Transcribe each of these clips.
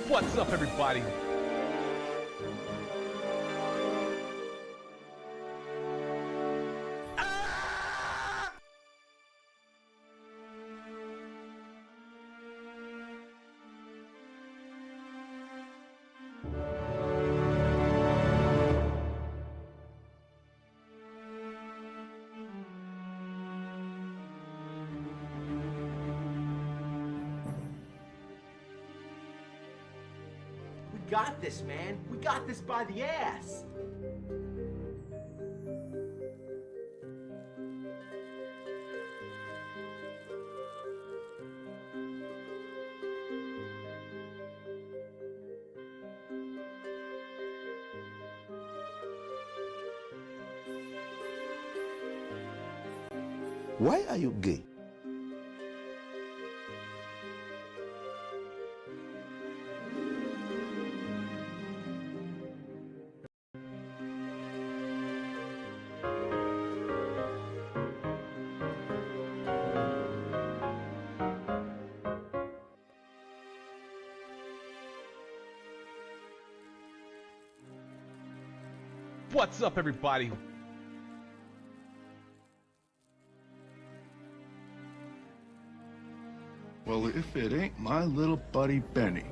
What's up, everybody? We got this, man. We got this by the ass. Why are you gay? What's up, everybody? Well, if it ain't my little buddy Benny.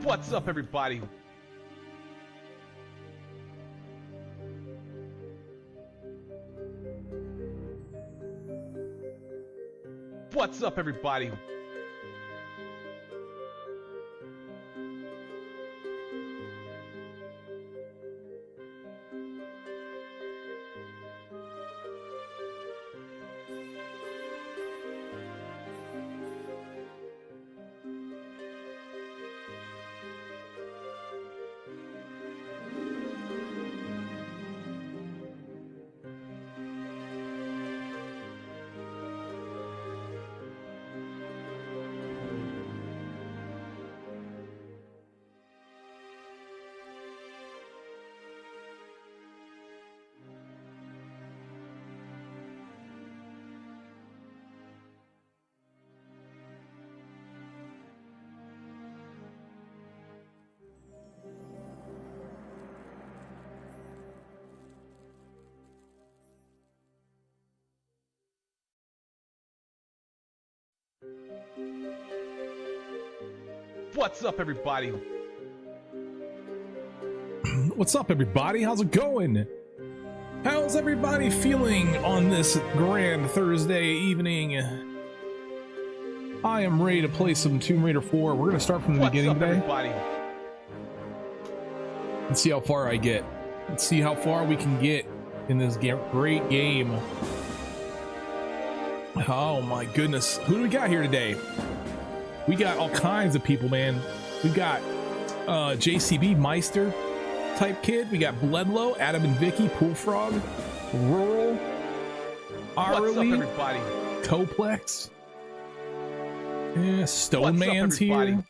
What's up, everybody? What's up, everybody? What's up, everybody? What's up, everybody? How's it going? How's everybody feeling on this grand Thursday evening? I am ready to play some Tomb Raider 4. We're going to start from the beginning today. Everybody? Let's see how far I get. Let's see how far we can get in this great game. Oh my goodness. Who do we got here today? We got all kinds of people, man. We got JCB Meister type kid. We got Bledlow, Adam and Vicky, Poolfrog, Rural, Arlie, everybody? Coplex. Yeah, Stone Man's here.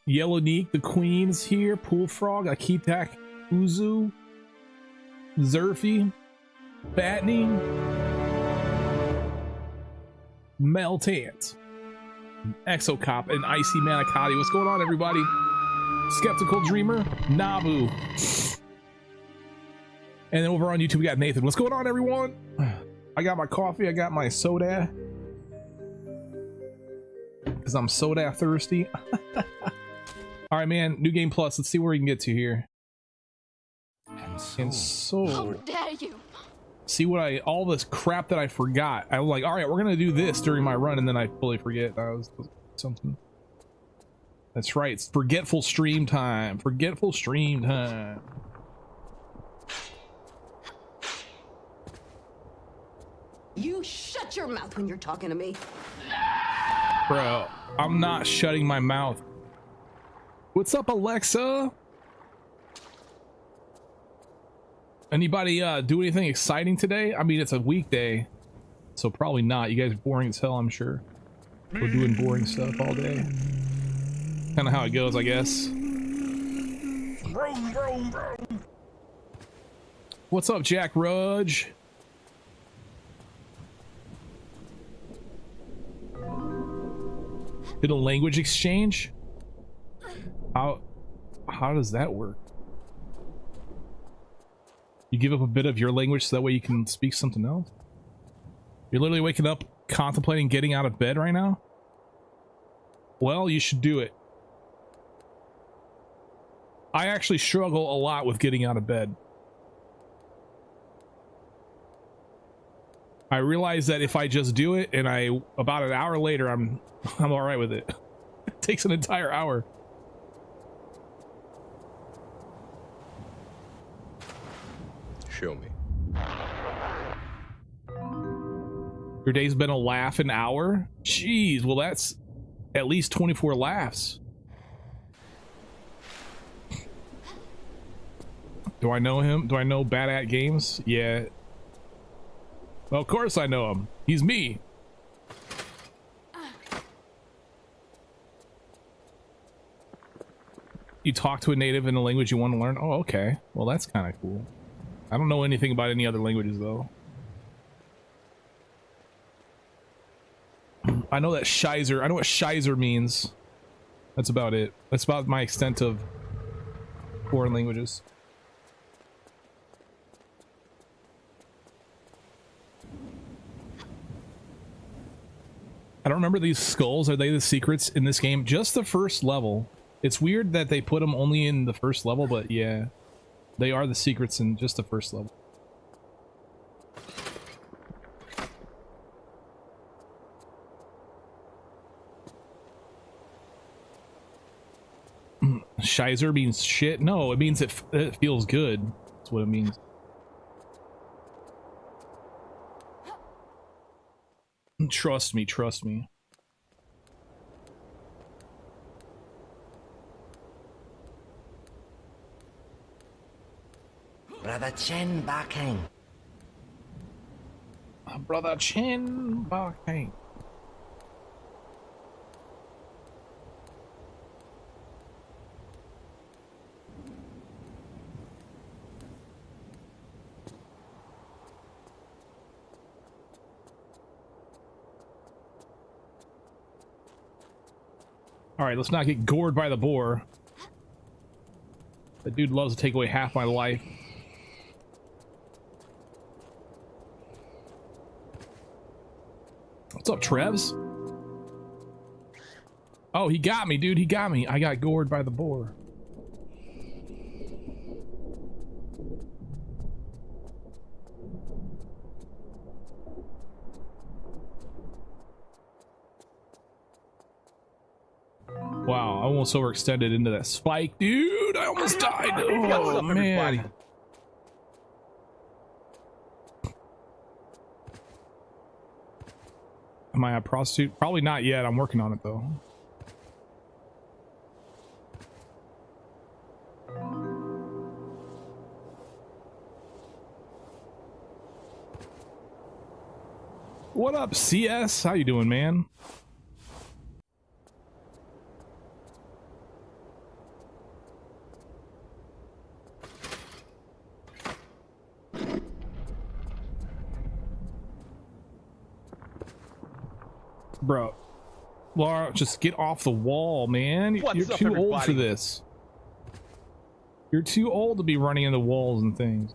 Yellow Neek, the Queen's here. Poolfrog, Akitak, Uzu, Zerfy, Batney, Meltant, Exocop, and Icy Manicotti. What's going on, everybody? Skeptical Dreamer, Nabu. And then over on YouTube, we got Nathan. What's going on, everyone? I got my coffee. I got my soda. Because I'm soda thirsty. All right, man. New Game Plus. Let's see where we can get to here. And so How dare you? see what all this crap that I forgot. I was like, all right, we're gonna do this during my run, and then I fully forget. That was something. That's right. It's forgetful stream time. Forgetful stream time. You shut your mouth when you're talking to me. Bro, I'm not shutting my mouth. What's up, Alexa? Anybody do anything exciting today? I mean, it's a weekday, so probably not. You guys are boring as hell, I'm sure. We're doing boring stuff all day. Kind of how it goes, I guess. What's up, Jack Rudge? Did a language exchange? How does that work? You give up a bit of your language so that way you can speak something else? You're literally waking up contemplating getting out of bed right now? Well, you should do it. I actually struggle a lot with getting out of bed. I realize that if I just do it and about an hour later I'm all right with it. It takes an entire hour. Show me. Your day's been a laugh an hour? Jeez, well that's at least 24 laughs. Do I know him? Do I know badassgamez? Yeah. Well, of course I know him. He's me. You talk to a native in a language you want to learn? Oh, okay. Well, that's kind of cool. I don't know anything about any other languages, though. I know that Shizer. I know what Shizer means. That's about it. That's about my extent of foreign languages. I don't remember these skulls. Are they the secrets in this game? Just the first level. It's weird that they put them only in the first level, but yeah. They are the secrets in just the first level. Shizer means shit? No, it means it feels good. That's what it means. Trust me, trust me. Brother Chen Barking. Brother Chen Barking. All right, let's not get gored by the boar. That dude loves to take away half my life. What's up, Trevs? Oh, he got me, dude. He got me. I got gored by the boar. Wow, I almost overextended into that spike, dude. I almost died. Oh, man. Am I a prostitute? Probably not yet. I'm working on it, though. What up, CS? How you doing, man? Bro, Laura, just get off the wall, man. You're too old for this. You're too old to be running into walls and things.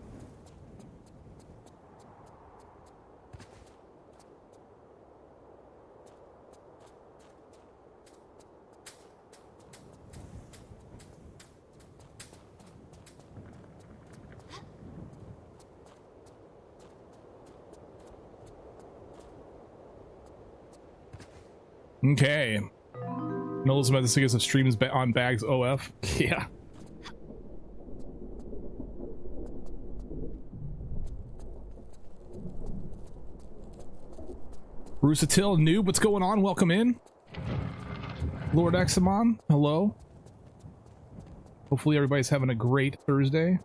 Okay. Noel's about the sickest of streams on Bags OF. Yeah. Rusatil Noob, what's going on? Welcome in. Lord Examon, hello. Hopefully everybody's having a great Thursday.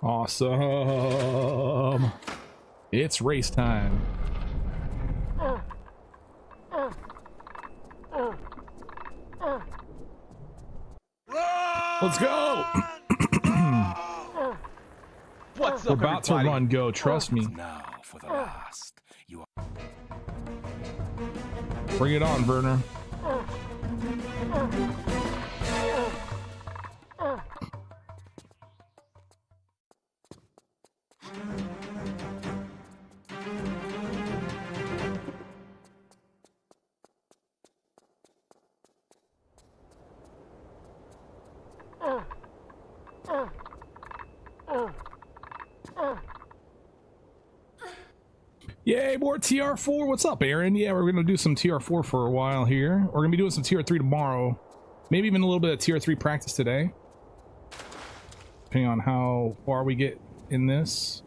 Awesome. It's race time. Let's go. What's We're up, about to everybody? run go, trust me. Now for the last. You are Bring it on, Werner. Yay, more TR4. What's up, Aaron? Yeah, we're gonna do some TR4 for a while here. We're gonna be doing some TR3 tomorrow. Maybe even a little bit of TR3 practice today. Depending on how far we get in this.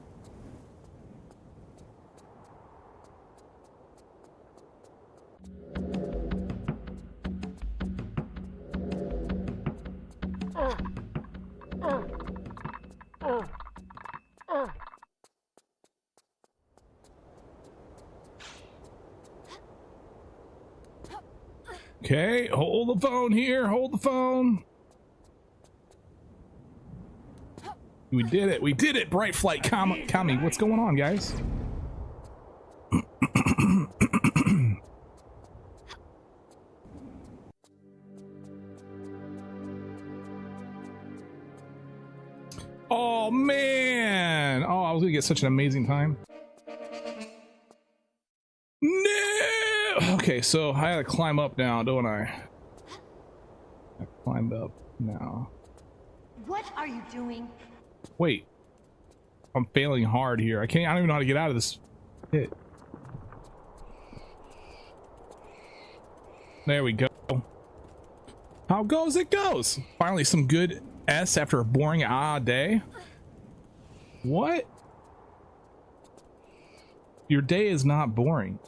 Okay, hold the phone here. Hold the phone. We did it. We did it. Bright Flight Kami. What's going on, guys? Oh, man. Oh, I was going to get such an amazing time. No! Okay, so I gotta climb up now, don't I? I climbed up now. What are you doing? Wait. I'm failing hard here. I don't even know how to get out of this pit. There we go. How goes it goes. Finally some good S after a boring day. What? Your day is not boring.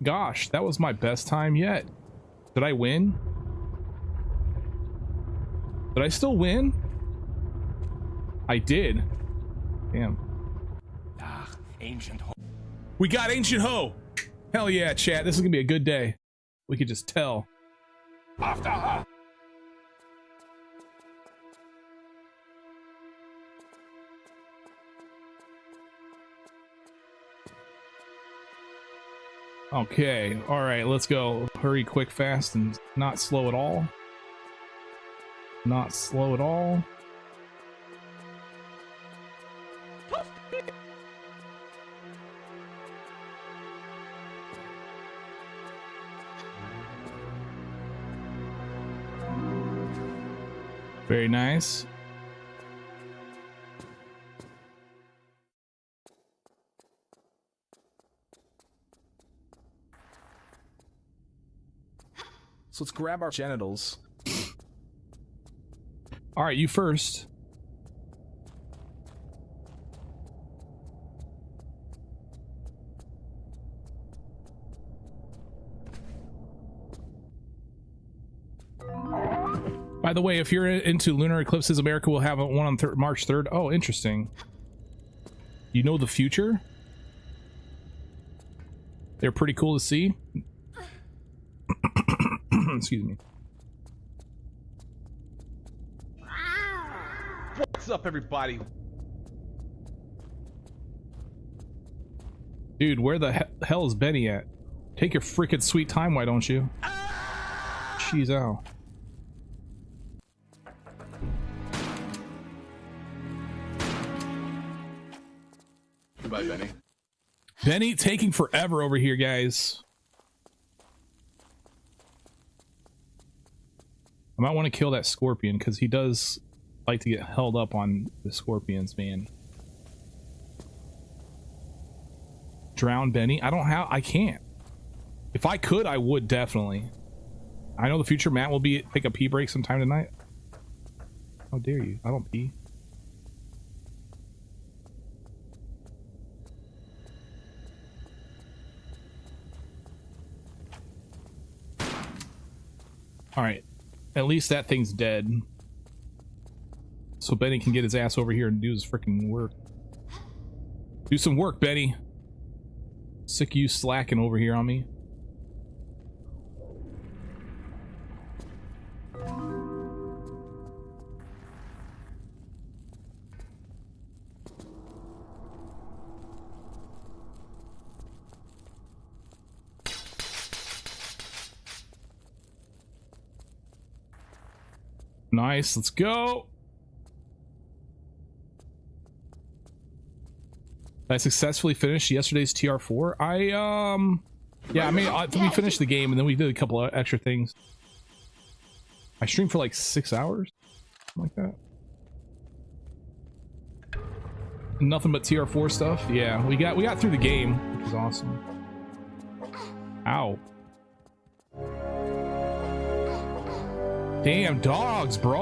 Gosh, that was my best time yet. Did I win? Did I still win? I did. Damn. ancient. We got Ancient Ho! Hell yeah, chat. This is gonna be a good day. We could just tell. After her. Okay, alright, let's go. Hurry, quick, fast, and not slow at all. Not slow at all. Very nice. So let's grab our genitals. All right, you first. By the way, if you're into lunar eclipses, America will have one on March 3rd. Oh, interesting. You know the future? They're pretty cool to see. Excuse me. What's up, everybody? Dude, where the hell is Benny at? Take your freaking sweet time, why don't you? Jeez, ow. Goodbye, Benny. Benny taking forever over here, guys. I might want to kill that scorpion because he does like to get held up on the scorpions, man. Drown Benny? I can't. If I could, I would definitely. I know the future Matt will take a pee break sometime tonight. How dare you? I don't pee. Alright. At least that thing's dead. So Benny can get his ass over here and do his freaking work. Do some work, Benny. Sick of you slacking over here on me. Nice, let's go. I successfully finished yesterday's TR4. Yeah, I mean, we finished the game and then we did a couple of extra things. I streamed for like 6 hours, something like that. Nothing but TR4 stuff. Yeah, we got through the game, which was awesome. Ow. Damn dogs, bro.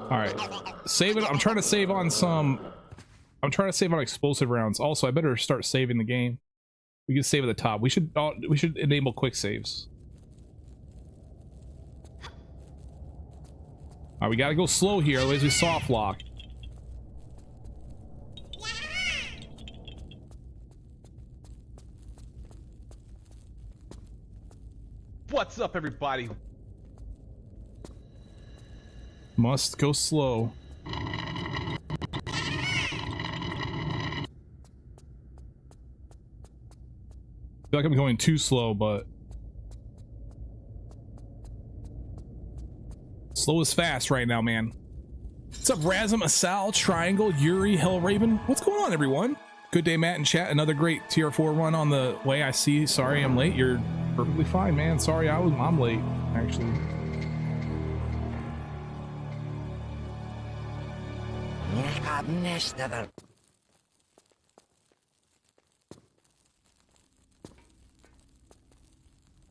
All right, save it. I'm trying to save on explosive rounds. Also, I better start saving the game. We can save at the top. We should enable quick saves. All right, we gotta go slow here, otherwise we soft lock. What's up, everybody? Must go slow. I feel like I'm going too slow, but slow is fast right now, man. What's up, Razum, Asal, Triangle, Yuri, Hellraven? What's going on, everyone? Good day, Matt and chat. Another great tier 4 run on the way. I see. Sorry I'm late. You're perfectly fine, man. Sorry I'm late, actually.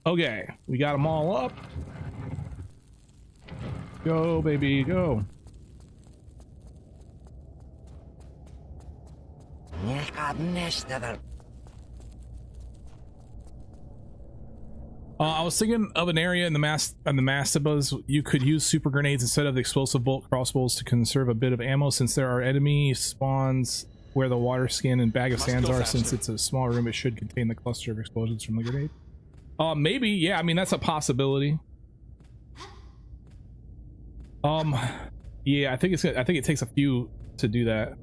Okay, we got them all up. Go, baby, go. I was thinking of an area in the Mastabas you could use super grenades instead of the explosive bolt crossbows to conserve a bit of ammo, since there are enemy spawns where the water skin and bag of sands are. Since it's a small room, it should contain the cluster of explosions from the grenade. Maybe, yeah, I mean, that's a possibility. Yeah, I think it takes a few to do that.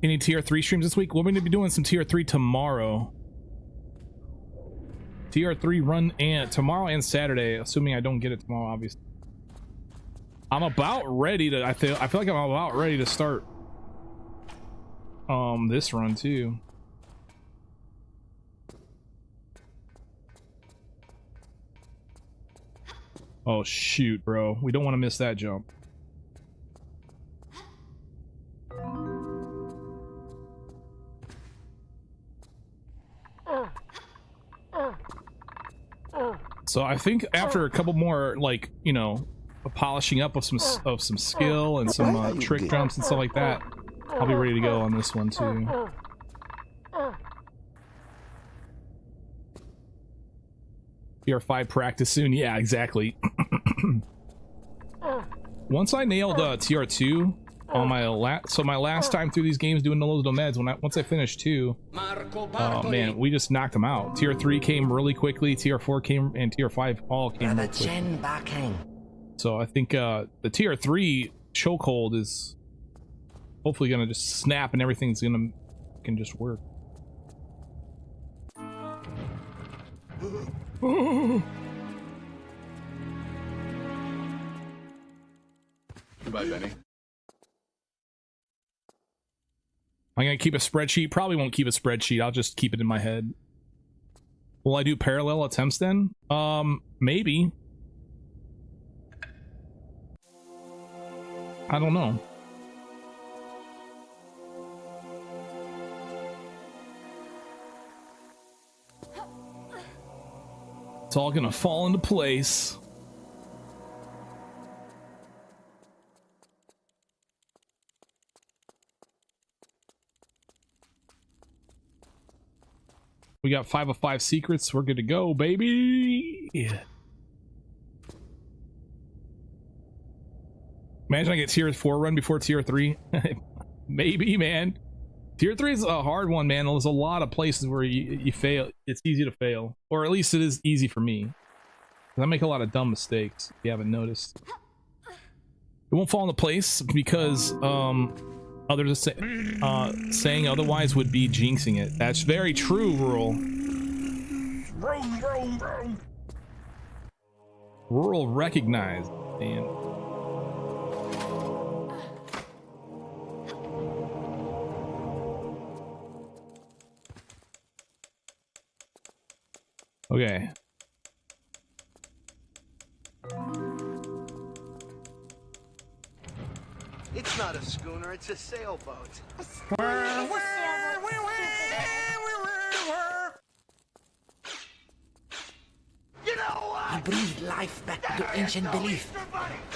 Any tier 3 streams this week? We're going to be doing some tier 3 tomorrow. Tier 3 run and tomorrow and Saturday, assuming I don't get it tomorrow, obviously. I'm about ready to, I feel like I'm about ready to start this run too. Oh shoot, bro. We don't want to miss that jump. So I think after a couple more, like, you know, polishing up of some skill and some trick jumps and stuff like that, I'll be ready to go on this one too. TR5 practice soon. Yeah, exactly. Once I nailed TR2 on my last time through these games doing those meds, once I finished 2, oh man, we just knocked them out. TR3 came really quickly, TR4 came, and TR5 all came really quickly. So I think the TR3 chokehold is hopefully gonna just snap and everything's can just work. Goodbye, Benny. I'm gonna keep a spreadsheet. Probably won't keep a spreadsheet. I'll just keep it in my head. Will I do parallel attempts then? Maybe. I don't know. It's all gonna fall into place. We got 5 of 5 secrets. We're good to go, baby. Imagine I get tier 4 run before tier 3. Maybe, man. Tier 3 is a hard one, man. There's a lot of places where you fail. It's easy to fail. Or at least it is easy for me. I make a lot of dumb mistakes, if you haven't noticed. It won't fall into place because others are saying otherwise would be jinxing it. That's very true, Rural. Rural recognized, man. Okay. It's not a schooner, it's a sailboat. You know what? He breathed life back to ancient belief.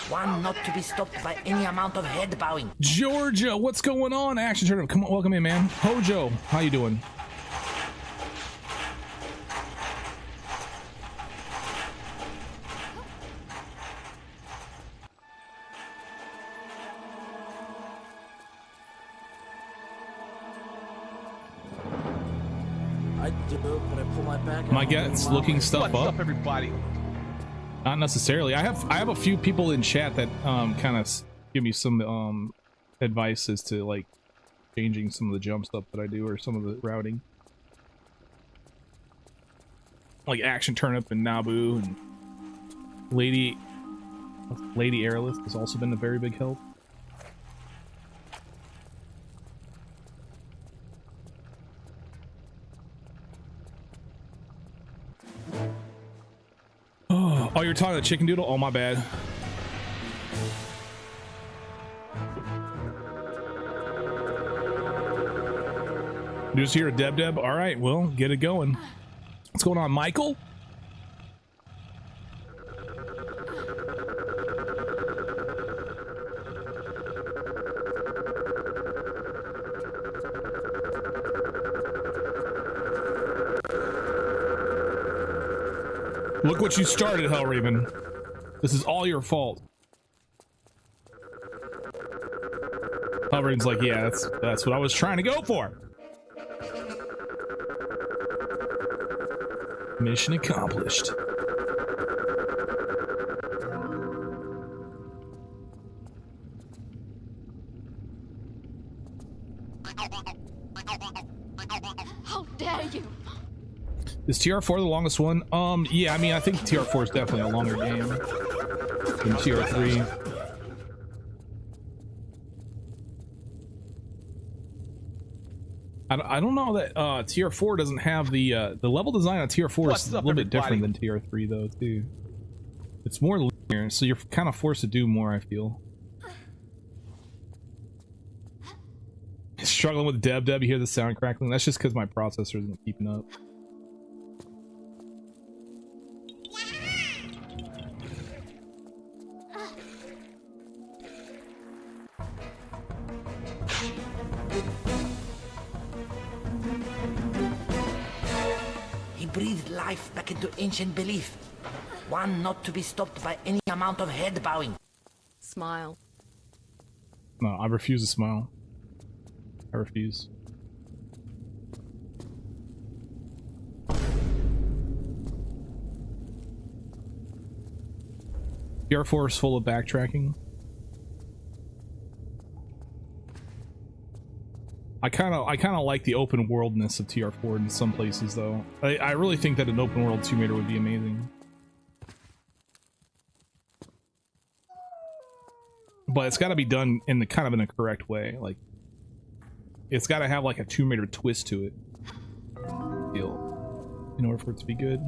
One not to be stopped by any amount of head bowing. Georgia, what's going on? Action Tournament. Come on, welcome in, man. Hojo, how you doing? Am I getting looking stuff What's up? up, everybody? Not necessarily. I have a few people in chat that kind of give me some advice as to like changing some of the jump stuff that I do or some of the routing. Like Action Turnip and Nabu and Lady Airlift has also been a very big help. Oh, you're talking to Chicken Doodle? Oh, my bad. You just hear a Deb? All right, well, get it going. What's going on, Michael? Look what you started, Hellraven. This is all your fault. Hellraven's like, yeah, that's what I was trying to go for. Mission accomplished. How dare you? Is TR4 the longest one? Yeah, I mean, I think TR4 is definitely a longer game than TR3. I don't know that TR4 doesn't have the level design on TR4 is a little bit different than TR3 though too. It's more linear, so you're kind of forced to do more, I feel. Struggling with Deb, you hear the sound crackling? That's just because my processor isn't keeping up. breathed life back into ancient belief. One not to be stopped by any amount of head bowing. Smile. No, I refuse to smile. I refuse. TR4 is full of backtracking. I kind of like the open worldness of TR4 in some places, though. I really think that an open world Tomb Raider would be amazing. But it's got to be done in the kind of in a correct way. Like, it's got to have like a Tomb Raider twist to it, in order for it to be good.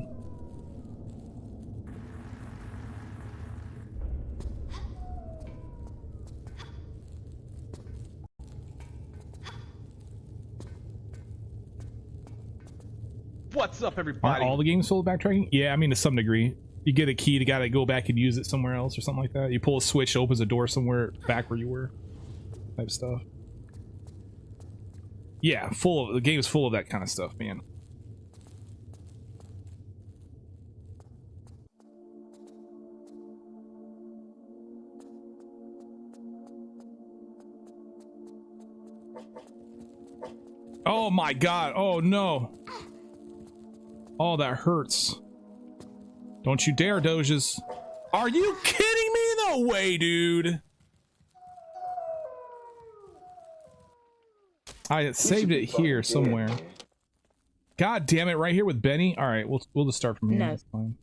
What's up, Aren't everybody? all the games full of backtracking? Yeah, I mean, to some degree. You get a key to gotta go back and use it somewhere else or something like that. You pull a switch, opens a door somewhere back where you were. Type stuff. Yeah, the game is full of that kind of stuff, man. Oh my god, oh no. Oh, that hurts. Don't you dare, Doges. Are you kidding me? No way, dude. I saved it here somewhere. God damn it, right here with Benny. All right, we'll just start from here. No. That's fine.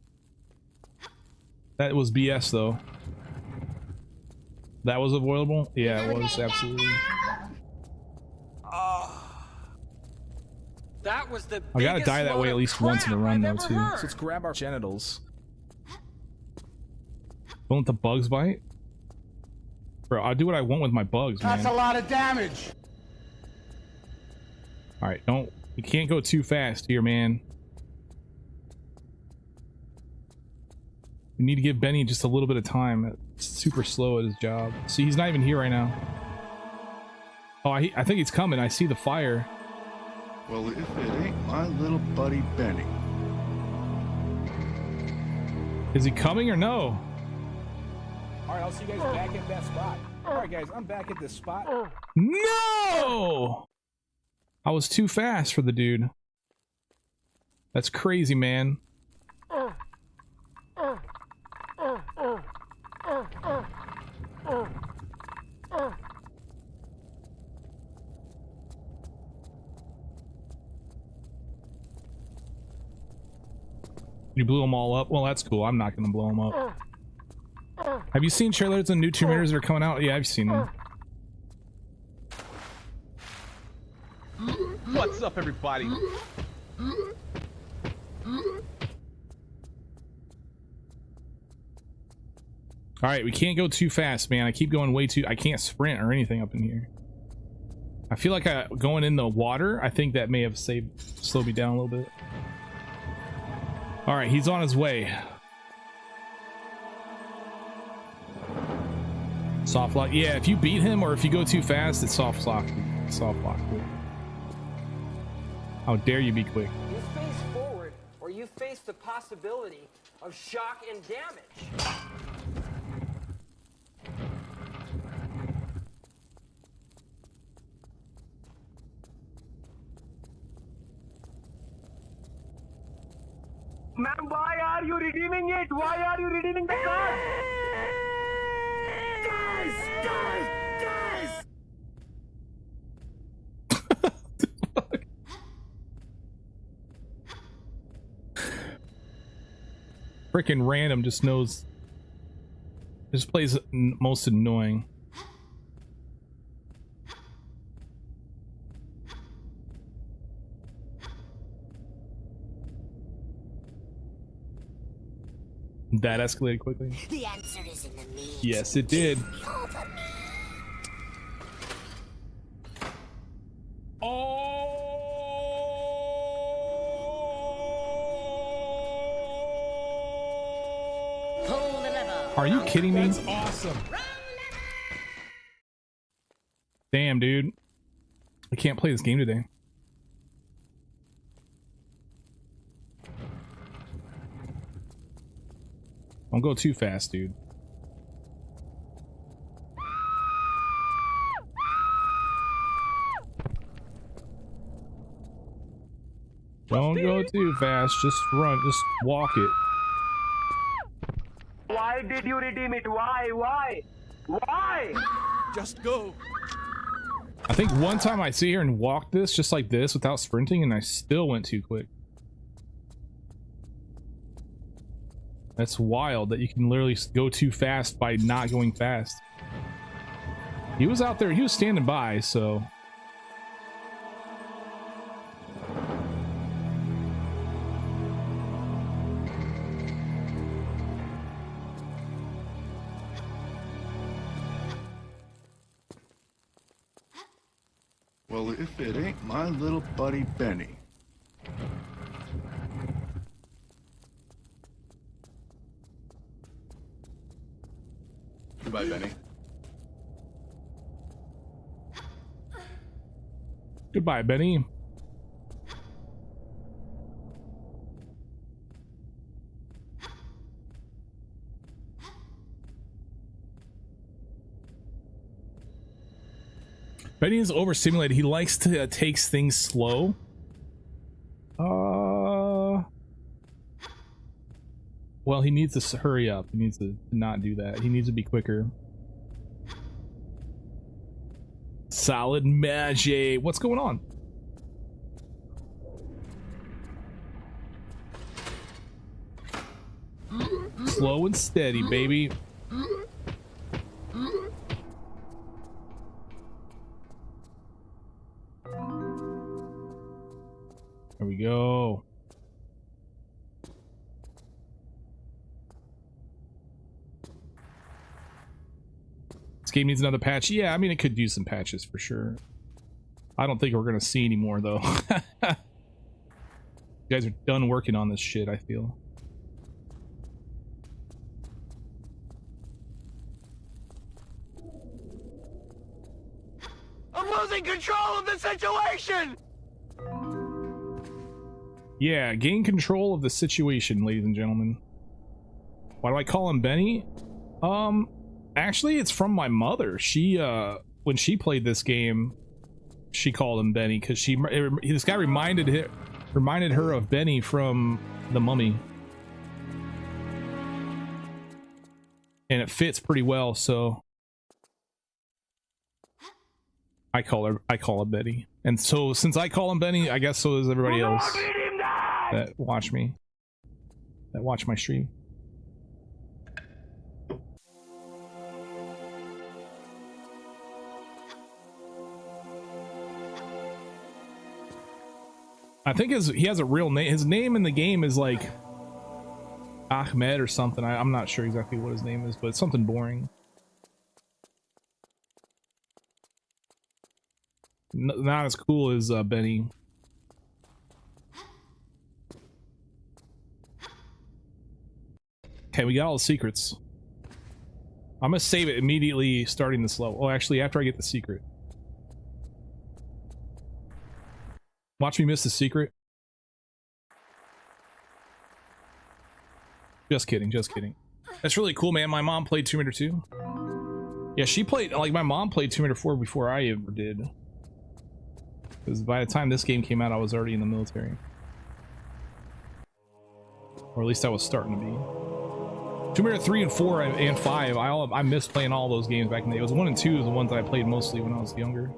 That was BS though. That was avoidable? Yeah, it was absolutely. That was the I gotta die that way at least once in a run though too. So let's grab our genitals. Don't let the bugs bite? Bro, I'll do what I want with my bugs, man. That's a lot of damage. Alright, you can't go too fast here, man. We need to give Benny just a little bit of time. It's super slow at his job. See, he's not even here right now. Oh, I think he's coming. I see the fire. Well, if it ain't my little buddy Benny. Is he coming or no? Alright, I'll see you guys back at that spot. Alright guys, I'm back at this spot. No! I was too fast for the dude. That's crazy, man. You blew them all up? Well, that's cool. I'm not gonna blow them up. Have you seen trailers and new Tomb Raiders that are coming out? Yeah, I've seen them. What's up, everybody? Alright, we can't go too fast, man. I keep going way too... I can't sprint or anything up in here. I feel like going in the water, I think that may have slowed me down a little bit. Alright, he's on his way. Soft lock. Yeah, if you beat him or if you go too fast, it's soft lock. Soft lock. How dare you be quick? You face forward, or you face the possibility of shock and damage. Ma'am, why are you redeeming it? Why are you redeeming the card? Guys! Freaking random just knows. This plays most annoying. That escalated quickly. The answer is in the meat. Yes, it did. Are you kidding me? That's awesome. Damn, dude. I can't play this game today. Don't go too fast, dude. Don't go too fast. Just run. Just walk it. Why did you redeem it? Why? Why? Just go. I think one time I sit here and walked this just like this without sprinting, and I still went too quick. That's wild that you can literally go too fast by not going fast. He was out there. He was standing by, so... Well, if it ain't my little buddy Benny. Goodbye, Benny. Goodbye, Benny. Benny is overstimulated. He likes to takes things slow. Well, he needs to hurry up. He needs to not do that. He needs to be quicker. Solid magic. What's going on? Slow and steady, baby. There we go. This game needs another patch. Yeah, I mean, it could use some patches for sure. I don't think we're going to see any more, though. You guys are done working on this shit, I feel. I'm losing control of the situation! Yeah, gain control of the situation, ladies and gentlemen. Why do I call him Benny? Actually, it's from my mother. She, when she played this game, she called him Benny because this guy reminded her of Benny from The Mummy, and it fits pretty well. So I call her Benny, and so since I call him Benny, I guess so does everybody else that watch my stream. I think he has a real name. His name in the game is like Ahmed or something. I'm not sure exactly what his name is, but it's something boring. Not as cool as Benny. Okay, we got all the secrets. I'm gonna save it immediately starting this level. Oh, actually, after I get the secret. Watch me miss the secret. Just kidding, just kidding. That's really cool, man. My mom played Tomb Raider 2. Yeah, she played, like, my mom played Tomb Raider 4 before I ever did. Because by the time this game came out, I was already in the military. Or at least I was starting to be. Tomb Raider 3 and 4 and 5, I missed playing all those games back in the day. It was 1 and 2 the ones I played mostly when I was younger.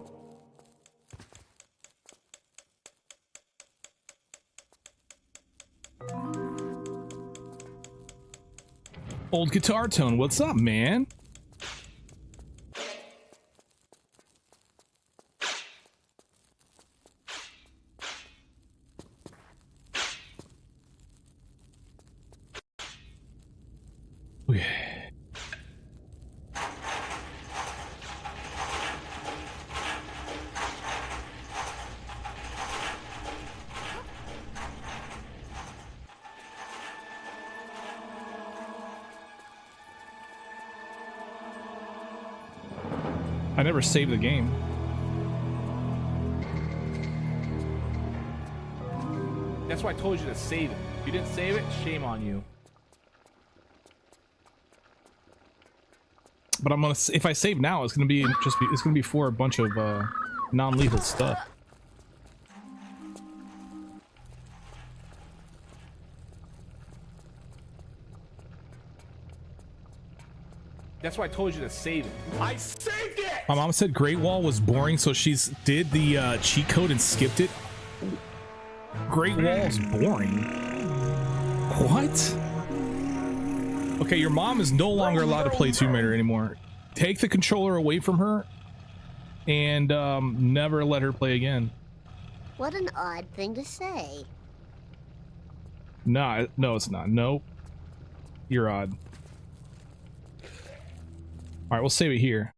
Old Guitar Tone, what's up, man? Okay. I never saved the game. That's why I told you to save it. If you didn't save it, shame on you. but I'm gonna, if I save now, it's gonna be it's gonna be for a bunch of non-lethal stuff. That's why I told you to save it. I saved it! My mom said Great Wall was boring, so she's did the cheat code and skipped it. Great Wall is boring. What? Okay, your mom is no longer allowed to play Tomb Raider anymore. Take the controller away from her and never let her play again. What an odd thing to say. Nah, no, it's not. Nope. You're odd. All right, we'll save it here.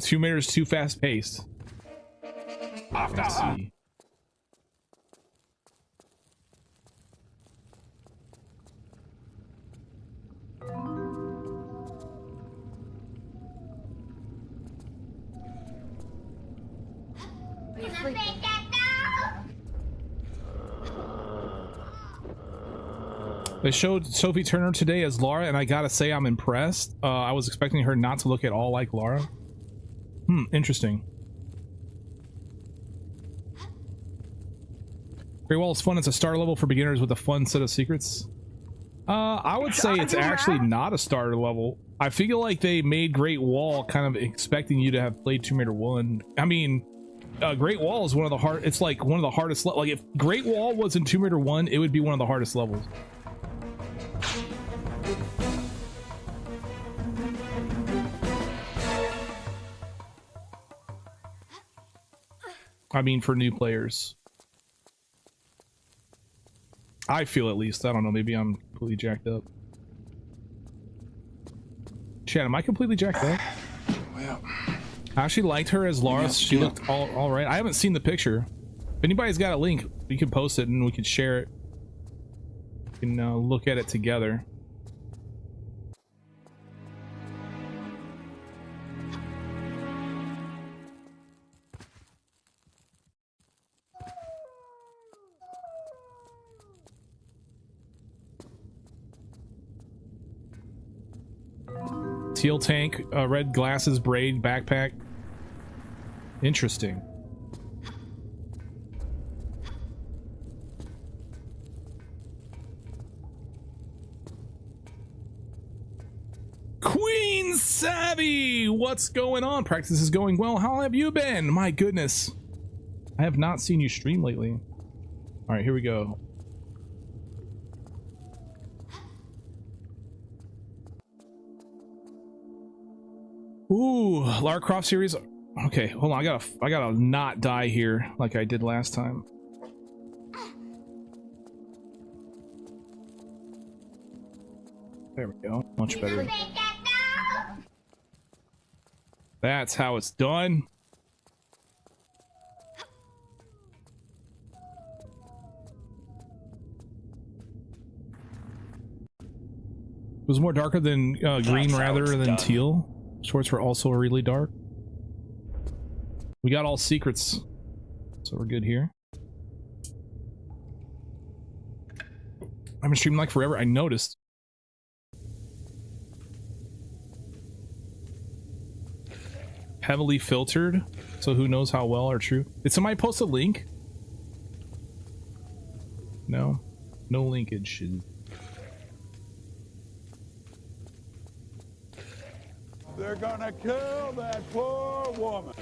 Tomb Raider is too fast paced. Let's see. They showed Sophie Turner today as Lara, and I gotta say I'm impressed. I was expecting her not to look at all like Lara. Interesting. Great Wall is fun. It's a starter level for beginners with a fun set of secrets. I would say it's actually not a starter level. I feel like they made Great Wall kind of expecting you to have played Tomb Raider 1. I mean, Great Wall is one of the hard. It's like one of the hardest. Like if Great Wall was in Tomb Raider 1, it would be one of the hardest levels. I mean, for new players. I feel, at least. I don't know. Maybe I'm completely jacked up. Chad, am I completely jacked up? Well, I actually liked her as Lara. She yeah. looked all right. I haven't seen the picture. If anybody's got a link, we can post it and we can share it. We can look at it together. Teal tank, red glasses, braid, backpack. Interesting. Queen Savvy! What's going on? Practice is going well. How have you been? My goodness. I have not seen you stream lately. Alright, here we go. Ooh, Lara Croft series. Okay, hold on. I gotta not die here like I did last time. There we go. Much better. That's how it's done. It was more darker than green rather than teal. Shorts were also really dark. We got all secrets, so we're good here. I've been streaming like forever. I noticed. Heavily filtered, so who knows how well or true. Did somebody post a link? No, no linkage. They're gonna kill that poor woman.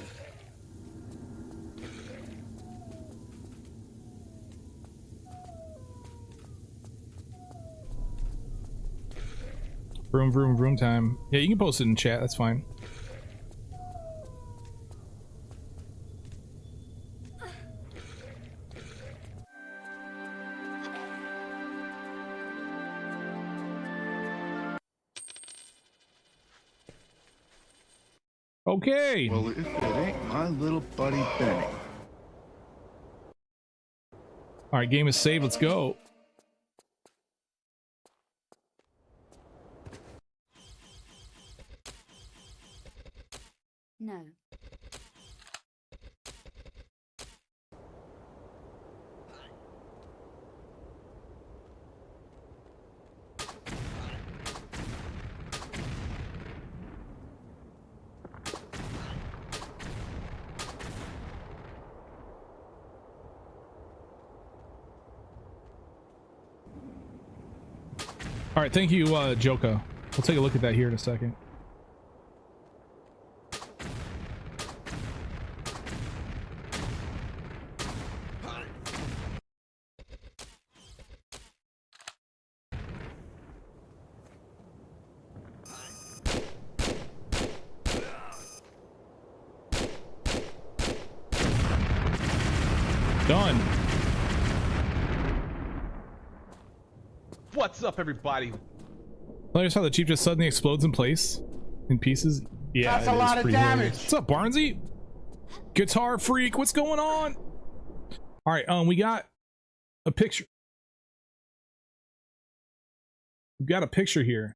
Vroom, vroom, vroom time. Yeah, you can post it in chat. That's fine. Okay. Well, if it ain't my little buddy Benny. All right, game is saved. Let's go. No. All right, thank you, Joka. We'll take a look at that here in a second. Done. What's up, everybody? Notice how the Jeep just suddenly explodes in place, in pieces. Yeah, That's a lot of damage. What's up, Barnsey? Guitar freak, what's going on? All right, we got a picture. We've got a picture here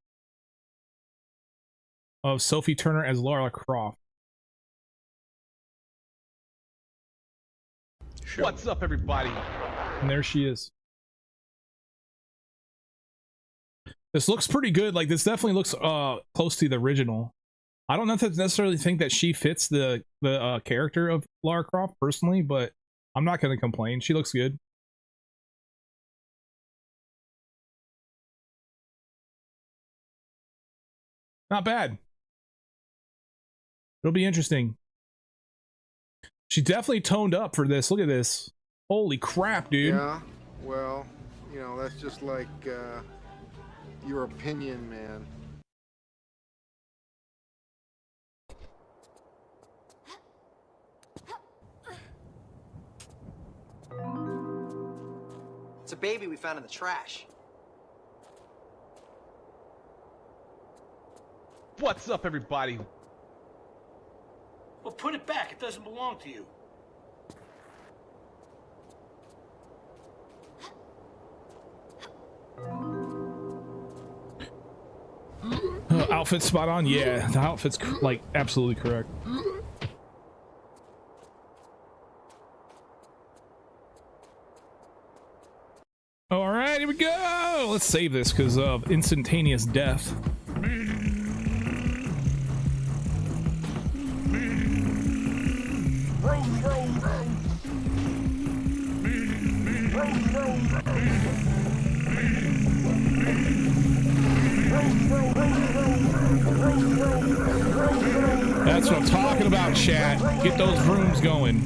of Sophie Turner as Lara Croft. What's up, everybody? And there she is. This looks pretty good. Like, this definitely looks close to the original. I don't necessarily think that she fits the character of Lara Croft personally, but I'm not going to complain. She looks good. Not bad. It'll be interesting. She definitely toned up for this. Look at this. Holy crap, dude. Yeah, well, you know, that's just like your opinion, man. It's a baby we found in the trash. What's up, everybody? Well, put it back. It doesn't belong to you. Outfit spot on? Yeah, the outfit's like absolutely correct. All right, here we go. Let's save this because of instantaneous death. That's what I'm talking about, chat. Get those rooms going.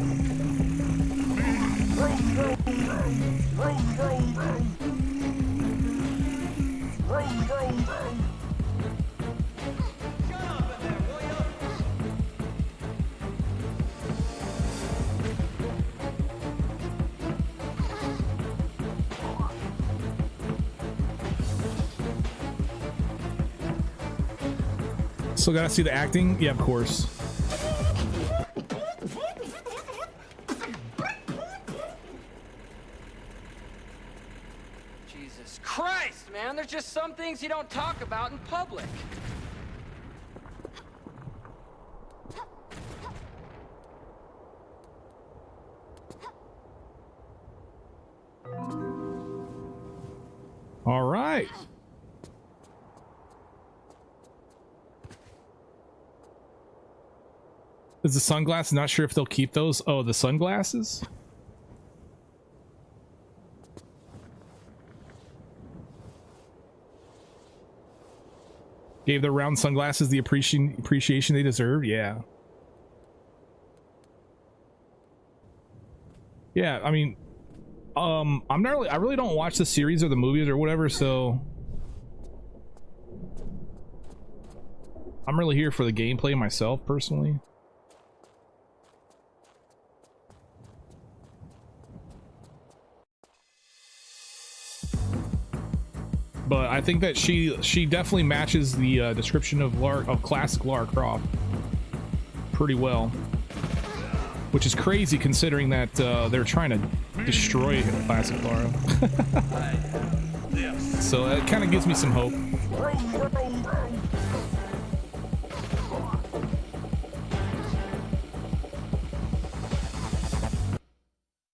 Still gotta see the acting? Yeah, of course. Jesus Christ, man. There's just some things you don't talk about in public. All right. Is the sunglasses? Not sure if they'll keep those. Oh, the sunglasses? Gave the round sunglasses the appreciation they deserve. Yeah. Yeah, I mean, I'm not really, I really don't watch the series or the movies or whatever, so I'm really here for the gameplay myself personally. But I think that she definitely matches the description of classic Lara Croft pretty well, which is crazy considering that they're trying to destroy classic Lara. So it kind of gives me some hope.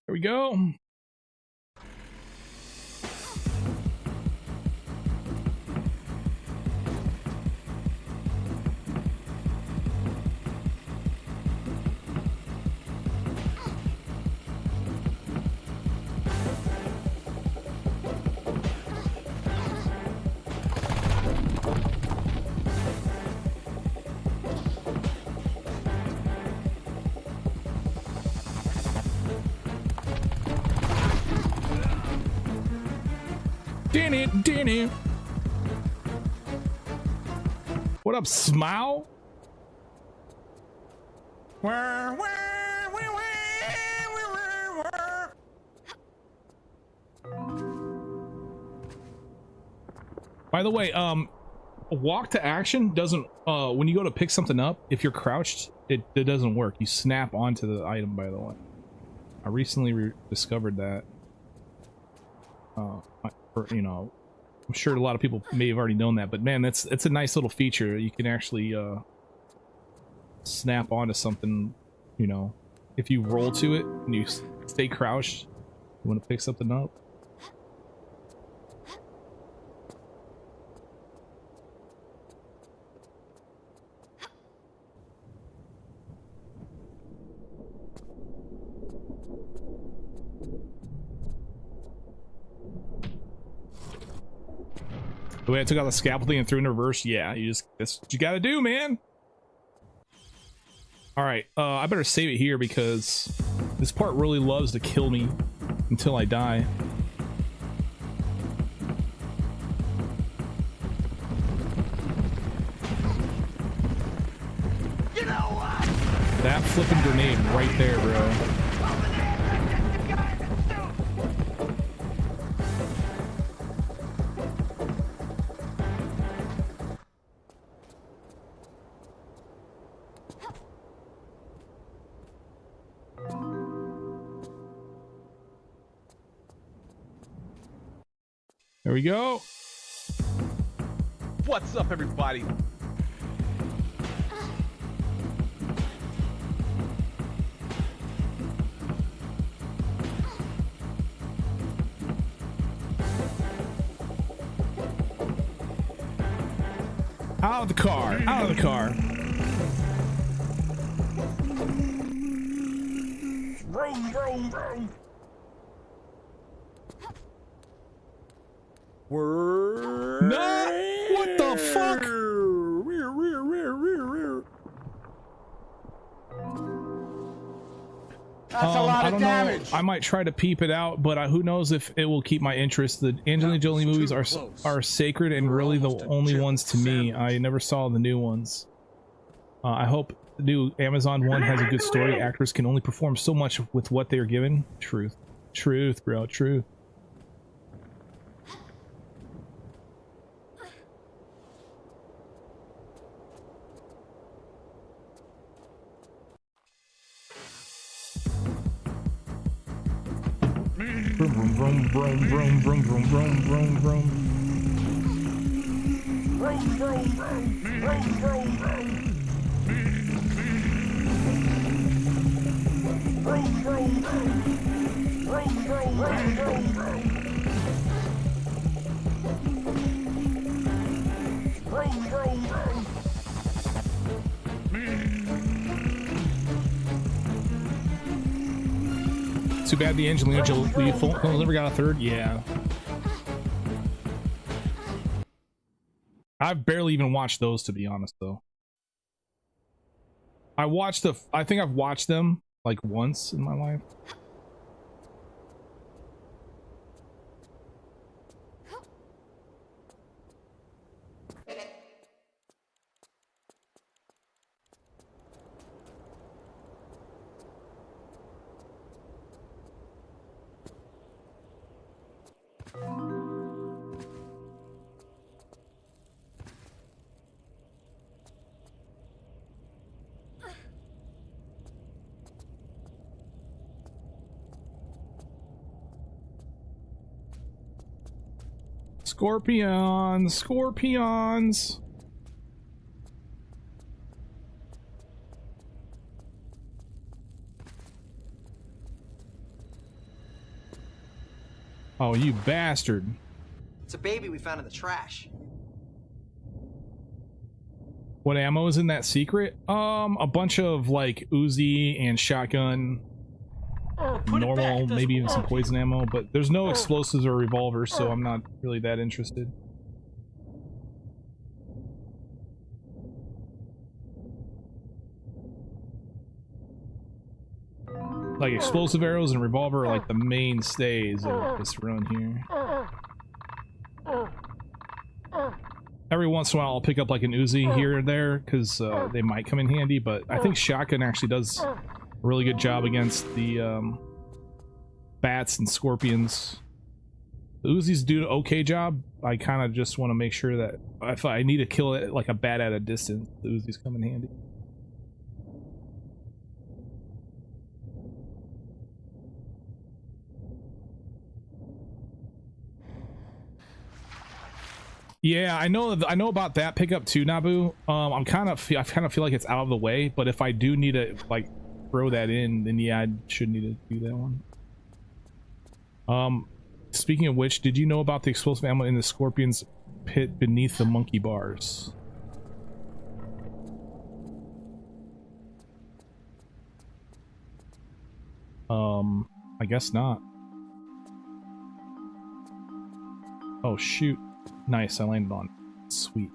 There we go. Dinny. What up, Smile? By the way, walk to action doesn't, when you go to pick something up, if you're crouched, it doesn't work. You snap onto the item, by the way. I recently discovered that. You know, I'm sure a lot of people may have already known that, but man, it's a nice little feature. You can actually snap onto something, you know, if you roll to it and you stay crouched, you want to pick something up. The way I took out the scaffolding and threw in reverse, yeah, that's what you gotta do, man. All right, I better save it here because this part really loves to kill me until I die. You know what? That flipping grenade right there, bro. There we go. What's up, everybody? Out of the car. Out of the car. Vroom, vroom, vroom. No! What the fuck? That's a lot of damage. I might try to peep it out, but who knows if it will keep my interest. The Angelina Jolie movies are sacred and really the only ones to me. I never saw the new ones. I hope the new Amazon one has a good story. Actors can only perform so much with what they are given. Truth. Truth, bro. Truth. Vroom vroom vroom vroom vroom vroom vroom vroom vroom. Vroom, vroom, vroom, vroom, vroom, vroom. Vroom, vroom, vroom. Vroom, vroom, vroom, vroom, vroom. Vroom, vroom, vroom. Too bad the Angelina Jolie film never got a third. Yeah. I've barely even watched those, to be honest, though. I think I've watched them like once in my life. Scorpions, scorpions. Oh, you bastard. It's a baby we found in the trash. What ammo is in that secret? A bunch of like Uzi and shotgun. Normal, maybe even some poison ammo, but there's no explosives or revolvers, so I'm not really that interested. Like explosive arrows and revolver are like the mainstays of this run here. Every once in a while I'll pick up like an Uzi here or there because they might come in handy, but I think shotgun actually does a really good job against the bats and scorpions. The Uzis do an okay job. I kind of just want to make sure that if I need to kill it like a bat at a distance, the Uzis come in handy. Yeah, I know about that pickup too, Nabu. I kind of feel like it's out of the way, but if I do need to like throw that in, then yeah, I should need to do that one. Speaking of which, did you know about the explosive ammo in the Scorpion's pit beneath the monkey bars? I guess not. Oh shoot. Nice, I landed on it. Sweet.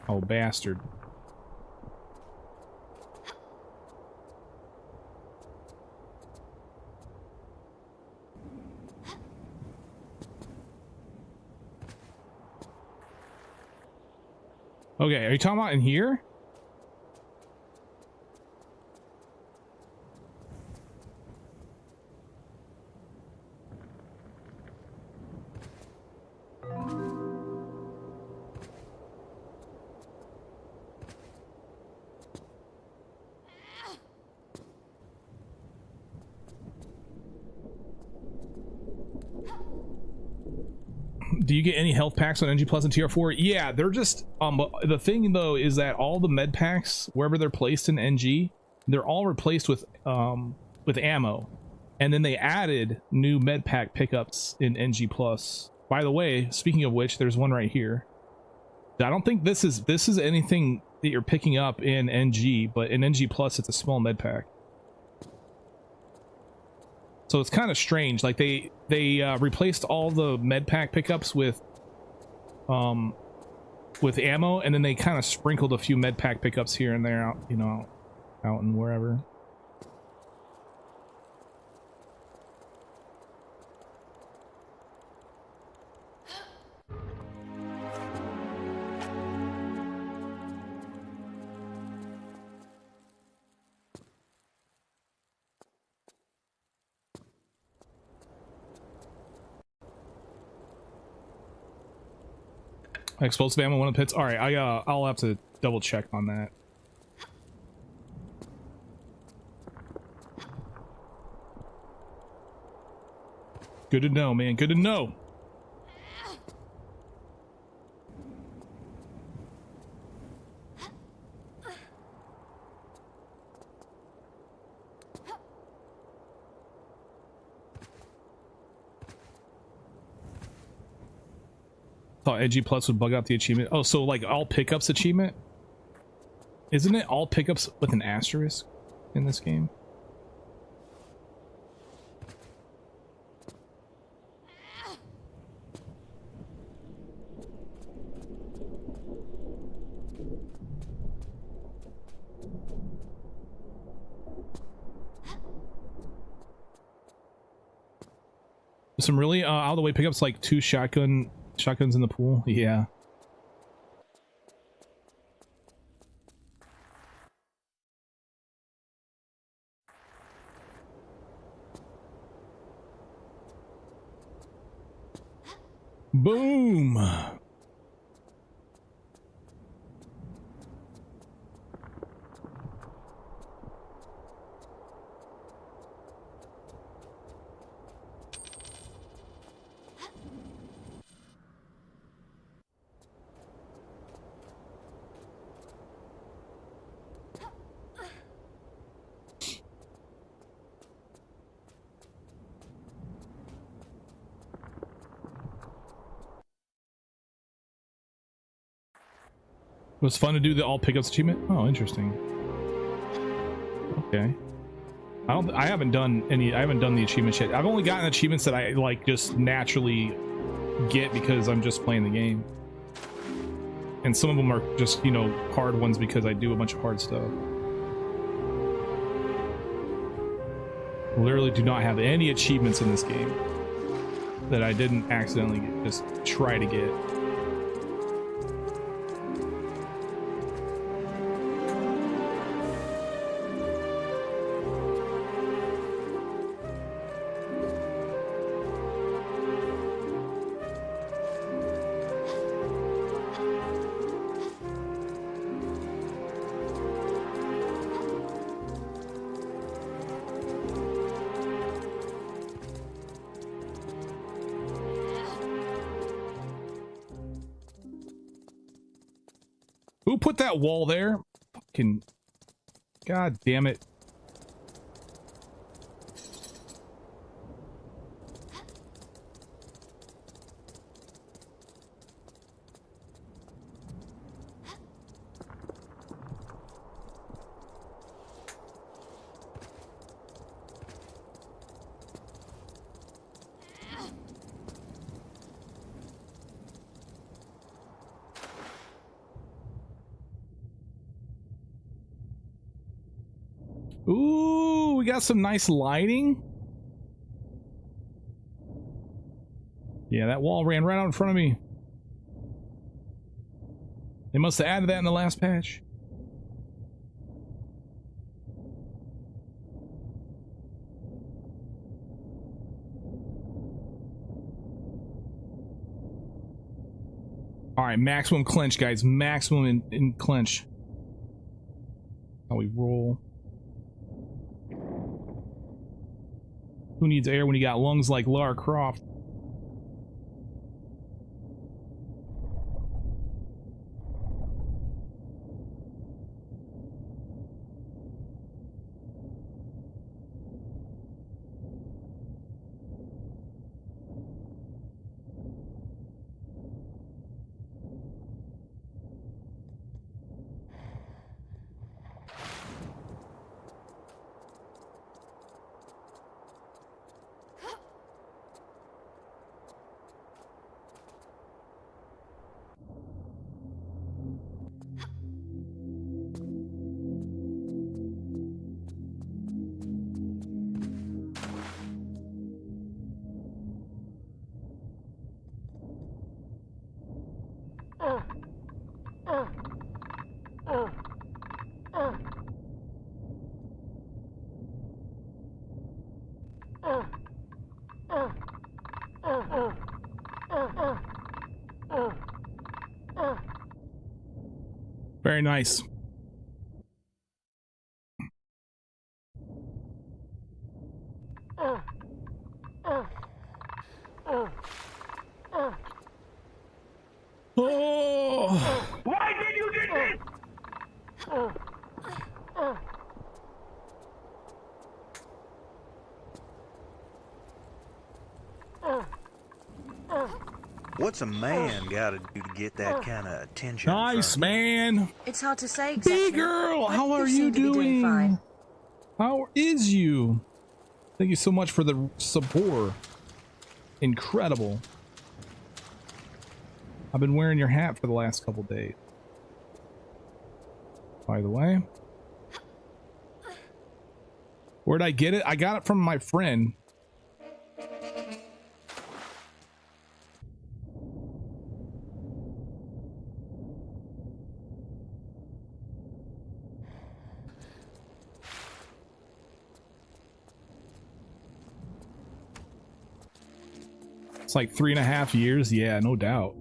Oh, bastard. Okay, are you talking about in here? Do you get any health packs on NG Plus and TR4? Yeah, they're just the thing though is that all the med packs, wherever they're placed in NG, they're all replaced with ammo, and then they added new med pack pickups in NG Plus. By the way, speaking of which, there's one right here. I don't think this is anything that you're picking up in NG, but in NG Plus it's a small med pack. So it's kind of strange. Like they replaced all the med pack pickups with ammo, and then they kind of sprinkled a few med pack pickups here and there out, you know, out and wherever. Explosive ammo, one of the pits. All right, I'll have to double check on that. Good to know, man. Good to know. Thought NG Plus would bug out the achievement. Oh, so like all pickups achievement? Isn't it all pickups with an asterisk in this game? Some really out of the way pickups, like 2 shotguns in the pool. Yeah. Boom. It was fun to do the all pickups achievement. Oh, interesting. Okay. I haven't done the achievements yet. I've only gotten achievements that I like just naturally get because I'm just playing the game. And some of them are just, you know, hard ones because I do a bunch of hard stuff. Literally do not have any achievements in this game that I didn't accidentally get, just try to get. Who put that wall there? Fucking god damn it. Ooh, we got some nice lighting. Yeah, that wall ran right out in front of me. They must have added that in the last patch. All right, maximum clench, guys. Maximum in clench. How we roll. Who needs air when you got lungs like Lara Croft? Very nice. Oh. Why did you do this? What's a man gotta do to get that kind of attention? Nice, man. It's hard to say exactly. B-girl, how are seem you to be doing fine. How is you? Thank you so much for the support. Incredible. I've been wearing your hat for the last couple days. By the way. Where'd I get it? I got it from my friend. It's like 3.5 years. Yeah, no doubt.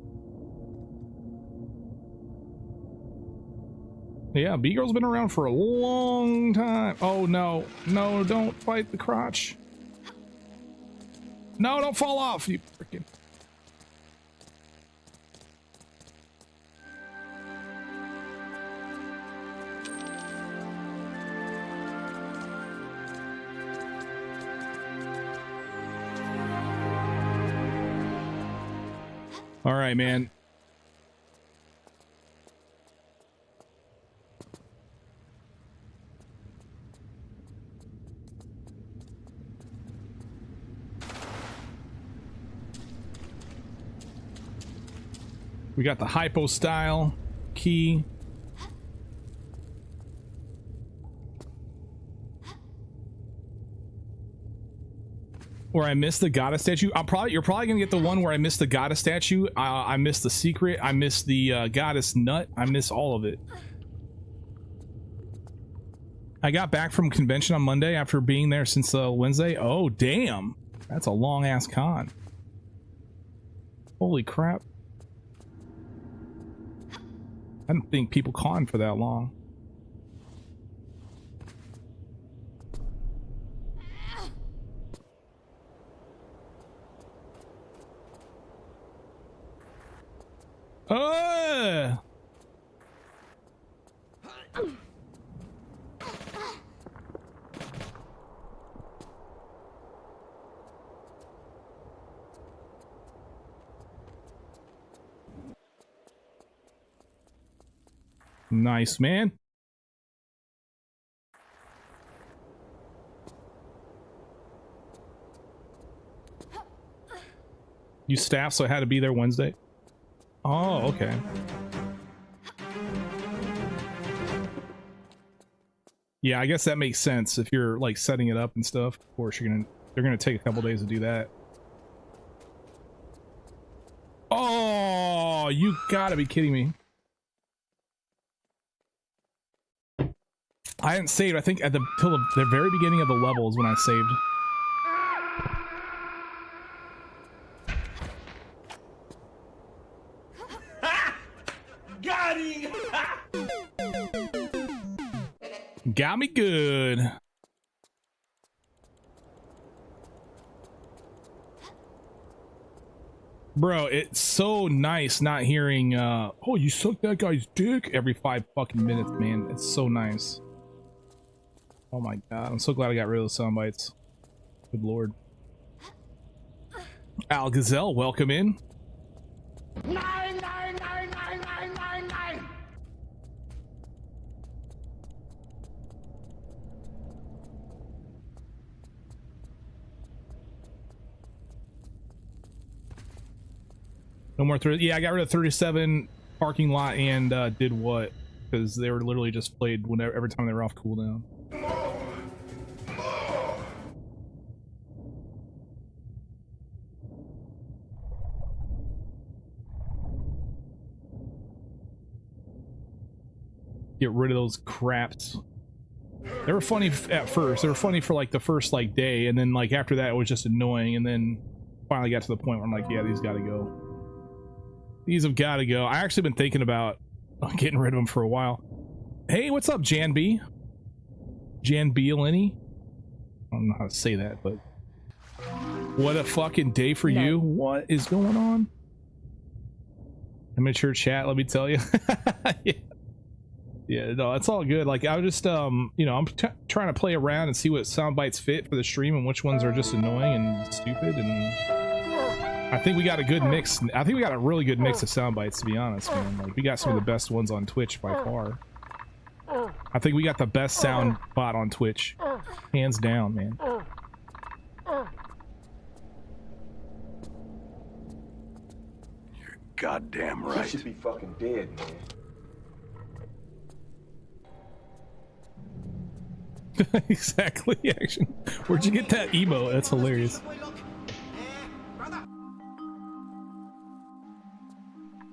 Yeah, B-girl's been around for a long time. Oh, no. No, don't bite the crotch. No, don't fall off, you freaking... All right, man. We got the hypo style key. Where I missed the goddess statue. You're probably gonna get the one where I missed the goddess statue. I missed the secret. I missed the goddess nut. I missed all of it. I got back from convention on Monday after being there since Wednesday. Oh damn, that's a long ass con. Holy crap. I don't think people con for that long. Nice, man. You staff, so I had to be there Wednesday. Oh, okay. Yeah, I guess that makes sense if you're like setting it up and stuff. Of course, they're gonna take a couple days to do that. Oh, you gotta be kidding me. I hadn't saved. I think at till the very beginning of the level is when I saved. Got him! Got me good. Bro, it's so nice not hearing, oh, you suck that guy's dick every 5 fucking minutes, man. It's so nice. Oh my god, I'm so glad I got rid of those sound bites. Good lord. Al Gazelle, welcome in. 9999999. No more 30. Yeah, I got rid of 37 parking lot and did what? Because they were literally just played whenever every time they were off cooldown. Get rid of those craps. They were funny at first. They were funny for like the first like day, and then like after that it was just annoying, and then finally got to the point where I'm like, yeah, these gotta go. These have got to go. I actually been thinking about getting rid of them for a while. Hey, what's up, Jan B? Jan B Lenny? I don't know how to say that, but what a fucking day for you. What is going on? Immature chat, let me tell you. Yeah. Yeah, no, it's all good. Like, I was just, you know, I'm trying to play around and see what sound bites fit for the stream and which ones are just annoying and stupid. And I think we got a good mix. I think we got a really good mix of sound bites, to be honest, man. Like, we got some of the best ones on Twitch by far. I think we got the best sound bot on Twitch. Hands down, man. You're goddamn right. You should be fucking dead, man. Exactly, action. Where'd you get that emo? That's hilarious.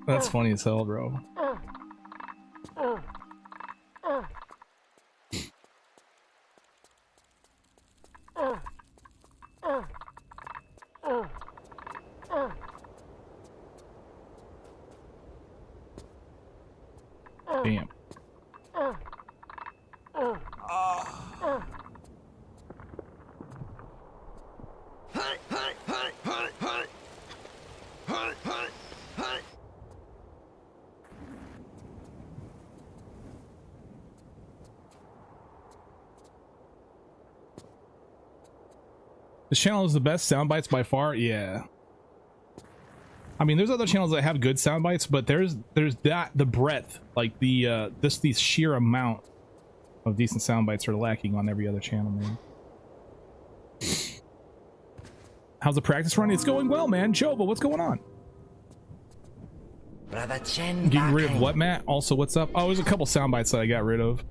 That's funny as hell, bro. Damn. This channel is the best sound bites by far. Yeah. I mean, there's other channels that have good sound bites, but there's that the breadth, like the the sheer amount of decent sound bites are lacking on every other channel, man. How's the practice run? It's going well, man. Jova, what's going on? Brother Chen. Getting rid of what, Matt? Also, what's up? Oh, there's a couple sound bites that I got rid of.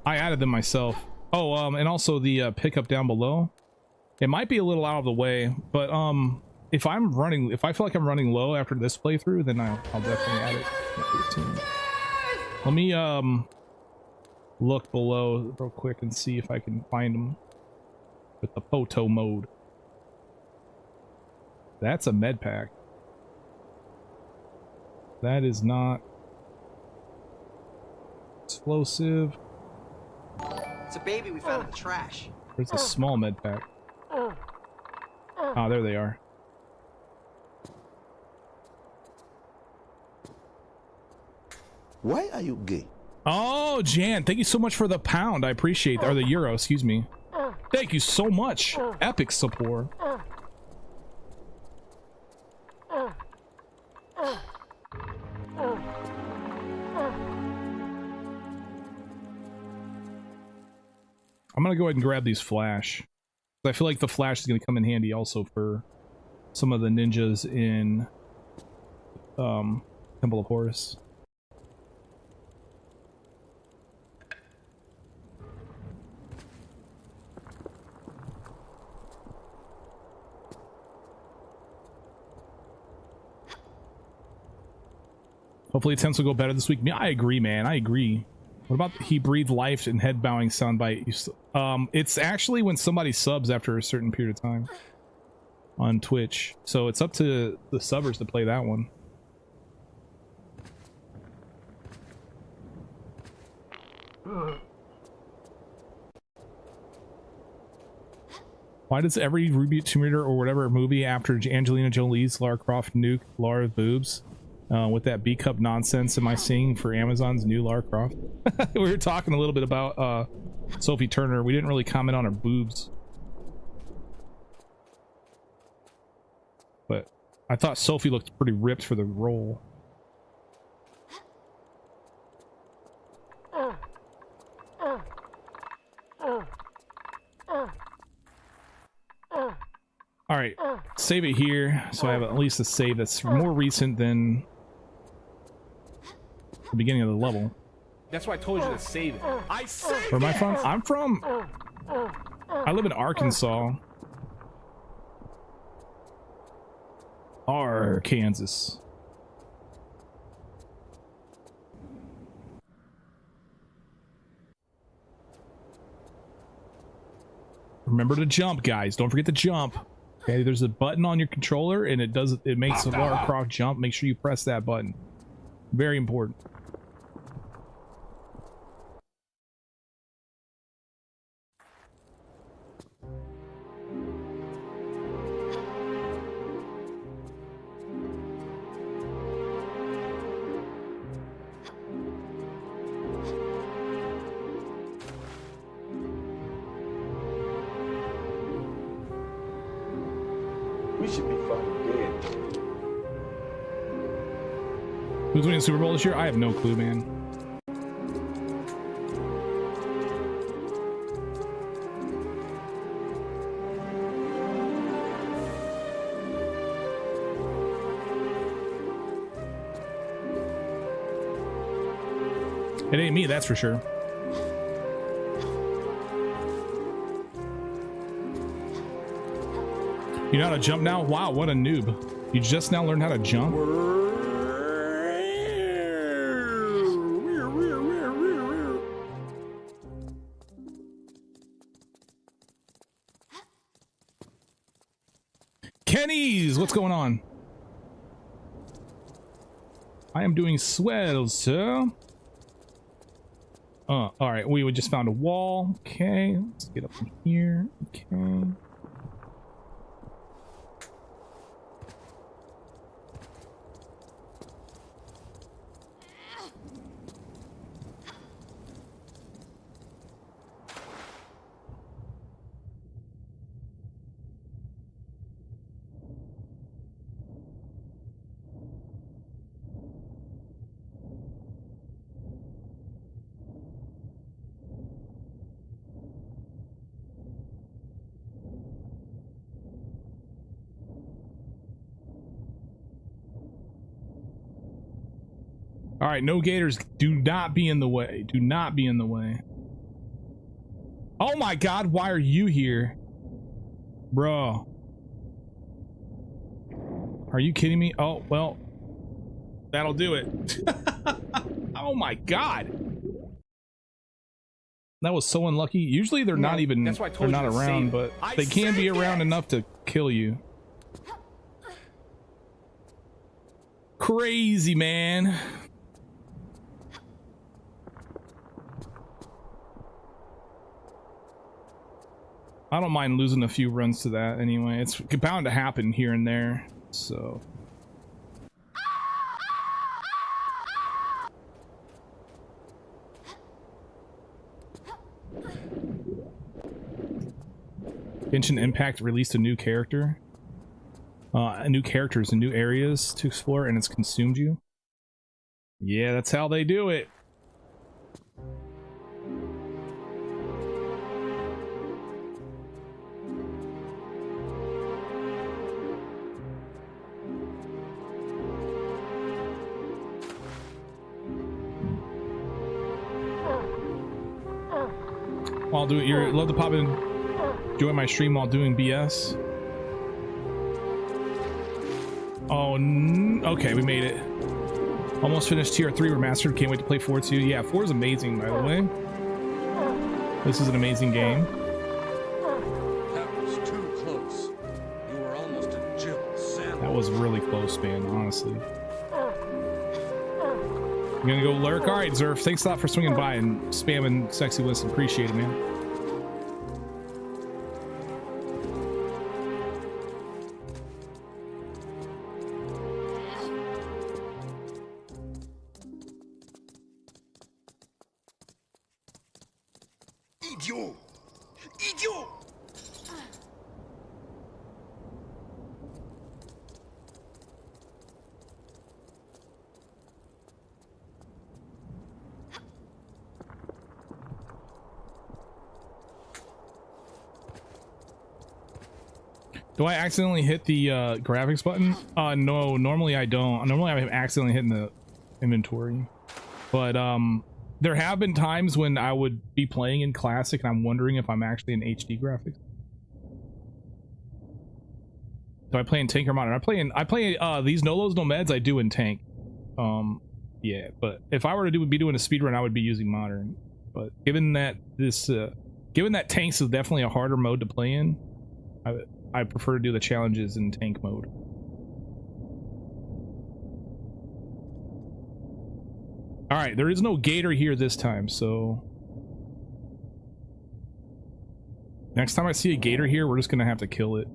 I added them myself. Oh, and also the pickup down below. It might be a little out of the way, but if I feel like I'm running low after this playthrough, then I'll definitely add it. Let me look below real quick and see if I can find them with the photo mode. That's a med pack. That is not explosive. It's a baby we found in the trash. There's a small med pack. Oh, there they are. Why are you gay? Oh, Jan, thank you so much for the pound. I appreciate that. Or the euro, excuse me. Thank you so much. Epic support. I'm gonna go ahead and grab these flash. I feel like the flash is gonna come in handy also for some of the ninjas in Temple of Horus. Hopefully attempts will go better this week. Yeah, I agree, man. I agree. What about he breathed life and head bowing soundbite? It's actually when somebody subs after a certain period of time on Twitch. So it's up to the subbers to play that one. Why does every reboot Tomb Raider or whatever movie after Angelina Jolie's Lara Croft nuke Lara boobs? With that B-cup nonsense am I seeing for Amazon's new Lara Croft? We were talking a little bit about Sophie Turner. We didn't really comment on her boobs. But I thought Sophie looked pretty ripped for the role. Alright, save it here, so I have at least a save that's more recent than the beginning of the level. That's why I told you to save it. I saved Where am I from? I'm from... I live in Arkansas. Kansas. Remember to jump, guys. Don't forget to jump. Okay, there's a button on your controller and it makes a Lara Croft jump. Make sure you press that button. Very important. We should be fucking dead. Who's winning the Super Bowl this year? I have no clue, man. It ain't me, that's for sure. You know how to jump now? Wow, what a noob. You just now learned how to jump? Kenny's, what's going on? I am doing swell, sir. All right, we just found a wall. Okay, let's get up from here. Okay. All right, no gators. Do not be in the way. Do not be in the way. Oh my God, why are you here? Bro. Are you kidding me? Oh, well, that'll do it. Oh my God. That was so unlucky. Usually they're not even, that's why I they're told not you to around, save but it. they can be around enough to kill you. Crazy, man. I don't mind losing a few runs to that anyway. It's bound to happen here and there, so. Genshin Impact released a new character. New characters and new areas to explore, and it's consumed you. Yeah, that's how they do it. While doing, you're love to pop in, join my stream while doing BS. Oh, okay, we made it. Almost finished tier 3 remastered. Can't wait to play 4 too. Yeah, 4 is amazing, by the way. This is an amazing game. That was too close. You were almost a Jill sandwich. That was really close, man, honestly. I'm gonna go lurk. All right, Zerf, thanks a lot for swinging by and spamming sexy list. Appreciate it, man. Idiot! Idiot! Do I accidentally hit the graphics button? No, normally I don't. Normally I'm accidentally hitting the inventory. But there have been times when I would be playing in classic and I'm wondering if I'm actually in HD graphics. Do I play in tank or modern? I play these no lows no meds I do in tank. Yeah, but if I were to be doing a speedrun, I would be using modern. But given that given that tanks is definitely a harder mode to play in, I prefer to do the challenges in tank mode. All right, there is no gator here this time, so next time I see a gator here, we're just gonna have to kill it,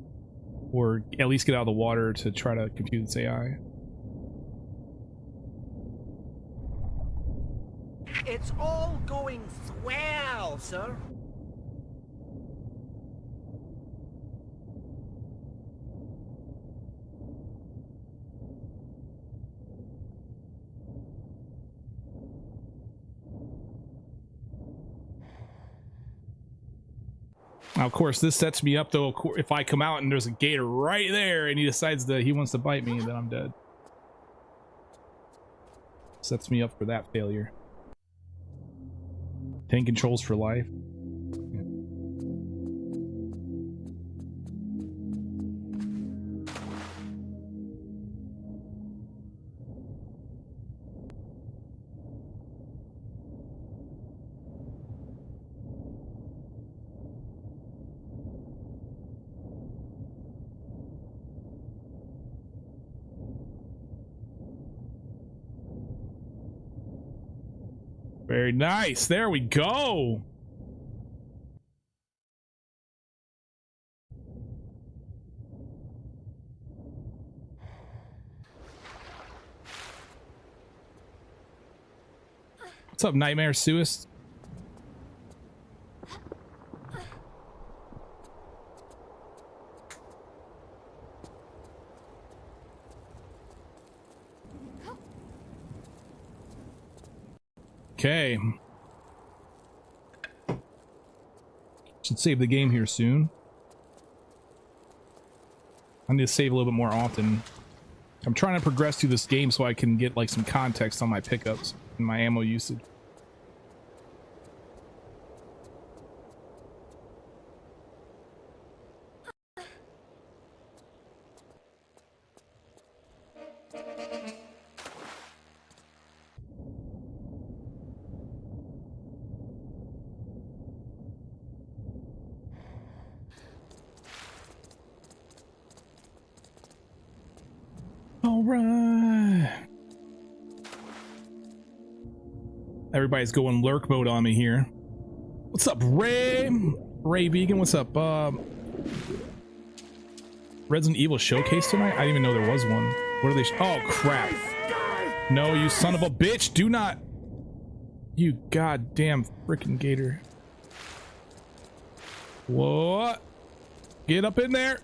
or at least get out of the water to try to confuse its AI. It's all going swell, sir. Now, of course, this sets me up, though, if I come out and there's a gator right there and he decides that he wants to bite me, then I'm dead. Sets me up for that failure. Tank controls for life. Very nice. There we go. What's up, Nightmare Suist? Okay. Should save the game here soon. I need to save a little bit more often. I'm trying to progress through this game so I can get like some context on my pickups and my ammo usage. All right. Everybody's going lurk mode on me here. What's up, Ray? Ray Vegan, what's up? Resident Evil showcase tonight? I didn't even know there was one. What are they? Oh, crap. No, you son of a bitch. Do not. You goddamn freaking gator. What? Get up in there.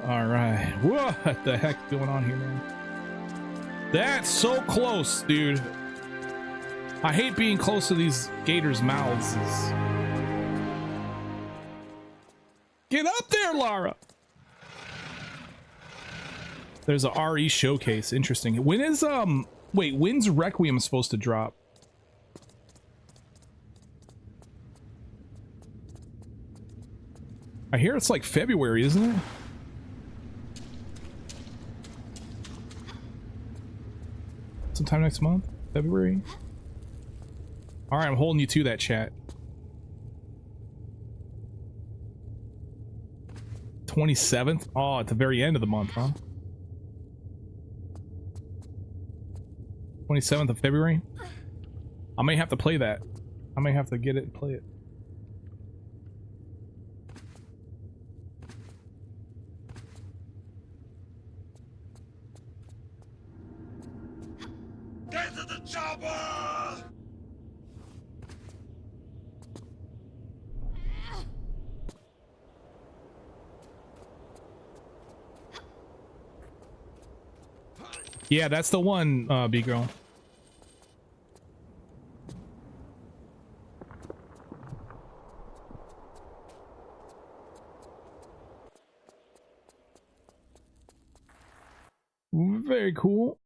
All right. What the heck going on here, man? That's so close, dude. I hate being close to these gators' mouths. Get up there, Lara. There's a RE showcase. Interesting. When is wait, when's Requiem supposed to drop? I hear it's like February, isn't it? Sometime next month? February? Alright, I'm holding you to that, chat. 27th? Oh, at the very end of the month, huh? 27th of February? I may have to play that. I may have to get it and play it. Get to the chopper! Yeah, that's the one, B-girl. Very cool.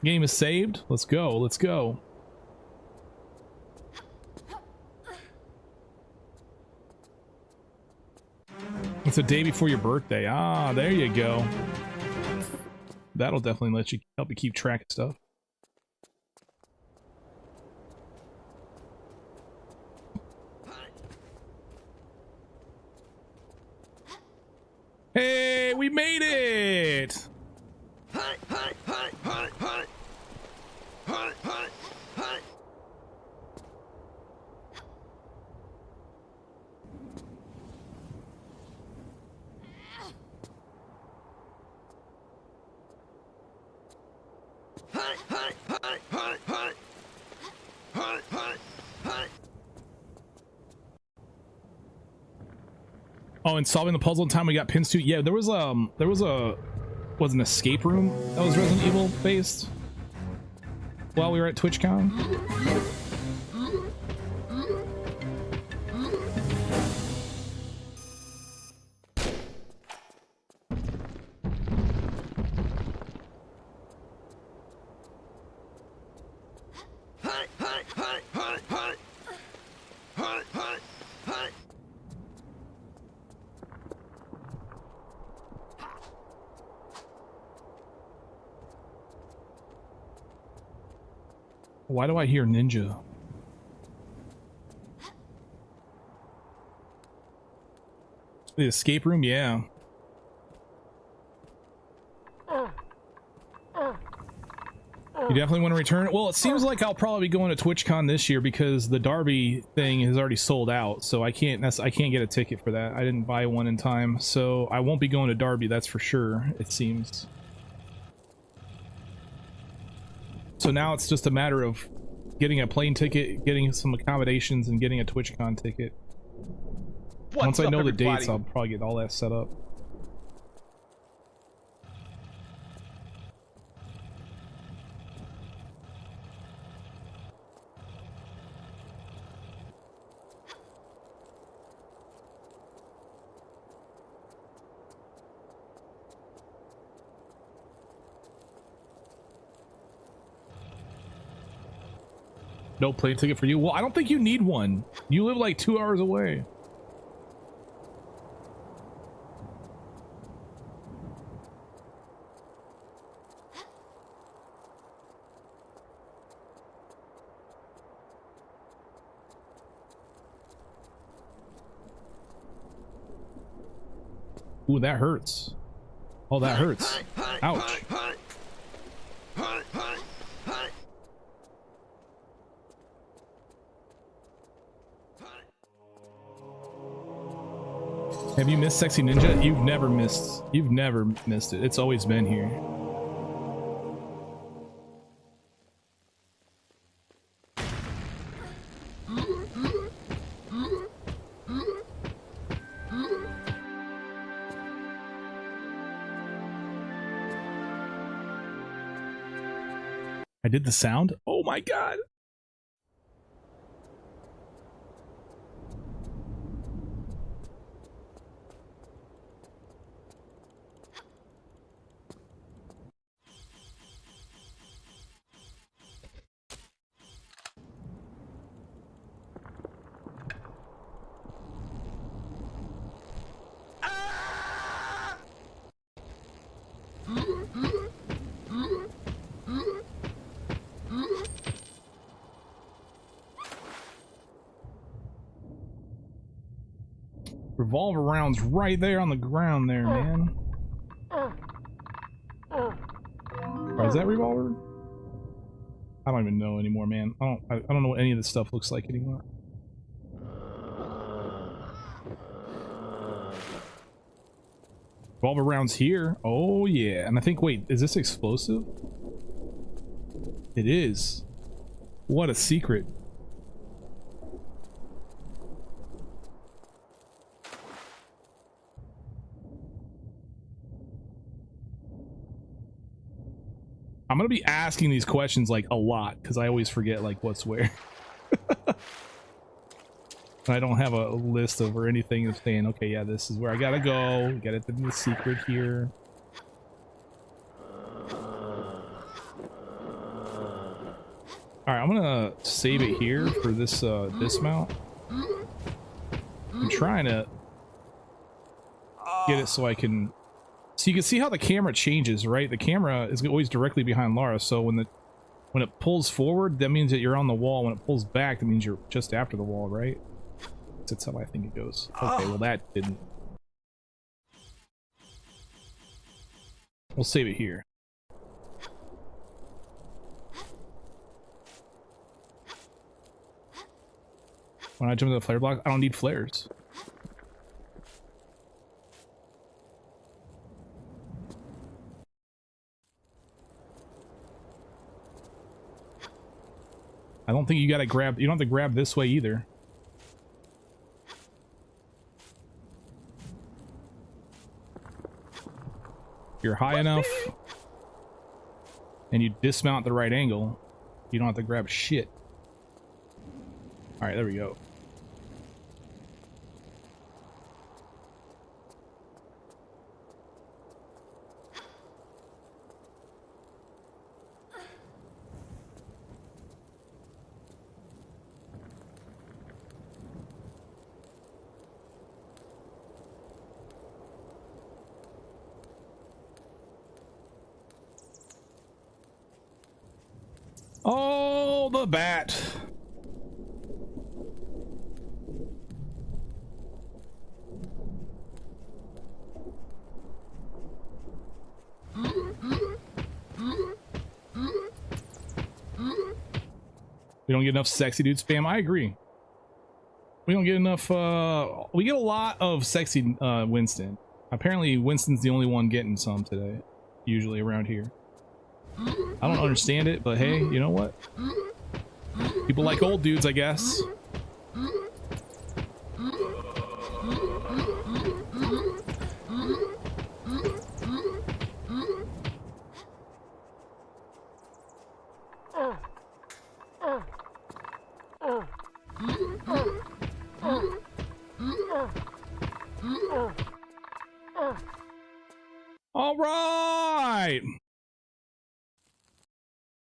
Game is saved. Let's go. Let's go. It's a day before your birthday. Ah, there you go. That'll definitely let you help you keep track of stuff. Hey, we made it! Oh, and solving the puzzle in time we got pins to. Yeah, there was an escape room that was Resident Evil based while we were at TwitchCon. Why do I hear ninja? The escape room, yeah. You definitely want to return? Well, it seems like I'll probably be going to TwitchCon this year because the Derby thing is already sold out, so I can't get a ticket for that. I didn't buy one in time, so I won't be going to Derby, that's for sure, it seems. So now it's just a matter of getting a plane ticket, getting some accommodations, and getting a TwitchCon ticket. Once I know the dates, I'll probably get all that set up. No plane ticket for you? Well, I don't think you need one. You live like 2 hours away. Ooh, that hurts. Oh, that hurts. Ouch. Have you missed Sexy Ninja? You've never missed it. It's always been here. I did the sound? Oh my god. Revolver rounds right there on the ground there, man. Oh, is that revolver? I don't even know anymore, man. I don't know what any of this stuff looks like anymore. Revolver rounds here. Oh yeah. And I think, wait, is this explosive? It is. What a secret. I'm gonna be asking these questions like a lot because I always forget like what's where. I don't have a list of or anything of saying, okay, yeah, this is where I gotta go. Get it in the secret here. Alright, I'm gonna save it here for this dismount. I'm trying to get it so I can... So you can see how the camera changes, right? The camera is always directly behind Lara, so when it pulls forward, that means that you're on the wall. When it pulls back, that means you're just after the wall, right? That's how I think it goes. Okay, well that didn't. We'll save it here. When I jump to the flare block, I don't need flares. I don't think you gotta grab, you don't have to grab this way either. You're high enough and you dismount the right angle, you don't have to grab shit. All right, there we go. Oh, the bat. We don't get enough sexy dude spam. I agree. We don't get enough, we get a lot of sexy Winston. Apparently Winston's the only one getting some today, usually around here. I don't understand it, but hey, you know what? People like old dudes, I guess. All right.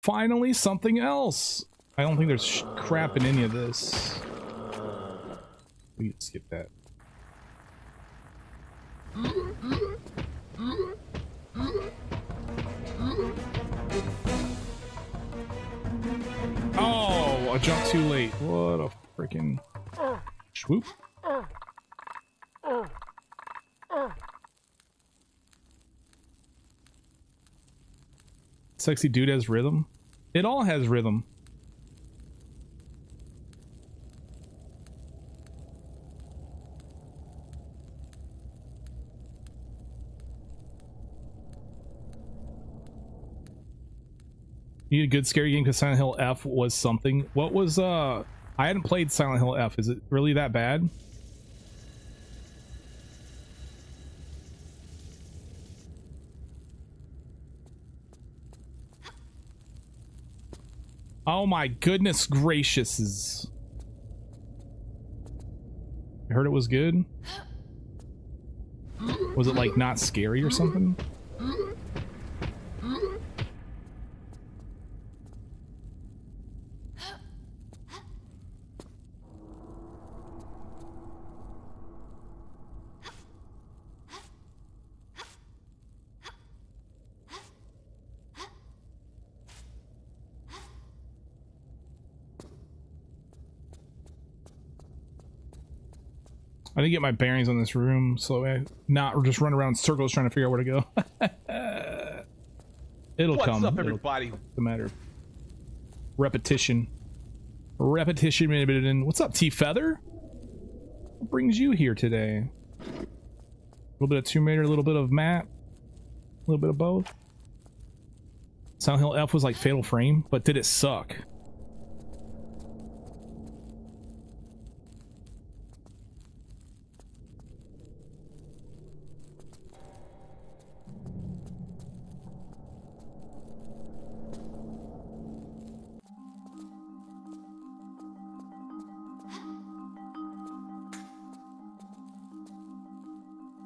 Finally, something else. I don't think there's crap in any of this. We can skip that. Oh, I jumped too late. What a freaking swoop. Sexy dude has rhythm. It all has rhythm. You need a good scary game because Silent Hill F was something. What was I hadn't played Silent Hill F. Is it really that bad? Oh my goodness gracious. I heard it was good. Was it like not scary or something? I didn't get my bearings on this room, so I not just run around in circles trying to figure out where to go. It'll come. What's up, everybody? It's a matter of repetition. Repetition. What's up, T Feather? What brings you here today? A little bit of Tomb Raider, a little bit of Matt, a little bit of both. Silent Hill F was like Fatal Frame, but did it suck?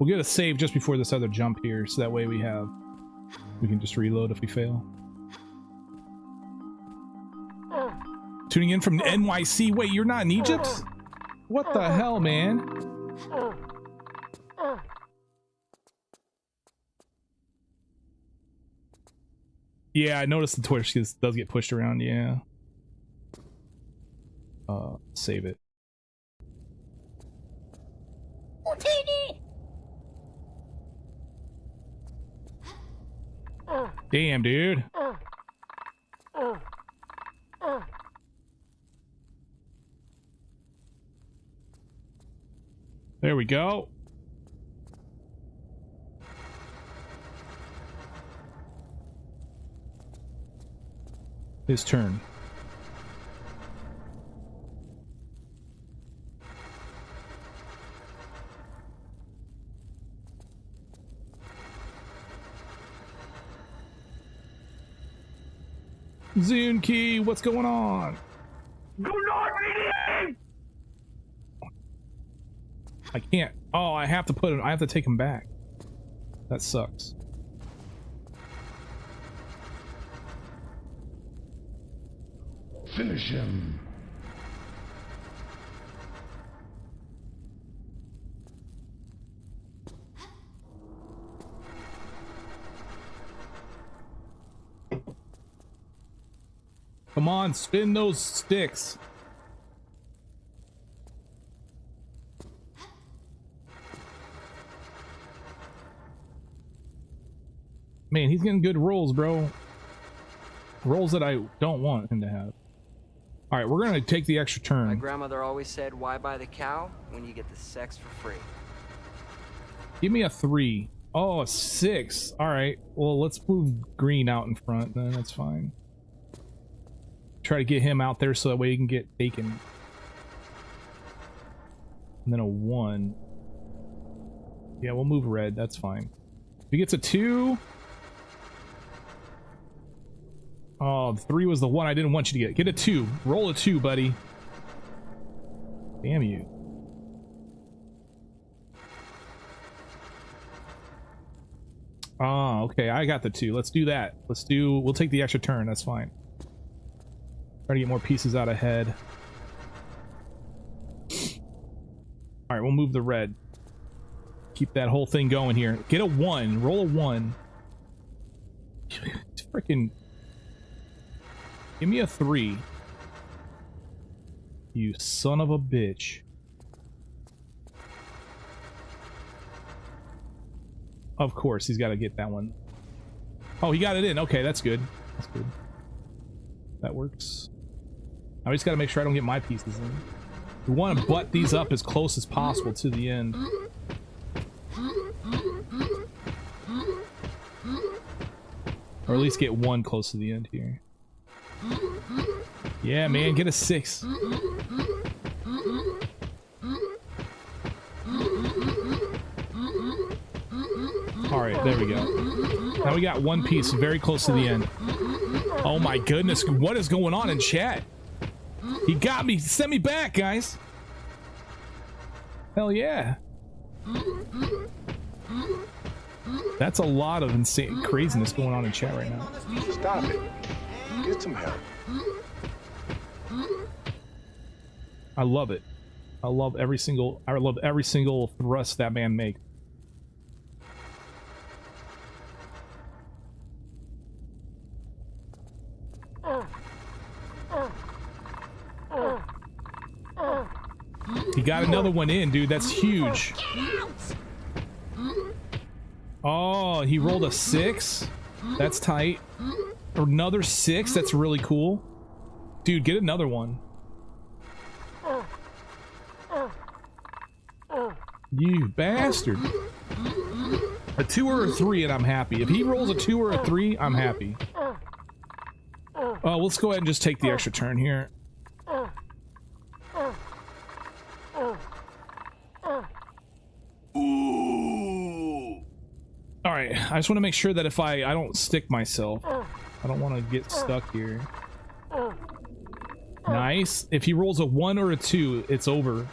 We'll get a save just before this other jump here, so that way we can just reload if we fail. Tuning in from NYC. Wait, you're not in Egypt? What the hell, man? Yeah, I noticed the Twitch does get pushed around, yeah. Save it. Damn, dude. There we go. His turn. Zune Key, what's going on? Do not redeem! I can't. Oh, I have to put him. I have to take him back. That sucks. Finish him. Come on, spin those sticks. Man, he's getting good rolls, bro. Rolls that I don't want him to have. All right, we're gonna take the extra turn. My grandmother always said, "Why buy the cow when you get the sex for free?" Give me a 3. Oh, a 6. All right. Well, let's move green out in front. Then that's fine. Try to get him out there so that way he can get bacon. And then a 1. Yeah, we'll move red. That's fine. If he gets a 2. Oh, the 3 was the one I didn't want you to get. Get a 2. Roll a 2, buddy. Damn you. Oh, okay. I got the 2. Let's do that. We'll take the extra turn. That's fine. Try to get more pieces out ahead. All right, we'll move the red. Keep that whole thing going here. Get a 1. Roll a 1. Freaking. Give me a 3. You son of a bitch. Of course, he's got to get that one. Oh, he got it in. Okay, that's good. That's good. That works. I just got to make sure I don't get my pieces in. We want to butt these up as close as possible to the end. Or at least get 1 close to the end here. Yeah, man, get a 6. Alright, there we go. Now we got 1 piece very close to the end. Oh my goodness, what is going on in chat? He got me. Send me back, guys. Hell yeah. That's a lot of insane craziness going on in chat right now. Stop it. Get some help. I love it. I love every single thrust that man makes. He got another one in, dude. That's huge. Oh, he rolled a 6. That's tight. Another 6. That's really cool. Dude, get another one. You bastard. A 2 or a 3 and I'm happy. If he rolls a 2 or a 3, I'm happy. Oh, let's go ahead and just take the extra turn here. Alright, I just want to make sure that if I don't stick myself. I don't want to get stuck here. Nice. If he rolls a 1 or a 2, it's over.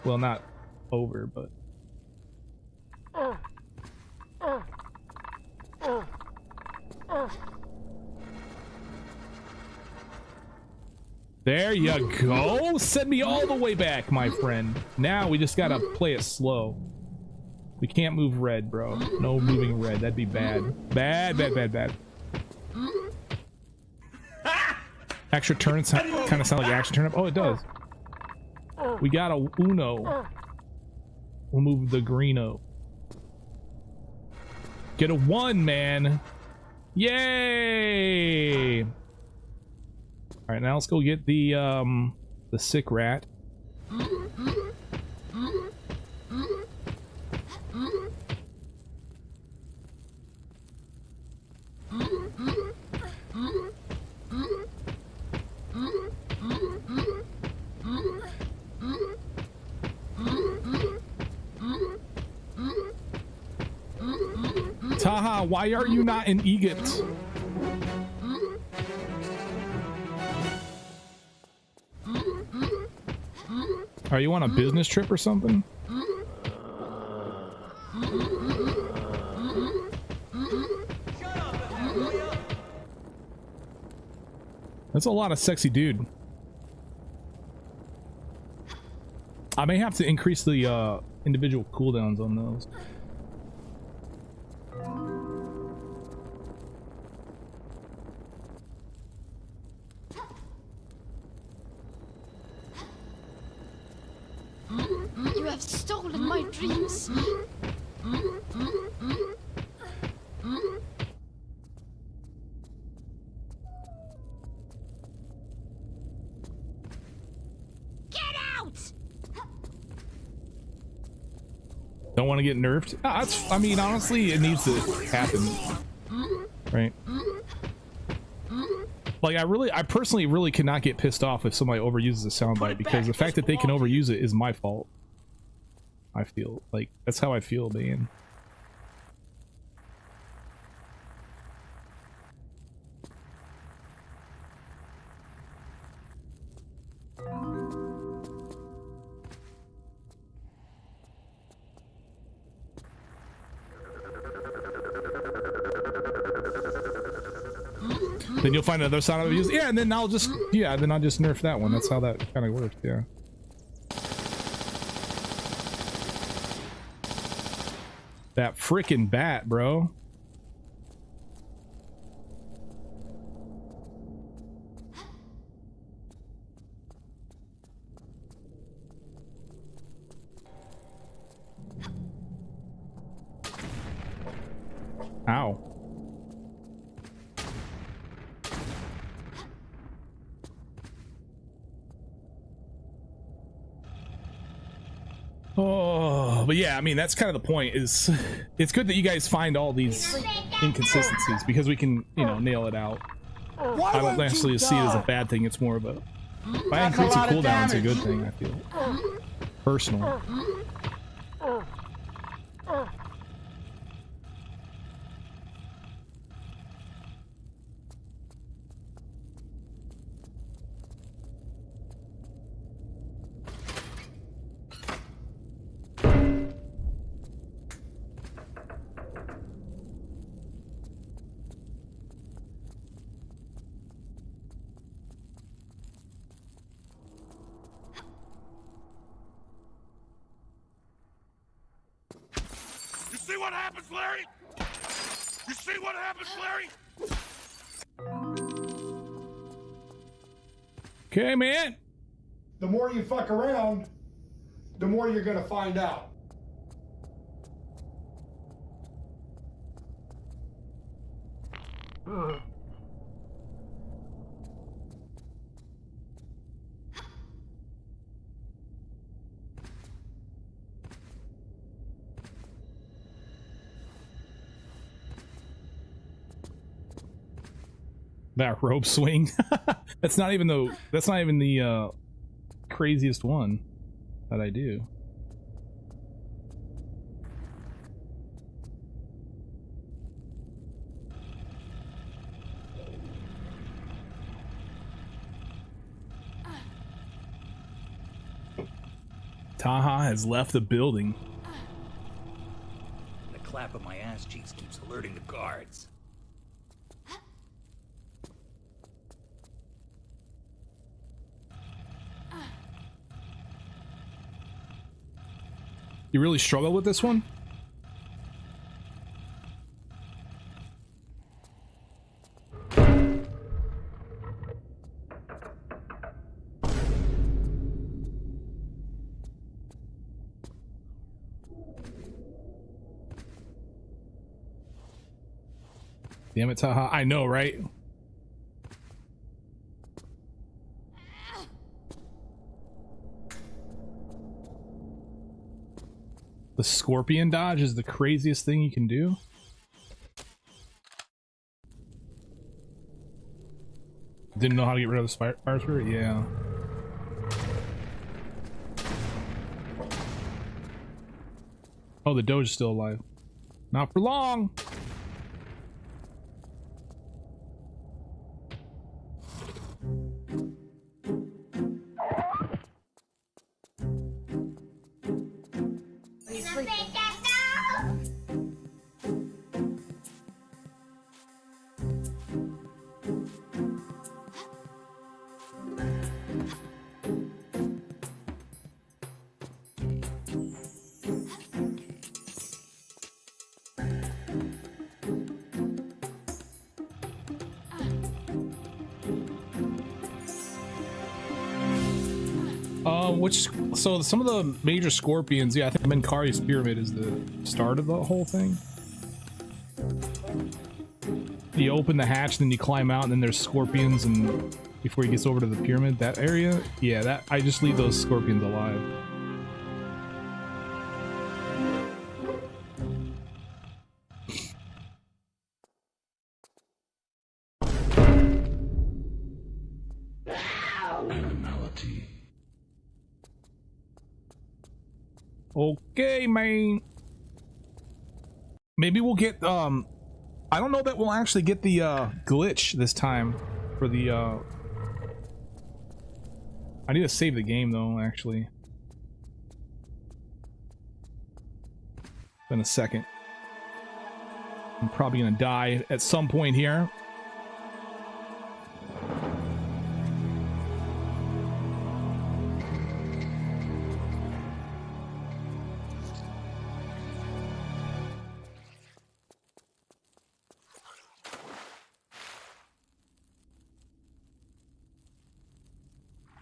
Well, not over, but... There you go. Send me all the way back, my friend. Now we just gotta play it slow. We can't move red, bro. No moving red. That'd be bad. Bad, bad, bad, bad. Extra turns kind of sound like action turn up. Oh, it does. We got a Uno. We'll move the greeno. Get a 1, man. Yay! All right, now let's go get the sick rat. Taha, why are you not in Egypt? Are you on a business trip or something? That's a lot of sexy dude. I may have to increase the individual cooldowns on those. You have stolen my dreams. Get out! Don't want to get nerfed? I mean, honestly, it needs to happen, right? Like, I personally really cannot get pissed off if somebody overuses a soundbite, because the fact that they can overuse it is my fault. I feel like that's how I feel, man. Then you'll find another sound I've used. Yeah, and then I'll just nerf that one. That's how that kind of works. Yeah. That freaking bat, bro. Ow. Oh, but yeah, I mean, that's kind of the point. Is it's good that you guys find all these inconsistencies because we can, you know, nail it out. I don't necessarily see it as a bad thing. It's more of a by increasing cooldowns a good thing. I feel personal. See what happens, Larry? You see what happens, Larry? Okay, man. The more you fuck around, the more you're gonna find out. That rope swing. That's not even the craziest one that I do. Taha has left the building. The clap of my ass cheeks keeps alerting the guards. You really struggle with this one? Damn it, Taha. I know, right? The scorpion dodge is the craziest thing you can do. Didn't know how to get rid of the fire spirit? Yeah. Oh, the Doge is still alive. Not for long. So some of the major scorpions, yeah, I think Menkari's pyramid is the start of the whole thing. You open the hatch, then you climb out, and then there's scorpions, and before he gets over to the pyramid, that area, yeah, that I just leave those scorpions alive. Okay, man. Maybe we'll get I don't know that we'll actually get the glitch this time for the I need to save the game though, actually. In a second. I'm probably gonna die at some point here.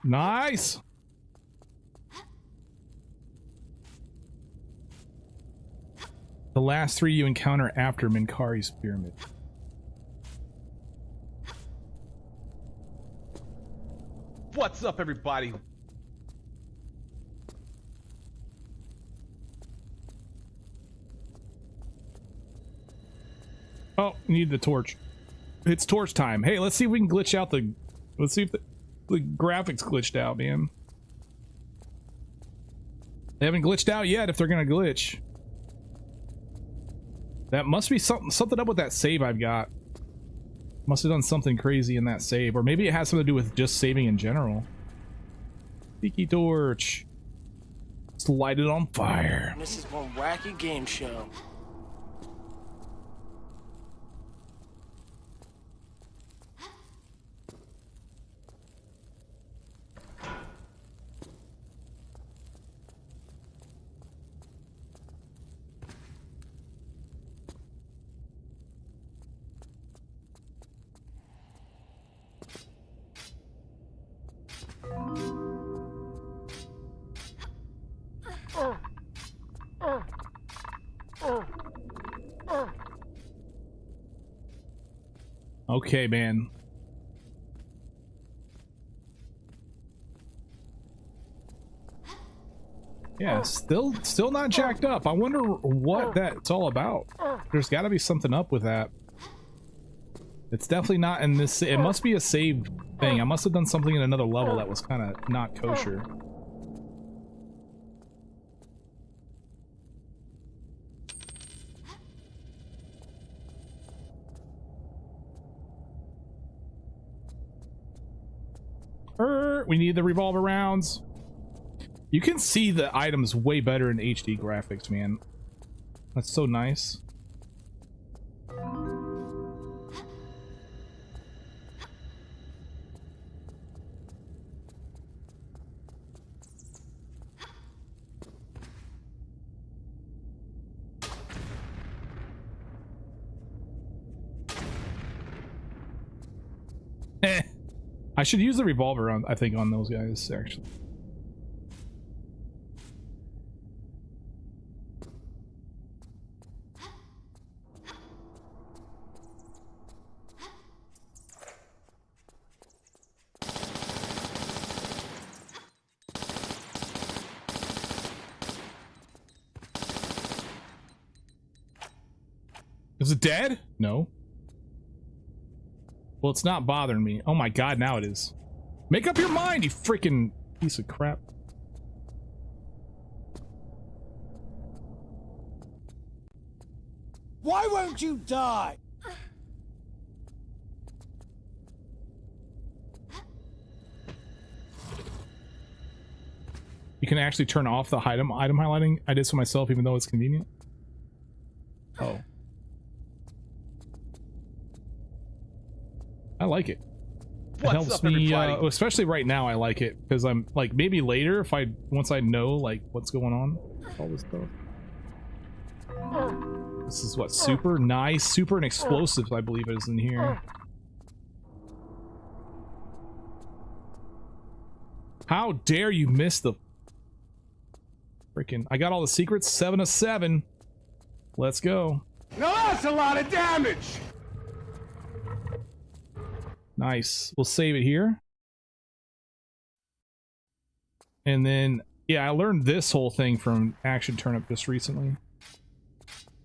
Nice. The last 3 you encounter after Minkari's pyramid. What's up, everybody? Oh, need the torch. It's torch time. Hey, let's see if we can glitch out the... Let's see if the graphics glitched out, man. They haven't glitched out yet if they're gonna glitch. That must be something up with that save I've got. Must have done something crazy in that save. Or maybe it has something to do with just saving in general. Tiki torch. Let's light it on fire. This is one wacky game show. Okay, man. Yeah, still not jacked up. I wonder what that's all about. There's got to be something up with that. It's definitely not in this. It must be a save thing. I must have done something in another level that was kind of not kosher. We need the revolver rounds. You can see the items way better in HD graphics, man. That's so nice. I should use the revolver on, I think, on those guys, actually. Is it dead? No. Well, it's not bothering me. Oh my god, now it is. Make up your mind, you freaking piece of crap. Why won't you die? You can actually turn off the item highlighting. I did so myself, even though it's convenient. Oh. I like it. It helps me, especially right now. I like it because I'm like, maybe later if once I know like what's going on, all this stuff. This is what, super nice, super and explosives, I believe it is in here. How dare you miss the freaking? I got all the secrets. 7 of 7. Let's go. Now that's a lot of damage. Nice. We'll save it here. And then, yeah, I learned this whole thing from Action Turnip just recently.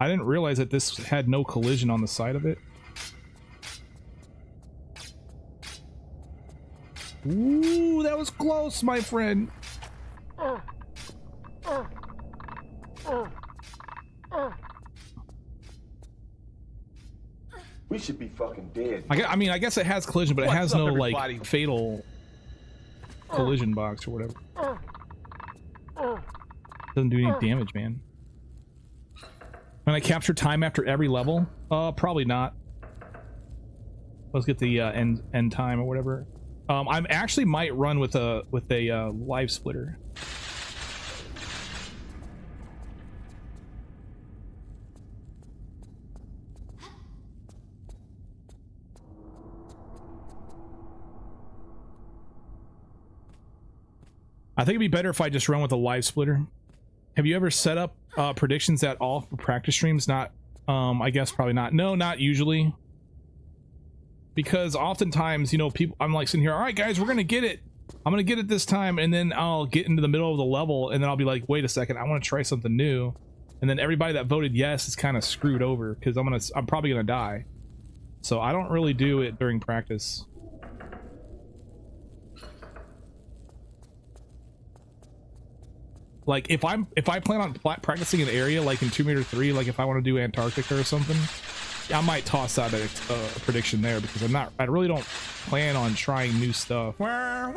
I didn't realize that this had no collision on the side of it. Ooh, that was close, my friend. We should be fucking dead. I mean, I guess it has collision, but it has no, like, fatal collision box or whatever. Doesn't do any damage, man. Can I capture time after every level? Probably not. Let's get the end time or whatever. I'm actually might run with a live splitter. I think it'd be better if I just run with a live splitter. Have you ever set up predictions at all for practice streams? Not, I guess probably not. No, not usually. Because oftentimes, you know, people, I'm like sitting here, all right, guys, we're going to get it. I'm going to get it this time. And then I'll get into the middle of the level and then I'll be like, wait a second, I want to try something new. And then everybody that voted yes is kind of screwed over because I'm probably going to die. So I don't really do it during practice. Like if I plan on practicing an area like in 2m3, like if I want to do Antarctica or something, I might toss out a prediction there because I really don't plan on trying new stuff. Yeah.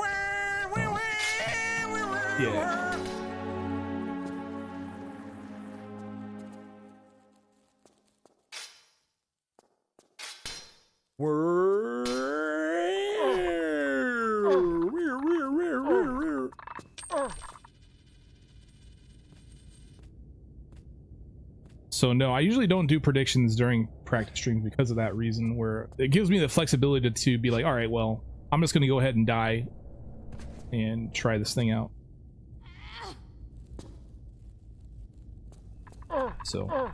So no, I usually don't do predictions during practice streams because of that reason, where it gives me the flexibility to be like, all right, well, I'm just going to go ahead and die and try this thing out. So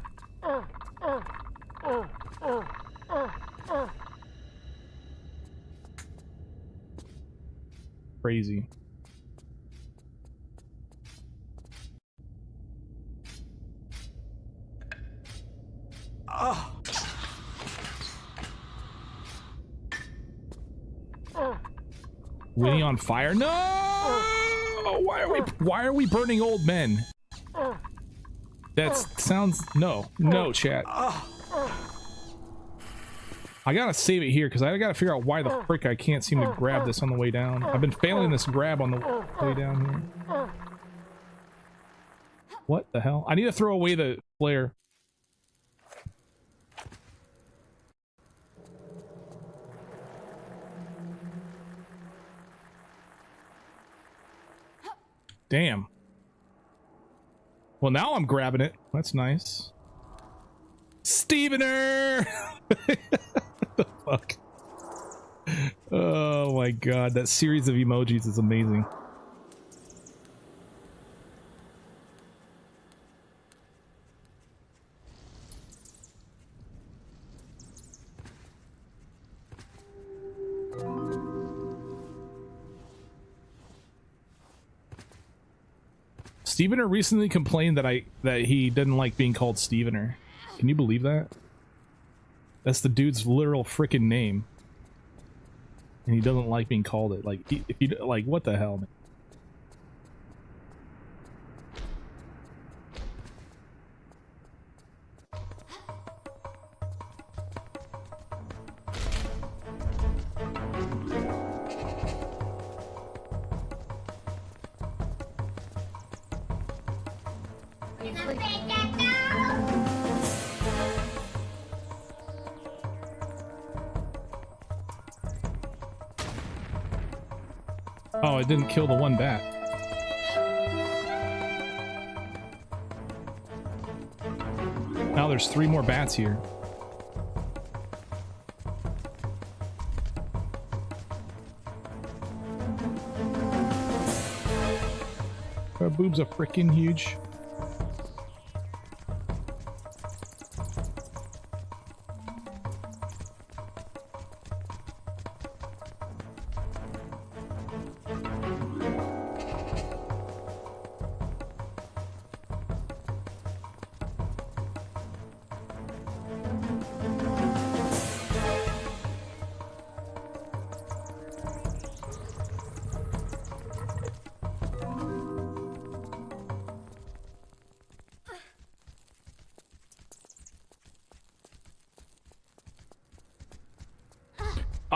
crazy. Winnie on fire? No! Why are we burning old men? That sounds no chat. I gotta save it here because I gotta figure out why the frick I can't seem to grab this on the way down. I've been failing this grab on the way down here. What the hell? I need to throw away the flare. Damn. Well, now I'm grabbing it. That's nice. Stevener! What the fuck? Oh my god, that series of emojis is amazing. Stevener recently complained that he didn't like being called Stevener. Can you believe that? That's the dude's literal freaking name, and he doesn't like being called it. Like, if you like, what the hell, man? Oh, it didn't kill the one bat. Now there's 3 more bats here. Our boobs are freaking huge.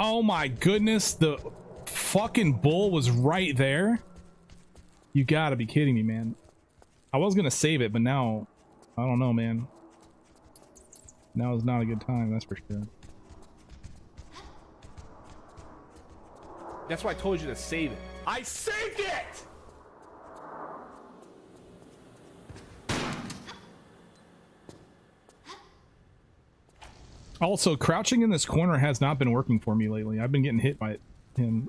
Oh my goodness, the fucking bull was right there. You gotta be kidding me, man. I was gonna save it, but now, I don't know, man. Now is not a good time, that's for sure. That's why I told you to save it. I saved it! Also, crouching in this corner has not been working for me lately. I've been getting hit by him.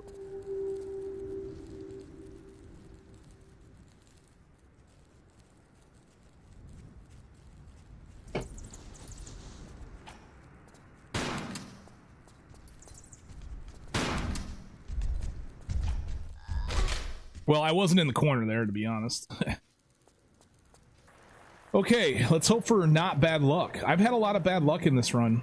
Well, I wasn't in the corner there, to be honest. Okay, let's hope for not bad luck. I've had a lot of bad luck in this run.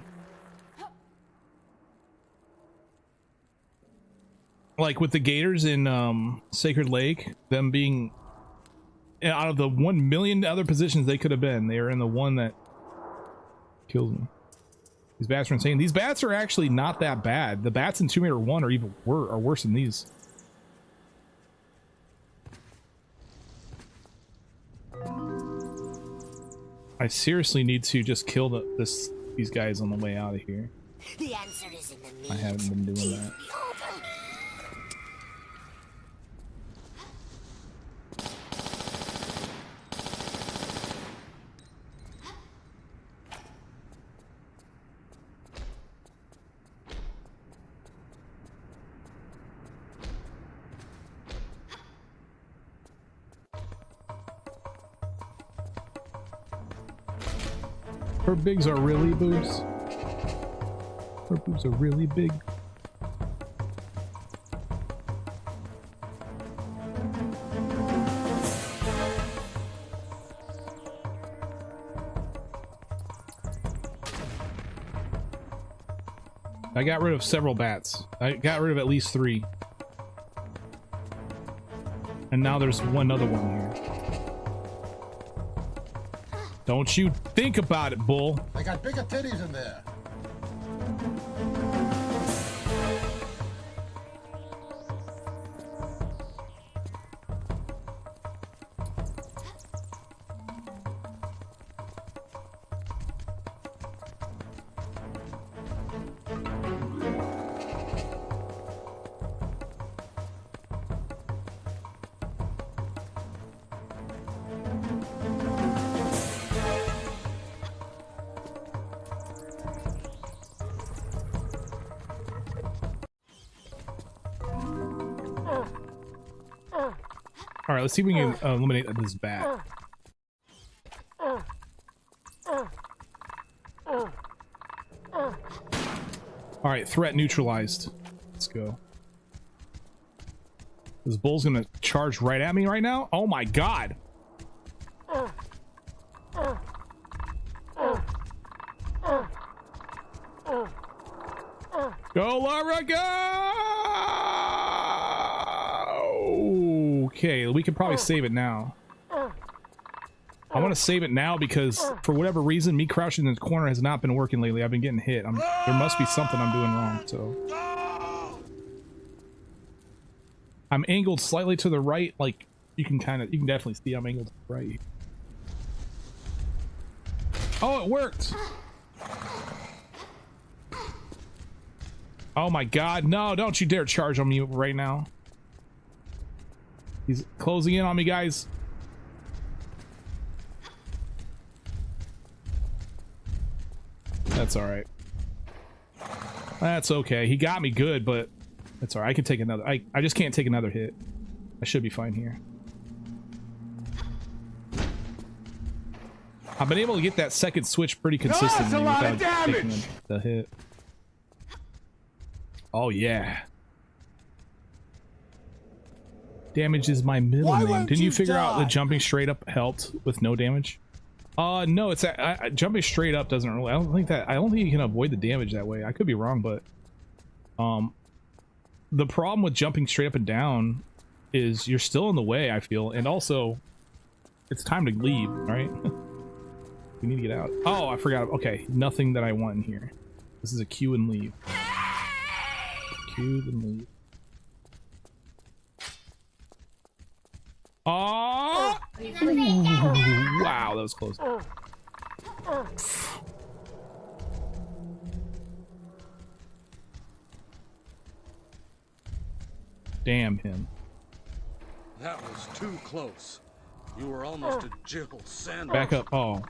Like with the gators in Sacred Lake, them being out of the 1 million other positions they could have been, they are in the one that kills me. These bats are insane. These bats are actually not that bad. The bats in 2m1 are even worse than these. I seriously need to just kill these guys on the way out of here. The answer is in the meat. I haven't been doing that. Her bigs are really boobs. Her boobs are really big. I got rid of several bats. I got rid of at least 3. And now there's one other one here. Don't you think about it, bull. They got bigger titties in there. All right, let's see if we can eliminate this bat. All right, threat neutralized. Let's go. This bull's gonna charge right at me right now. Oh my god. Go, Laura, go! Okay, we can probably save it now. I want to save it now because for whatever reason, me crouching in the corner has not been working lately. I've been getting hit. There must be something I'm doing wrong, so. I'm angled slightly to the right, like you can definitely see I'm angled to the right. Oh, it worked! Oh my god, no, don't you dare charge on me right now. He's closing in on me, guys. That's alright. That's okay. He got me good, but that's alright. I can take another. I just can't take another hit. I should be fine here. I've been able to get that second switch pretty consistently without taking the hit. Oh yeah. Damage is my middle name. Didn't you figure out that jumping straight up helped with no damage? No, it's jumping straight up doesn't really. I don't think you can avoid the damage that way. I could be wrong, but the problem with jumping straight up and down is you're still in the way, I feel, and also it's time to leave, right? We need to get out. Oh, I forgot. Okay, nothing that I want in here. This is a queue and leave. Queue and leave. Oh! Wow, that was close. Damn him. That was too close. You were almost a Jill sandwich. Back up. Oh.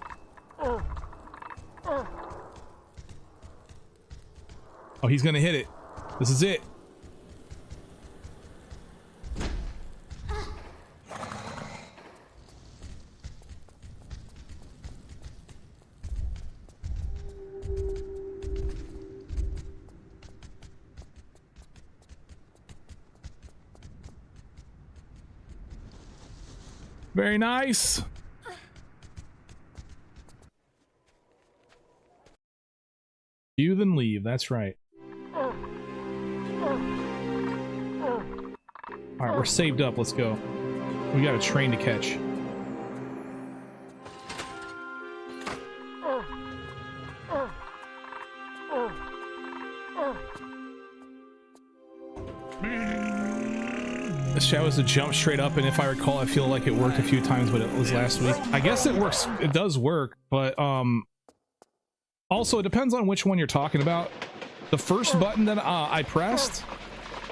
Oh, he's gonna hit it. This is it. Very nice. You then leave. That's right. All right, we're saved up. Let's go. We got a train to catch. The show is to jump straight up, and if I recall, I feel like it worked a few times, but it was last week. I guess it works. It does work, but also it depends on which one you're talking about. The first button that I pressed,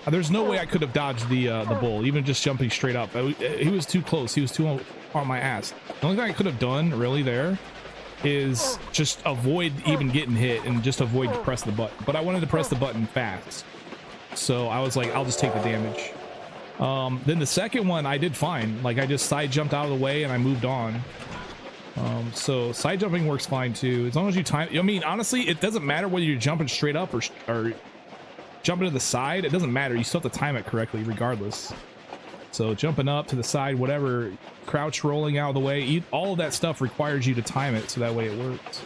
there's no way I could have dodged the bull, even just jumping straight up. He was too close. He was too on my ass. The only thing I could have done really there is just avoid even getting hit and just avoid to press the button. But I wanted to press the button fast, so I was like, I'll just take the damage. Then the second one I did fine. Like, I just side jumped out of the way and I moved on. So side jumping works fine too, as long as you time. I mean, honestly, it doesn't matter whether you're jumping straight up or jumping to the side. It doesn't matter. You still have to time it correctly regardless. So jumping up to the side, whatever, crouch rolling out of the way, all of that stuff requires you to time it so that way it works.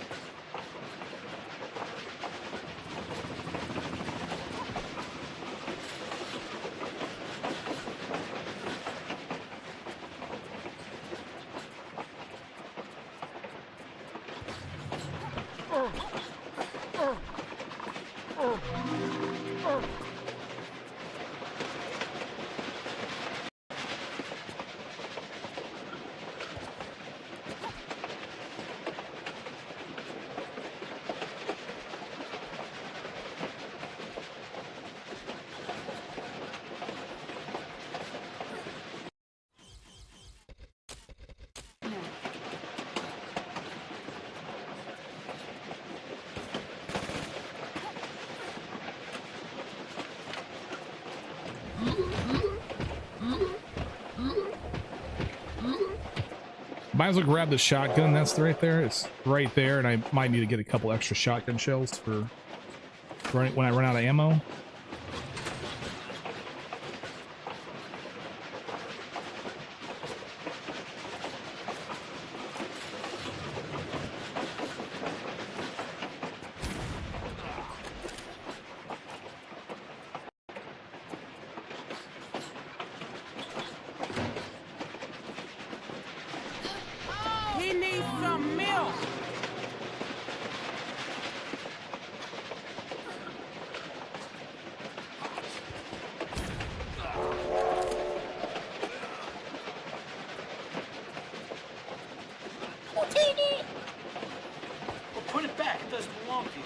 Might as well grab the shotgun that's right there. It's right there, and I might need to get a couple extra shotgun shells for when I run out of ammo. He needs some milk. Well, put it back. It doesn't belong to you.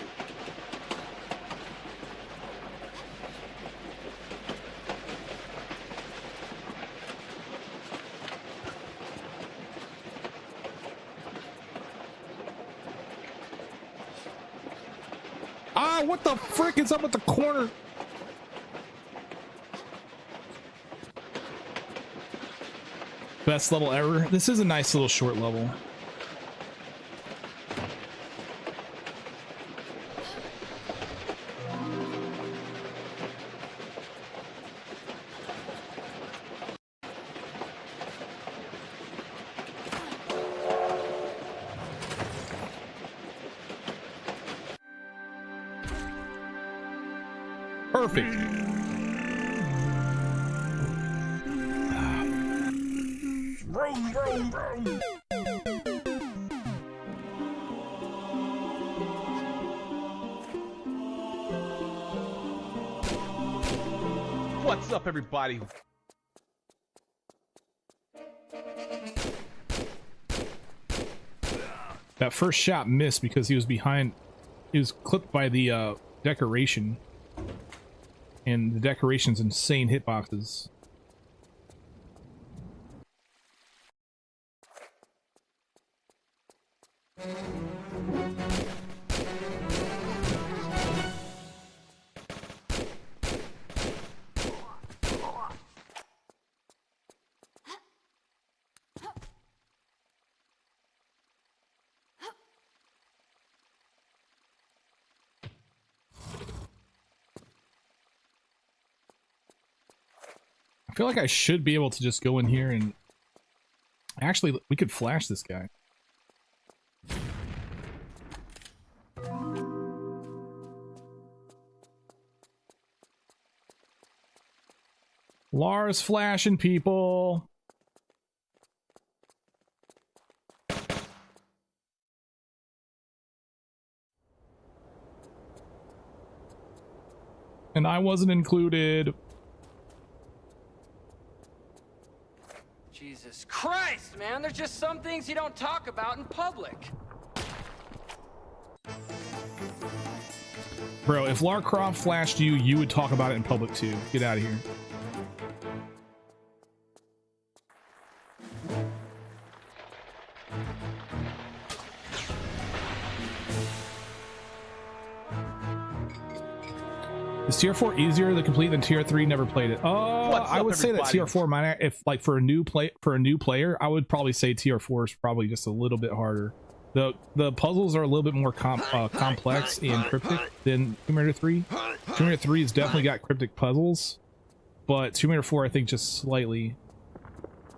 Ah, what the frick is up with the corner? Best level ever. This is a nice little short level. Perfect. Vroom, vroom, vroom. What's up, everybody? That first shot missed because he was behind. He was clipped by the decoration. And the decoration's insane hitboxes. I feel like I should be able to just go in here and Actually, we could flash this guy. Lars flashing people. And I wasn't included. Jesus Christ, man. There's just some things you don't talk about in public. Bro, if Lara Croft flashed you, you would talk about it in public too. Get out of here. Is tier 4 easier to complete than tier 3? Never played it. I would say that tier 4 might, if like for a new player, I would probably say tier 4 is probably just a little bit harder. The puzzles are a little bit more complex and cryptic than Tomb Raider 3. Tomb Raider 3 has definitely got cryptic puzzles, but Tomb Raider 4 I think just slightly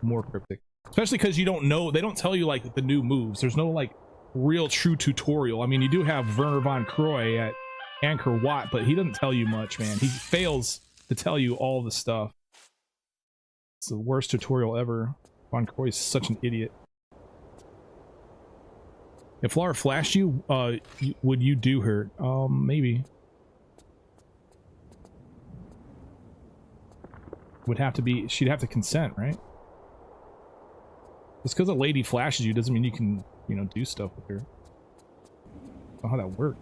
more cryptic. Especially because you don't know, they don't tell you like the new moves. There's no like real true tutorial. I mean, you do have Werner von Croy at Angkor Wat, but he doesn't tell you much, man. He fails to tell you all the stuff. It's the worst tutorial ever. Von Croy is such an idiot. If Lara flashed you, would you do her? Maybe. Would have to be, she'd have to consent, right? Just because a lady flashes you doesn't mean you can, you know, do stuff with her. I don't know how that works.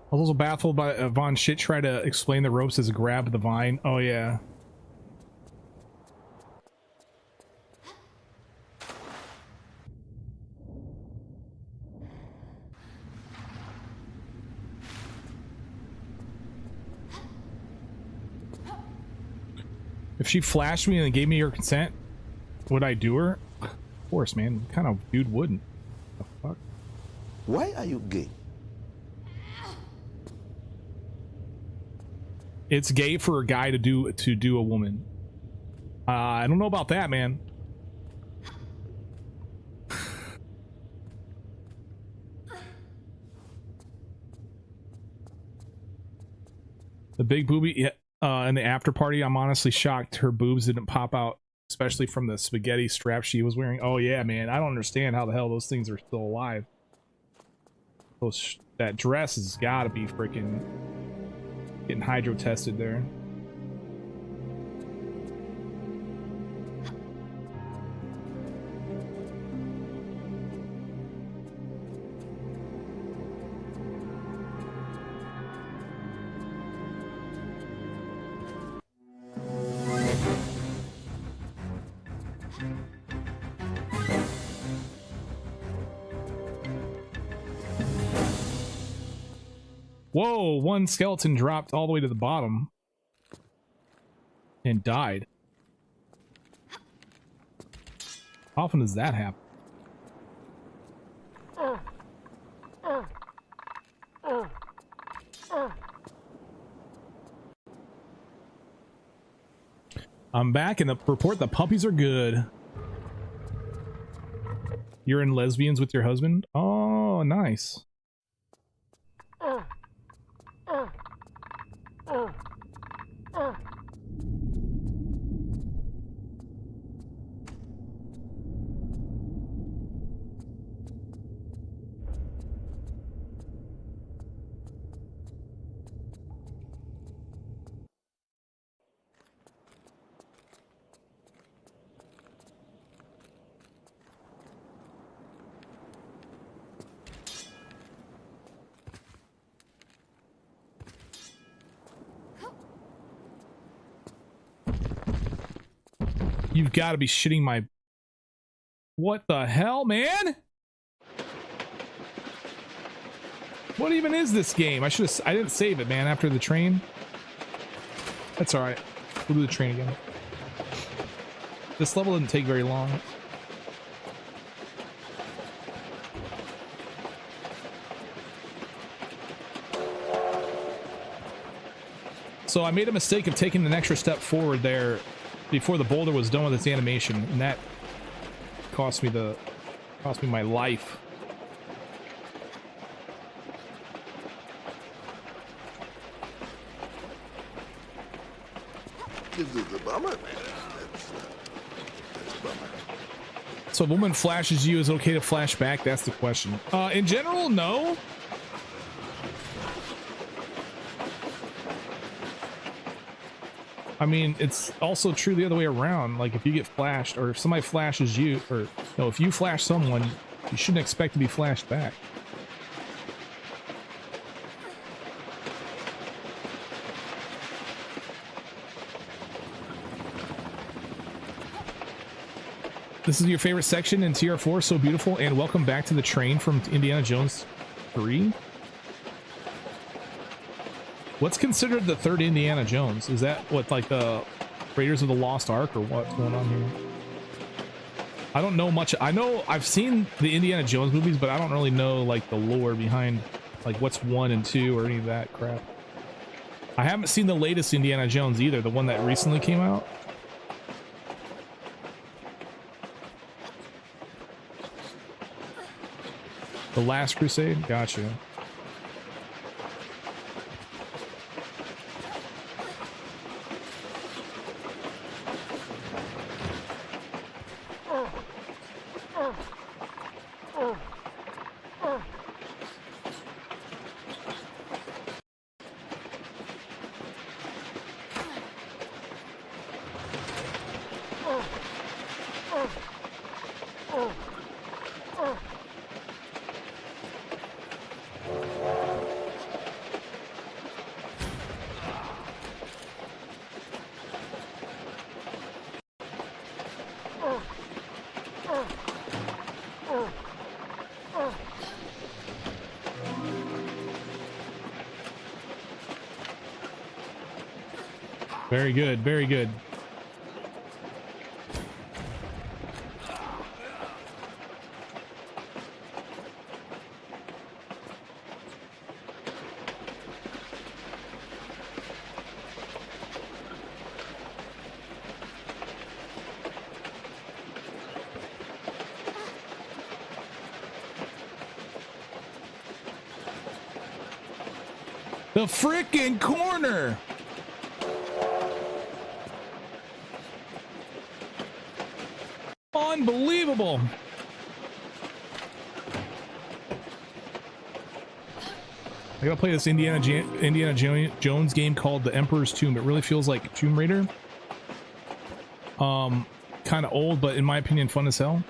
I was also baffled by Von Shit try to explain the ropes as a grab of the vine. Oh yeah. If she flashed me and gave me her consent, would I do her? Of course, man. What kind of dude wouldn't? The fuck? Why are you gay? It's gay for a guy to do a woman. I don't know about that, man. The big boobie, yeah, in the after party, I'm honestly shocked her boobs didn't pop out, especially from the spaghetti strap she was wearing. Oh yeah, man, I don't understand how the hell those things are still alive. That dress has got to be freaking getting hydro tested there. Whoa, one skeleton dropped all the way to the bottom and died. How often does that happen? I'm back and the report the puppies are good. You're in lesbians with your husband? Oh, nice. You've got to be shitting my... What the hell, man? What even is this game? I didn't save it, man, after the train. That's alright. We'll do the train again. This level didn't take very long. So I made a mistake of taking an extra step forward there before the boulder was done with its animation, and that cost me my life. This is a bummer, man. That's a bummer. So if a woman flashes you, is it okay to flash back? That's the question. In general, no. I mean, it's also true the other way around. Like, if you get flashed, or if somebody flashes you, or no, if you flash someone, you shouldn't expect to be flashed back. This is your favorite section in TR4, so beautiful, and welcome back to the train from Indiana Jones 3. What's considered the third Indiana Jones? Is that what, like the Raiders of the Lost Ark, or what's going on here? I don't know much. I know I've seen the Indiana Jones movies, but I don't really know like the lore behind like what's 1 and 2 or any of that crap. I haven't seen the latest Indiana Jones either, the one that recently came out. The Last Crusade? Gotcha. Very good, very good. The frickin' corner! Unbelievable! I gotta play this Indiana Jones game called The Emperor's Tomb. It really feels like Tomb Raider. Kind of old, but in my opinion, fun as hell.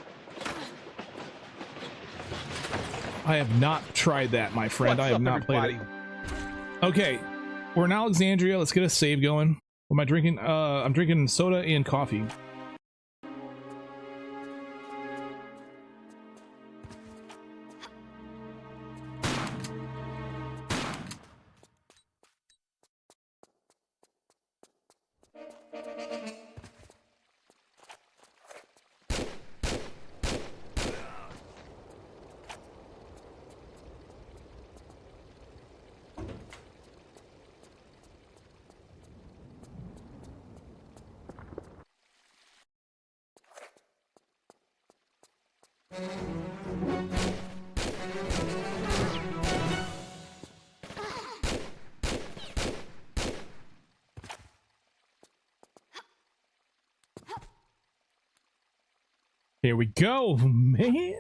I have not tried that, my friend. I have not played it. Okay, we're in Alexandria. Let's get a save going. What am I drinking? I'm drinking soda and coffee. Here we go, man.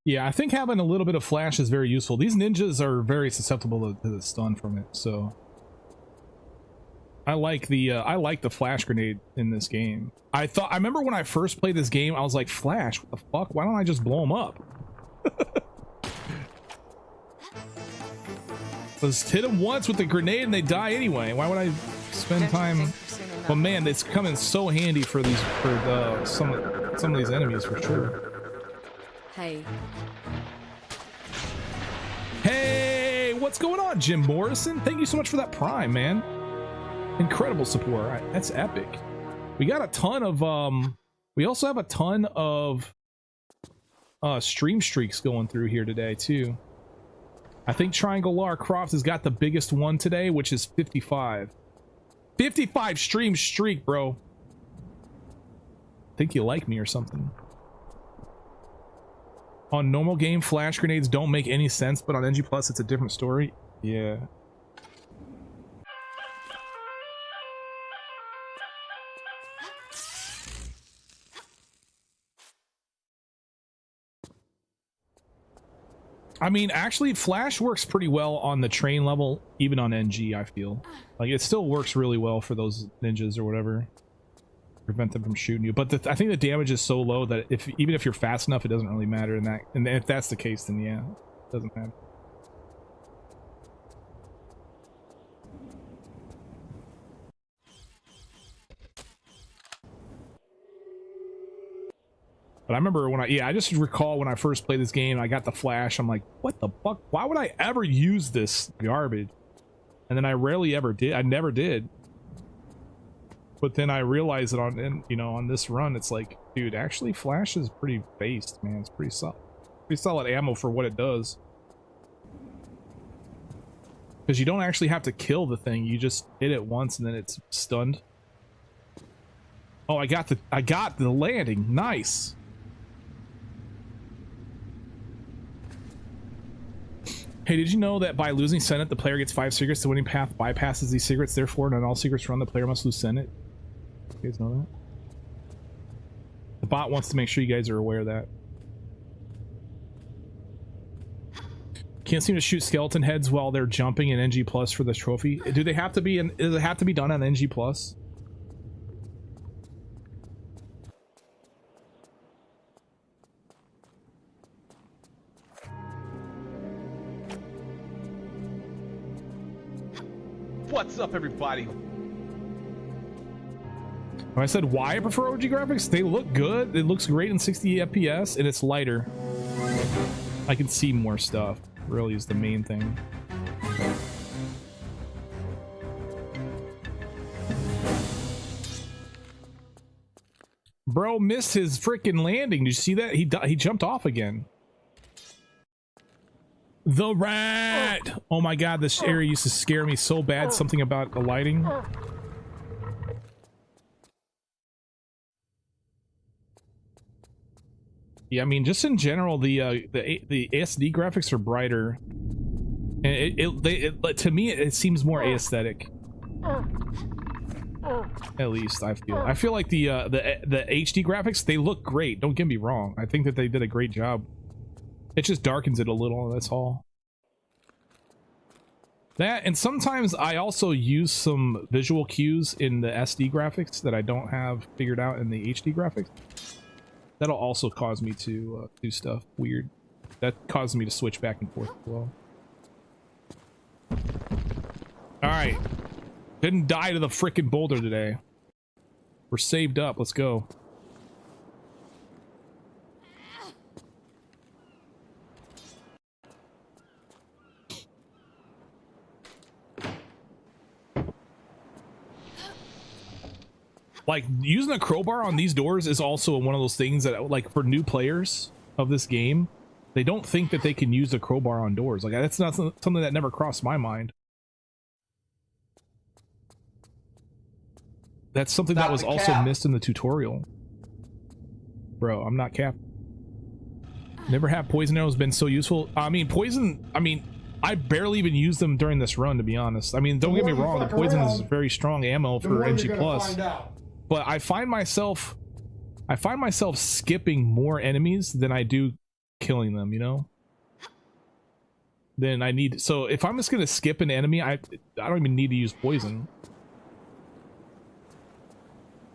Yeah, I think having a little bit of flash is very useful. These ninjas are very susceptible to the stun from it, so I like the flash grenade in this game. I remember when I first played this game, I was like, flash, what the fuck? Why don't I just blow them up? Let's hit them once with the grenade and they die anyway. Why would I spend time? But man, it's coming so handy for these some of these enemies for sure. Hey. Hey, what's going on, Jim Morrison? Thank you so much for that Prime, man. Incredible support. That's epic. We got a ton of we also have a ton of stream streaks going through here today too. I think Triangle Lara Croft has got the biggest one today, which is 55. 55 stream streak, bro. Think you like me or something. On normal game, flash grenades don't make any sense, but on NG Plus, it's a different story. Yeah. I mean, actually, flash works pretty well on the train level, even on NG, I feel. Like, it still works really well for those ninjas or whatever. Prevent them from shooting you. But I think the damage is so low that even if you're fast enough, it doesn't really matter. And if that's the case, then yeah, it doesn't matter. But I remember when I just recall when I first played this game, I got the flash. I'm like, what the fuck? Why would I ever use this garbage? And then I rarely ever did. I never did. But then I realized that on this run, it's like, dude, actually flash is pretty based, man. It's pretty solid ammo for what it does. Because you don't actually have to kill the thing. You just hit it once and then it's stunned. Oh, I got the landing. Nice. Hey, did you know that by losing Senate, the player gets 5 secrets? The winning path bypasses these secrets. Therefore, not all secrets run. The player must lose Senate. You guys know that? The bot wants to make sure you guys are aware of that. Can't seem to shoot skeleton heads while they're jumping in NG Plus for the trophy. Do they have to be does it have to be done on NG Plus? What's up, everybody? When I said why I prefer OG graphics, they look good. It looks great in 60 FPS, and it's lighter. I can see more stuff. Really is the main thing. Bro missed his freaking landing. Did you see that? He jumped off again. The rat! Oh my god, this area used to scare me so bad. Something about the lighting. Yeah, I mean, just in general, the SD graphics are brighter, and to me it seems more aesthetic. At least I feel like the HD graphics, they look great. Don't get me wrong. I think that they did a great job. It just darkens it a little, that's all. That, and sometimes I also use some visual cues in the SD graphics that I don't have figured out in the HD graphics. That'll also cause me to do stuff weird. That causes me to switch back and forth as well. Alright. Didn't die to the frickin' boulder today. We're saved up, let's go. Like, using a crowbar on these doors is also one of those things that, like, for new players of this game, they don't think that they can use a crowbar on doors. Like, that's not something that never crossed my mind. That's something that was also missed in the tutorial. Bro, I'm not capping. Never have poison arrows been so useful. I mean, I barely even use them during this run, to be honest. I mean, don't get me wrong, the poison is very strong ammo for NG+. But I find myself skipping more enemies than I do killing them, you know? Then I need, so if I'm just gonna skip an enemy, I don't even need to use poison.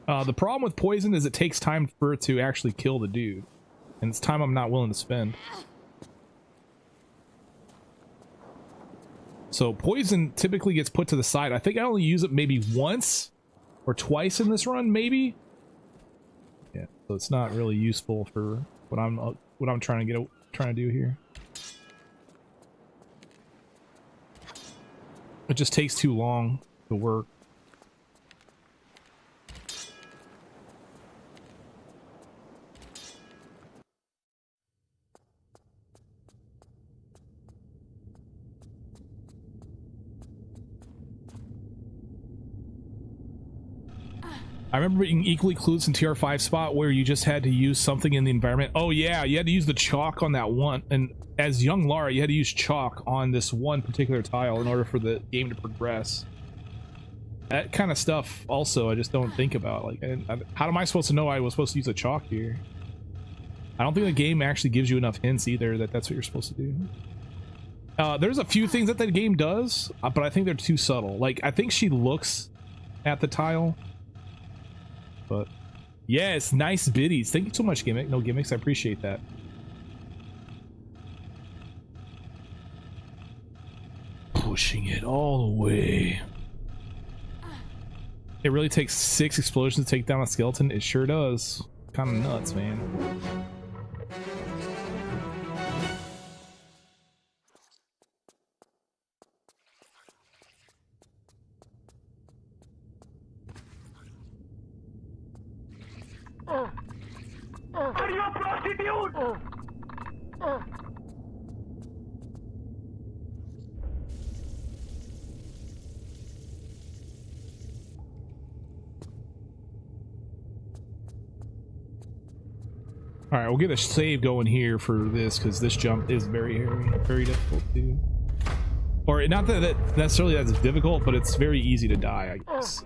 The problem with poison is it takes time for it to actually kill the dude. And it's time I'm not willing to spend. So poison typically gets put to the side. I think I only use it maybe once or twice in this run, maybe. Yeah, so it's not really useful for what I'm trying to do here. It just takes too long to work. I remember being equally clueless in TR5 spot where you just had to use something in the environment. Oh yeah, you had to use the chalk on that one. And as young Lara, you had to use chalk on this one particular tile in order for the game to progress. That kind of stuff also I just don't think about. Like, how am I supposed to know I was supposed to use a chalk here? I don't think the game actually gives you enough hints either that that's what you're supposed to do. There's a few things that the game does, but I think they're too subtle. Like, I think she looks at the tile. But yes, nice biddies. Thank you so much, Gimmick. No gimmicks, I appreciate that. Pushing it all the way. It really takes 6 explosions to take down a skeleton. It sure does. Kind of nuts, man. All right, we'll get a save going here for this because this jump is very difficult to do. Or not that necessarily that's difficult, but it's very easy to die, I guess.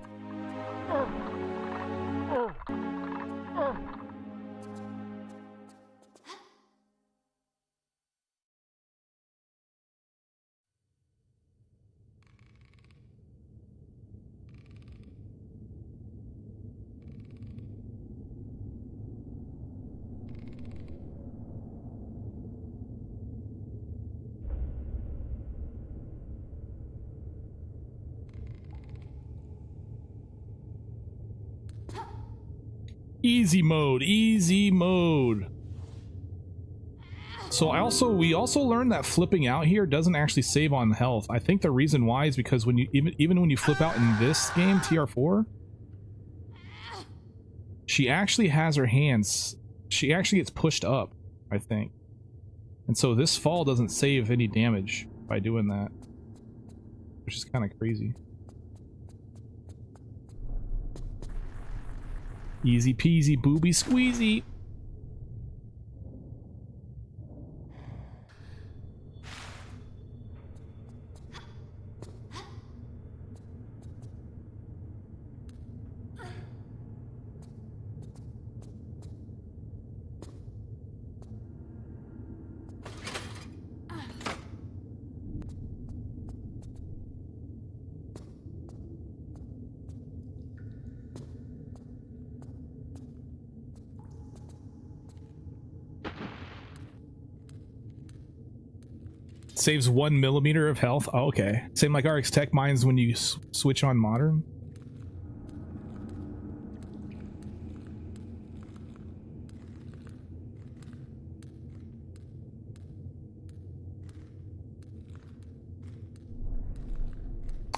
Easy mode, easy mode. So we also learned that flipping out here doesn't actually save on health. I think the reason why is because when you even when you flip out in this game, TR4, she actually has her hands, she actually gets pushed up, I think. And so this fall doesn't save any damage by doing that, which is kind of crazy. Easy peasy booby squeezy. Saves 1 millimeter of health. Oh, okay. Same like RX Tech mines when you switch on modern.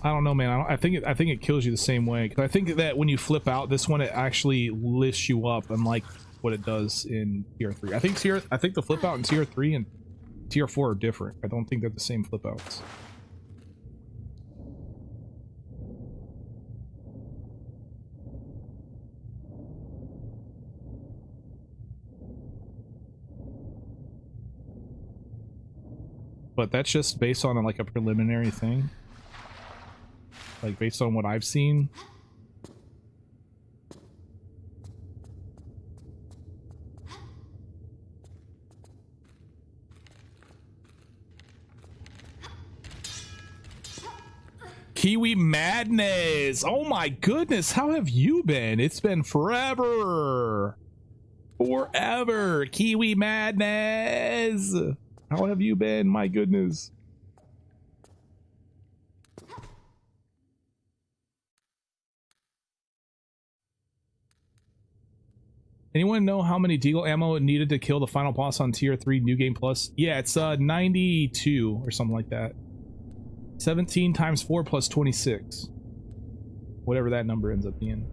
I don't know, man. I think it kills you the same way. Because I think that when you flip out, this one it actually lifts you up, unlike what it does in Tier 3. I think the flip out in Tier 3 and Tier 4 are different. I don't think they're the same flip outs. But that's just based on like a preliminary thing. Like based on what I've seen. Kiwi Madness. Oh my goodness, how have you been? It's been forever. Forever. Kiwi Madness. How have you been? My goodness. Anyone know how many deagle ammo it needed to kill the final boss on tier 3 New Game Plus? Yeah, it's 92 or something like that. 17 times 4 plus 26. Whatever that number ends up being.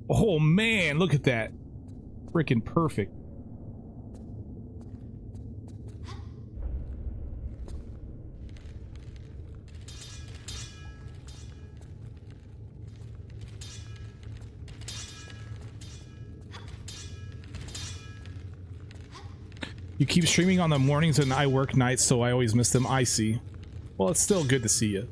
Oh man, look at that. Freaking perfect. You keep streaming on the mornings and I work nights, so I always miss them. I see. Well, it's still good to see you.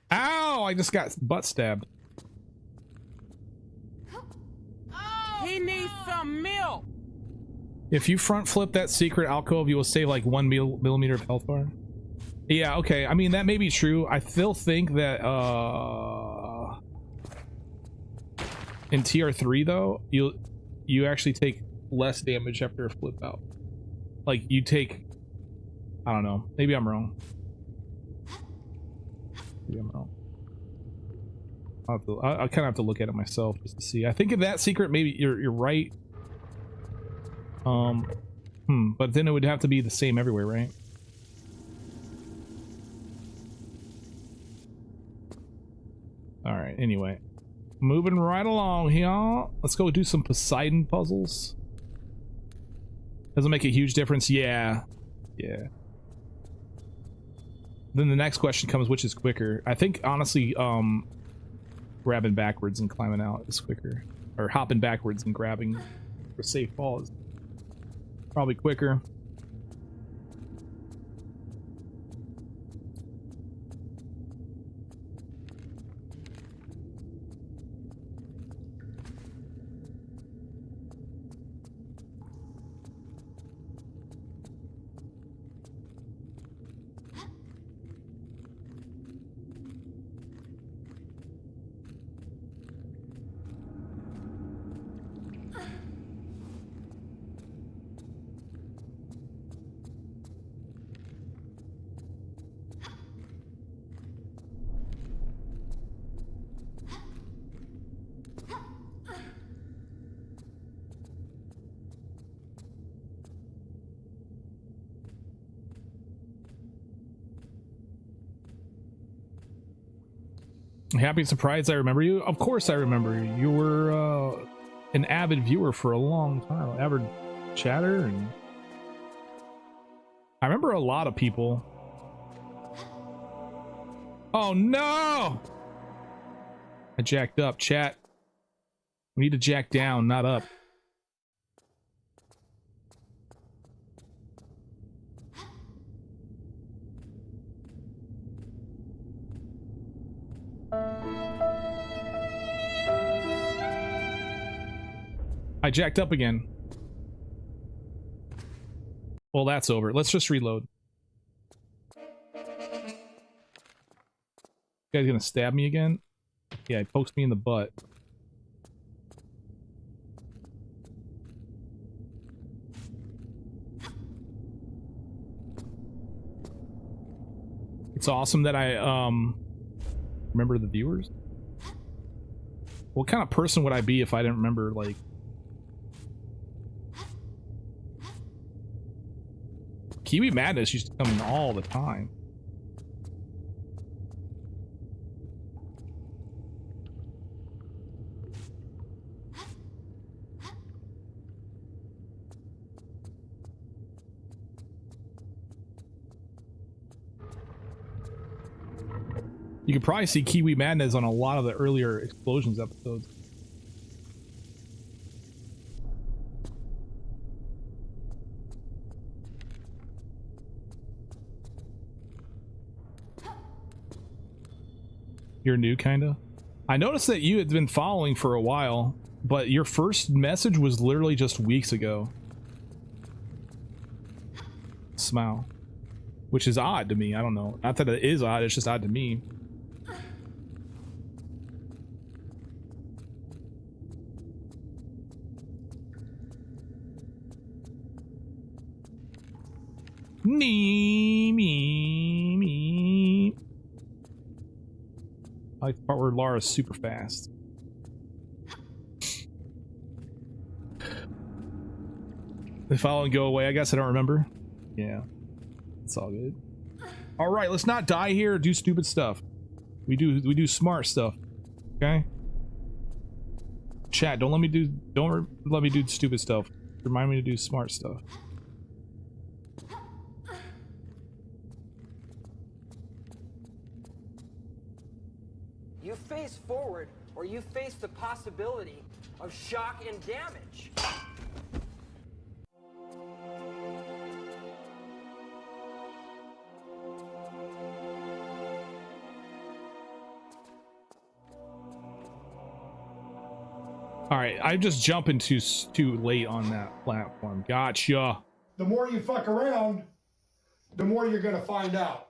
Ow! I just got butt stabbed. He needs some milk. If you front flip that secret alcove, you will save like 1 millimeter of health bar. Yeah, okay. I mean, that may be true. I still think that in TR3 though, you actually take less damage after a flip out. Like you take, I don't know. Maybe I'm wrong. Maybe I'm wrong. I kind of have to look at it myself just to see. I think in that secret, maybe you're right. But then it would have to be the same everywhere, right? All right. Anyway, moving right along here. Let's go do some Poseidon puzzles. Doesn't make a huge difference. Yeah. Yeah. Then the next question comes, which is quicker? I think honestly, grabbing backwards and climbing out is quicker, or hopping backwards and grabbing for safe fall is probably quicker. Happy and surprised I remember you. Of course I remember you. You were an avid viewer for a long time. Avid chatter. And I remember a lot of people. Oh no! I jacked up. Chat. We need to jack down, not up. I jacked up again. Well, that's over. Let's just reload. You guys gonna stab me again? Yeah, he pokes me in the butt. It's awesome that I remember the viewers. What kind of person would I be if I didn't remember, like, Kiwi Madness used to come in all the time. You could probably see Kiwi Madness on a lot of the earlier Explosions episodes. You're new, kinda? I noticed that you had been following for a while, but your first message was literally just weeks ago. Smile. Which is odd to me, I don't know. Not that it is odd, it's just odd to me. Me. I like the part where Lara's super fast. They follow and go away. I guess I don't remember. Yeah, it's all good. All right, let's not die here. Do stupid stuff. We do smart stuff. Okay. Chat, don't let me do stupid stuff. Remind me to do smart stuff. You face forward, or you face the possibility of shock and damage. All right, I'm just jumping too late on that platform. Gotcha. The more you fuck around, the more you're gonna find out.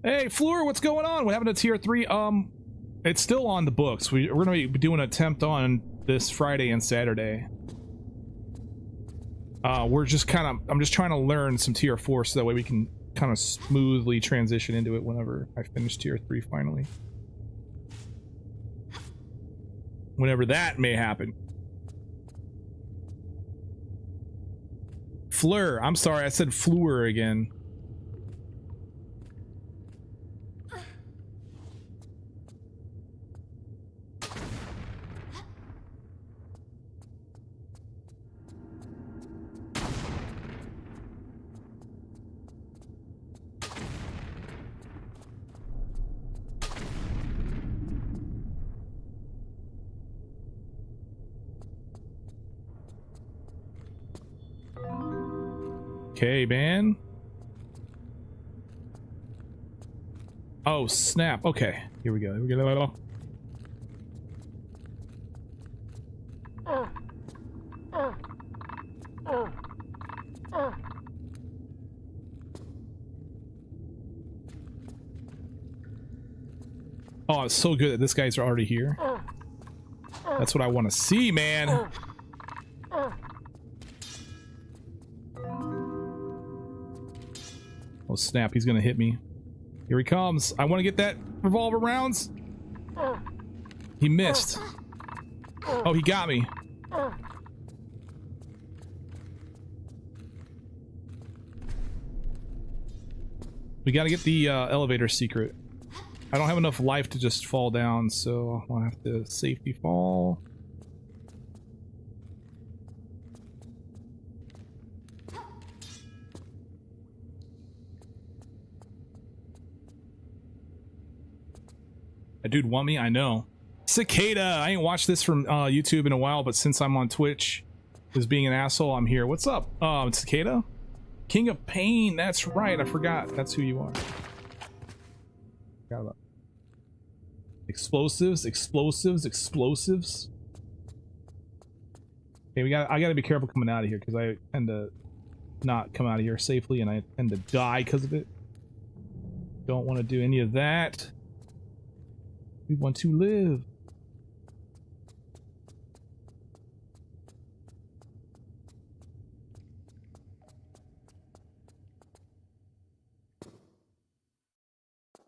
Hey, Fleur, what's going on? What happened to tier 3? It's still on the books. We're gonna be doing an attempt on this Friday and Saturday. I'm just trying to learn some tier 4 so that way we can kind of smoothly transition into it whenever I finish tier 3 finally. Whenever that may happen. Fleur, I'm sorry, I said Fleur again. Okay, man. Oh, snap. Okay, here we go. Here we go. Oh, it's so good that this guy's already here. That's what I want to see, man. Oh snap, he's gonna hit me. Here he comes. I want to get that revolver rounds. He missed. Oh, he got me. We gotta get the elevator secret. I don't have enough life to just fall down, so I'll have to safety fall. That dude want me? I know. Cicada! I ain't watched this from YouTube in a while, but since I'm on Twitch, as being an asshole, I'm here. What's up? Cicada? King of Pain, that's right, I forgot. That's who you are. Forgot about explosives, explosives, explosives. Okay, I gotta be careful coming out of here because I tend to not come out of here safely and I tend to die because of it. Don't want to do any of that. We want to live.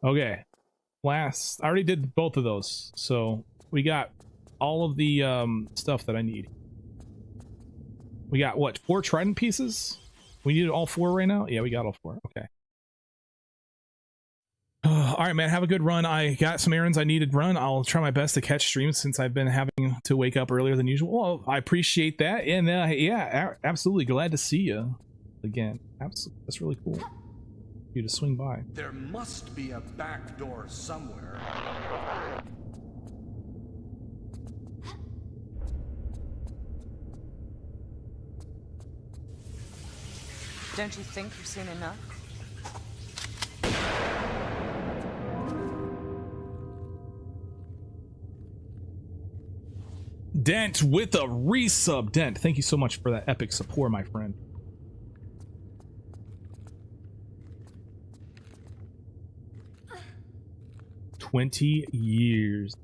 Okay. Last, I already did both of those, so we got all of the stuff that I need. We got what, 4 trident pieces? We need all 4 right now? Yeah, we got all 4. Okay. All right, man, have a good run. I got some errands I needed run. I'll try my best to catch streams since I've been having to wake up earlier than usual. Well, I appreciate that. And yeah, absolutely glad to see you again. Absolutely. That's really cool. You to swing by. There must be a back door somewhere. Don't you think you've seen enough? Dent with a resub. Dent, thank you so much for that epic support, my friend. "20 years.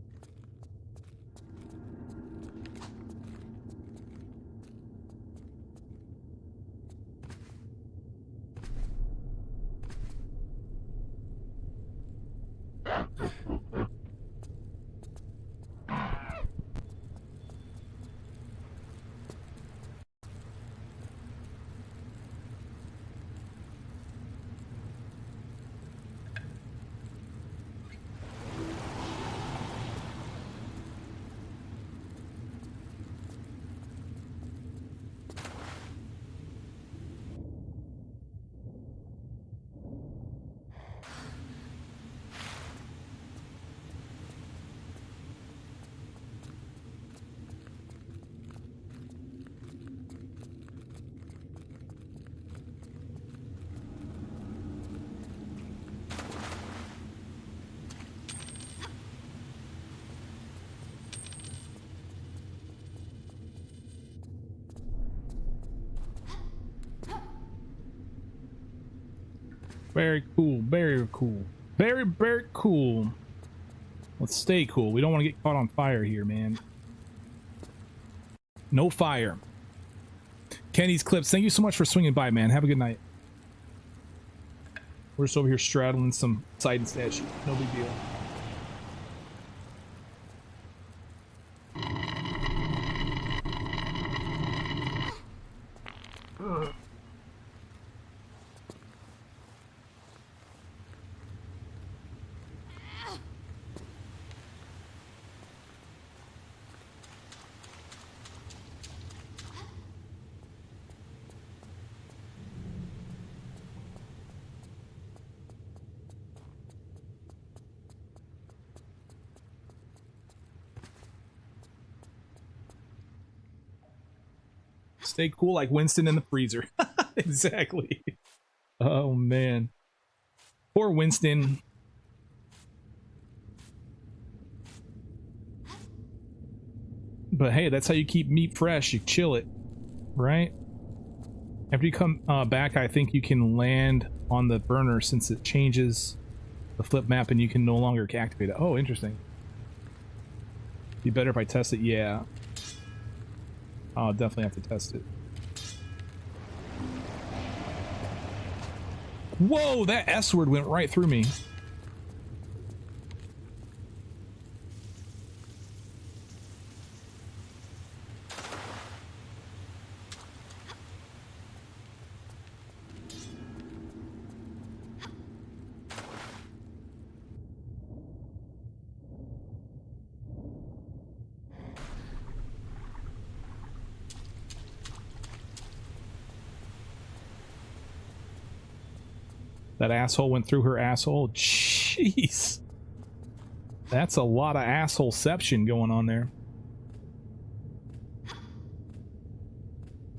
Very cool, very cool. Very, very cool. Let's stay cool. We don't want to get caught on fire here, man. No fire. Kenny's Clips, thank you so much for swinging by, man. Have a good night. We're just over here straddling some side and stash. No big deal. Stay cool like Winston in the freezer. Exactly. Oh, man. Poor Winston. But hey, that's how you keep meat fresh. You chill it, right? After you come back, I think you can land on the burner since it changes the flip map and you can no longer activate it. Oh, interesting. Be better if I test it? Yeah. I'll definitely have to test it. Whoa, that S word went right through me. That asshole went through her asshole. Jeez. That's a lot of assholeception going on there.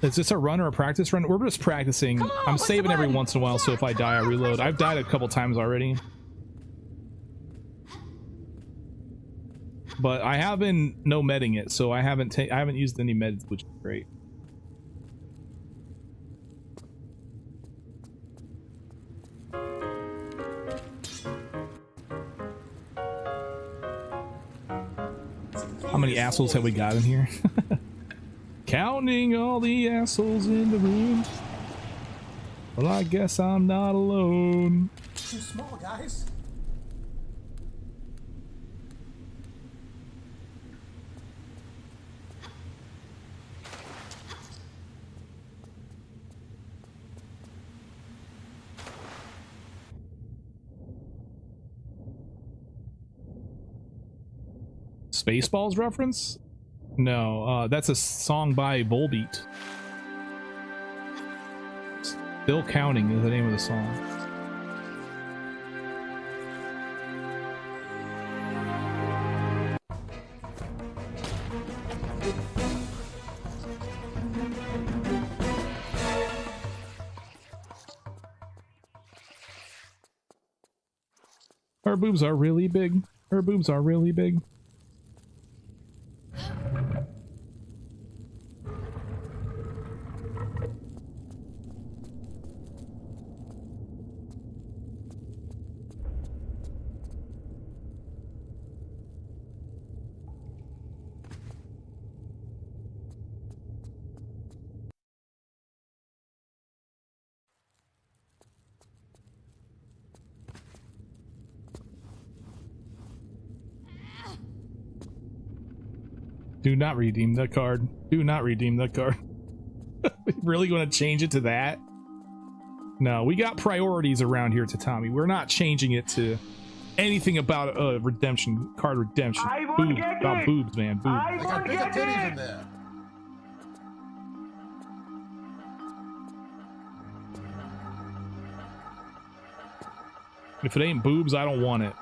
Is this a run or a practice run? We're just practicing. I'm saving every once in a while, so if I die, I reload. I've died a couple times already. But I have been no medding it, so I haven't used any meds, which is great. How many assholes have we got in here? Counting all the assholes in the room. Well, I guess I'm not alone. Too small, guys. Spaceballs reference? No, that's a song by Volbeat. Still Counting is the name of the song. Her boobs are really big. Her boobs are really big. Do not redeem that card. Do not redeem that card. Really going to change it to that? No, we got priorities around here, Tatami. We're not changing it to anything about redemption, card redemption. Boobs, about boobs, man. Boobs. I got bigger titties in there. If it ain't boobs, I don't want it.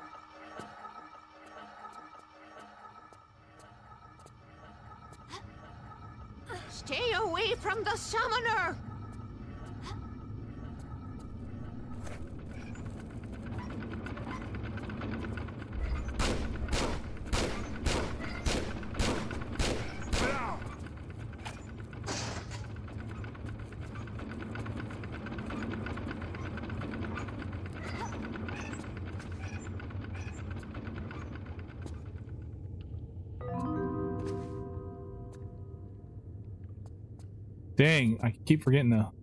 Stay away from the summoner! Dang, I keep forgetting now.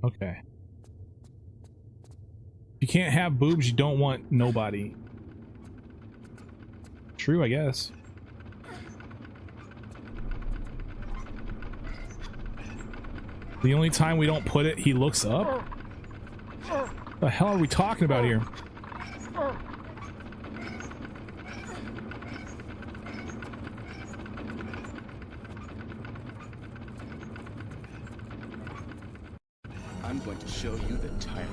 Okay. If you can't have boobs, you don't want nobody. True, I guess. The only time we don't put it, he looks up? What the hell are we talking about here? I'm going to show you the tyrant.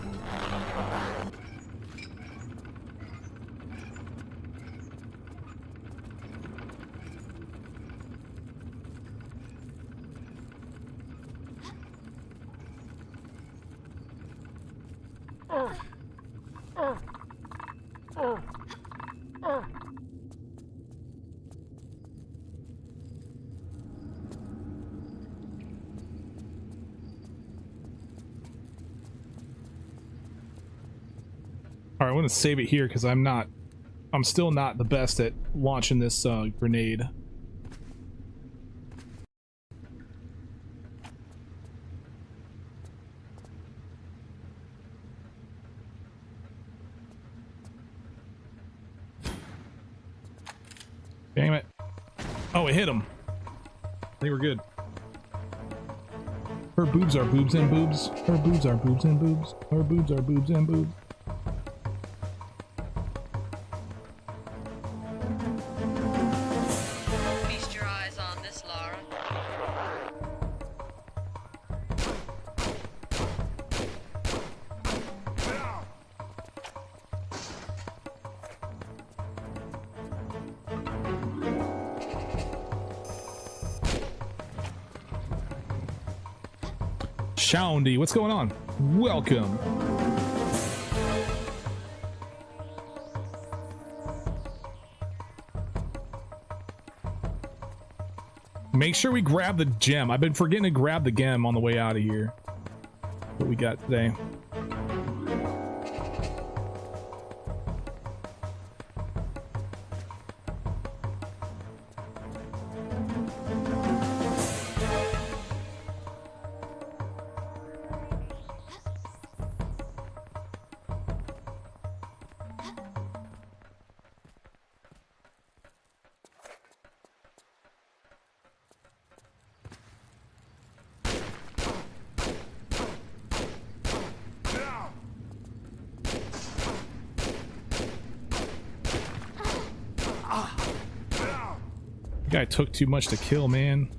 Alright, I want to save it here because I'm still not the best at launching this grenade. Damn it. Oh, it hit him. I think we're good. Her boobs are boobs and boobs. Her boobs are boobs and boobs. Her boobs are boobs and boobs. Feast your eyes on this, Lara. Shoundy, what's going on? Welcome. Make sure we grab the gem. I've been forgetting to grab the gem on the way out of here. What we got today. Guy took too much to kill, man.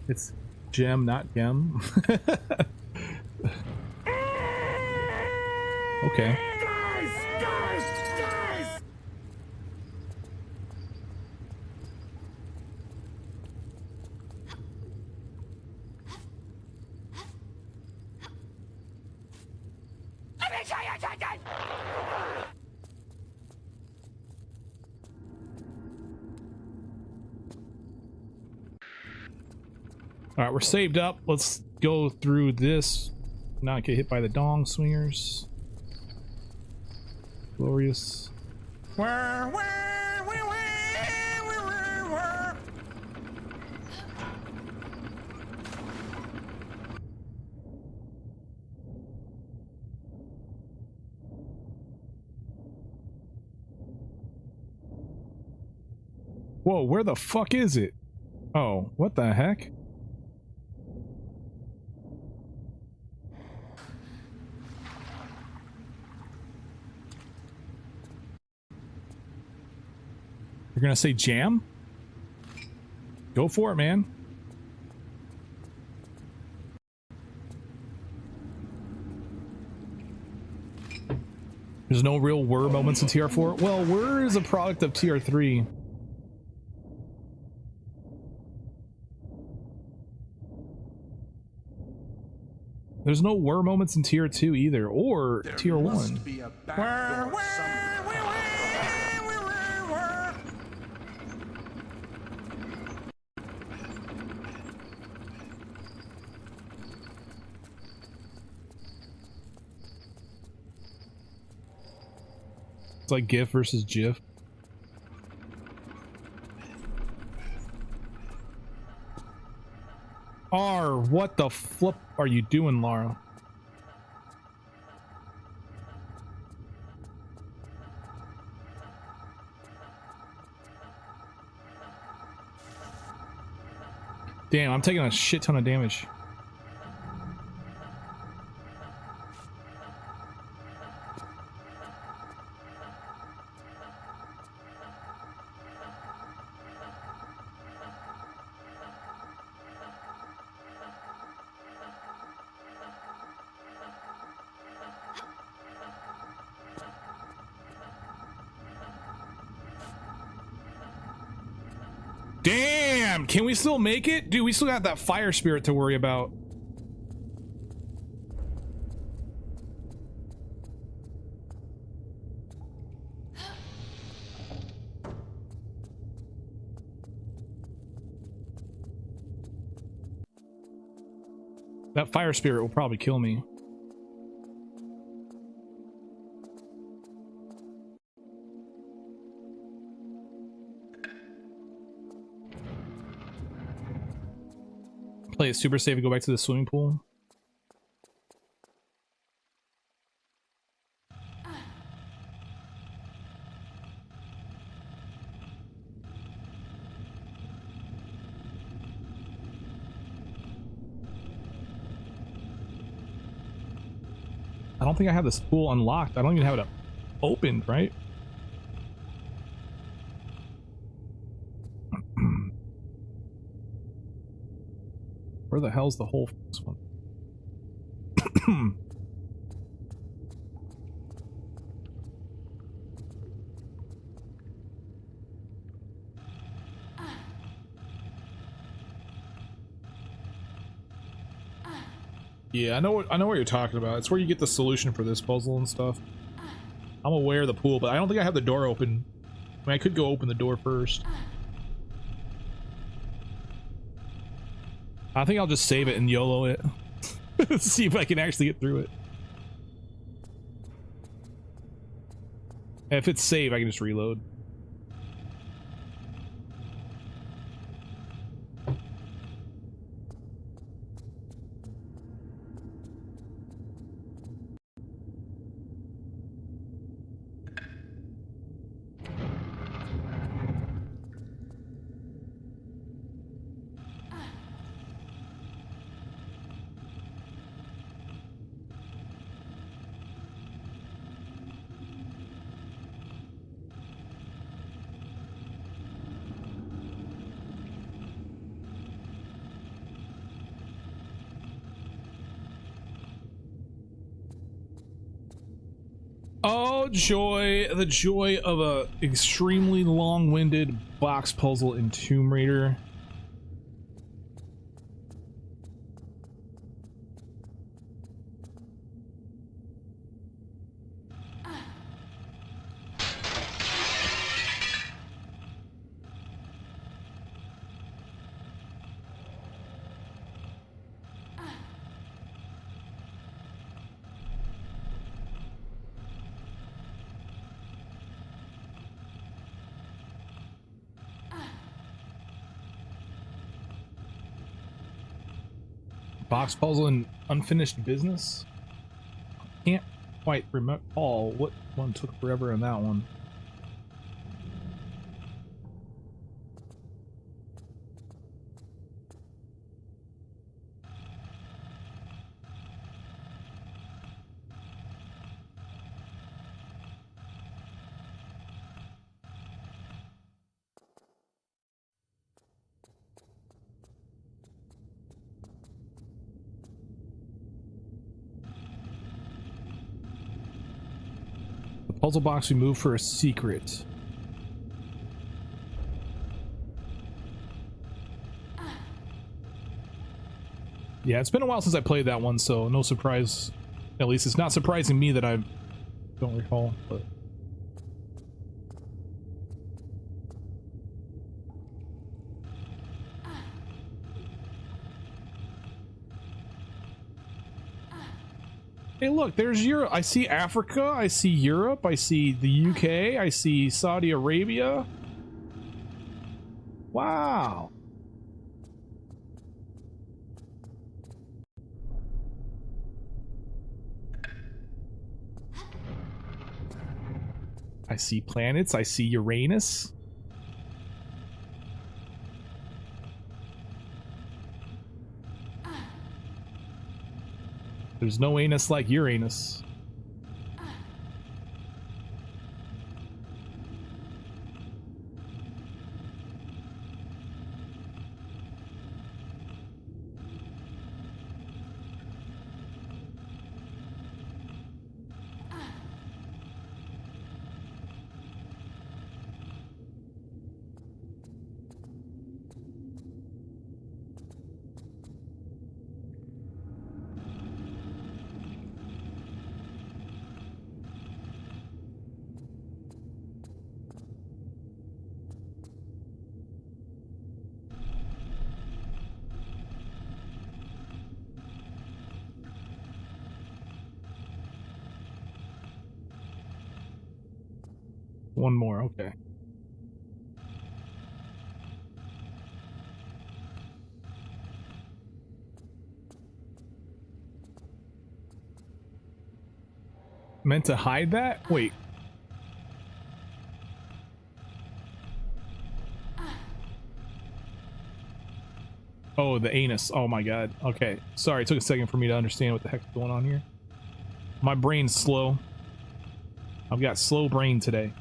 It's gem, not gem. Okay. Guys! All right, we're saved up. Let's go through this. Not get hit by the dong swingers. Glorious. Whoa, where the fuck is it? Oh, what the heck? You're gonna say jam? Go for it, man. There's no real whir moments in TR4. Well, whir is a product of TR3. There's no whir moments in Tier 2 either, or Tier 1. It's like GIF versus GIF. R, what the flip are you doing, Lara? Damn, I'm taking a shit ton of damage. Damn, can we still make it? Dude, we still got that fire spirit to worry about. That fire spirit will probably kill me. Play it super safe and go back to the swimming pool. I don't think I have this pool unlocked. I don't even have it opened, right? Where the hell's the hole for this one? Yeah, I know what you're talking about. It's where you get the solution for this puzzle and stuff. I'm aware of the pool, but I don't think I have the door open. I mean, I could go open the door first. I think I'll just save it and YOLO it. See if I can actually get through it. If it's save, I can just reload. The joy of a extremely long-winded box puzzle in Tomb Raider. Box puzzle and unfinished business? Can't quite recall what one took forever in that one. Puzzle box we move for a secret. Yeah, it's been a while since I played that one, so no surprise. At least it's not surprising me that I don't recall, but hey, look, there's Europe. I see Africa, I see Europe, I see the UK, I see Saudi Arabia. Wow. I see planets, I see Uranus. There's no anus like Uranus. One more, okay. Meant to hide that? Wait. Oh, the anus. Oh my god. Okay. Sorry, it took a second for me to understand what the heck's going on here. My brain's slow. I've got slow brain today.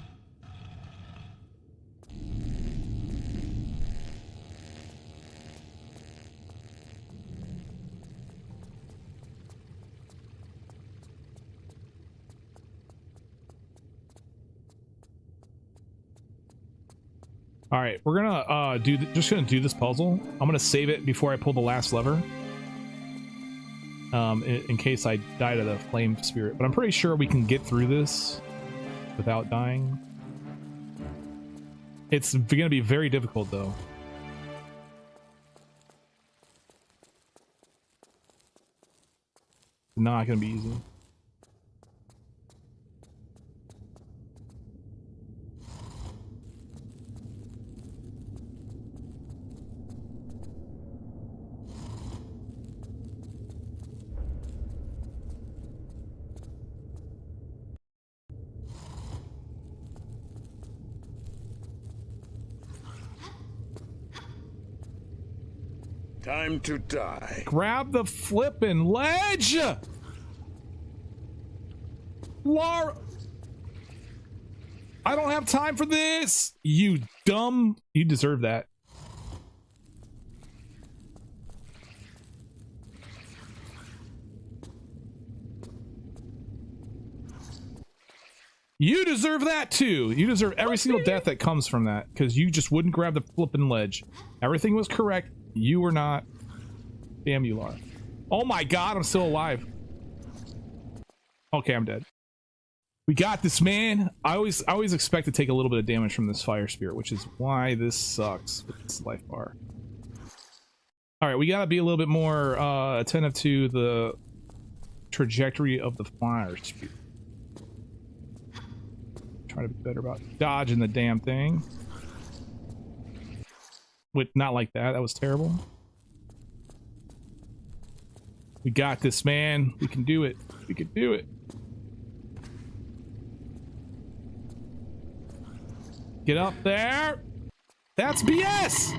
All right, we're gonna just gonna do this puzzle. I'm gonna save it before I pull the last lever, in case I die to the flame spirit. But I'm pretty sure we can get through this without dying. It's gonna be very difficult though. Not gonna be easy. Time to die. Grab the flippin' ledge! Laura! I don't have time for this! You dumb... You deserve that. You deserve that too. You deserve every single death that comes from that, because you just wouldn't grab the flipping ledge. Everything was correct. You were not. Damn you, Lara. Oh my god, I'm still alive. Okay, I'm dead. We got this, man. I always expect to take a little bit of damage from this fire spirit, which is why this sucks with this life bar. All right, we gotta be a little bit more attentive to the trajectory of the fire spirit. Try to be better about dodging the damn thing. With not like that. That was terrible. We got this, man. We can do it. We can do it. Get up there. That's BS.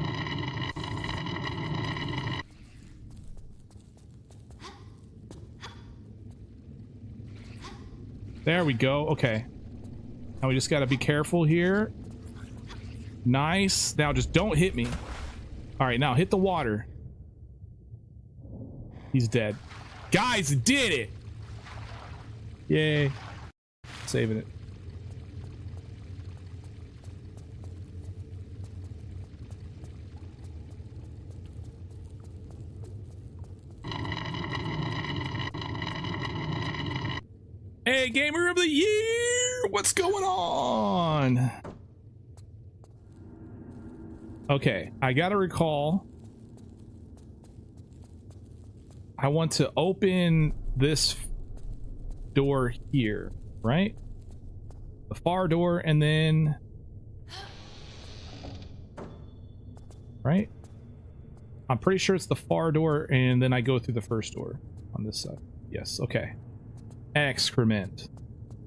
There we go. Okay. Now we just got to be careful here. Nice. Now just don't hit me. All right, now hit the water. He's dead. Guys, did it. Yay. Saving it. Hey, Gamer of the Year! What's going on? Okay, I gotta recall. I want to open this door here, right? The far door, and then... Right? I'm pretty sure it's the far door, and then I go through the first door on this side. Yes, okay. Excrement.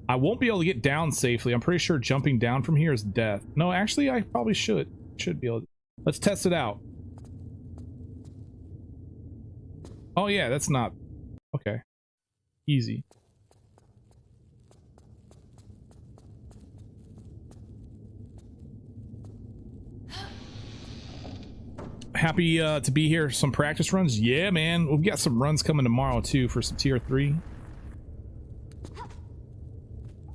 I won't be able to get down safely. I'm pretty sure jumping down from here is death. No, actually, I probably should be able to. Let's test it out. Oh yeah, that's not okay. Easy. Happy to be here. Some practice runs. Yeah, man. We've got some runs coming tomorrow too for some tier 3.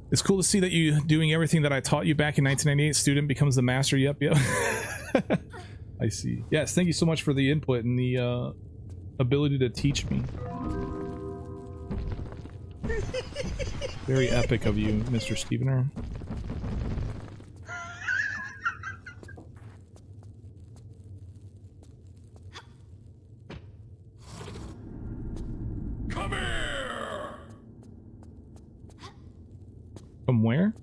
It's cool to see that you doing everything that I taught you back in 1998. Student becomes the master. Yep. I see. Yes, thank you so much for the input and the ability to teach me. Very epic of you, Mr. Stevener. Come here. From where?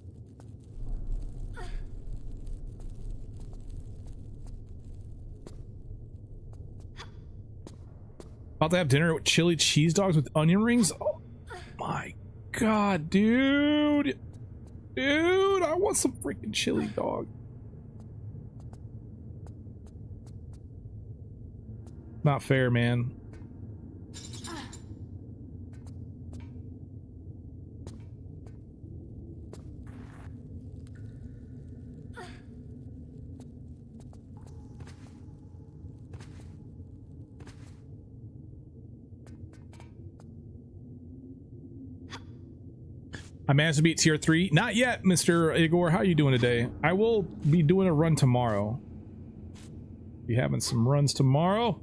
About to have dinner with chili cheese dogs with onion rings? Oh my god, dude. Dude, I want some freaking chili dog. Not fair, man. I managed to beat tier 3. Not yet, Mr. Igor. How are you doing today? I will be doing a run tomorrow. Be having some runs tomorrow.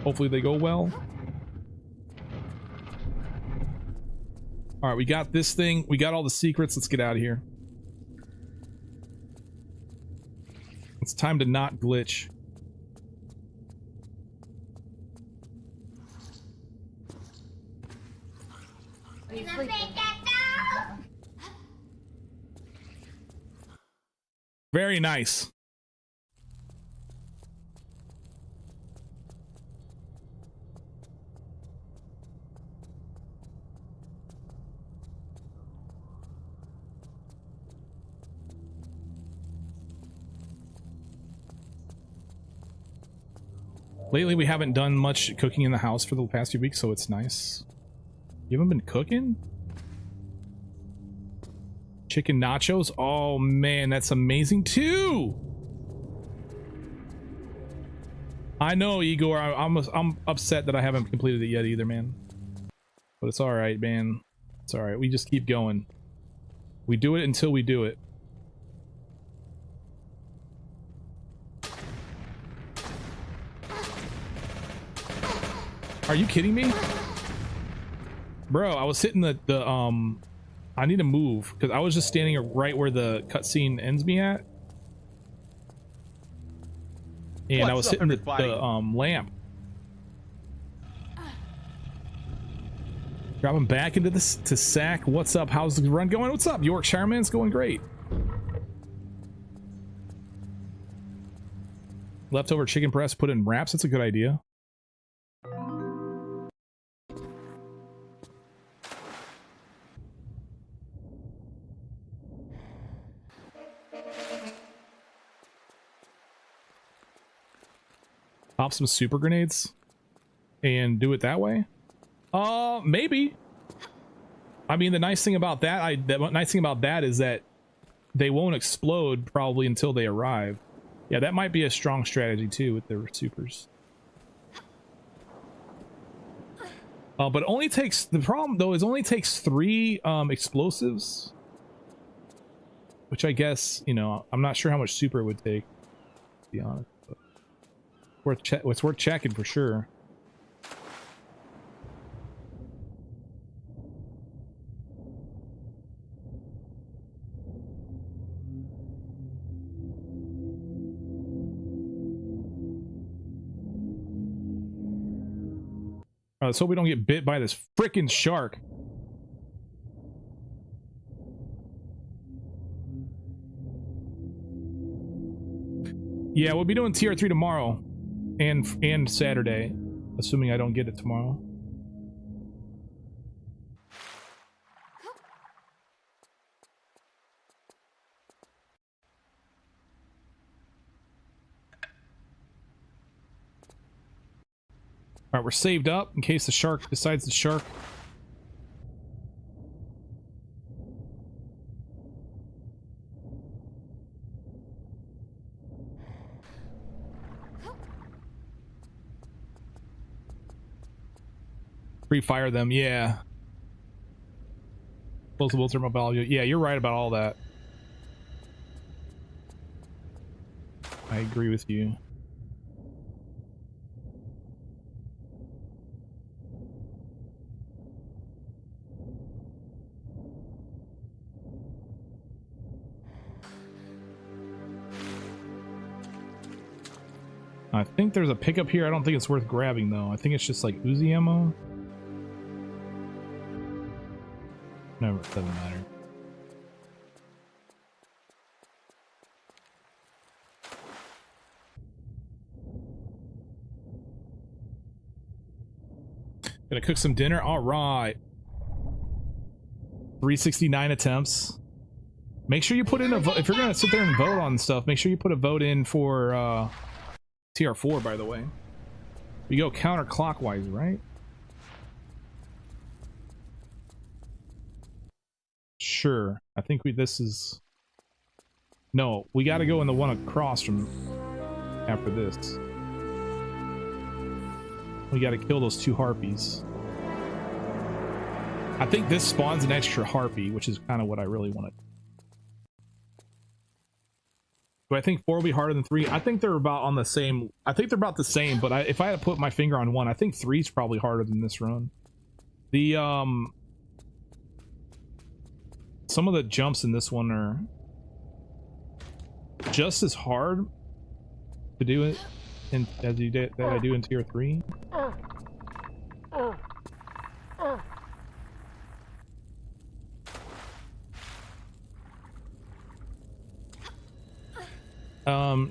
Hopefully they go well. All right, we got this thing. We got all the secrets. Let's get out of here. It's time to not glitch. Very nice. Lately, we haven't done much cooking in the house for the past few weeks, so it's nice. You haven't been cooking? Chicken nachos? Oh man, that's amazing too! I know, Igor. I'm upset that I haven't completed it yet either, man. But it's alright, man. It's alright. We just keep going. We do it until we do it. Are you kidding me? Bro, I was hitting the I need to move because I was just standing right where the cutscene ends me at. And I was hitting the lamp. Dropping back into this to sack. What's up? How's the run going? What's up? Yorkshireman's going great. Leftover chicken breast put in wraps. That's a good idea. Pop some super grenades and do it that way. Maybe. I mean, the nice thing about that is that they won't explode probably until they arrive. Yeah, that might be a strong strategy too with their supers. But it only takes, the problem though is only takes 3 explosives, which I guess, you know, I'm not sure how much super it would take, to be honest. But it's worth checking for sure. Let's hope we don't get bit by this freaking shark. Yeah, we'll be doing tier 3 tomorrow and Saturday, assuming I don't get it tomorrow. All right, we're saved up in case the shark decides to shark. Pre-fire them, yeah. Explosible thermal value. Yeah, you're right about all that. I agree with you. I think there's a pickup here. I don't think it's worth grabbing though. I think it's just like Uzi ammo. No, it doesn't matter. Gonna cook some dinner. All right. 369 attempts. Make sure you put in a vote. If you're gonna sit there and vote on stuff, make sure you put a vote in for TR4, by the way. We go counterclockwise, right? Sure. I think this is... No, we gotta go in the one across from after this. We gotta kill those 2 harpies. I think this spawns an extra harpy, which is kind of what I really want to do. Do I think 4 will be harder than 3? I think they're about on the same. I think they're about the same, but if I had to put my finger on one, I think 3 is probably harder than this run. The some of the jumps in this one are just as hard to do it as you did that I do in tier 3.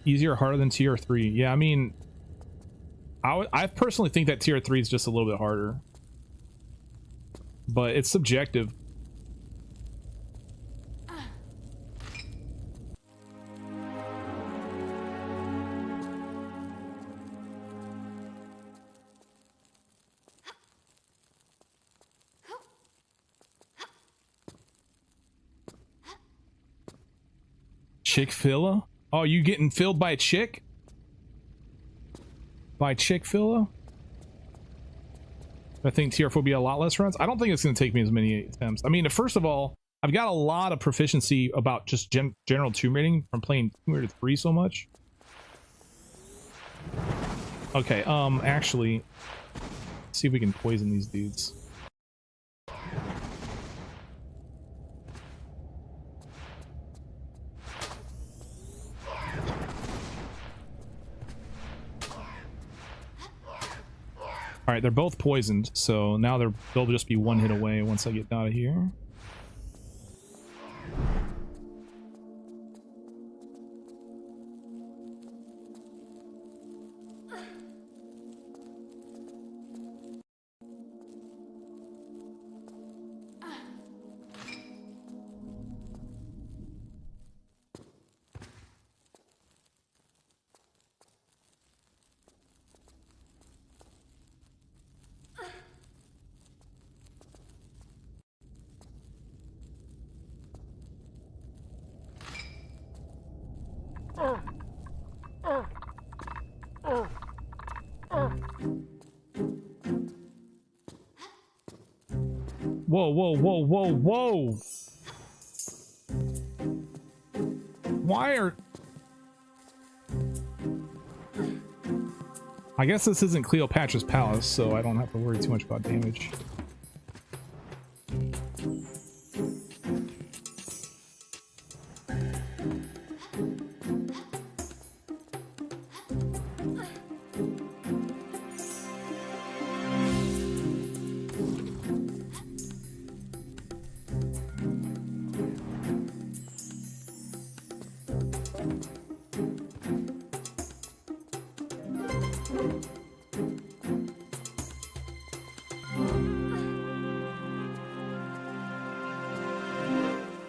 Easier or harder than tier 3? Yeah, I mean, I personally think that tier 3 is just a little bit harder, but it's subjective. Chick-fil-A? Oh, you getting filled by a chick? By Chick-fil-A? I think tier 4 will be a lot less runs. I don't think it's going to take me as many attempts. I mean, first of all, I've got a lot of proficiency about just general tomb raiding from playing Tomb Raider 3 so much. Okay, actually, let's see if we can poison these dudes. All right, they're both poisoned, so now they'll just be one hit away once I get out of here. Whoa, whoa, whoa, whoa, whoa! Why are... I guess this isn't Cleopatra's Palace, so I don't have to worry too much about damage.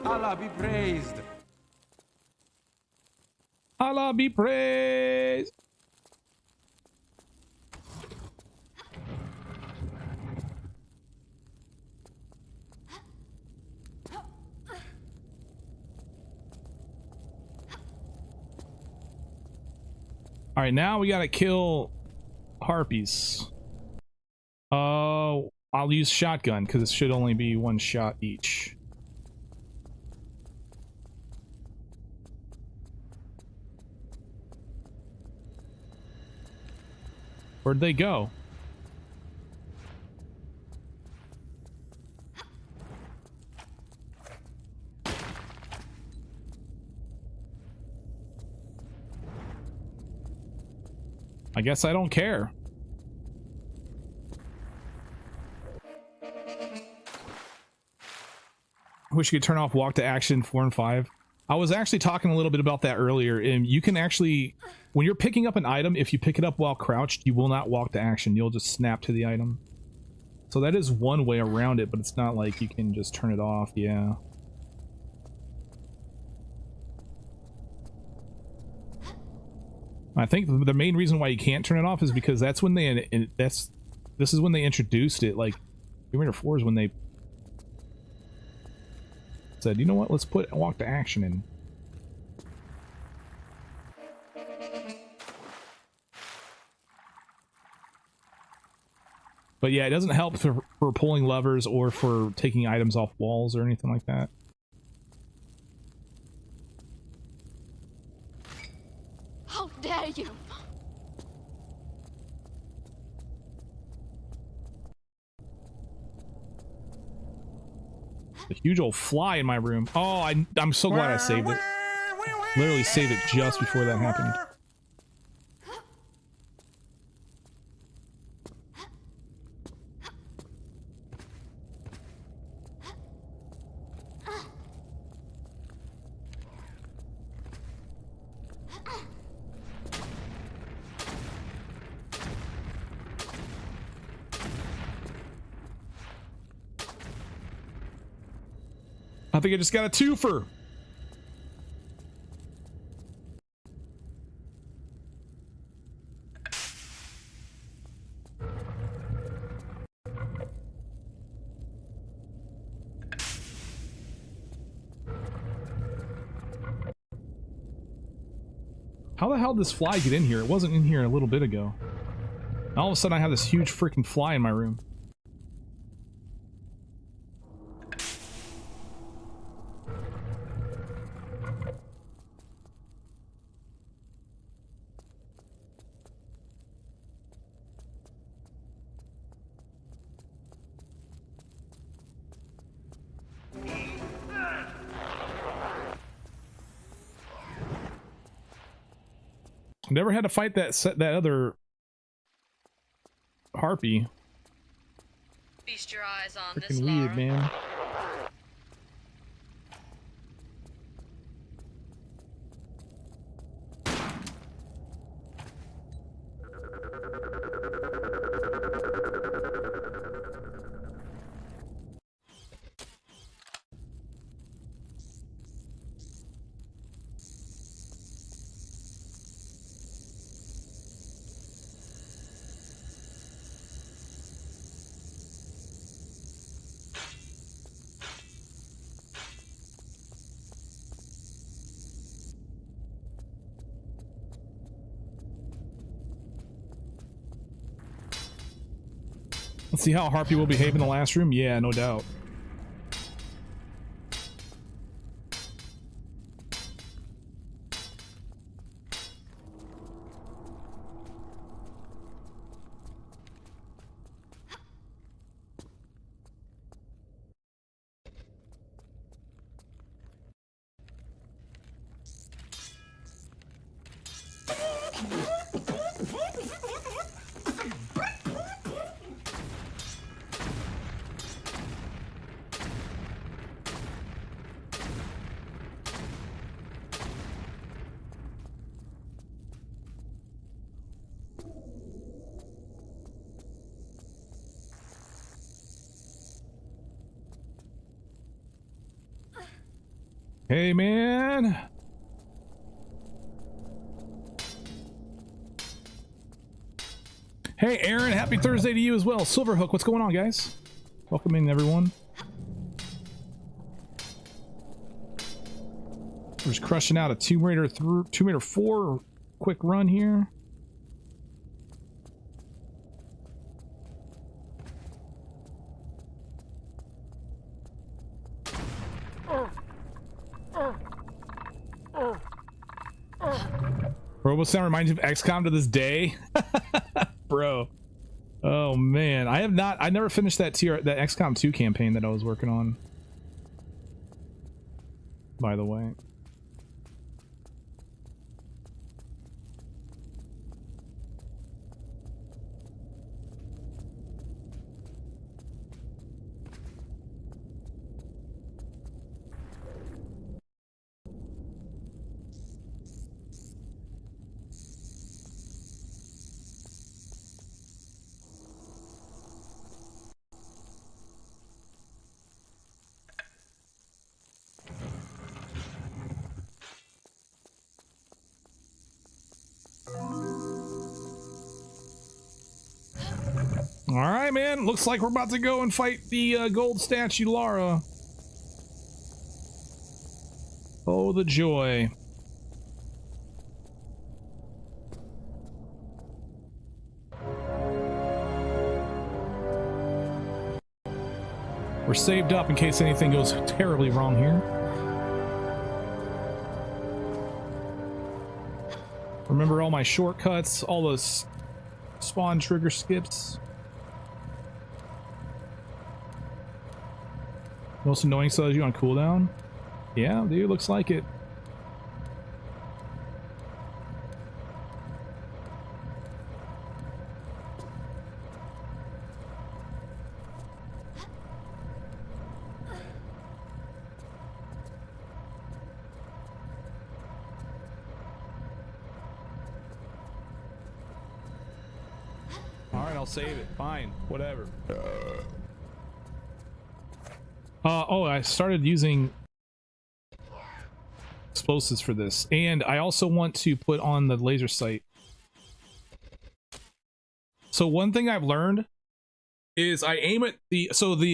Allah be praised. Allah be praised. All right, now we gotta kill harpies. I'll use shotgun because it should only be one shot each. Where'd they go? I guess I don't care. I wish you could turn off walk to action 4 and 5. I was actually talking a little bit about that earlier, and you can actually, when you're picking up an item, if you pick it up while crouched, you will not walk to action. You'll just snap to the item. So that is one way around it, but it's not like you can just turn it off. Yeah. I think the main reason why you can't turn it off is because that's when this is when they introduced it. Like, Tomb Raider 4 is when they said, you know what, let's put walk to action in. But yeah, it doesn't help for pulling levers or for taking items off walls or anything like that. How dare you! A huge old fly in my room. Oh, I'm so glad I saved it. Literally saved it just before that happened. I think I just got a twofer. How the hell did this fly get in here? It wasn't in here a little bit ago. All of a sudden I have this huge freaking fly in my room. Never had to fight that other harpy. Feast your eyes on this, Freaking weird, Lara. man. Let's see how Harpy will behave in the last room. Yeah, no doubt. Hey, man. Hey, Aaron, happy Thursday to you as well. Silverhook, what's going on, guys? Welcome in, everyone. We're just crushing out a Tomb Raider 4 quick run here. Robo sound reminds you of XCOM to this day. Bro. Oh man. I never finished that XCOM 2 campaign that I was working on. By the way. All right, man. Looks like we're about to go and fight the gold statue, Lara. Oh, the joy. We're saved up in case anything goes terribly wrong here. Remember all my shortcuts, all those spawn trigger skips. Most annoying so you on cooldown? Yeah, dude, looks like it. Alright, I'll save it. Fine. Whatever. Oh, I started using explosives for this, and I also want to put on the laser sight. So one thing I've learned is I aim at the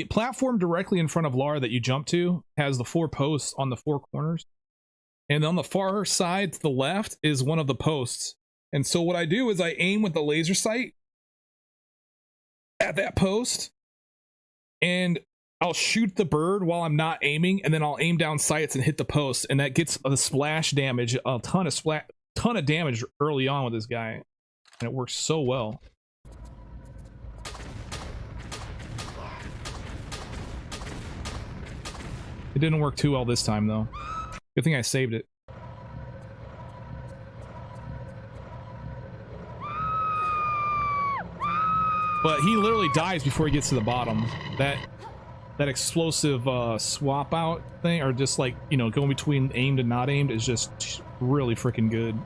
platform directly in front of Lara that you jump to has the 4 posts on the 4 corners, and on the far side to the left is one of the posts. And so what I do is I aim with the laser sight at that post, and I'll shoot the bird while I'm not aiming, and then I'll aim down sights and hit the post, and that gets a splash damage, a ton of damage early on with this guy, and it works so well. It didn't work too well this time though. Good thing I saved it. But he literally dies before he gets to the bottom. That explosive swap out thing, or just like, you know, going between aimed and not aimed, is just really freaking good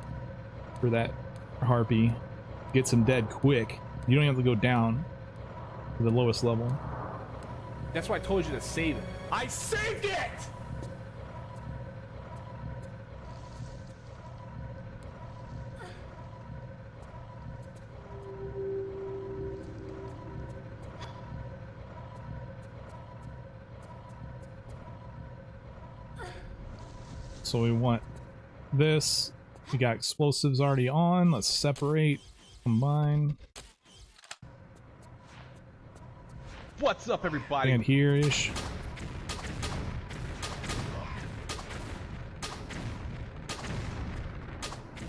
for that harpy. Gets him dead quick. You don't have to go down to the lowest level. That's why I told you to save it. I saved it! So we want this. We got explosives already on. Let's separate, combine. What's up, everybody? And here-ish.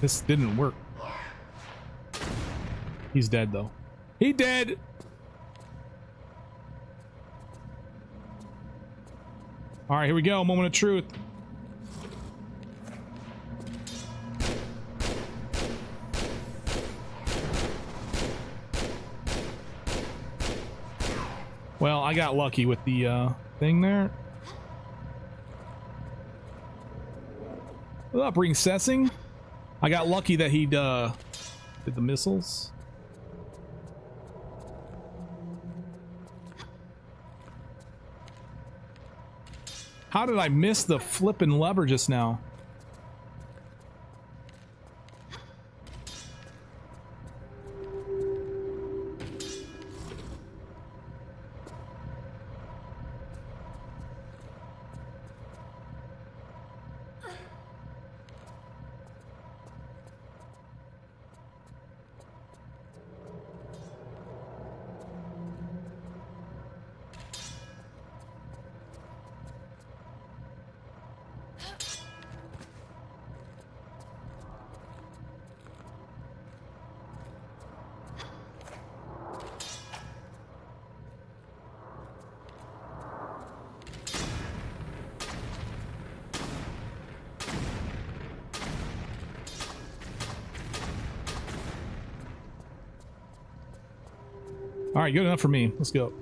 This didn't work. He's dead, though. He dead! Alright, here we go. Moment of truth. Well, I got lucky with the thing there. What up, recessing? I got lucky that he did the missiles. How did I miss the flippin' lever just now? All right, good enough for me. Let's go.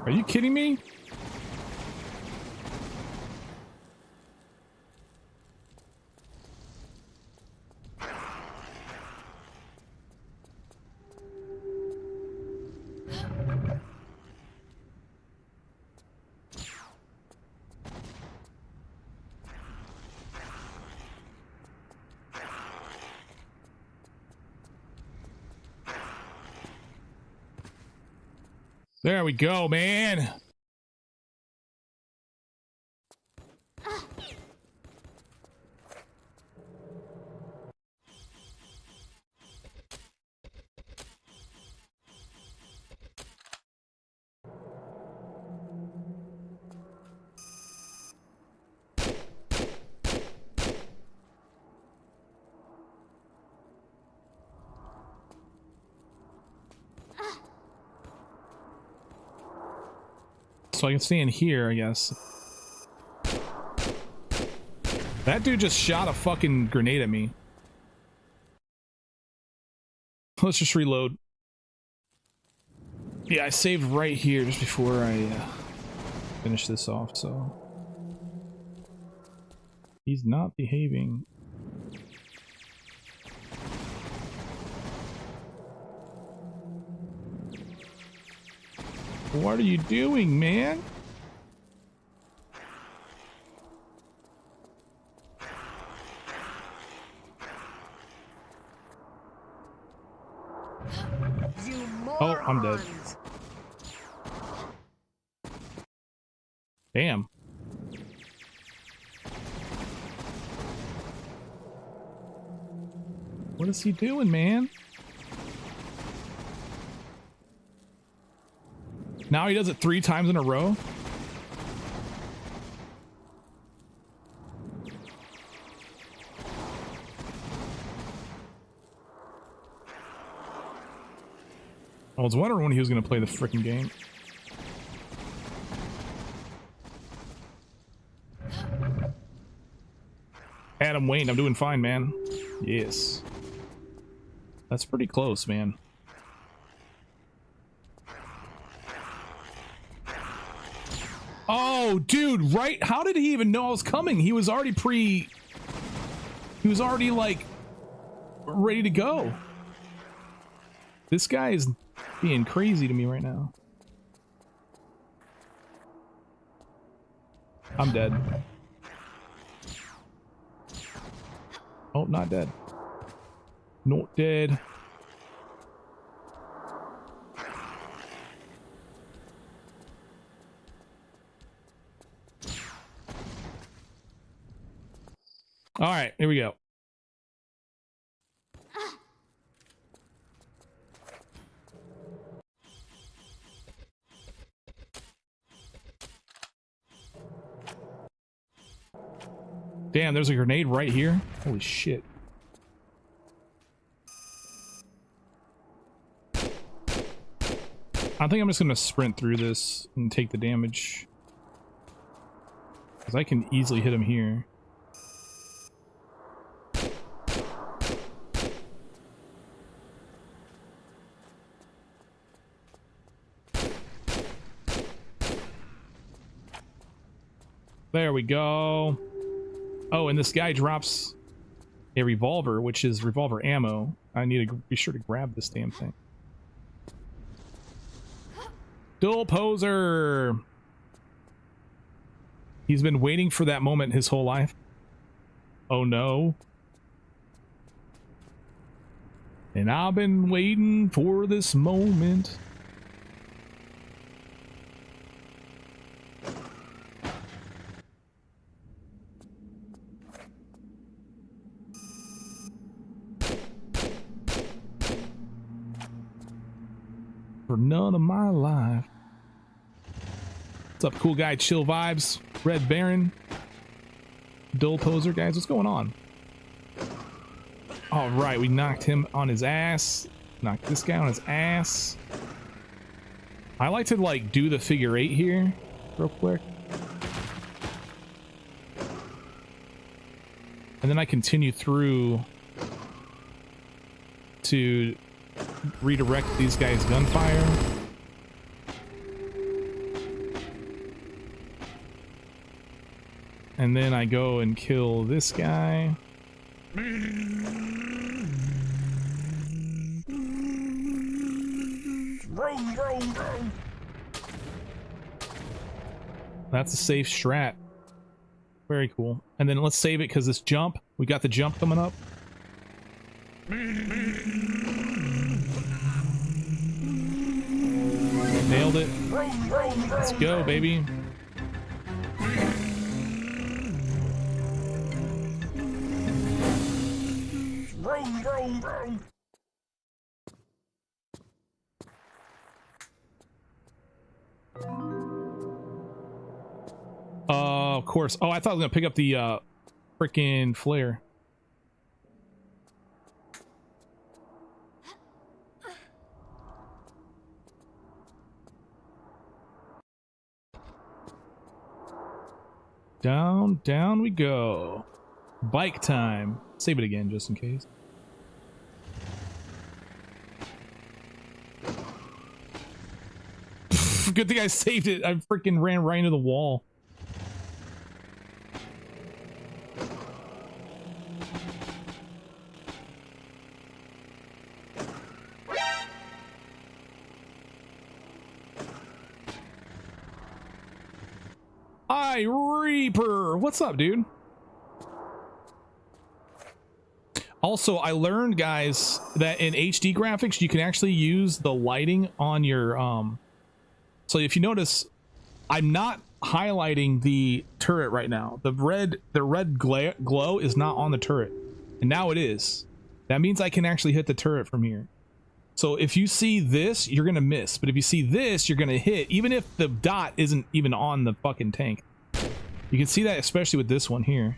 Are you kidding me? There we go, man. So I can stay in here, I guess. That dude just shot a fucking grenade at me. Let's just reload. Yeah, I saved right here just before I finish this off, so... He's not behaving. What are you doing, man? I'm dead. Damn. What is he doing, man? Now he does it 3 times in a row? I was wondering when he was going to play the freaking game. Adam Wayne, I'm doing fine, man. Yes. That's pretty close, man. Oh, dude, right? How did he even know I was coming? He was already He was already, like, ready to go. This guy is being crazy to me right now. I'm dead. Oh, not dead. Not dead. All right, here we go. Damn, there's a grenade right here. Holy shit. I think I'm just gonna sprint through this and take the damage, because I can easily hit him here. There we go. Oh, and this guy drops a revolver, which is revolver ammo. I need to be sure to grab this damn thing. Dual poser. He's been waiting for that moment his whole life. Oh no. And I've been waiting for this moment. For none of my life. What's up, cool guy? Chill vibes. Red Baron. Dull poser, guys. What's going on? All right, we knocked him on his ass. Knocked this guy on his ass. I like to like do the figure 8 here real quick. And then I continue through to redirect these guys' gunfire. And then I go and kill this guy. That's a safe strat. Very cool. And then let's save it because this jump, we got the jump coming up. Nailed it. Let's go, baby. Of course. Oh, I thought I was gonna pick up the freaking flare. Down, down we go. Bike time. Save it again just in case. Good thing I saved it. I freaking ran right into the wall. Hi, Reaper. What's up, dude? Also, I learned, guys, that in HD graphics, you can actually use the lighting on your, so if you notice, I'm not highlighting the turret right now. The red glow is not on the turret, and now it is. That means I can actually hit the turret from here. So if you see this, you're gonna miss, but if you see this, you're gonna hit, even if the dot isn't even on the fucking tank. You can see that especially with this one here.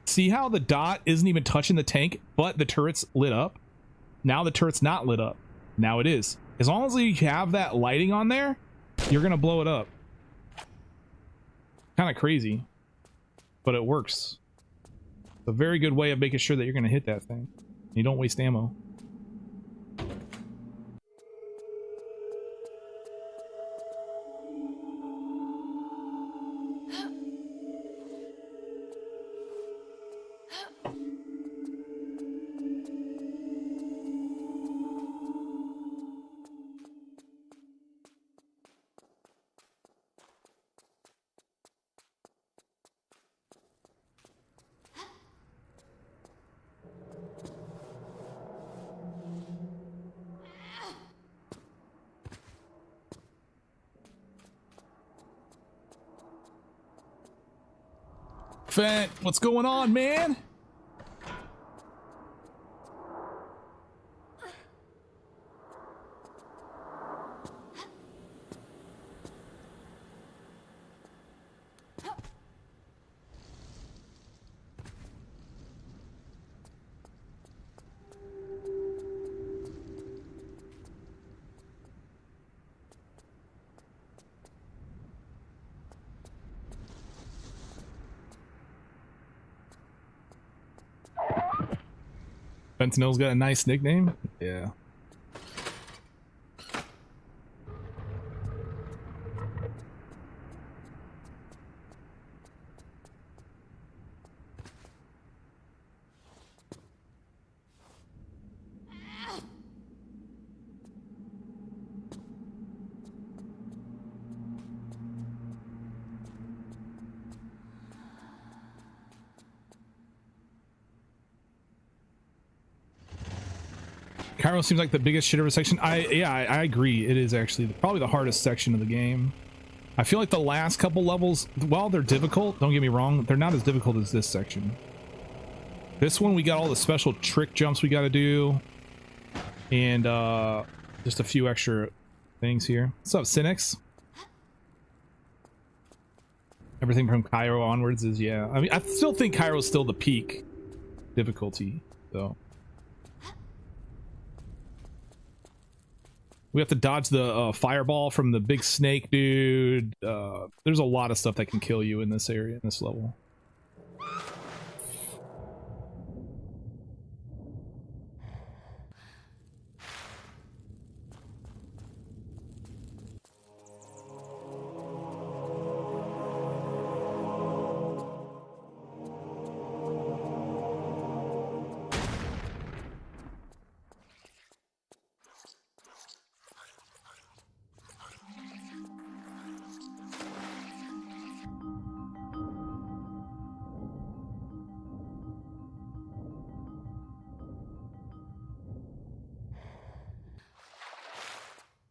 See how the dot isn't even touching the tank, but the turret's lit up? Now the turret's not lit up. Now it is. As long as you have that lighting on there, you're gonna blow it up. Kind of crazy, but it works. It's a very good way of making sure that you're gonna hit that thing. You don't waste ammo. Fent, what's going on, man? Fentanyl's got a nice nickname. Yeah. Cairo seems like the biggest shit ever section. I agree. It is actually probably the hardest section of the game. I feel like the last couple levels, while they're difficult, don't get me wrong, they're not as difficult as this section. This one, we got all the special trick jumps we got to do, and just a few extra things here. What's up, Cynics? Everything from Cairo onwards is, yeah. I mean, I still think Cairo's still the peak difficulty, though. We have to dodge the fireball from the big snake dude. There's a lot of stuff that can kill you in this area, in this level.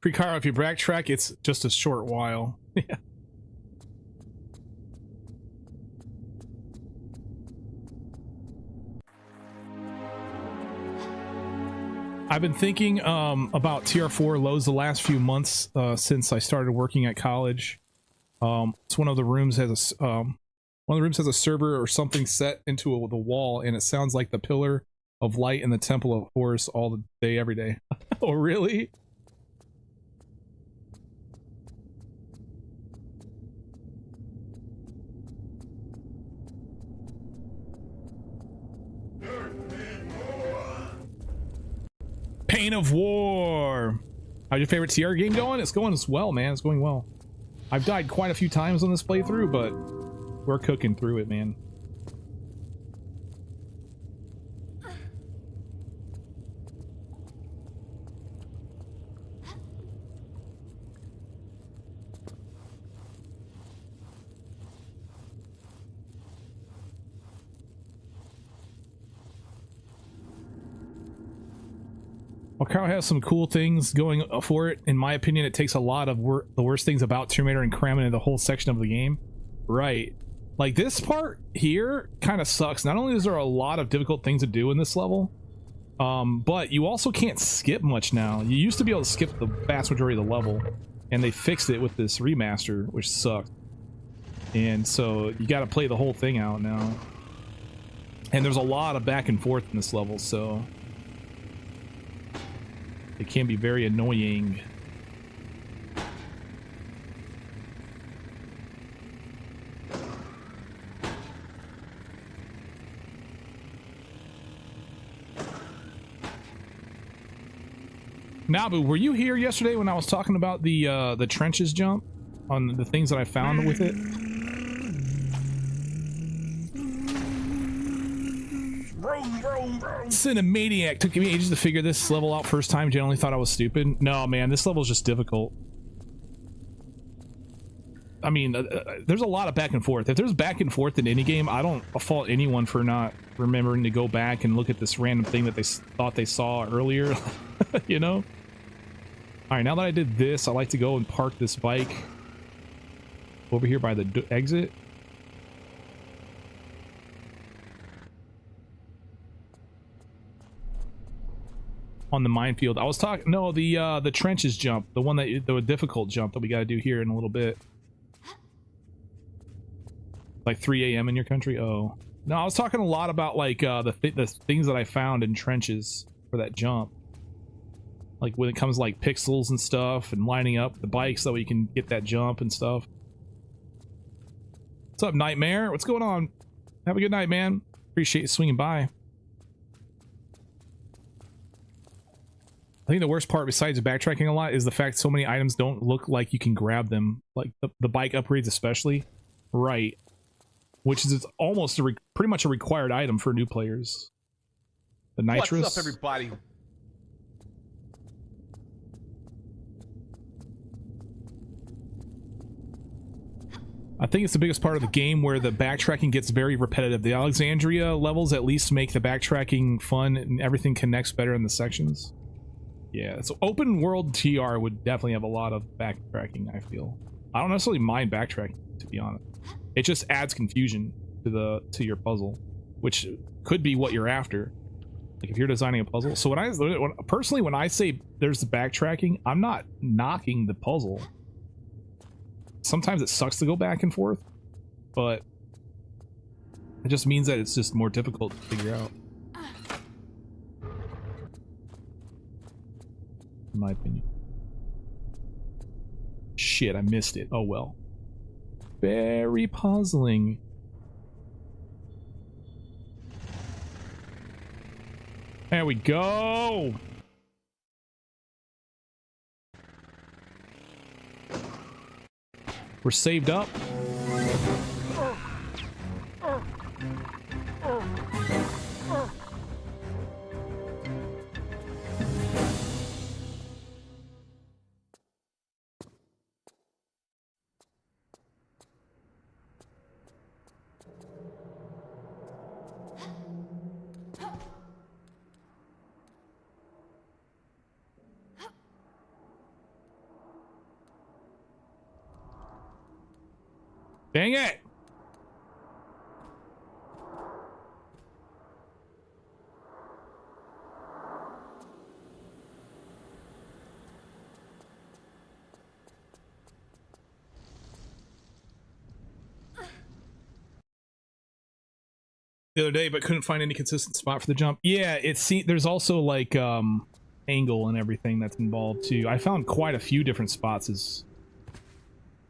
Pre-Cairo, if you backtrack, it's just a short while. Yeah. I've been thinking about TR4 loads the last few months since I started working at college. It's one of the rooms has a server or something set into the wall, and it sounds like the pillar of light in the Temple of Horus all the day, every day. Oh, really? Pain of War. How's your favorite TR game going? It's going as well, man. It's going well. I've died quite a few times on this playthrough, but we're cooking through it, man. Macau has some cool things going for it. In my opinion, it takes a lot of the worst things about Tomb Raider and cram it into the whole section of the game. Right. Like this part here kind of sucks. Not only is there a lot of difficult things to do in this level, but you also can't skip much now. You used to be able to skip the vast majority of the level, and they fixed it with this remaster, which sucks. And so you got to play the whole thing out now. And there's a lot of back and forth in this level, so it can be very annoying. Nabu, were you here yesterday when I was talking about the trenches jump on the things that I found with it? Cinemaniac took me ages to figure this level out first time. Generally thought I was stupid. No, man, this level is just difficult. I mean, there's a lot of back and forth. If there's back and forth in any game, I don't fault anyone for not remembering to go back and look at this random thing that they thought they saw earlier. You know? Alright, now that I did this, I like to go and park this bike over here by the exit. On the minefield. I was talking, no, the trenches jump, the one that, the difficult jump that we got to do here in a little bit. Like 3 a.m. in your country? Oh. No, I was talking a lot about like the things that I found in trenches for that jump. Like when it comes to like pixels and stuff and lining up the bikes so you can get that jump and stuff. What's up, Nightmare? What's going on? Have a good night, man. Appreciate you swinging by. I think the worst part, besides backtracking a lot, is the fact so many items don't look like you can grab them. Like the bike upgrades especially. Right. Which is almost pretty much a required item for new players. The nitrous. What's up, everybody? I think it's the biggest part of the game where the backtracking gets very repetitive. The Alexandria levels at least make the backtracking fun and everything connects better in the sections. Yeah, so open world TR would definitely have a lot of backtracking, I feel. I don't necessarily mind backtracking, to be honest. It just adds confusion to your puzzle, which could be what you're after. Like if you're designing a puzzle. So personally, when I say there's the backtracking, I'm not knocking the puzzle. Sometimes it sucks to go back and forth, but it just means that it's just more difficult to figure out. In my opinion. Shit, I missed it. Oh well. Very puzzling. There we go. We're saved up. Dang it! The other day, but couldn't find any consistent spot for the jump. Yeah, there's also like angle and everything that's involved too. I found quite a few different spots is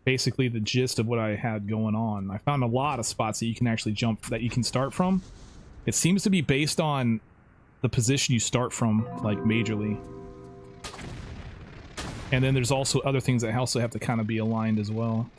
basically the gist of what I had going on. I found a lot of spots that you can actually jump, that you can start from. It seems to be based on the position you start from, like majorly. And then there's also other things that also have to kind of be aligned as well.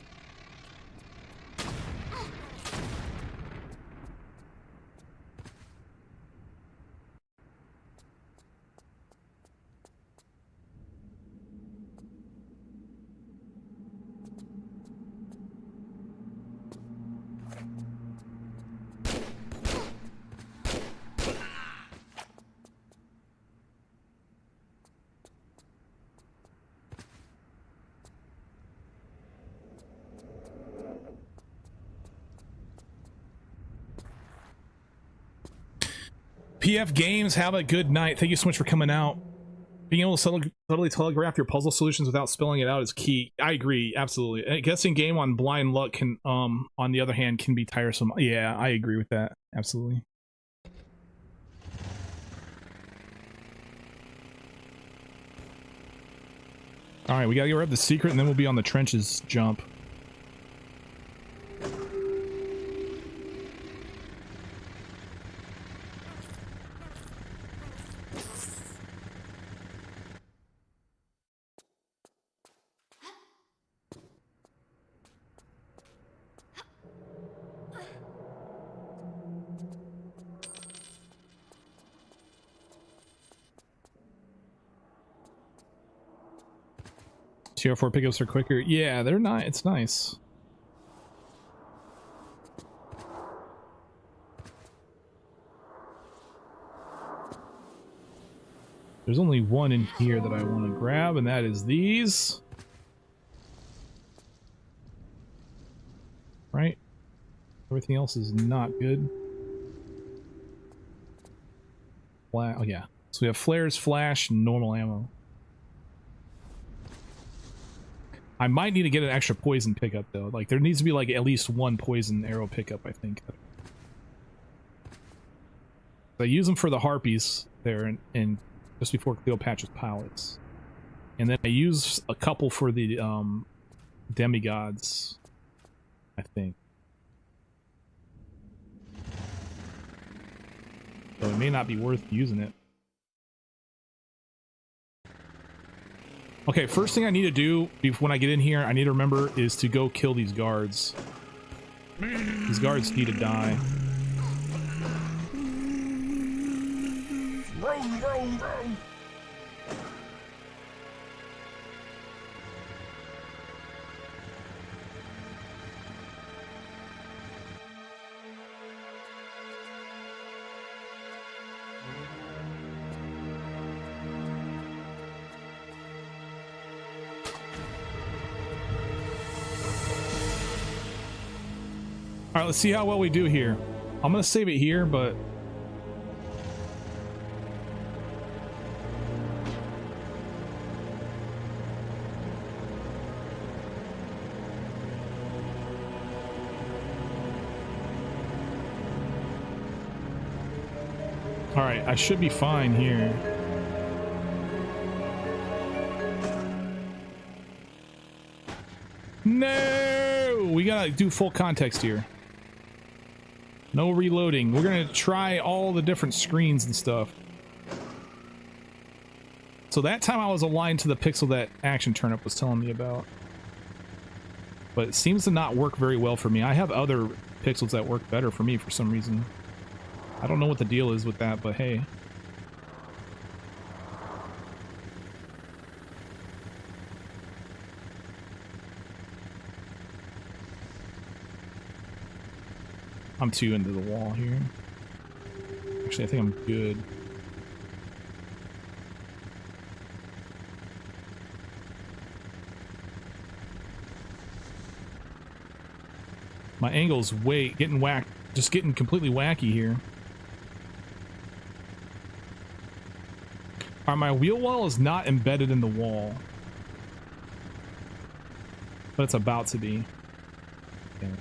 PF Games, have a good night. Thank you so much for coming out. Being able to subtly telegraph your puzzle solutions without spelling it out is key. I agree, absolutely. Guessing game on blind luck can, on the other hand, can be tiresome. Yeah, I agree with that. Absolutely. All right, we gotta grab the secret, and then we'll be on the trenches jump. Tier 4 pickups are quicker. Yeah, they're not. It's nice. There's only one in here that I want to grab, and that is these. Right? Everything else is not good. Oh yeah. So we have flares, flash, and normal ammo. I might need to get an extra poison pickup though. Like there needs to be like at least one poison arrow pickup, I think. I use them for the harpies there and just before Cleopatra's pallets. And then I use a couple for the demigods, I think. So it may not be worth using it. Okay, first thing I need to do when I get in here, I need to remember is to go kill these guards. These guards need to die. Alright, let's see how well we do here. I'm gonna save it here, but... Alright, I should be fine here. No! We gotta do full context here. No reloading. We're gonna try all the different screens and stuff. So that time I was aligned to the pixel that Action Turnip was telling me about. But it seems to not work very well for me. I have other pixels that work better for me for some reason. I don't know what the deal is with that, but hey. I'm too into the wall here. Actually, I think I'm good. My angle's getting whacked, just getting completely wacky here. Alright, my wheel well is not embedded in the wall. But it's about to be. Okay.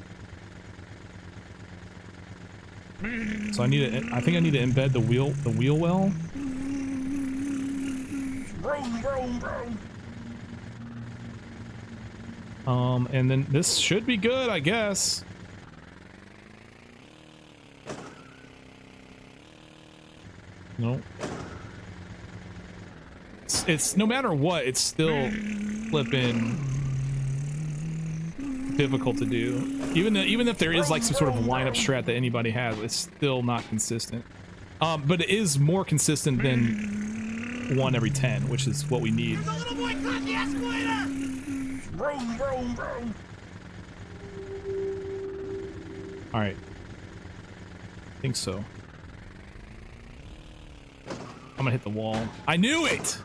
So I think I need to embed the wheel well. And then this should be good, I guess. No. It's no matter what, it's still flipping difficult to do. Even if there is like some sort of lineup strat that anybody has, it's still not consistent. But it is more consistent than 1 every 10, which is what we need. All right. I think so. I'm gonna hit the wall. I knew it!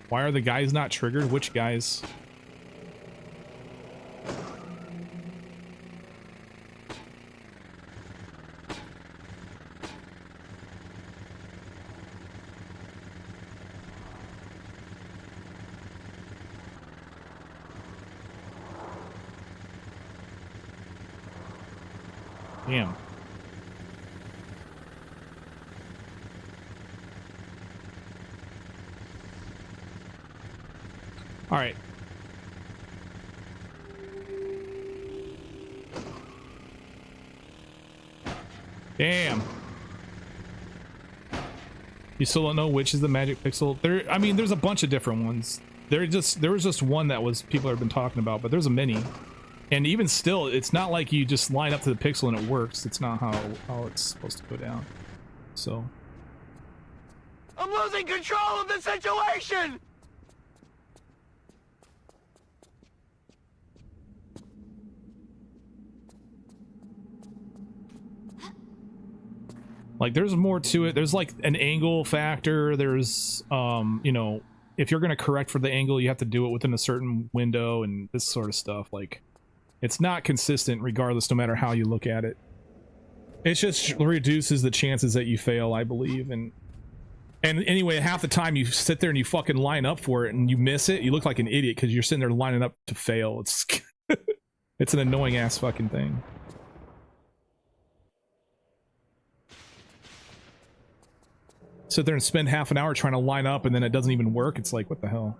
Why are the guys not triggered? Which guys? Damn. All right. Damn. You still don't know which is the magic pixel? I mean, there's a bunch of different ones. There was just one that was people have been talking about, but there's a many. And even still, it's not like you just line up to the pixel and it works. It's not how it's supposed to go down. So. I'm losing control of the situation! Like, there's more to it. There's like an angle factor. There's, you know, if you're going to correct for the angle, you have to do it within a certain window and this sort of stuff. Like, it's not consistent regardless, no matter how you look at it. It just reduces the chances that you fail, I believe. And anyway, half the time you sit there and you fucking line up for it and you miss it, you look like an idiot because you're sitting there lining up to fail. It's it's an annoying ass fucking thing. Sit there and spend half an hour trying to line up and then it doesn't even work. It's like, what the hell?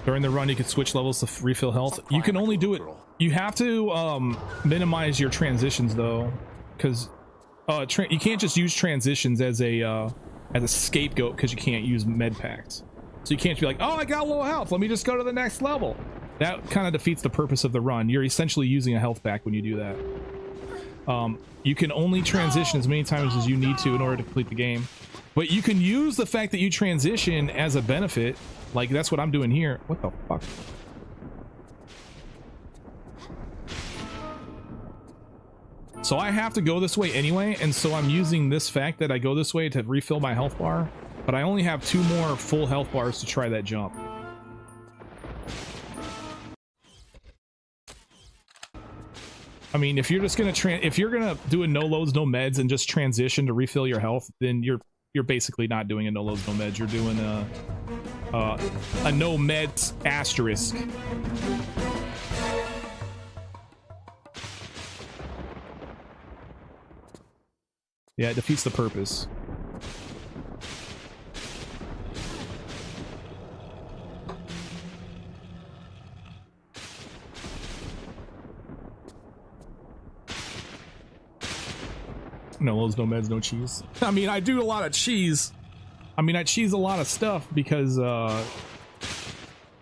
During the run, you can switch levels to refill health. You can only do it. You have to minimize your transitions though, because you can't just use transitions as a scapegoat because you can't use med packs. So you can't be like, oh, I got low health. Let me just go to the next level. That kind of defeats the purpose of the run. You're essentially using a health pack when you do that. You can only transition as many times as you need to in order to complete the game. But you can use the fact that you transition as a benefit. Like, that's what I'm doing here. What the fuck? So I have to go this way anyway, and so I'm using this fact that I go this way to refill my health bar. But I only have 2 more full health bars to try that jump. I mean, if you're just gonna do a no loads, no meds and just transition to refill your health, then you're basically not doing a no loads, no meds. You're doing a no meds asterisk. Yeah, it defeats the purpose. No loads, no meds, no cheese. I mean, I do a lot of cheese. I mean, I cheese a lot of stuff because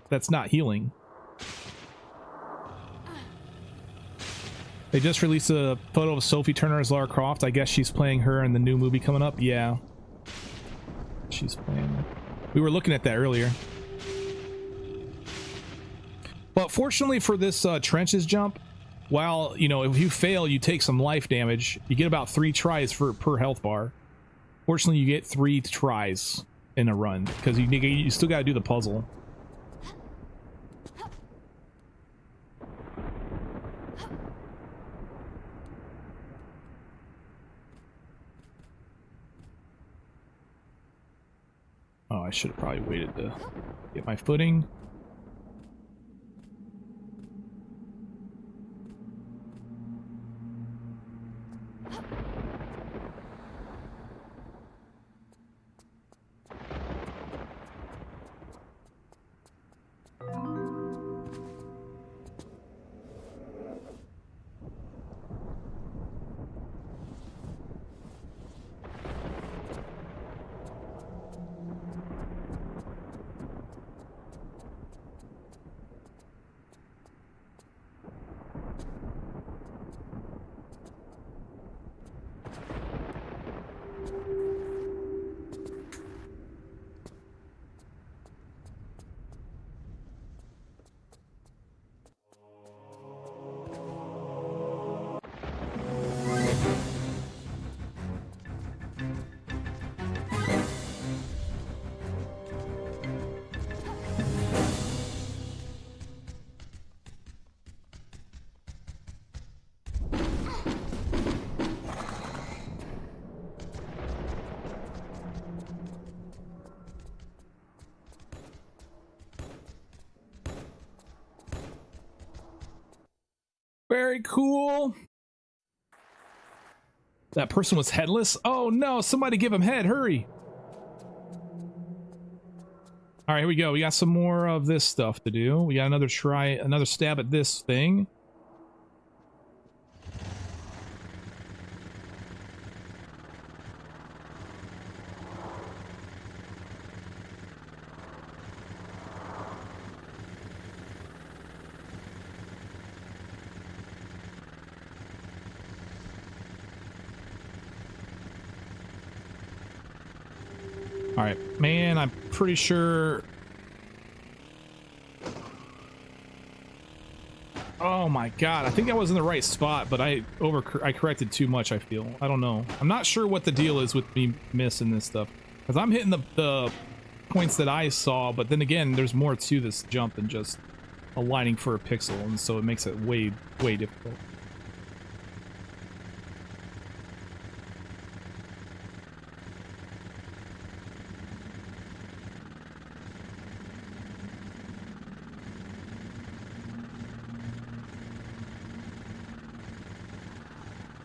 that's not healing. They just released a photo of Sophie Turner as Lara Croft. I guess she's playing her in the new movie coming up. Yeah. She's playing. We were looking at that earlier. But fortunately for this trenches jump, while, you know, if you fail, you take some life damage. You get about 3 tries per health bar. Fortunately, you get 3 tries in a run because you still got to do the puzzle. Oh, I should have probably waited to get my footing. Very cool. That person was headless. Oh no, somebody give him head, hurry. All right, here we go. We got some more of this stuff to do. We got another stab at this thing. All right, man, I'm pretty sure. Oh my god, I think I was in the right spot, but I corrected too much, I feel. I don't know. I'm not sure what the deal is with me missing this stuff. Because I'm hitting the points that I saw, but then again, there's more to this jump than just aligning for a pixel, and so it makes it way, way difficult.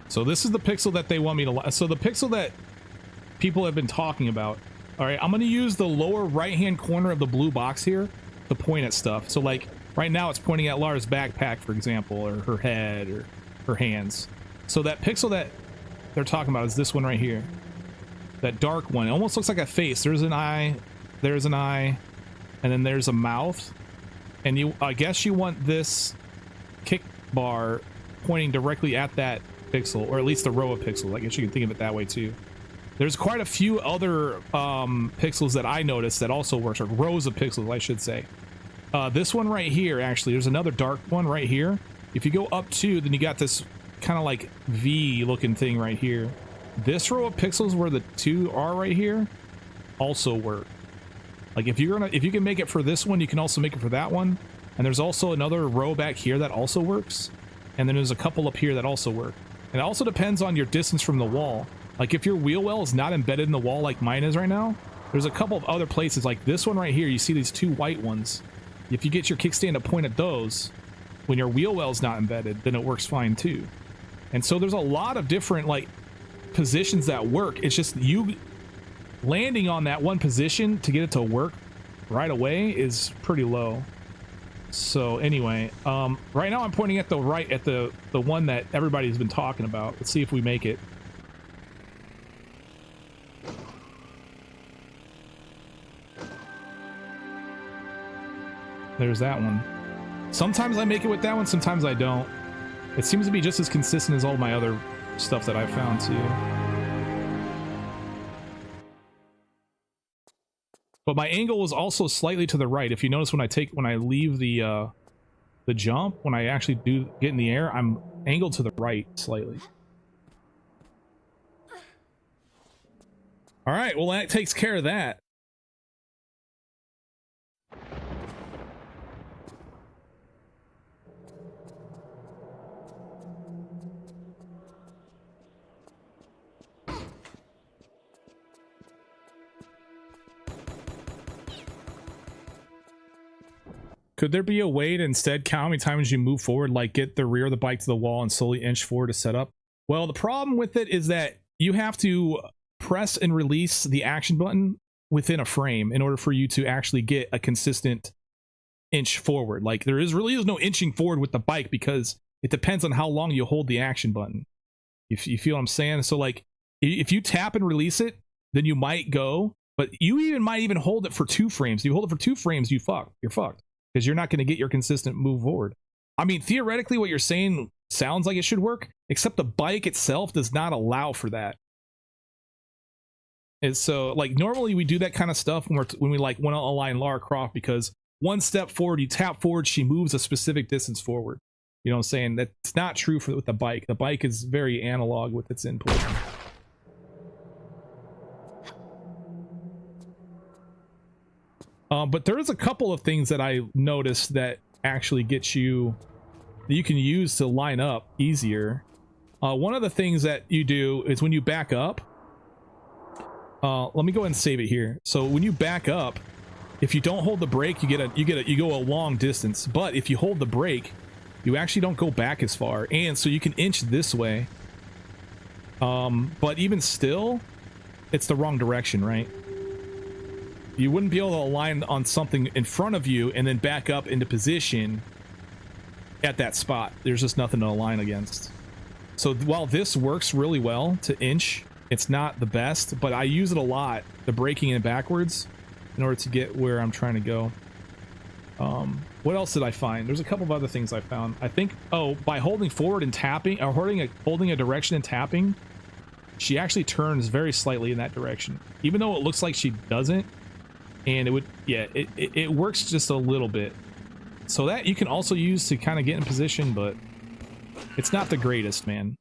So this is the pixel that they want me to... So the pixel that people have been talking about. All right, I'm going to use the lower right-hand corner of the blue box here to point at stuff. So like right now it's pointing at Lara's backpack, for example, or her head or her hands. So that pixel that they're talking about is this one right here. That dark one. It almost looks like a face. There's an eye, and then there's a mouth. And I guess you want this kick bar pointing directly at that pixel, or at least the row of pixels. I guess you can think of it that way too. There's quite a few other pixels that I noticed that also works, or rows of pixels, I should say. This one right here, actually, there's another dark one right here. If you go up 2, then you got this kind of like V looking thing right here. This row of pixels where the 2 are right here also work. Like if you can make it for this one, you can also make it for that one. And there's also another row back here that also works. And then there's a couple up here that also work. And it also depends on your distance from the wall. Like if your wheel well is not embedded in the wall like mine is right now, there's a couple of other places like this one right here. You see these 2 white ones. If you get your kickstand to point at those, when your wheel well is not embedded, then it works fine too. And so there's a lot of different like positions that work. It's just you landing on that one position to get it to work right away is pretty low. So anyway, right now I'm pointing at the right, at the one that everybody's been talking about. Let's see if we make it. There's that one. Sometimes I make it with that one, sometimes I don't. It seems to be just as consistent as all my other stuff that I've found too. But my angle was also slightly to the right. If you notice when I leave the jump, when I actually do get in the air, I'm angled to the right slightly. All right, well that takes care of that. Could there be a way to instead count how many times you move forward, like get the rear of the bike to the wall and slowly inch forward to set up? Well, the problem with it is that you have to press and release the action button within a frame in order for you to actually get a consistent inch forward. Like there really is no inching forward with the bike because it depends on how long you hold the action button. If you feel what I'm saying? So like if you tap and release it, then you might go, but you might even hold it for 2 frames. If you hold it for 2 frames, you're fucked. Because you're not going to get your consistent move forward. I mean, theoretically, what you're saying sounds like it should work, except the bike itself does not allow for that. And so, like, normally we do that kind of stuff when we like want to align Lara Croft, because 1 step forward, you tap forward, she moves a specific distance forward. You know what I'm saying? That's not true with the bike. The bike is very analog with its input. But there is a couple of things that I noticed that actually get you, that you can use to line up easier. One of the things that you do is when you back up, let me go ahead and save it here. So when you back up, if you don't hold the brake, you go a long distance. But if you hold the brake, you actually don't go back as far, and so you can inch this way. But even still, it's the wrong direction, right? You wouldn't be able to align on something in front of you and then back up into position at that spot. There's just nothing to align against. So while this works really well to inch, it's not the best, but I use it a lot, the braking and backwards, in order to get where I'm trying to go. What else did I find? There's a couple of other things I found. I think, oh, by holding forward and tapping, or holding a direction and tapping, she actually turns very slightly in that direction. Even though it looks like she doesn't, and it would, yeah, it works just a little bit. So that you can also use to kind of get in position, but it's not the greatest, man.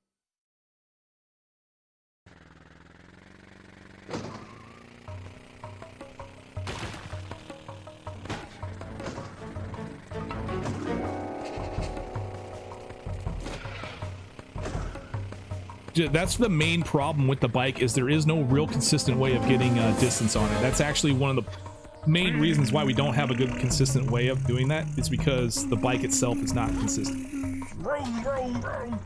That's the main problem with the bike, is there is no real consistent way of getting distance on it. That's actually one of the main reasons why we don't have a good consistent way of doing that, is because the bike itself is not consistent. Vroom, vroom, vroom.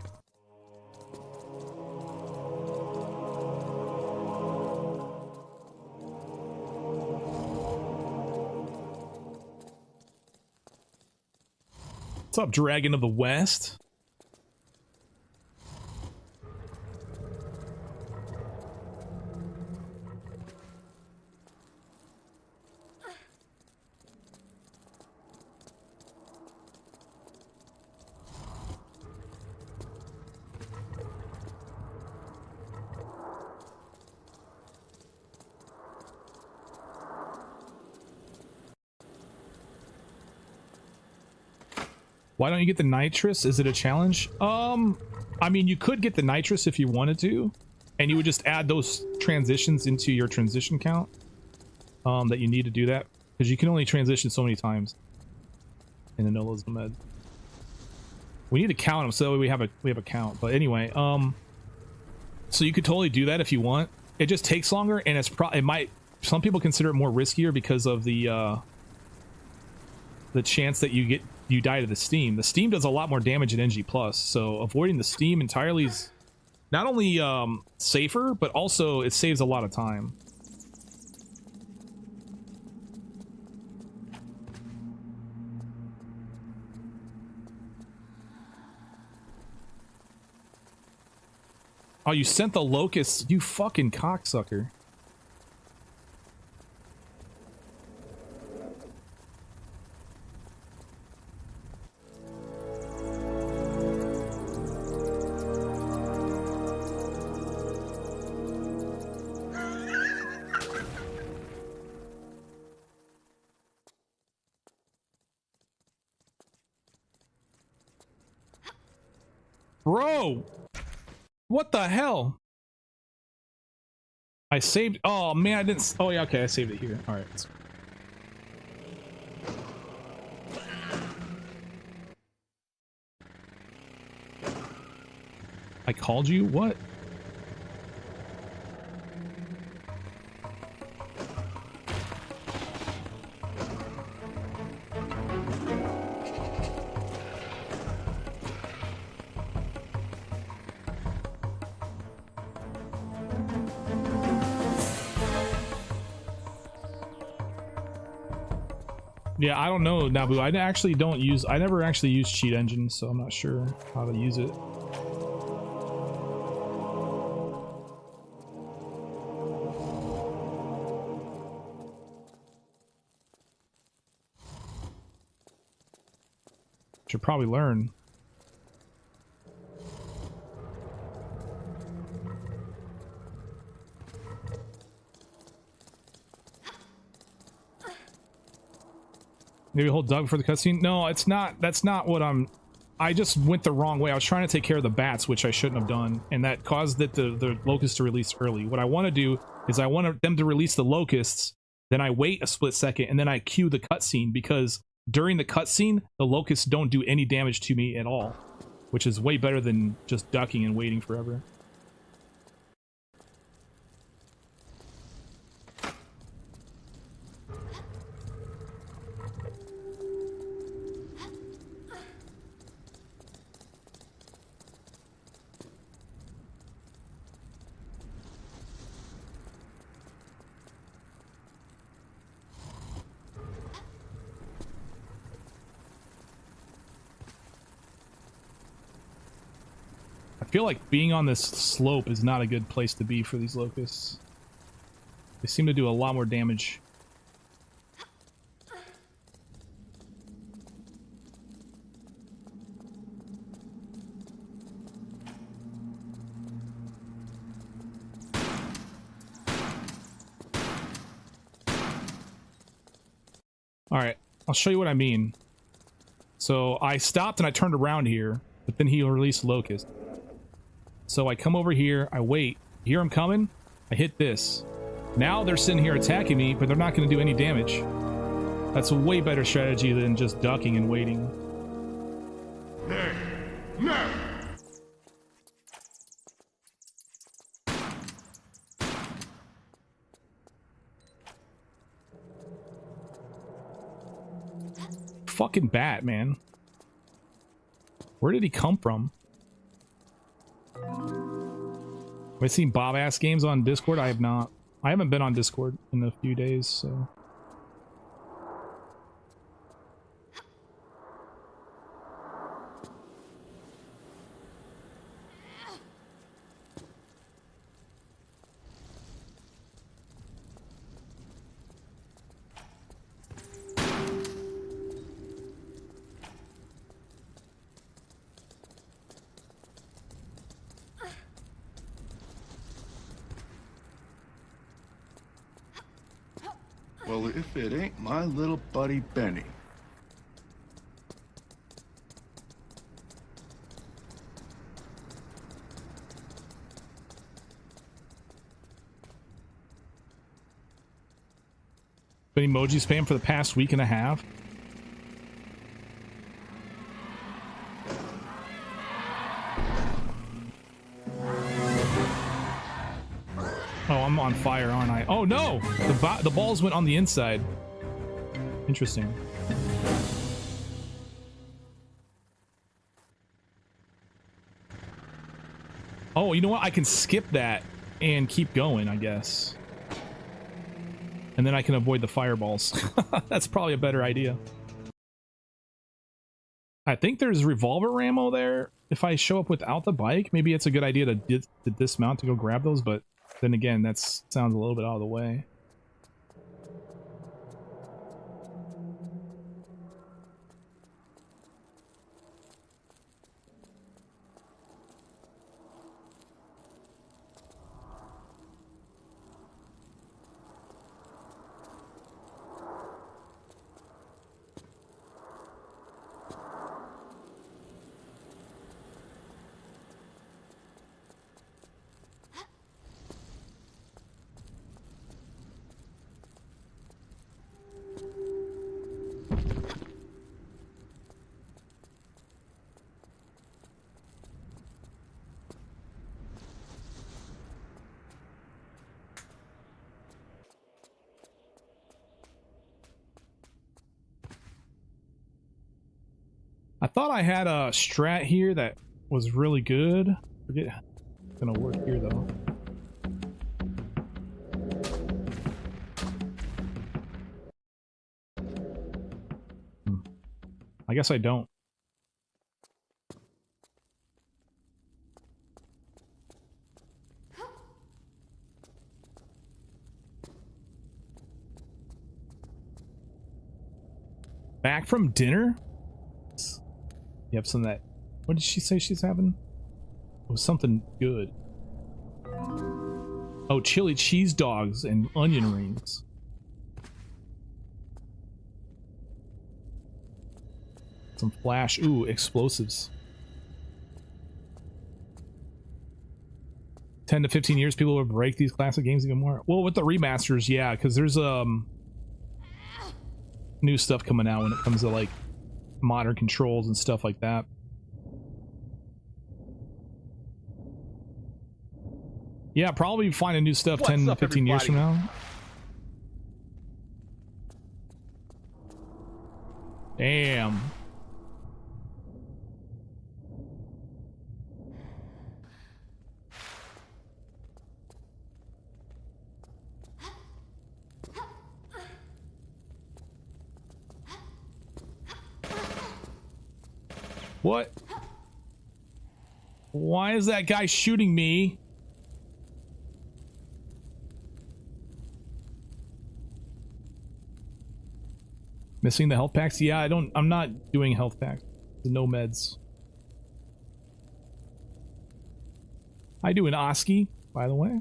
What's up, Dragon of the West? Why don't you get the nitrous? Is it a challenge? I mean, you could get the nitrous if you wanted to, and you would just add those transitions into your transition count that you need to do that, because you can only transition so many times in the no-loads med. We need to count them so we have a count. But anyway, so you could totally do that if you want. It just takes longer, and some people consider it more riskier because of the chance that you die to the steam. The steam does a lot more damage in NG+, so avoiding the steam entirely is not only safer, but also it saves a lot of time. Oh, you sent the locusts, you fucking cocksucker. Bro, what the hell? I saved. Oh man, I didn't. Oh yeah, okay, I saved it here. All right. I called you? What? Yeah, I don't know, Nabu. I never actually use cheat engines, so I'm not sure how to use it. Should probably learn. Maybe hold Doug for the cutscene. No, it's not. That's not what I just went the wrong way. I was trying to take care of the bats, which I shouldn't have done, and that caused the locusts to release early. What I want to do is I want them to release the locusts, then I wait a split second, and then I cue the cutscene, because during the cutscene, the locusts don't do any damage to me at all, which is way better than just ducking and waiting forever. feel like being on this slope is not a good place to be for these locusts. They seem to do a lot more damage. Alright, I'll show you what I mean. So I stopped and I turned around here, but then he released locust. So I come over here, I wait, hear him coming, I hit this. Now they're sitting here attacking me, but they're not going to do any damage. That's a way better strategy than just ducking and waiting. No! Fucking bat, man. Where did he come from? Have I seen badassgamez on Discord? I have not. I haven't been on Discord in a few days, so... Well, if it ain't my little buddy Benny. Been emoji spam for the past week and a half. Oh, I'm on fire, aren't I? Oh no! The balls went on the inside. Interesting. Oh, you know what? I can skip that and keep going, I guess. And then I can avoid the fireballs. That's probably a better idea. I think there's revolver ammo there. If I show up without the bike, maybe it's a good idea to dismount to go grab those, but then again, that sounds a little bit out of the way. I thought I had a strat here that was really good. Forget it's gonna work here though. I guess I don't. Back from dinner? You have some of that. What did she say she's having? It was something good. Oh, chili cheese dogs and onion rings. Some flash. Ooh, explosives. 10 to 15 years, people will break these classic games even more. Well, with the remasters, yeah, because there's new stuff coming out when it comes to like modern controls and stuff like that. Yeah, probably finding new stuff 10 to 15 years from now. Damn. What? Why is that guy shooting me? Missing the health packs? Yeah, I'm not doing health packs. No meds. I do an Oski, by the way.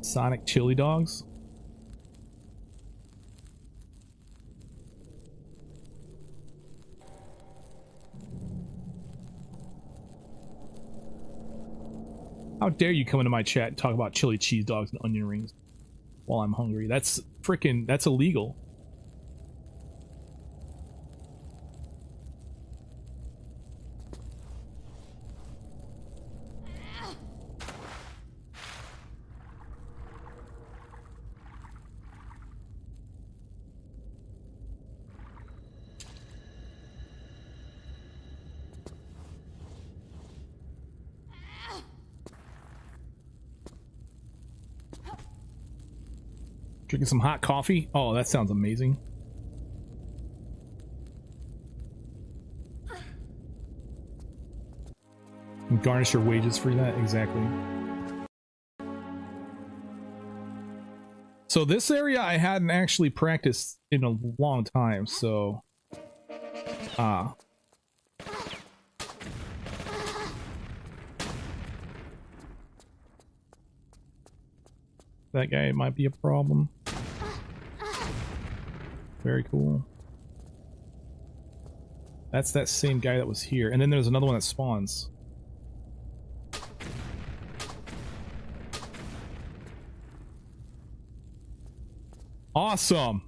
Sonic chili dogs. How dare you come into my chat and talk about chili cheese dogs and onion rings while I'm hungry? That's freaking, that's illegal. Drinking some hot coffee? Oh, that sounds amazing. And garnish your wages for that, exactly. So this area I hadn't actually practiced in a long time, so... That guy might be a problem. Very cool. That's that same guy that was here. And then there's another one that spawns. Awesome!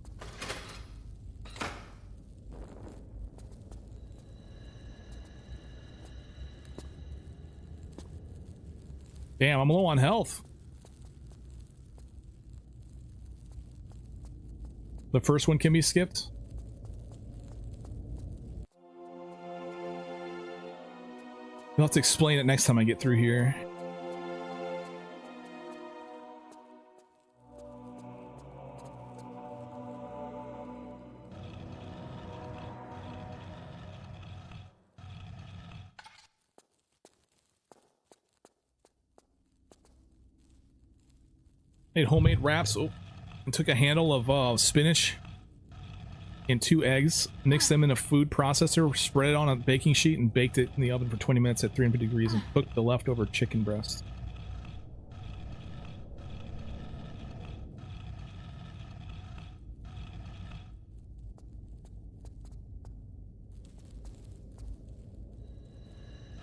Damn, I'm low on health. The first one can be skipped. You'll have to explain it next time I get through here. Made homemade wraps. Oh, and took a handle of spinach and 2 eggs, mixed them in a food processor, spread it on a baking sheet, and baked it in the oven for 20 minutes at 350 degrees and cooked the leftover chicken breast.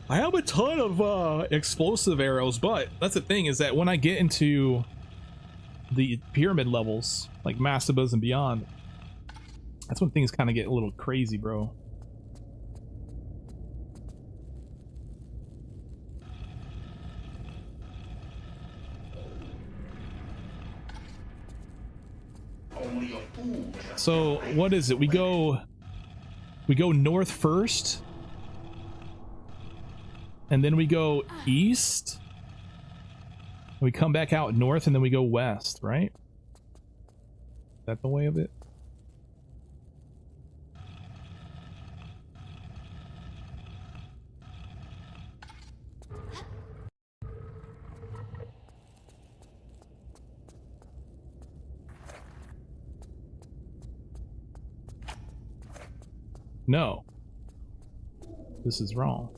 I have a ton of explosive arrows, but that's the thing, is that when I get into the pyramid levels, like Mastabas and beyond, that's when things kind of get a little crazy, bro. Only a fool. So what is it? We go north first, and then we go east. We come back out north, and then we go west, right? Is that the way of it? No. This is wrong.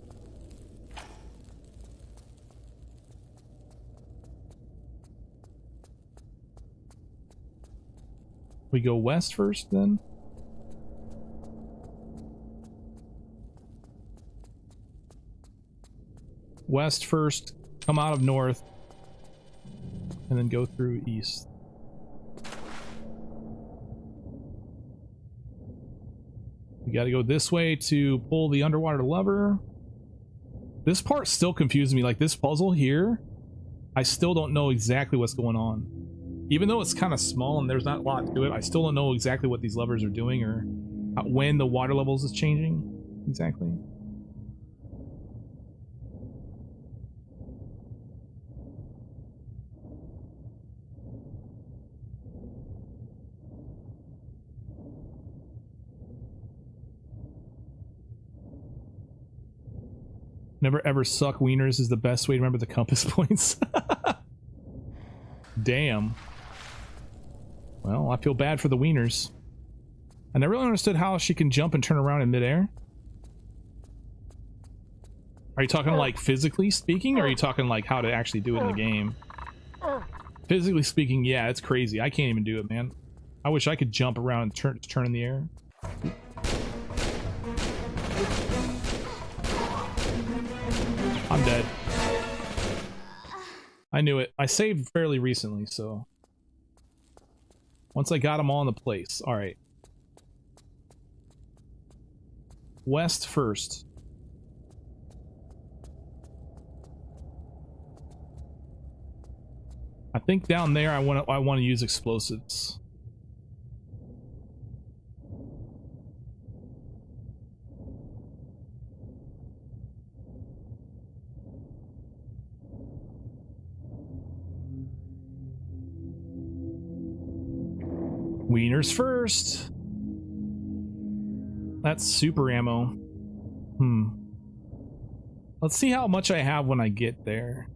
We go west first, then? West first, come out of north, and then go through east. We gotta go this way to pull the underwater lever. This part still confuses me. Like, this puzzle here, I still don't know exactly what's going on. Even though it's kind of small and there's not a lot to it, I still don't know exactly what these levers are doing or when the water levels is changing exactly. Never ever suck wieners is the best way to remember the compass points. Damn. Well, I feel bad for the wieners. I never really understood how she can jump and turn around in midair. Are you talking like physically speaking, or are you talking like how to actually do it in the game? Physically speaking, yeah, it's crazy. I can't even do it, man. I wish I could jump around and turn in the air. I'm dead. I knew it. I saved fairly recently, so... Once I got them all in the place. Alright. West first. I think down there I want to use explosives. Wieners first. That's super ammo. Let's see how much I have when I get there.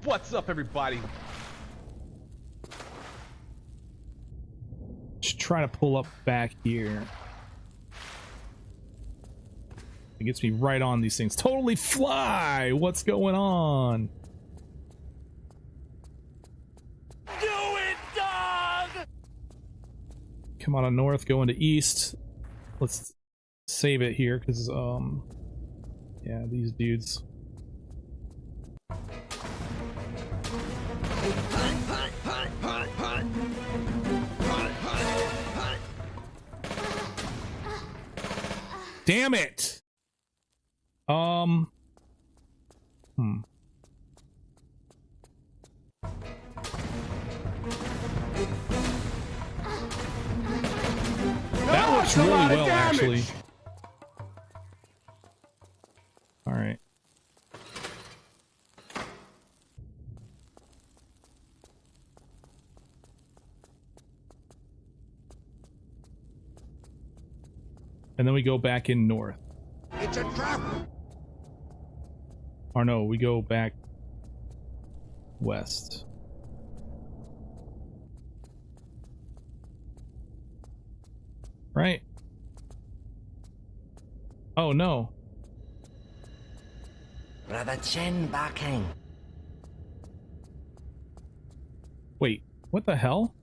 What's up, everybody? Just try to pull up back here. It gets me right on these things. Totally fly! What's going on? Do it, dog! Come on north, going to east. Let's save it here, because, yeah, these dudes. Damn it! That works really well, actually. All right. And then we go back in north. It's a trap. Or no, we go back west. Right? Oh no. Brother Chen backing. Wait, what the hell?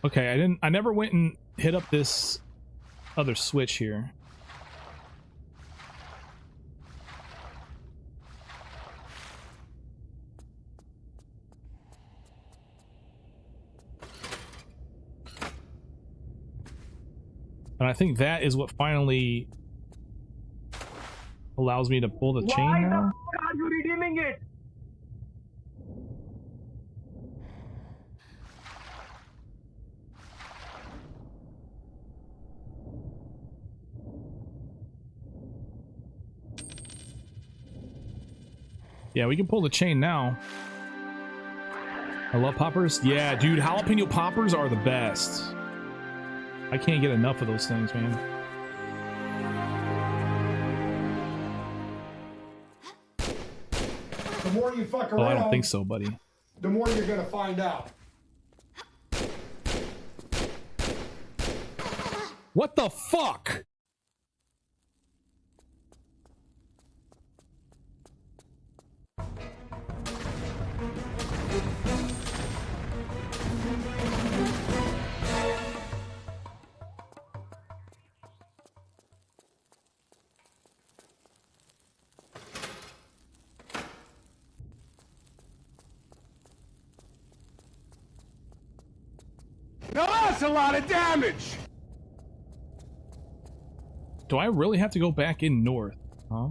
Okay, I never went and hit up this other switch here. And I think that is what finally allows me to pull the chain now. Why the fuck are you redeeming it? Yeah, we can pull the chain now. I love poppers. Yeah, dude, jalapeno poppers are the best. I can't get enough of those things, man. The more you fuck around, Oh, I don't think so, buddy. The more you're gonna find out. What the fuck? Now that's a lot of damage! Do I really have to go back in north? Huh?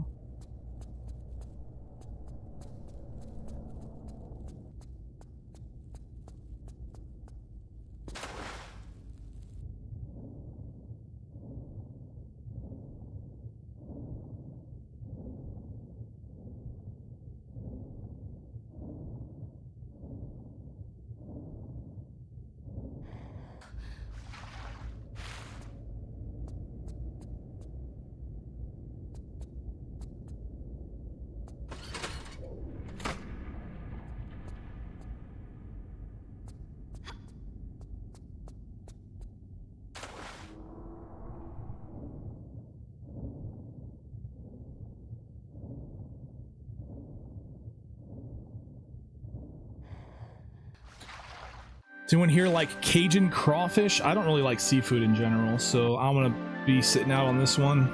Does anyone here like Cajun crawfish? I don't really like seafood in general, so I'm gonna be sitting out on this one.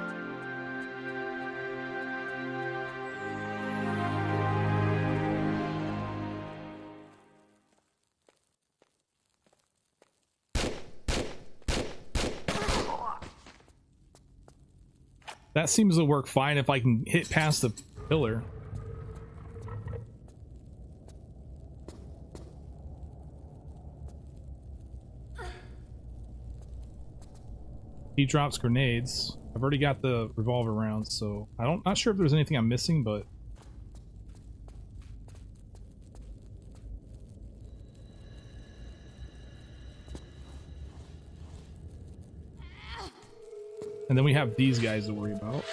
That seems to work fine if I can hit past the pillar. He drops grenades. I've already got the revolver rounds, so not sure if there's anything I'm missing, but and then we have these guys to worry about.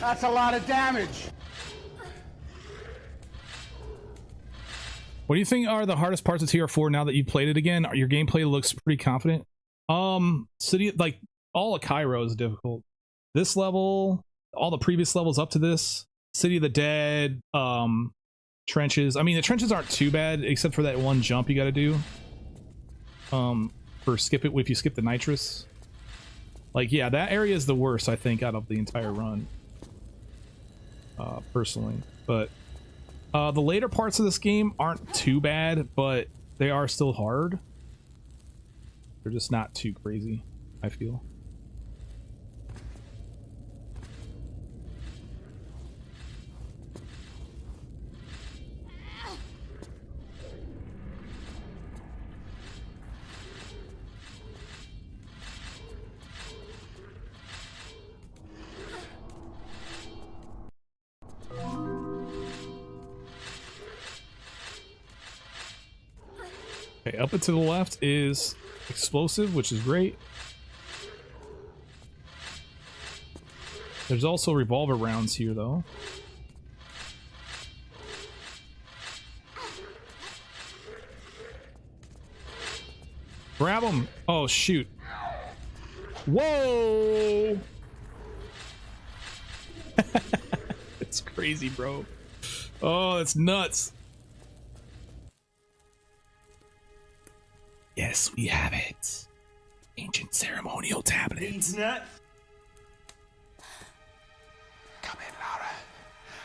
That's a lot of damage. What do you think are the hardest parts of TR4 now that you've played it again? Your gameplay looks pretty confident. City, like all of Cairo is difficult. This level, all the previous levels up to this, City of the Dead, trenches. I mean, the trenches aren't too bad except for that one jump you got to do. For skip it if you skip the nitrous. Like, yeah, that area is the worst I think out of the entire run. Personally, but the later parts of this game aren't too bad, but they are still hard. They're just not too crazy, I feel. Okay, up and to the left is explosive, which is great. There's also revolver rounds here, though. Grab him! Oh, shoot. Whoa! It's crazy, bro. Oh, that's nuts. Yes, we have it. Ancient ceremonial tablets. Nuts. Come in, Lara.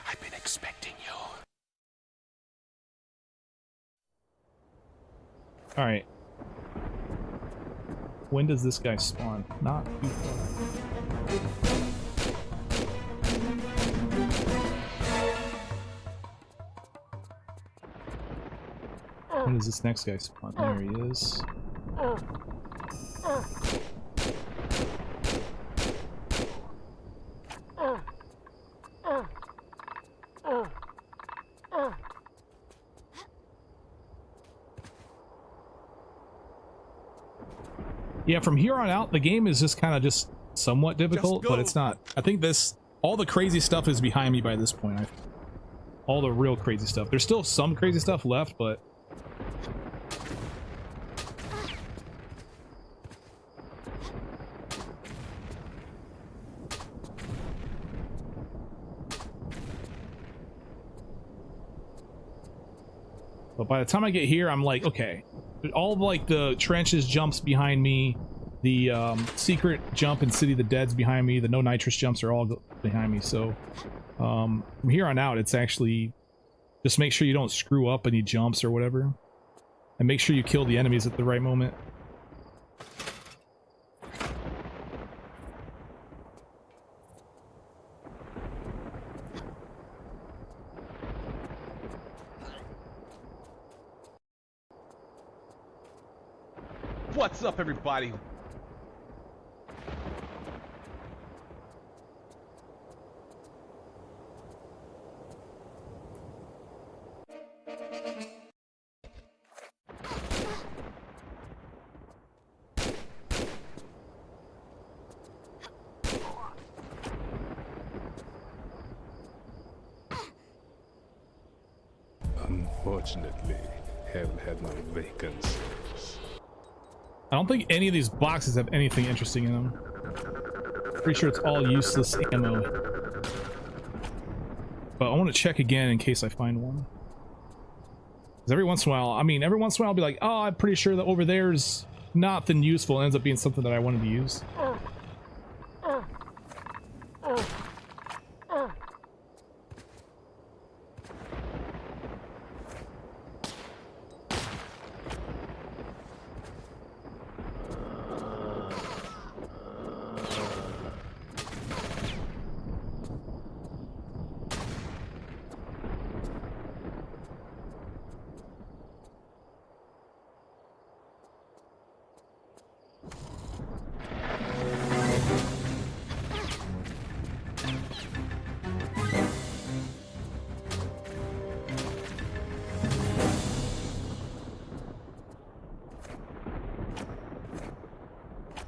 I've been expecting you. All right. When does this guy spawn? Not too far. When does this next guy spawn? There he is. Yeah, from here on out, the game is just kind of just somewhat difficult, but it's not. I think all the crazy stuff is behind me by this point. All the real crazy stuff. There's still some crazy stuff left, but But by the time I get here, I'm like, okay, all of like the trenches jumps behind me, the secret jump in City of the Dead's behind me, the no nitrous jumps are all behind me. So from here on out, it's actually just make sure you don't screw up any jumps or whatever, and make sure you kill the enemies at the right moment. What's up, everybody? Unfortunately, hell had no vacancies. I don't think any of these boxes have anything interesting in them. Pretty sure it's all useless ammo. But I want to check again in case I find one. Because every once in a while, I mean, every once in a while I'll be like, oh, I'm pretty sure that over there's nothing useful. It ends up being something that I wanted to use.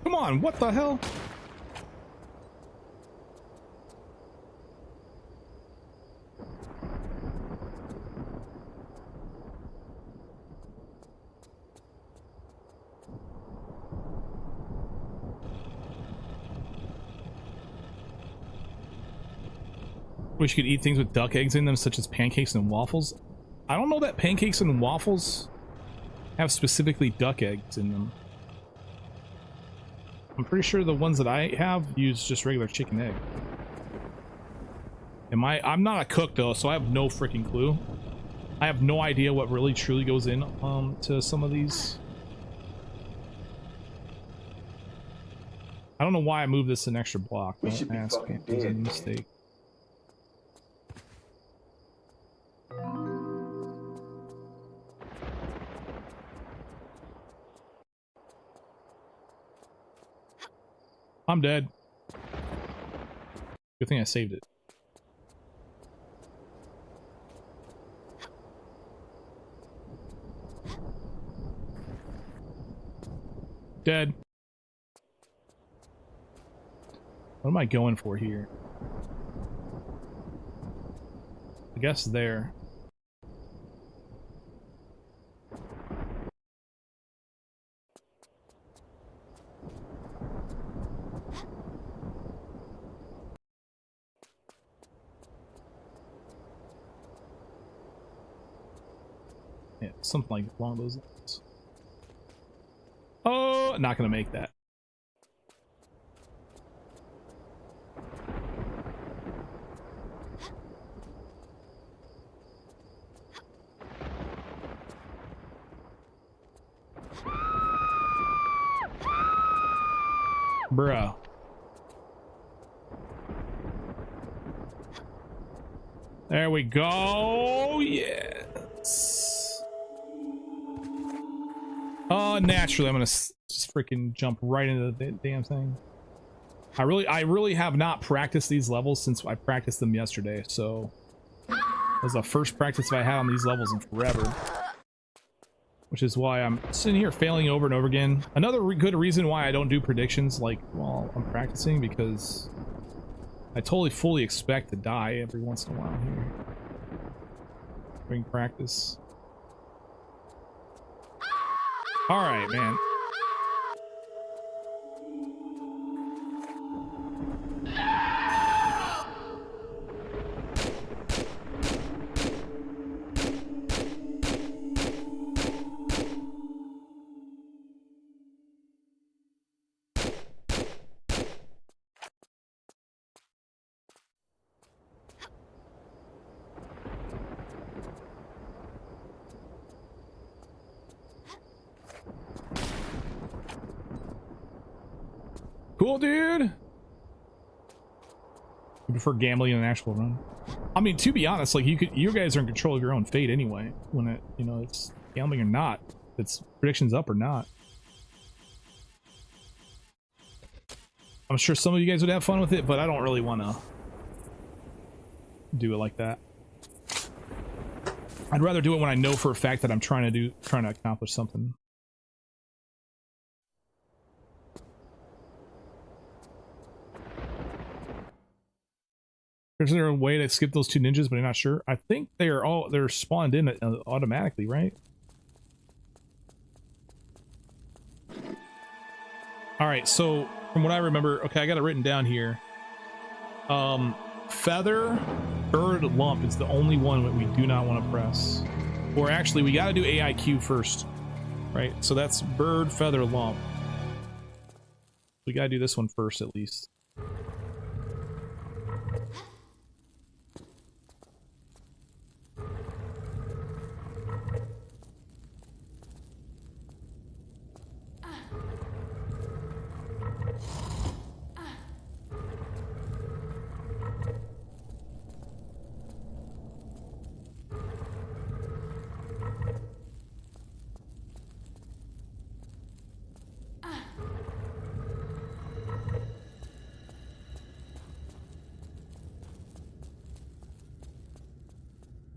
Come on, what the hell? Wish you could eat things with duck eggs in them, such as pancakes and waffles. I don't know that pancakes and waffles have specifically duck eggs in them. I'm pretty sure the ones that I have use just regular chicken egg. I'm not a cook though, so I have no freaking clue. I have no idea what really truly goes in to some of these. I don't know why I moved this an extra block. We should be fucking dead. It was a mistake. I'm dead. Good thing I saved it. Dead. What am I going for here? I guess there. Yeah, something like along those lines. Oh, not gonna make that. Bruh. There we go. Yes. Naturally, I'm gonna just freaking jump right into the damn thing. I really have not practiced these levels since I practiced them yesterday, so that was the first practice I had on these levels in forever. Which is why I'm sitting here failing over and over again. Another good reason why I don't do predictions like while I'm practicing, because I totally fully expect to die every once in a while here during practice. All right, man. Cool, dude. You prefer gambling in an actual run? I mean, to be honest, like you guys are in control of your own fate anyway. When it, you know, it's gambling or not, it's predictions up or not. I'm sure some of you guys would have fun with it, but I don't really want to do it like that. I'd rather do it when I know for a fact that I'm trying to accomplish something. Is there a way to skip those two ninjas, but I'm not sure. I think they're spawned in automatically, right? All right, so from what I remember, okay, I got it written down here. Feather, bird, lump is the only one that we do not want to press. Or actually, we got to do AIQ first, right? So that's bird, feather, lump. We got to do this one first, at least.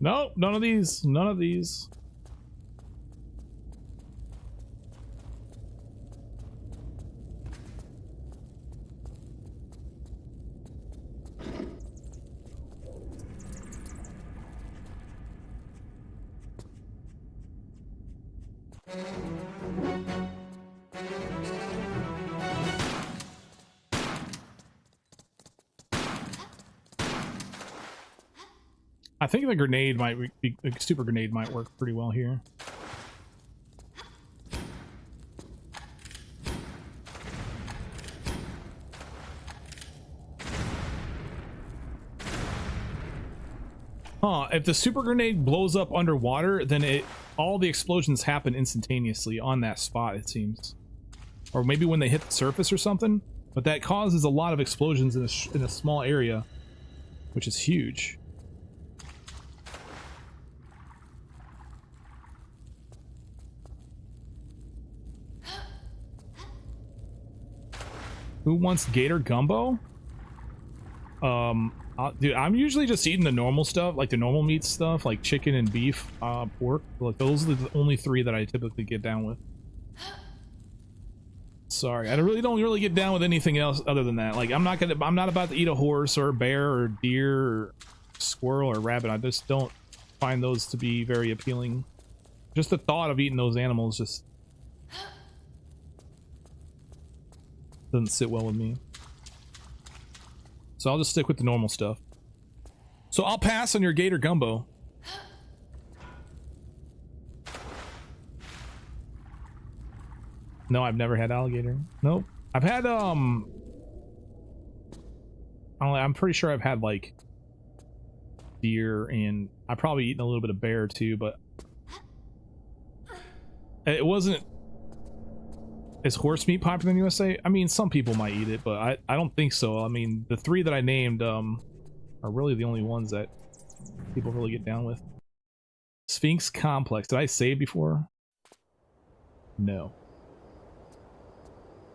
No, none of these. None of these. I think the grenade might be, the super grenade might work pretty well here. Huh, if the super grenade blows up underwater, then all the explosions happen instantaneously on that spot, it seems. Or maybe when they hit the surface or something, but that causes a lot of explosions in a small area, which is huge. Who wants gator gumbo? Dude, I'm usually just eating the normal stuff, like the normal meat stuff, like chicken and beef, pork. Like those are the only three that I typically get down with. Sorry, I don't really get down with anything else other than that. Like I'm not about to eat a horse or a bear or a deer or squirrel or rabbit. I just don't find those to be very appealing. Just the thought of eating those animals just doesn't sit well with me. So I'll just stick with the normal stuff. So I'll pass on your gator gumbo. No, I've never had alligator. Nope. I've had I'm pretty sure I've had like deer, and I've probably eaten a little bit of bear too, but it wasn't. Is horse meat popular in the USA? I mean, some people might eat it, but I don't think so. I mean, the three that I named are really the only ones that people really get down with. Sphinx Complex. Did I save before? No.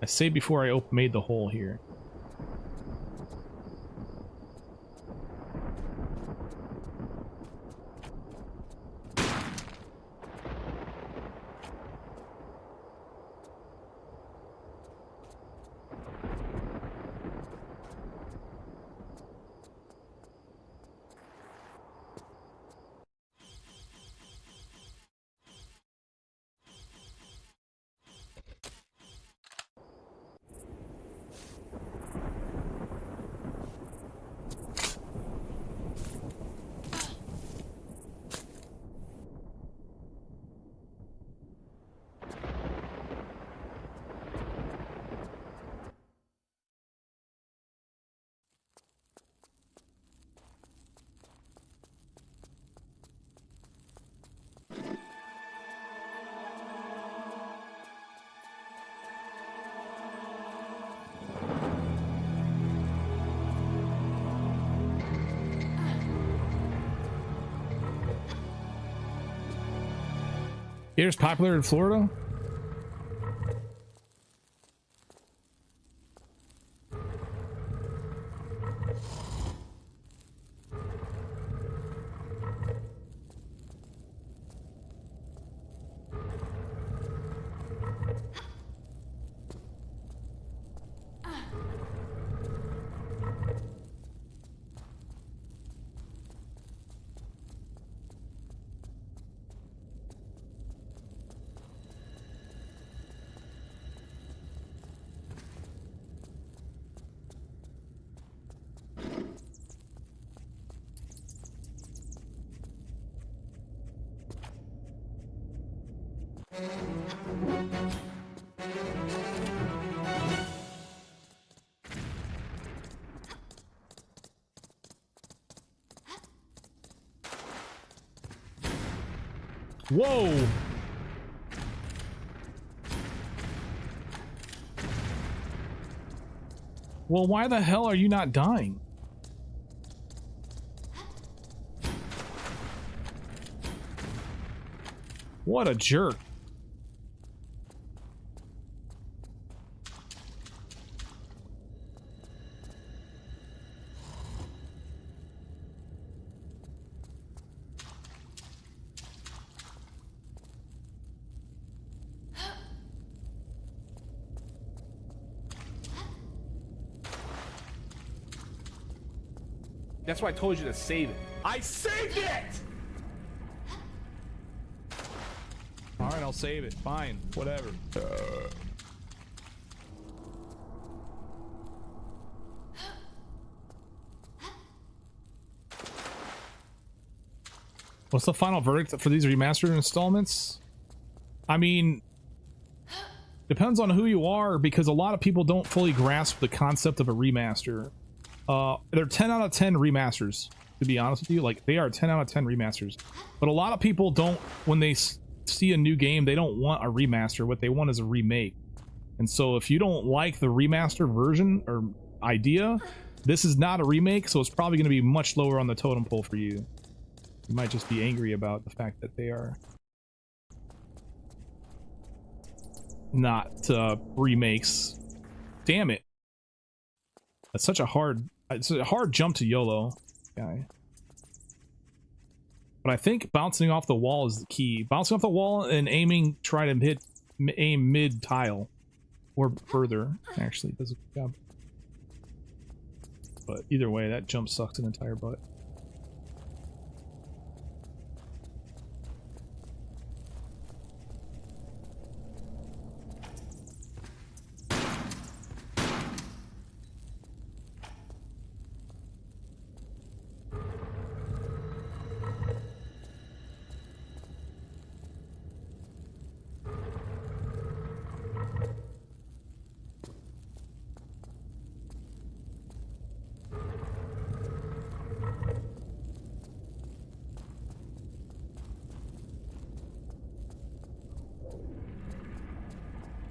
I saved before I made the hole here. Gator's popular in Florida? Whoa! Well, why the hell are you not dying? What a jerk. That's why I told you to save it. I saved it! Alright, I'll save it. Fine. Whatever. What's the final verdict for these remastered installments? I mean, depends on who you are, because a lot of people don't fully grasp the concept of a remaster. They're 10 out of 10 remasters, to be honest with you. Like, they are 10 out of 10 remasters. But a lot of people don't, when they see a new game, they don't want a remaster. What they want is a remake. And so if you don't like the remaster version or idea, this is not a remake, so it's probably going to be much lower on the totem pole for you. You might just be angry about the fact that they are not remakes. Damn it. That's such a hard... It's a hard jump to YOLO, guy. But I think bouncing off the wall is the key. Bouncing off the wall and aiming, try to aim mid-tile. Or further, actually, does a good job. But either way, that jump sucks an entire butt.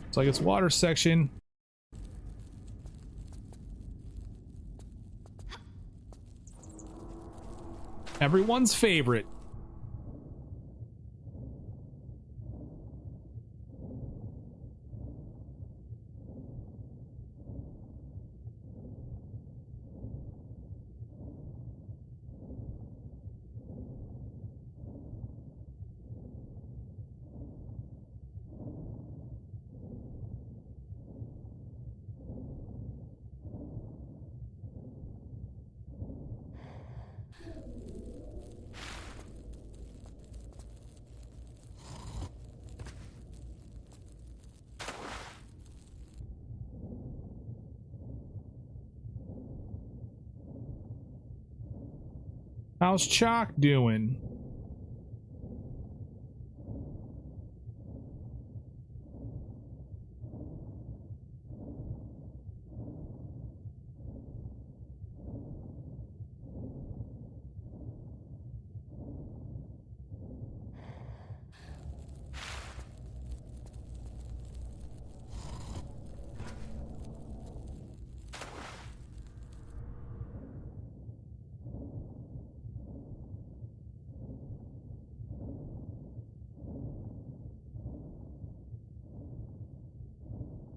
It's like it's water section. Everyone's favorite. How's Chalk doing?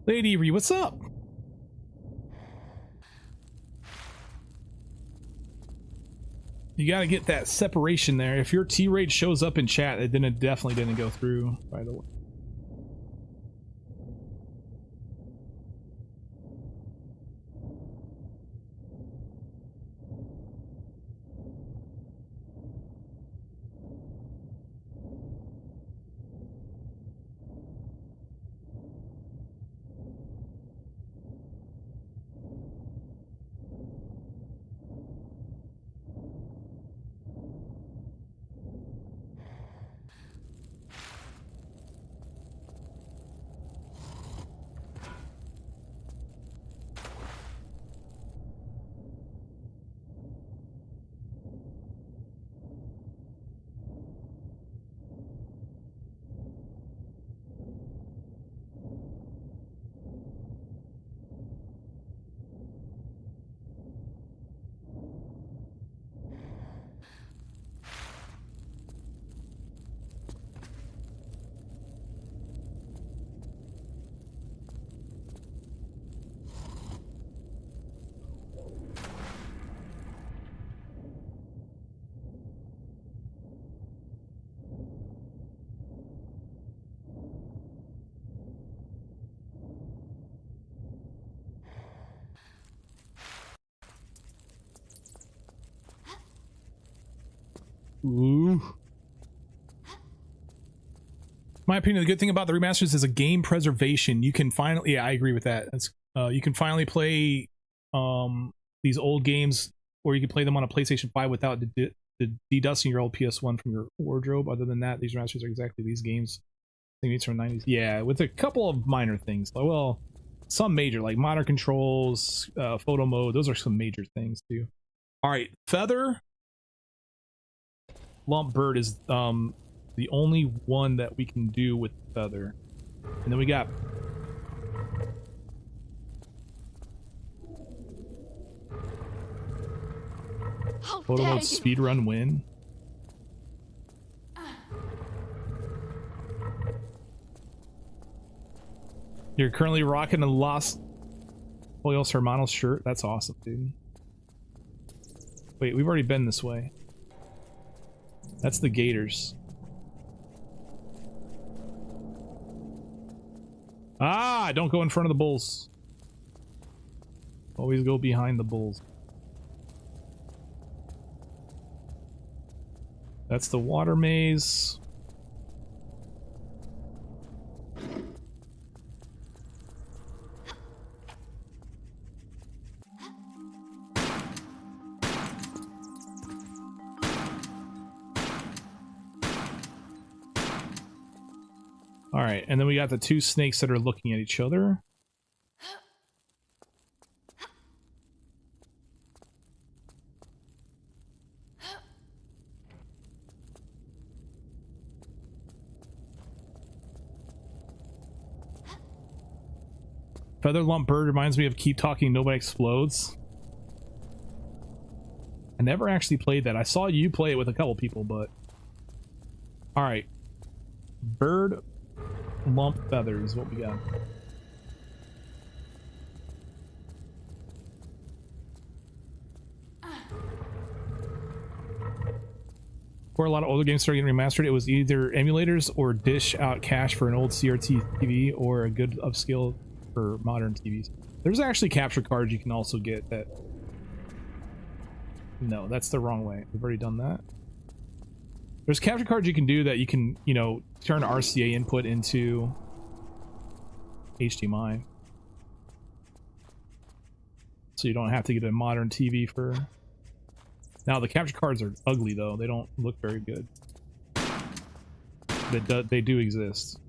Lady Ree, what's up? You gotta get that separation there. If your T-rate shows up in chat, then it definitely didn't go through, by the way. Ooh. My opinion, the good thing about the remasters is a game preservation. You can finally, yeah, I agree with that. That's, you can finally play these old games, or you can play them on a PlayStation 5 without de-dusting your old PS1 from your wardrobe. Other than that, these remasters are exactly these games. I think these from the 90s. Yeah, with a couple of minor things. Well, some major, like modern controls, photo mode. Those are some major things too. All right, Feather Lump Bird is the only one that we can do with Feather. And then we got photo mode speedrun win. You're currently rocking a Los Pollos Hermanos shirt. That's awesome, dude. Wait, we've already been this way. That's the Gators. Ah, don't go in front of the bulls. Always go behind the bulls. That's the water maze. All right, and then we got the two snakes that are looking at each other. Feather Lump Bird reminds me of Keep Talking Nobody Explodes. I never actually played that. I saw you play it with a couple people, but... Alright. Bird Lump Feather is what we got. Before a lot of older games started getting remastered, it was either emulators or dish out cash for an old CRT TV or a good upscale for modern TVs. There's actually capture cards you can also get that... No, that's the wrong way. We've already done that. There's capture cards you can do that you can, you know, turn RCA input into HDMI. So you don't have to get a modern TV for... Now, the capture cards are ugly, though. They don't look very good. They do exist.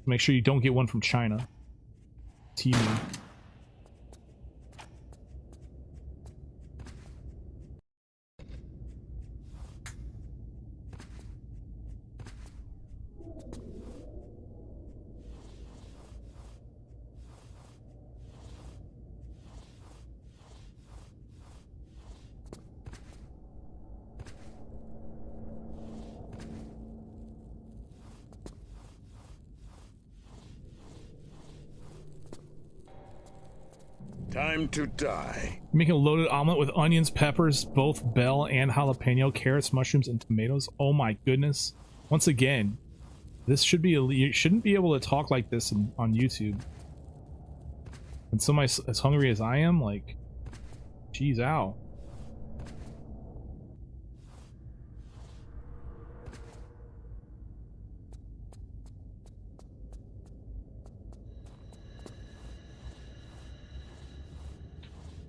Make sure you don't get one from China. TV. Time to die. Making a loaded omelet with onions, peppers, both bell and jalapeno, carrots, mushrooms, and tomatoes. Oh my goodness. Once again, this should be you shouldn't be able to talk like this on YouTube. And somebody as hungry as I am, like, geez, ow.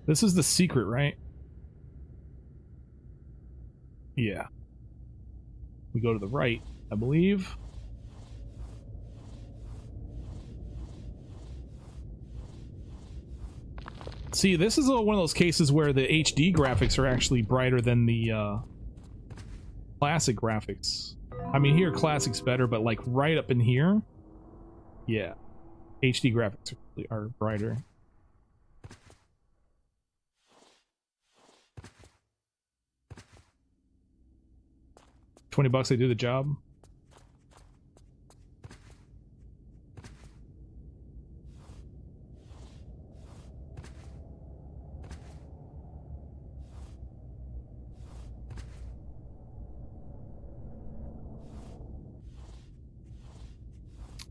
This is the secret, right? Yeah. We go to the right, I believe. See, this is one of those cases where the HD graphics are actually brighter than the classic graphics. I mean, here classic's better, but like right up in here, yeah, HD graphics are brighter. $20, they do the job.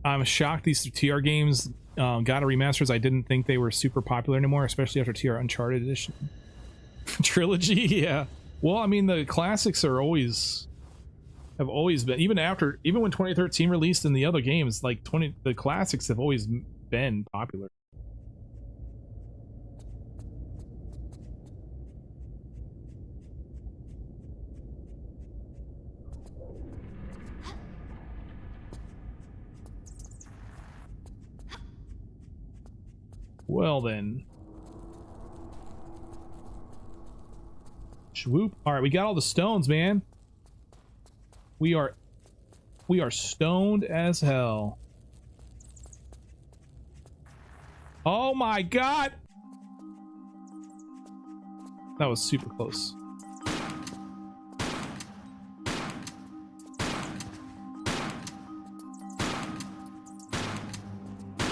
I'm shocked these TR games got a remasters. I didn't think they were super popular anymore, especially after TR Uncharted Edition. Trilogy, yeah. Well, I mean, the classics are have always been, even when 2013 released and the other games, like the classics have always been popular. Well then. Swoop. All right, we got all the stones, man. We are stoned as hell. Oh my god! That was super close.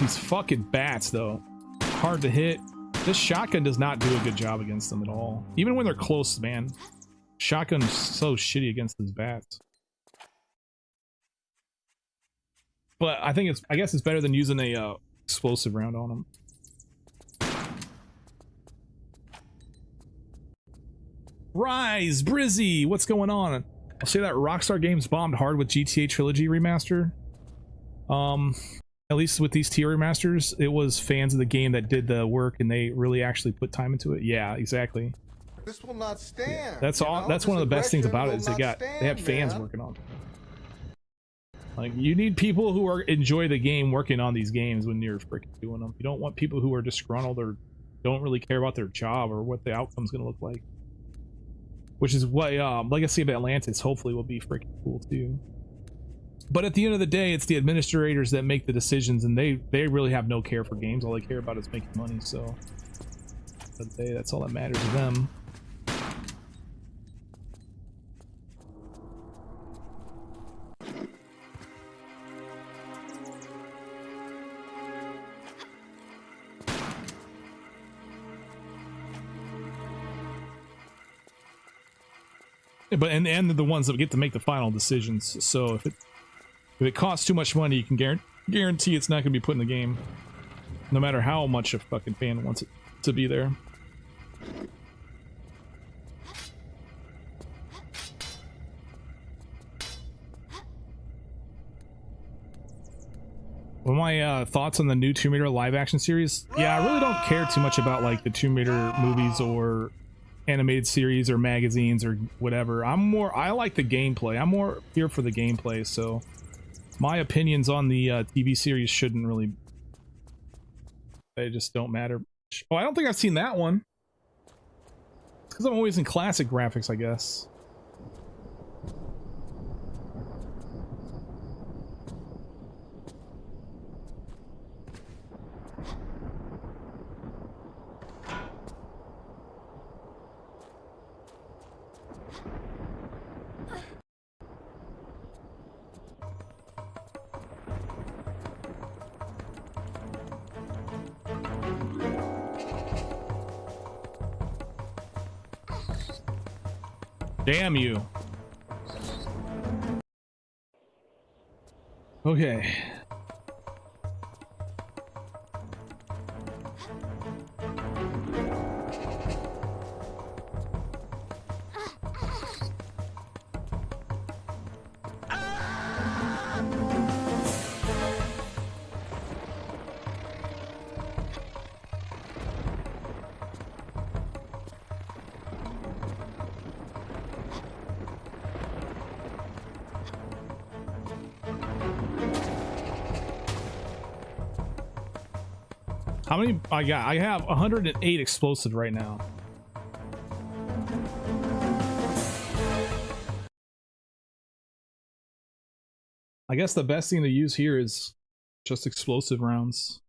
These fucking bats, though. Hard to hit. This shotgun does not do a good job against them at all. Even when they're close, man. Shotgun is so shitty against these bats. But I guess it's better than using a explosive round on them. Rise, Brizzy, what's going on? I'll say that Rockstar Games bombed hard with GTA Trilogy Remaster. At least with these TR remasters, it was fans of the game that did the work, and they really actually put time into it. Yeah, exactly. This will not stand. Yeah. That's all. That's one of the best things about it is they have fans working on it. Like, you need people who enjoy the game working on these games when you're freaking doing them. You don't want people who are disgruntled or don't really care about their job or what the outcome's gonna look like. Which is what Legacy of Atlantis hopefully will be freaking cool too. But at the end of the day, it's the administrators that make the decisions, and they really have no care for games. All they care about is making money, so that's all that matters to them. But and the ones that get to make the final decisions. So if it costs too much money, you can guarantee it's not going to be put in the game, no matter how much a fucking fan wants it to be there. Well, my thoughts on the new Tomb Raider live action series? Yeah, I really don't care too much about like the Tomb Raider movies or animated series or magazines or whatever. I like the gameplay. I'm more here for the gameplay, so my opinions on the TV series shouldn't really, they just don't matter. Oh, I don't think I've seen that one. Because I'm always in classic graphics, I guess. Damn you. Okay. How many I got? I have 108 explosives right now. I guess the best thing to use here is just explosive rounds.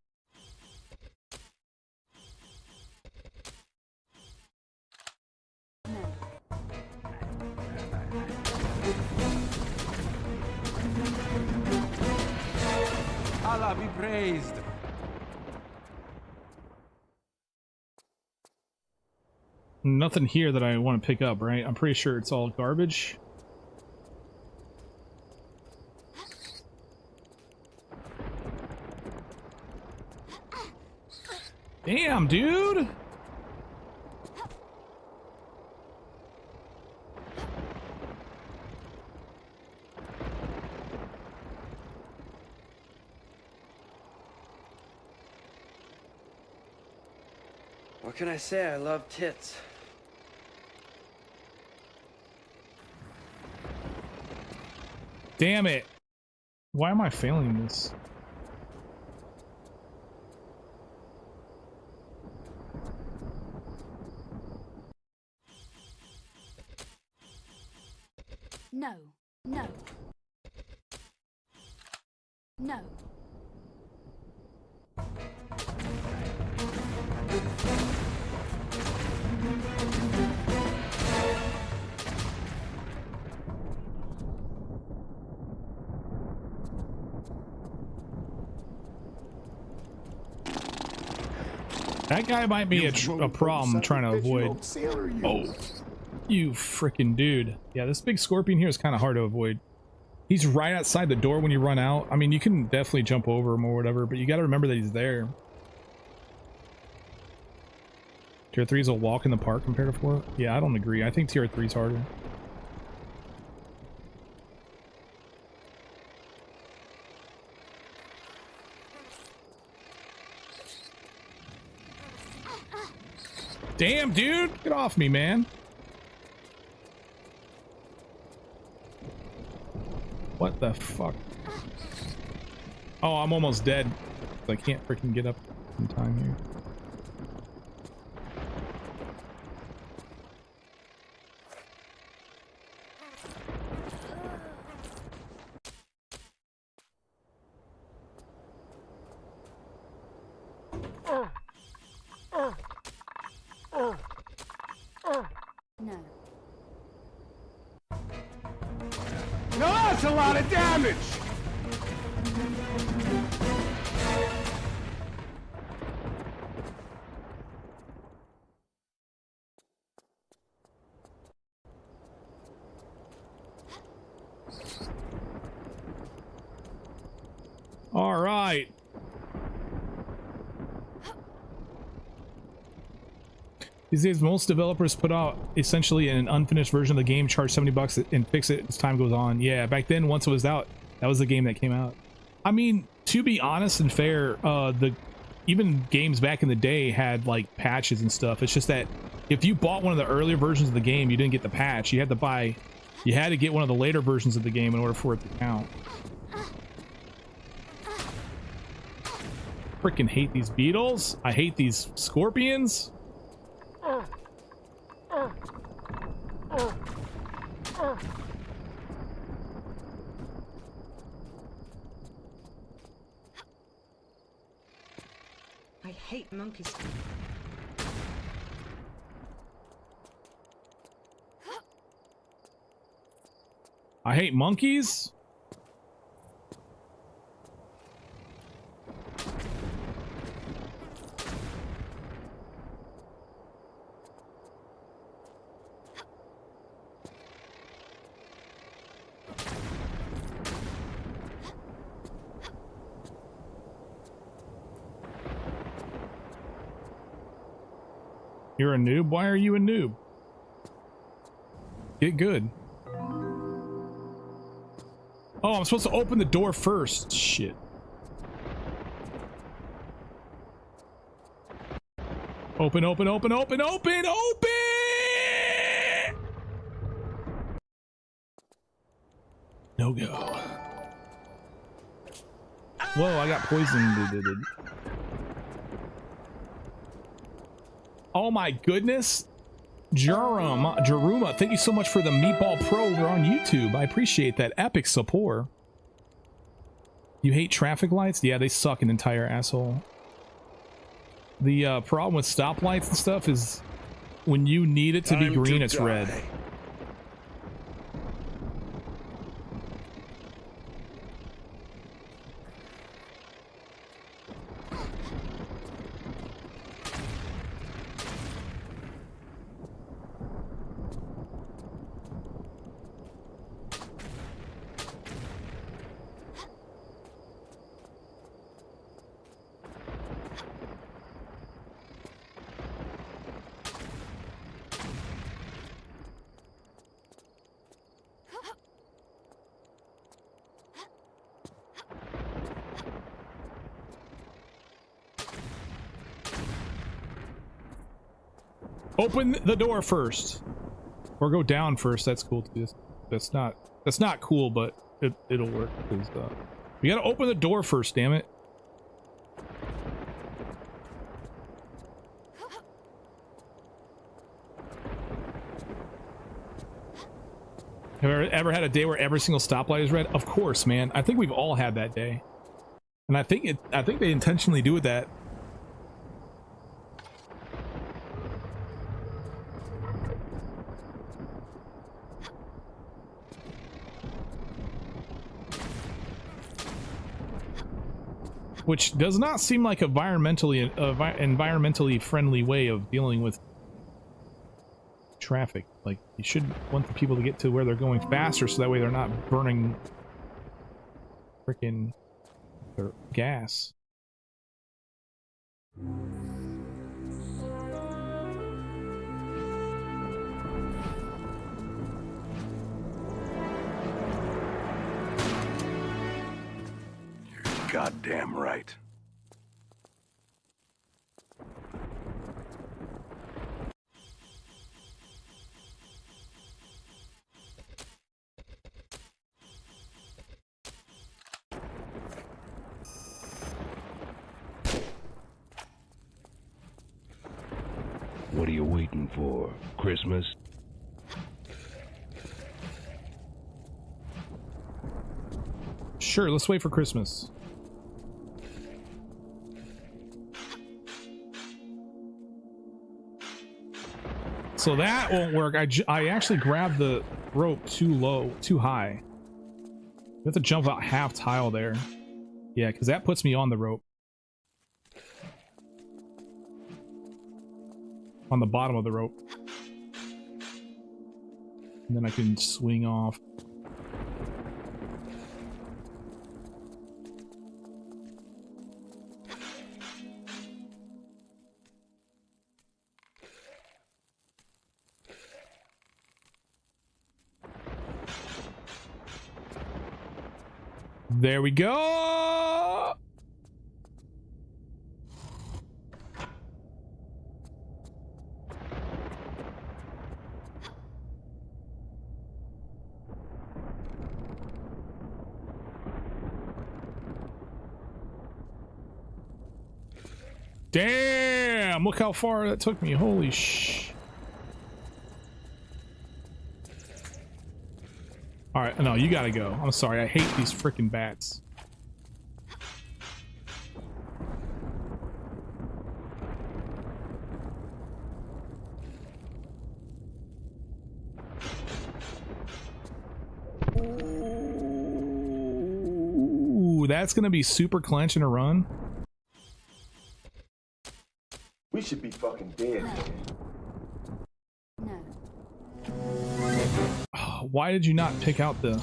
Allah be praised. Nothing here that I want to pick up, right? I'm pretty sure it's all garbage. Damn, dude! What can I say? I love tits. Damn it! Why am I failing this? No. No. No. That guy might be a problem I'm trying to avoid. Oh, you freaking dude. Yeah, this big scorpion here is kind of hard to avoid. He's right outside the door when you run out. I mean, you can definitely jump over him or whatever, but you got to remember that he's there. Tier 3 is a walk in the park compared to 4? Yeah, I don't agree. I think Tier 3 is harder. Damn, dude! Get off me, man. What the fuck? Oh, I'm almost dead. I can't freaking get up in time here. No. Now that's a lot of damage! All right. These days, most developers put out essentially an unfinished version of the game, charge $70 and fix it as time goes on. Yeah, back then, once it was out, that was the game that came out. I mean, to be honest and fair, even games back in the day had like patches and stuff. It's just that if you bought one of the earlier versions of the game, you didn't get the patch. You had to get one of the later versions of the game in order for it to count. Freaking hate these beetles. I hate these scorpions. I hate monkeys. I hate monkeys? You're a noob? Why are you a noob? Get good. Oh, I'm supposed to open the door first. Shit. Open, open, open, open, open, open! No go. Whoa, I got poisoned. Oh my goodness. Jaruma, thank you so much for the Meatball Pro over on YouTube. I appreciate that epic support. You hate traffic lights? Yeah, they suck an entire asshole. The problem with stoplights and stuff is when you need it to be green, it's red. Open the door first, or go down first. That's cool too. That's not cool, but it'll work. Cause, we gotta open the door first. Damn it! Have you ever had a day where every single stoplight is red? Of course, man. I think we've all had that day, and I think they intentionally do that. Which does not seem like a environmentally friendly way of dealing with traffic. Like, you should want the people to get to where they're going faster, so that way they're not burning freaking their gas. Goddamn right. What are you waiting for? Christmas? Sure, let's wait for Christmas. So that won't work. I actually grabbed the rope too low, too high. You have to jump about half tile there. Yeah, because that puts me on the rope. On the bottom of the rope. And then I can swing off. There we go. Damn, look how far that took me. Holy sh. All right, no, you gotta go. I'm sorry, I hate these freaking bats. Ooh, that's gonna be super clench in a run. We should be fucking dead. No. Oh, why did you not pick out the...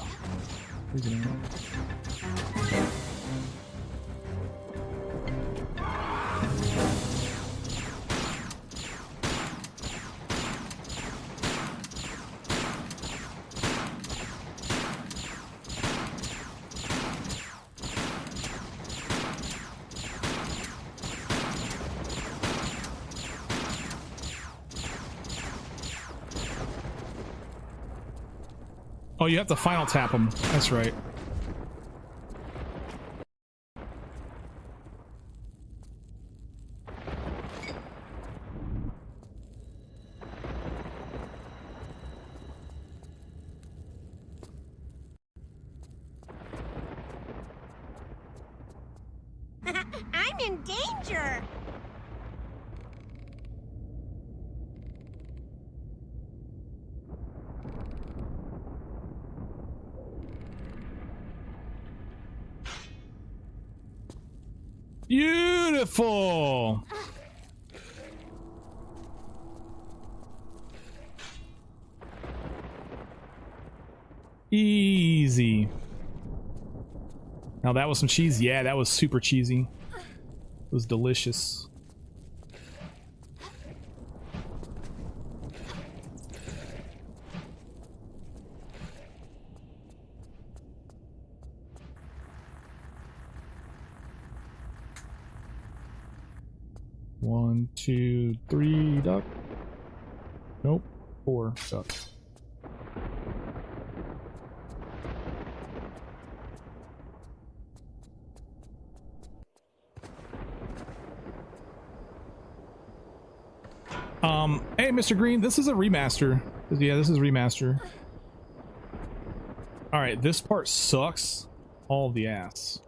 you have to final tap them. That's right. I'm in danger. Beautiful. Easy. Now that was some cheese. Yeah, that was super cheesy. It was delicious. One, two, three, duck. Nope, 4 duck. Hey, Mr. Green, this is a remaster. Yeah, this is a remaster. All right, this part sucks all the ass.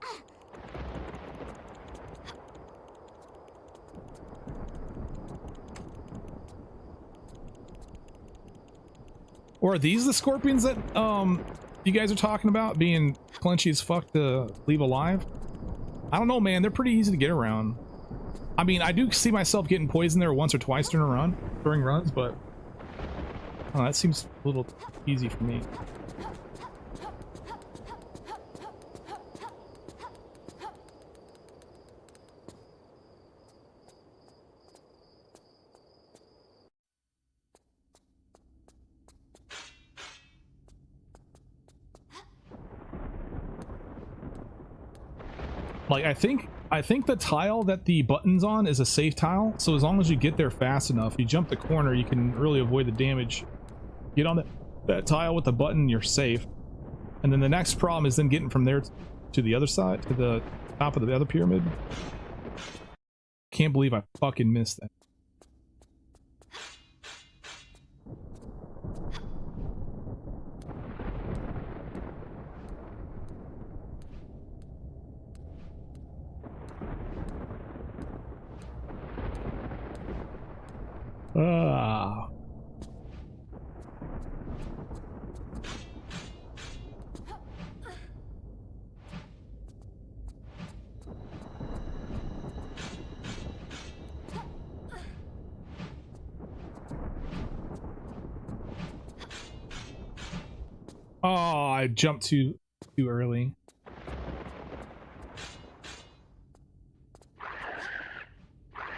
Or are these the scorpions that you guys are talking about being clenchy as fuck to leave alive? I don't know, man. They're pretty easy to get around. I mean, I do see myself getting poisoned there once or twice during runs, but oh, that seems a little easy for me. Like, I think the tile that the button's on is a safe tile, so as long as you get there fast enough, you jump the corner, you can really avoid the damage. Get on that tile with the button, you're safe. And then the next problem is then getting from there to the other side, to the top of the other pyramid. Can't believe I fucking missed that. Ah. Oh, I jumped too early.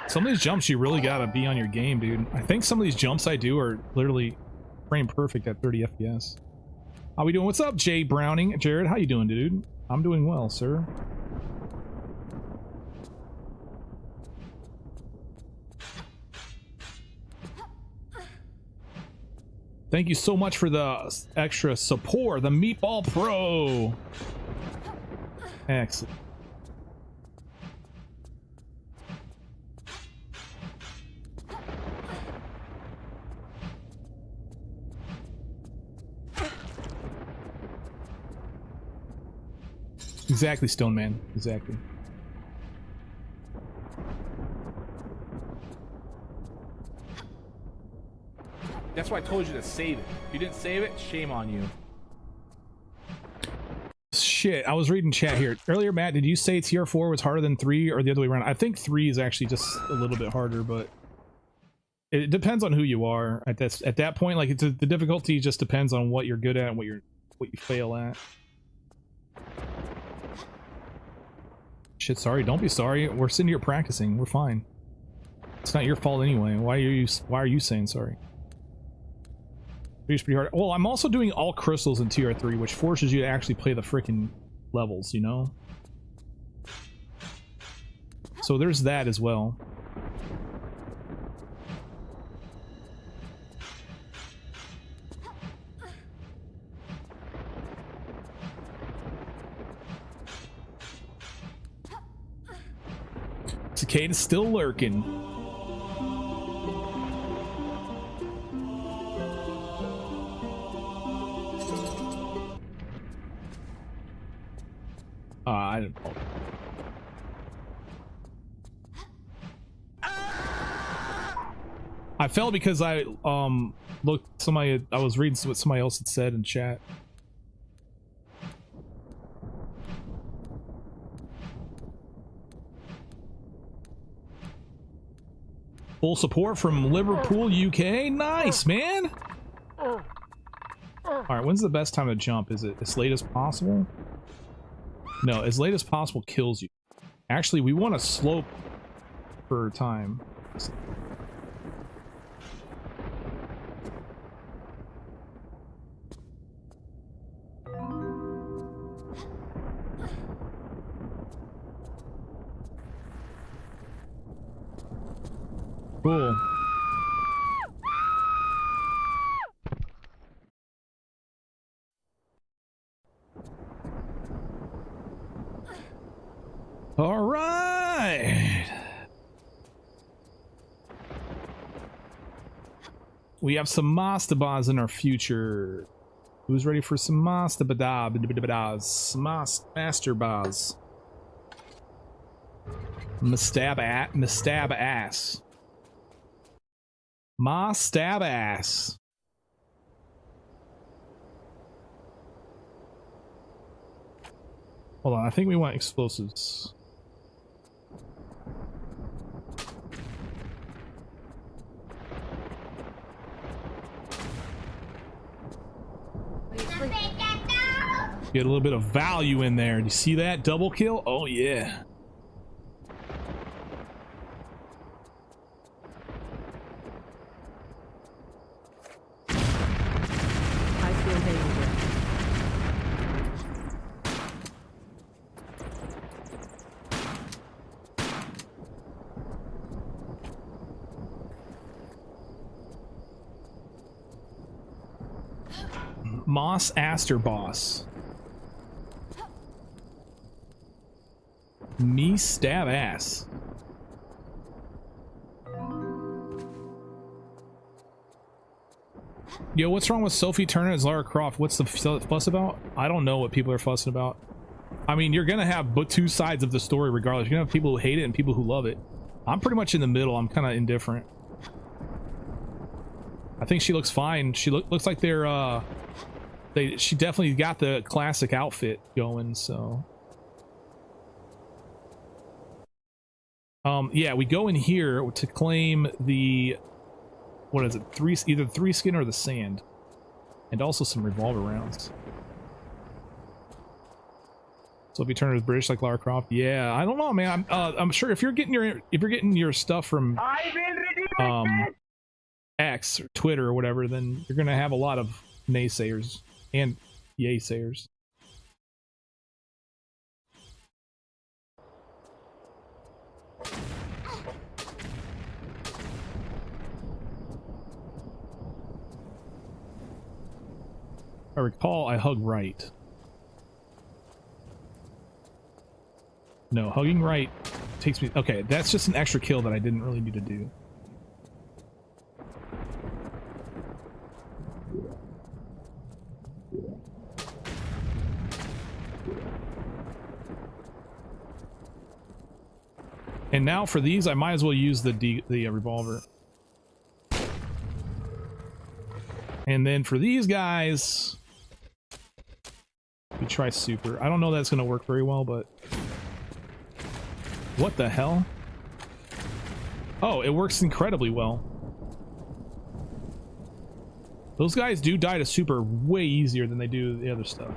Some of these jumps you really gotta be on your game, dude. I think some of these jumps I do are literally frame perfect at 30 FPS. How we doing? What's up, Jay Browning? Jared, how you doing, dude? I'm doing well, sir. Thank you so much for the extra support, the Meatball Pro. Excellent. Exactly, Stone Man. Exactly. That's why I told you to save it. If you didn't save it, shame on you. Shit, I was reading chat here. Earlier, Matt, did you say tier 4 was harder than 3 or the other way around? I think 3 is actually just a little bit harder, but it depends on who you are at that point. Like, the difficulty just depends on what you're good at and what you fail at. Shit, sorry. Don't be sorry. We're sitting here practicing. We're fine. It's not your fault anyway. Why are you saying sorry? It's pretty hard. Well, I'm also doing all crystals in tier 3, which forces you to actually play the freaking levels, you know? So there's that as well. Cicada's still lurking. I don't know. I fell because I looked I was reading what somebody else had said in chat. Full support from Liverpool, UK. Nice, man. All right, when's the best time to jump? Is it as late as possible? No, as late as possible kills you. Actually, we want to slope for time. Cool. All right. We have some mastabas in our future. Who's ready for some mastabas? Master bars. Mastab ass. Ma stab ass. Hold on, I think we want explosives. Get a little bit of value in there. Do you see that double kill? Oh yeah. Moss Aster Boss. Me stab ass. Yo, what's wrong with Sophie Turner as Lara Croft? What's the fuss about? I don't know what people are fussing about. I mean, you're gonna have but two sides of the story regardless. You're gonna have people who hate it and people who love it. I'm pretty much in the middle. I'm kind of indifferent. I think she looks fine. She looks like they're she definitely got the classic outfit going, so yeah, we go in here to claim the, what is it, either 3 skin or the sand, and also some revolver rounds. So if you turn it as British like Lara Croft, yeah, I don't know, man. I'm sure if you're getting your stuff from X or Twitter or whatever, then you're gonna have a lot of naysayers and yay-sayers. I recall I hug right. No, hugging right takes me... Okay, that's just an extra kill that I didn't really need to do. And now for these, I might as well use the revolver. And then for these guys, we try super. I don't know that's going to work very well, but... What the hell? Oh, it works incredibly well. Those guys do die to super way easier than they do the other stuff.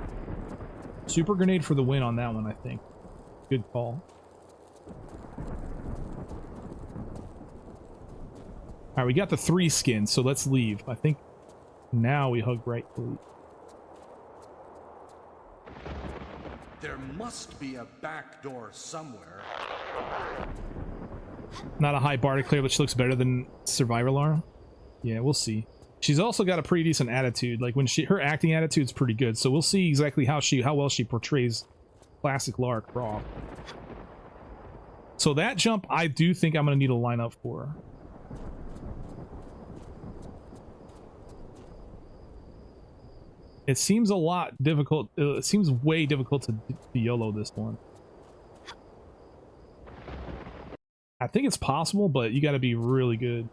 Super grenade for the win on that one, I think. Good call. Alright, we got the 3 skins, so let's leave. I think now we hug right, please. There must be a back door somewhere. Not a high bar to clear, but she looks better than Survivor Lara. Yeah, we'll see. She's also got a pretty decent attitude. Like when her acting attitude's pretty good, so we'll see exactly how well she portrays classic Lara Croft. So that jump, I do think I'm going to need a lineup for. It seems a lot difficult. It seems way difficult to YOLO this one. I think it's possible, but you got to be really good.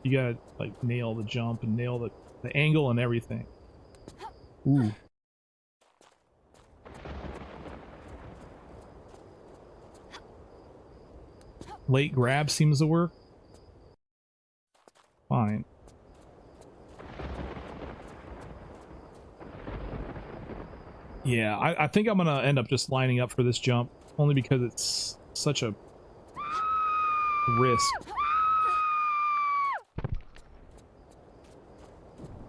You got to like nail the jump and nail the angle and everything. Ooh. Late grab seems to work. Fine. Yeah, I think I'm gonna end up just lining up for this jump, only because it's such a risk.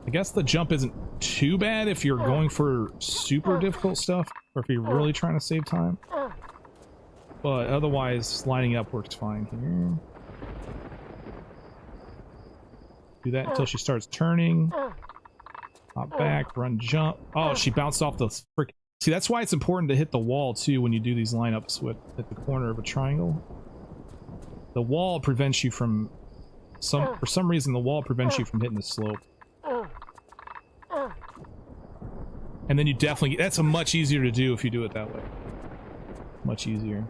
I guess the jump isn't too bad if you're going for super difficult stuff, or if you're really trying to save time. But otherwise, lining up works fine here. Do that until she starts turning. Hop back, run, jump. Oh, she bounced off the frick. See, that's why it's important to hit the wall too when you do these lineups at the corner of a triangle. The wall prevents you from for some reason the wall prevents you from hitting the slope. And then you definitely, that's a much easier to do if you do it that way. Much easier.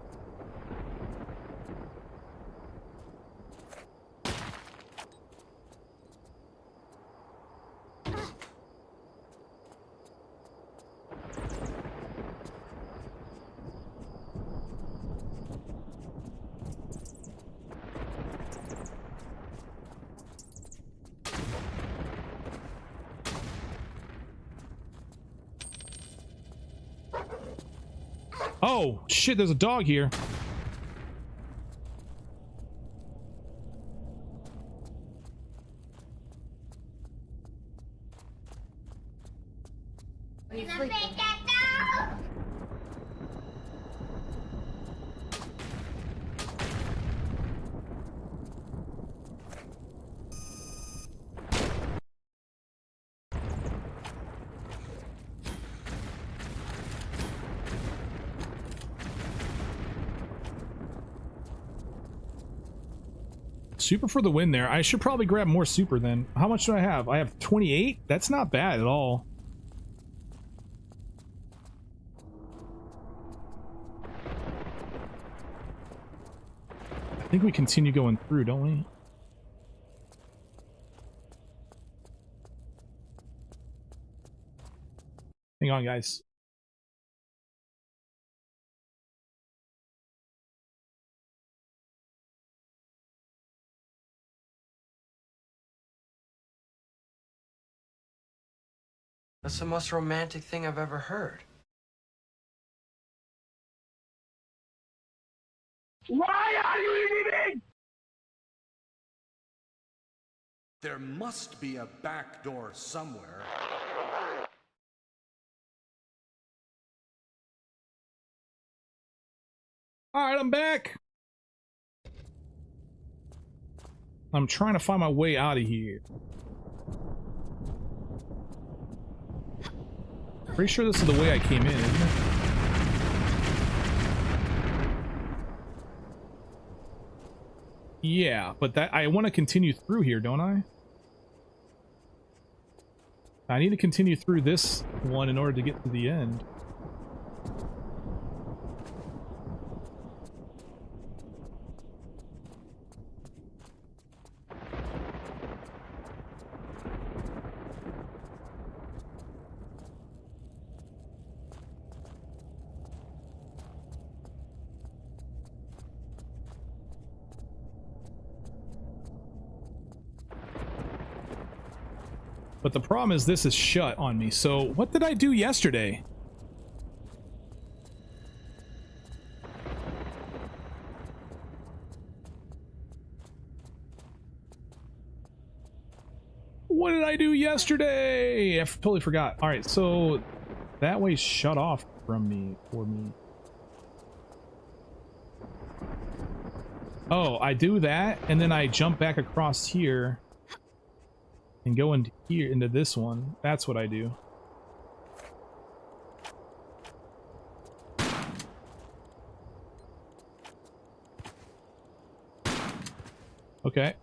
Oh, shit, there's a dog here. Super for the win there. I should probably grab more super then. How much do I have? I have 28? That's not bad at all. I think we continue going through, don't we? Hang on, guys. That's the most romantic thing I've ever heard. Why are you leaving? There must be a back door somewhere. Alright, I'm back. I'm trying to find my way out of here. Pretty sure this is the way I came in, isn't it? Yeah, but that I want to continue through here, don't I? I need to continue through this one in order to get to the end. But the problem is this is shut on me. So what did I do yesterday? What did I do yesterday? I totally forgot. All right, so that way's shut off from me, for me. Oh, I do that, and then I jump back across here and go into here, into this one. That's what I do. Okay.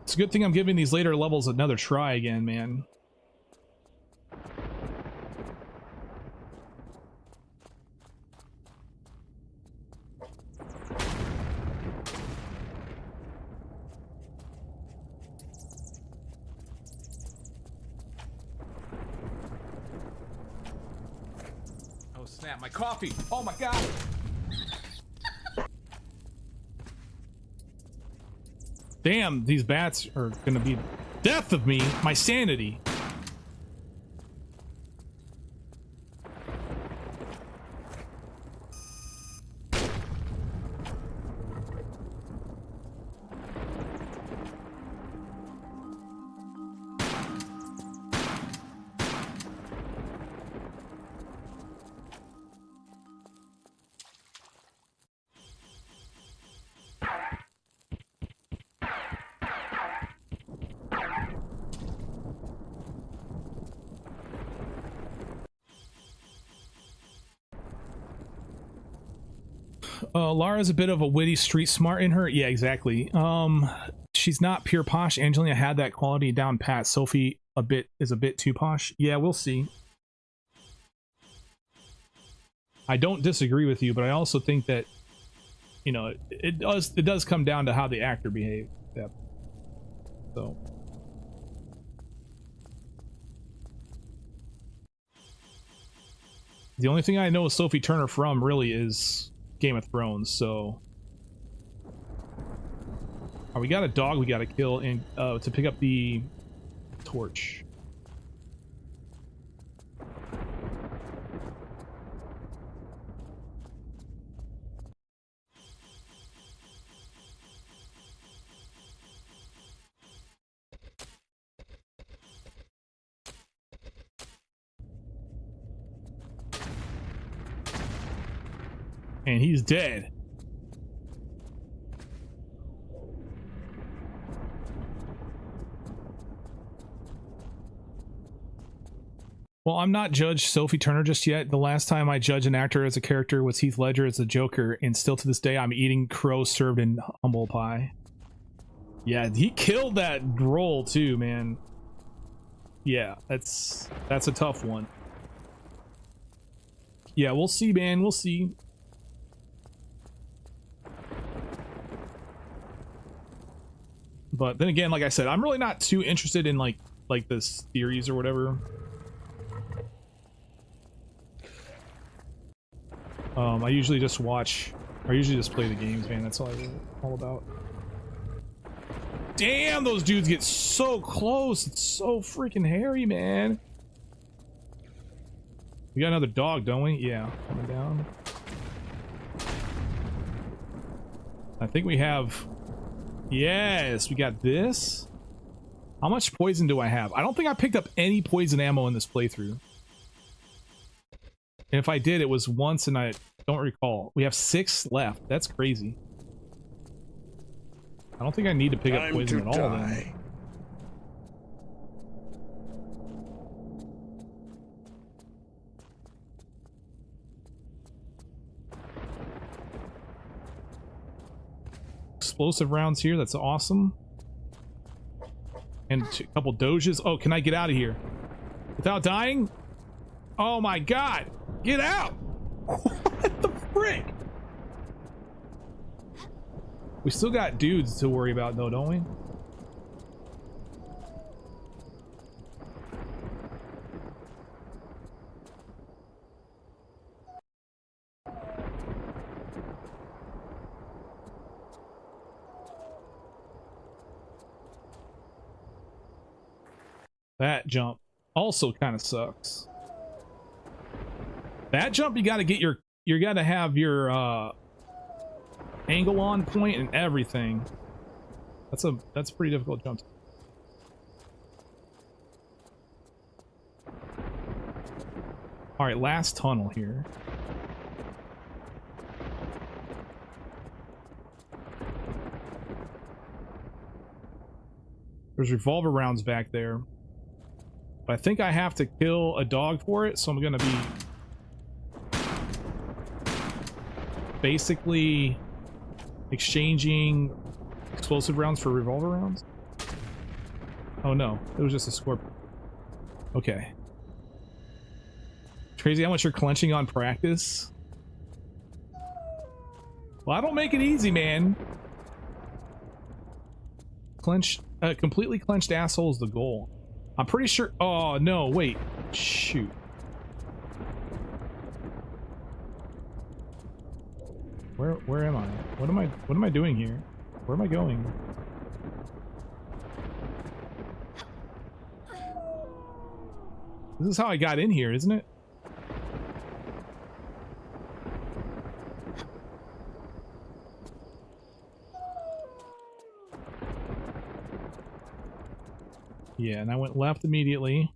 It's a good thing I'm giving these later levels another try again, man. Oh snap, my coffee! Oh my god! Damn, these bats are gonna be death of me, my sanity. Lara's a bit of a witty street smart in her. Yeah, exactly. She's not pure posh. Angelina had that quality down pat. Sophie is a bit too posh. Yeah, we'll see. I don't disagree with you, but I also think that, you know, it does come down to how the actor behaves. Yeah. So the only thing I know Sophie Turner from really is Game of Thrones, so we got a dog we gotta kill and to pick up the torch. And he's dead. Well, I'm not Judge Sophie Turner just yet. The last time I judged an actor as a character was Heath Ledger as the Joker, and still to this day I'm eating crow served in humble pie. Yeah, he killed that role too, man. Yeah, that's a tough one. Yeah, we'll see, man. We'll see. But then again, like I said, I'm really not too interested in like this series or whatever. I usually just play the games, man. That's all all about. Damn, those dudes get so close. It's so freaking hairy, man. We got another dog, don't we? Yeah, coming down. I think we have... Yes, we got this. How much poison do I have? I don't think I picked up any poison ammo in this playthrough. And if I did, it was once and I don't recall. We have 6 left. That's crazy. I don't think I need to pick up poison at all then. Explosive rounds here. That's awesome. And a couple doges. Oh, can I get out of here without dying? Oh my god, get out. What the frick? We still got dudes to worry about though, don't we? That jump also kind of sucks. That jump, you gotta have your angle on point and everything. That's a pretty difficult jump. All right, last tunnel here. There's revolver rounds back there. But I think I have to kill a dog for it, so I'm gonna be basically Exchanging explosive rounds for revolver rounds? Oh no, it was just a scorpion. Okay. Crazy how much you're clenching on practice. Well, I don't make it easy, man. Completely clenched asshole is the goal. I'm pretty sure. Oh no, wait. Shoot. Where am I? What am I doing here? Where am I going? This is how I got in here, isn't it? Yeah, and I went left immediately.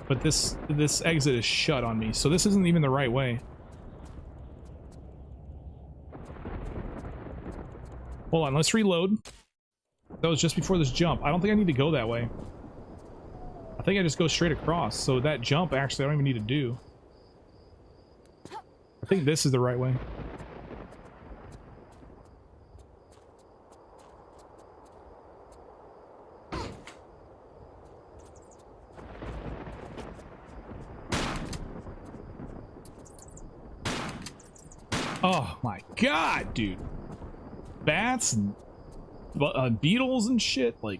But this exit is shut on me, so this isn't even the right way. Hold on, let's reload. That was just before this jump. I don't think I need to go that way. I think I just go straight across, so that jump actually I don't even need to do. I think this is the right way. Oh my god, dude. Bats and beetles and shit, like,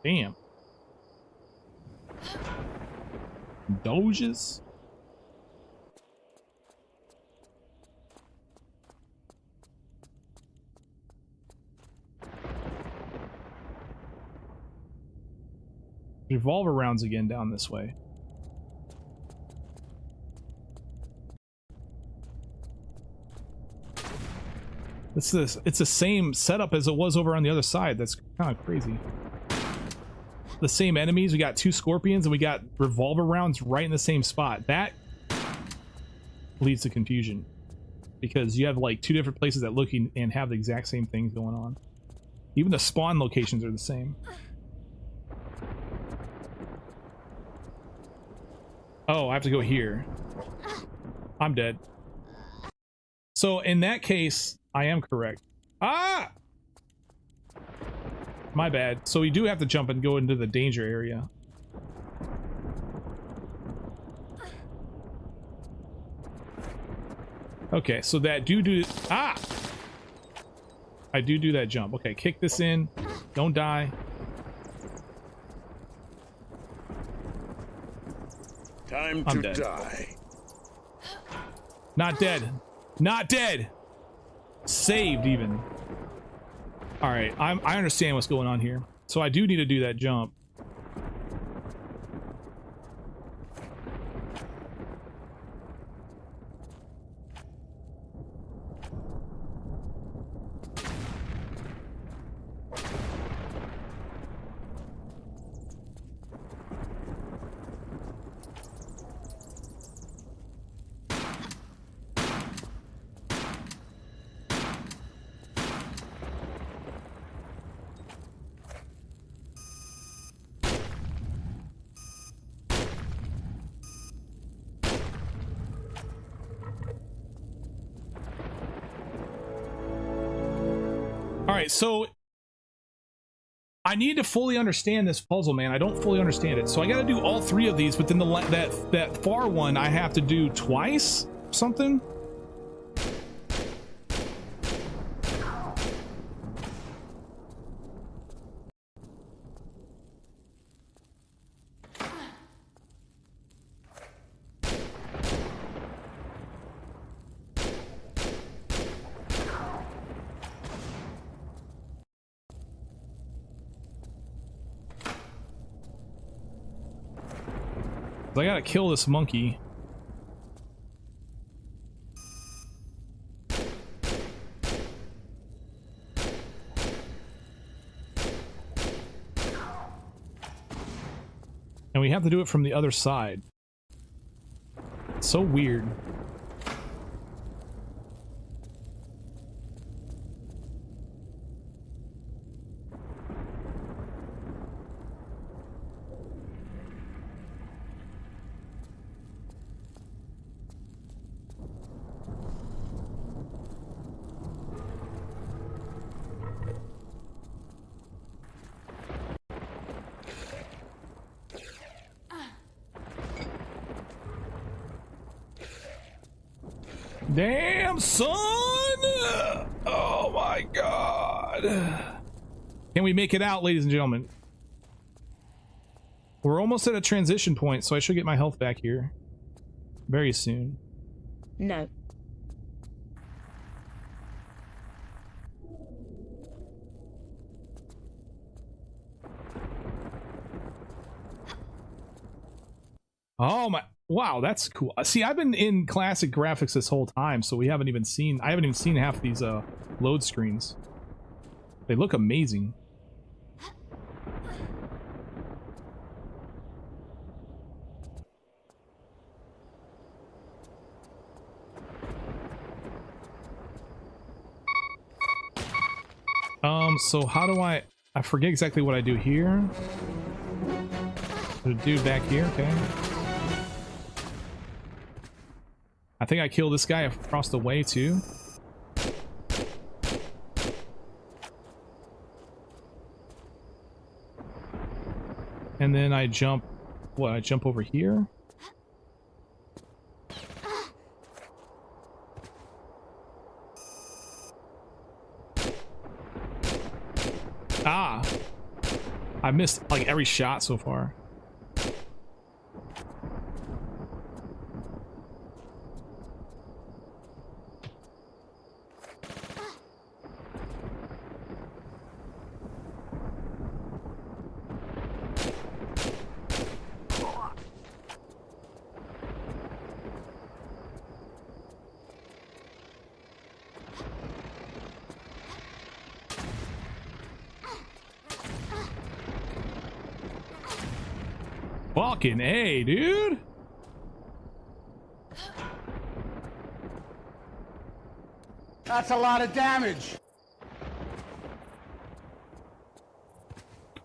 damn. Doges. Revolver rounds again down this way. It's the same setup as it was over on the other side. That's kind of crazy. The same enemies. We got 2 scorpions and we got revolver rounds right in the same spot. That leads to confusion because you have like 2 different places that look and have the exact same things going on. Even the spawn locations are the same. Oh, I have to go here. I'm dead. So in that case, I am correct. Ah! My bad. So we do have to jump and go into the danger area. Okay, so that ah! I do that jump. Okay, kick this in. Don't die. Time I'm to dead. die. Not dead. Not dead. Saved even. All right, I understand what's going on here. So I do need to do that jump. Alright, so I need to fully understand this puzzle, man. I don't fully understand it. So I gotta do all 3 of these, but then that far one I have to do twice? Something? I gotta kill this monkey. And we have to do it from the other side. It's so weird. Damn, son! Oh my god. Can we make it out, ladies and gentlemen? We're almost at a transition point, so I should get my health back here very soon. No. Oh my, wow, that's cool. See, I've been in classic graphics this whole time, so I haven't even seen half these load screens. They look amazing. So how do I forget exactly what I do here. The dude back here, okay. I think I killed this guy across the way too. And then I jump, what, I jump over here? Ah! I missed like every shot so far. Fucking A, dude. That's a lot of damage.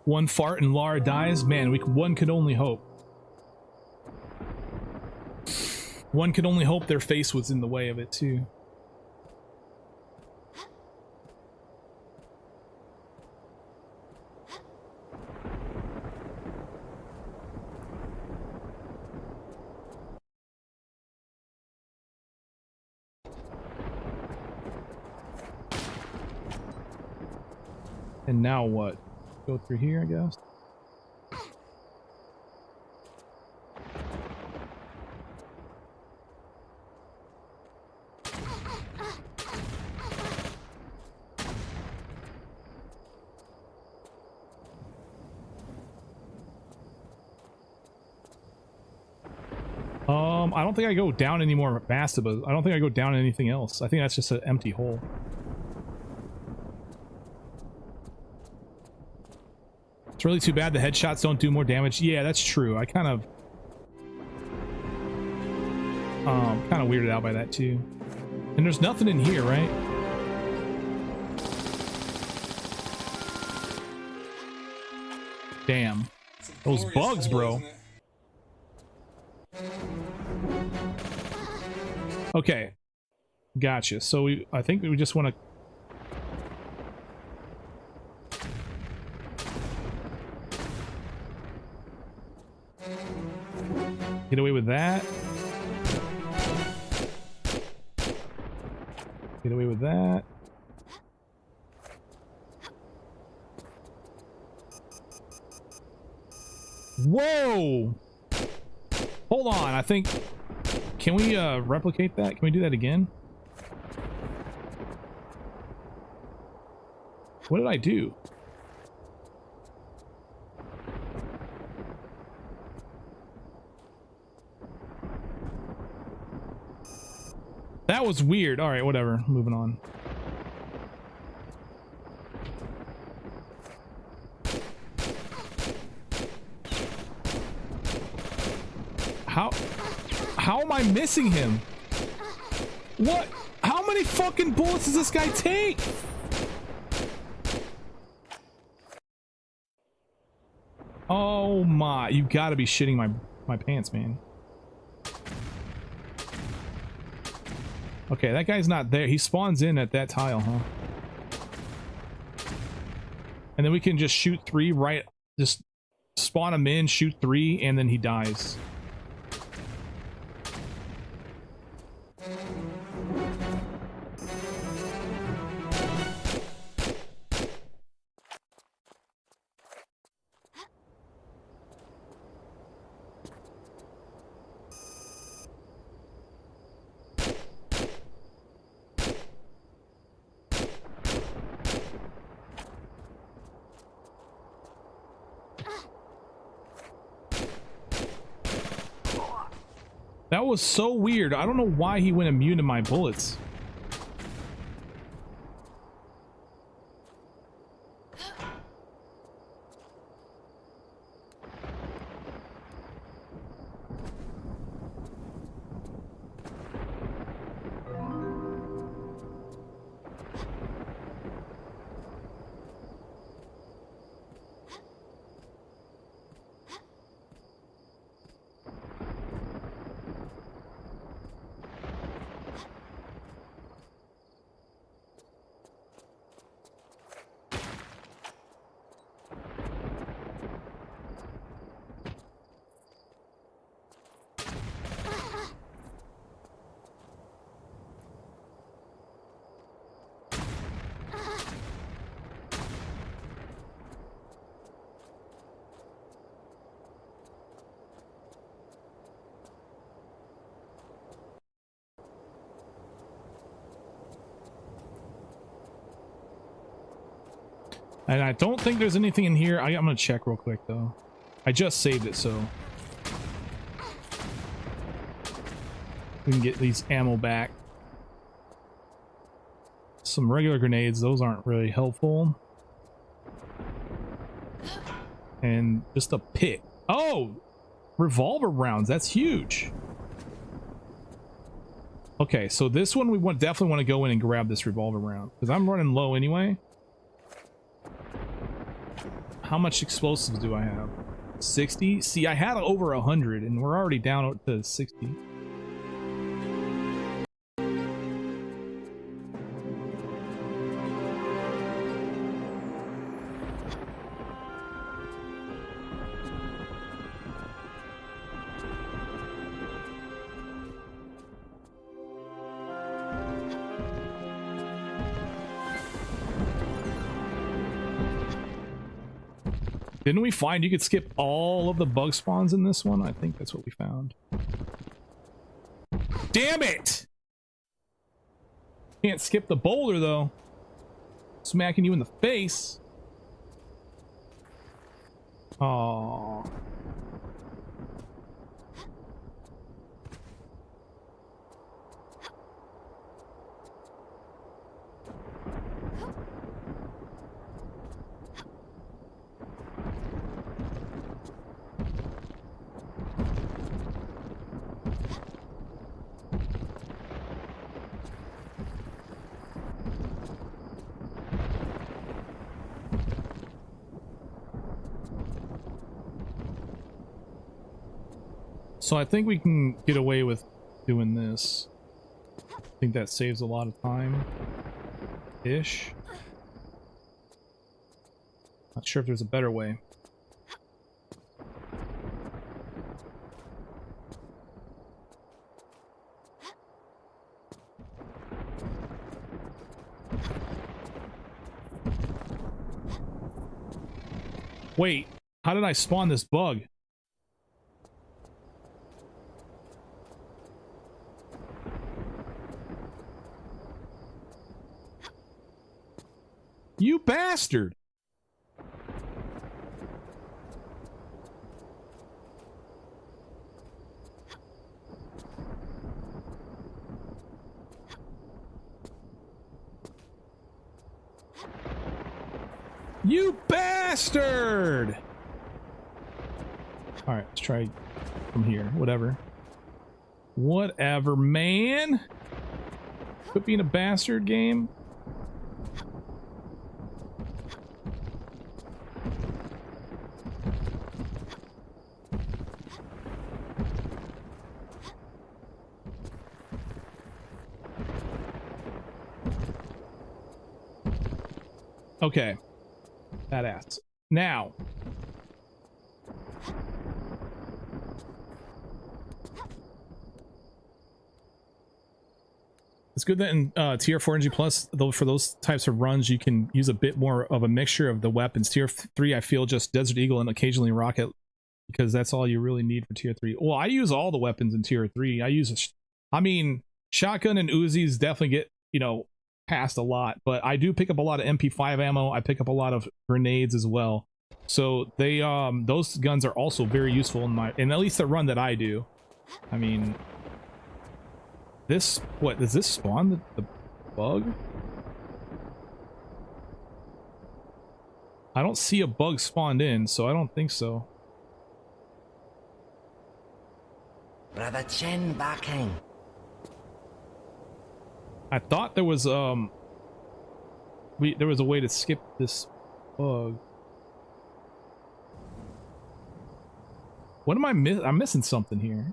One fart and Lara dies. Man, one could only hope. One could only hope their face was in the way of it too. And now what? Go through here, I guess. I don't think I go down any more Mastabas. I don't think I go down anything else. I think that's just an empty hole. It's really too bad the headshots don't do more damage. Yeah, that's true. I kind of weirded out by that too. And there's nothing in here, right? Damn. Those bugs, bro. Okay. Gotcha. So I think we just want to get away with that. Get away with that. Whoa! Hold on, I think... Can we replicate that? Can we do that again? What did I do? That was weird. All right, whatever. Moving on. How am I missing him? What? How many fucking bullets does this guy take? Oh my, you gotta be shitting my pants, man. Okay, that guy's not there. He spawns in at that tile, huh? And then we can just shoot 3 right, just spawn him in, shoot 3, and then he dies. was so weird. I don't know why he went immune to my bullets. And I don't think there's anything in here. I'm gonna check real quick though. I just saved it, so we can get these ammo back. Some regular grenades, those aren't really helpful. And just a pick. Oh, revolver rounds, that's huge. Okay, so this one we definitely want to go in and grab this revolver round because I'm running low anyway. How much explosives do I have? 60? See, I had over 100 and we're already down to 60. Didn't we find you could skip all of the bug spawns in this one? I think that's what we found. Damn it! Can't skip the boulder though. Smacking you in the face. Oh. So I think we can get away with doing this. I think that saves a lot of time-ish. Not sure if there's a better way. Wait, how did I spawn this bug? You bastard! You bastard! Alright, let's try from here. Whatever. Whatever, man! Quit being a bastard, game. Okay. Badass. Now. It's good that in tier 4 NG plus, though, for those types of runs, you can use a bit more of a mixture of the weapons. Tier 3, I feel just Desert Eagle and occasionally Rocket, because that's all you really need for tier 3. Well, I use all the weapons in tier 3. I mean, shotgun and Uzis definitely get, you know, past a lot, but I do pick up a lot of MP5 ammo. I pick up a lot of grenades as well, so they those guns are also very useful in at least the run that I do. I mean, This, what, does this spawn the bug? I don't see a bug spawned in, so I don't think so. Brother Chen backing. I thought there was there was a way to skip this bug. What am I I'm missing something here.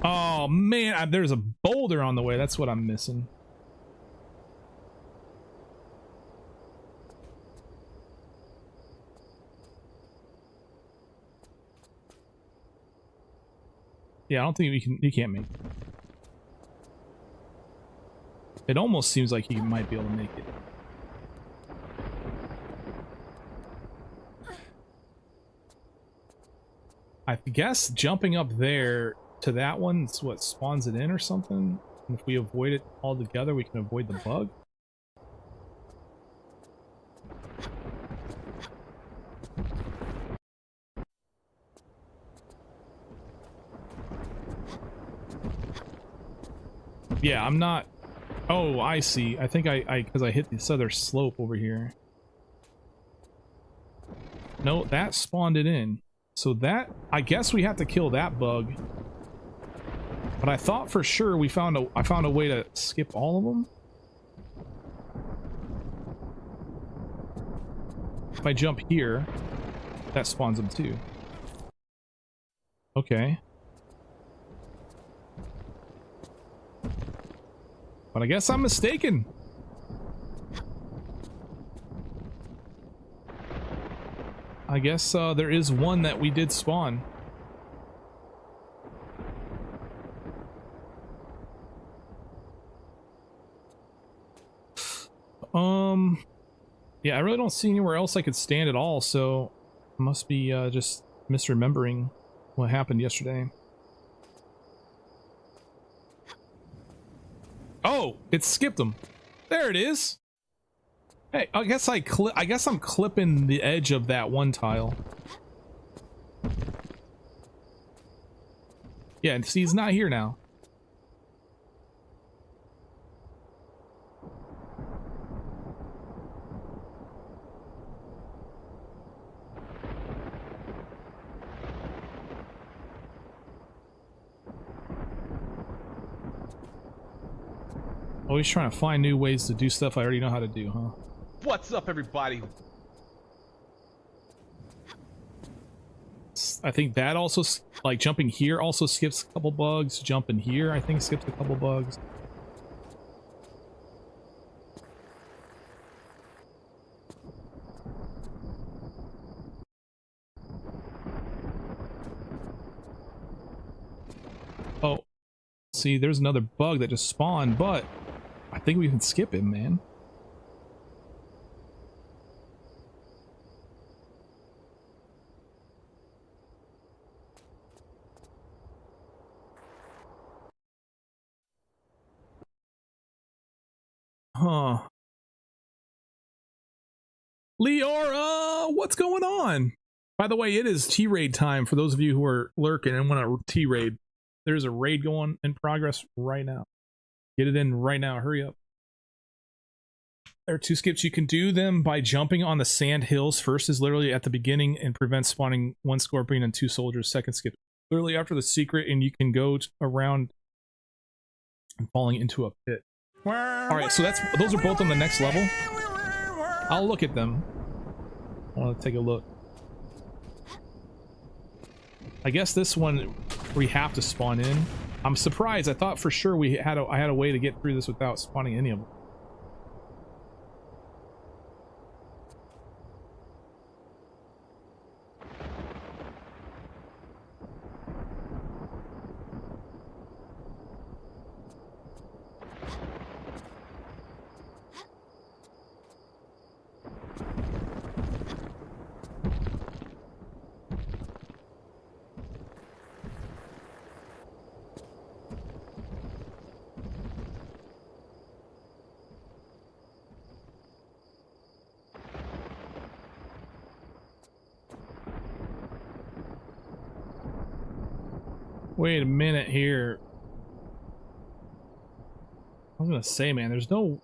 Oh man, there's a boulder on the way. That's what I'm missing. Yeah, I don't think you can't make it. It almost seems like you might be able to make it. I guess jumping up there to that one is what spawns it in or something. And if we avoid it altogether, we can avoid the bug. Yeah, I'm not... Oh, I see. I think because I hit this other slope over here. No, that spawned it in. So that... I guess we have to kill that bug. But I thought for sure I found a way to skip all of them. If I jump here, that spawns them too. Okay. But I guess I'm mistaken. I guess there is one that we did spawn. Yeah, I really don't see anywhere else I could stand at all, so I must be just misremembering what happened yesterday. Oh, it skipped them. There it is. Hey, I guess I'm clipping the edge of that one tile. Yeah, and see, he's not here now. Always trying to find new ways to do stuff I already know how to do, huh? What's up, everybody? I think that also, like, jumping here also skips a couple bugs. Jumping here, I think, skips a couple bugs. Oh, see, there's another bug that just spawned, but I think we can skip him, man. Huh. Leora, what's going on? By the way, it is T-Raid time for those of you who are lurking and want to T-Raid. There's a raid going in progress right now. Get it in right now. Hurry up. There are two skips. You can do them by jumping on the sand hills. First is literally at the beginning and prevents spawning one scorpion and two soldiers. Second skip, literally after the secret, and you can go around and falling into a pit. All right, so those are both on the next level. I'll look at them. I want to take a look. I guess this one we have to spawn in. I'm surprised. I thought for sure I had a way to get through this without spawning any of them. Wait a minute here. I was gonna say, man, there's no...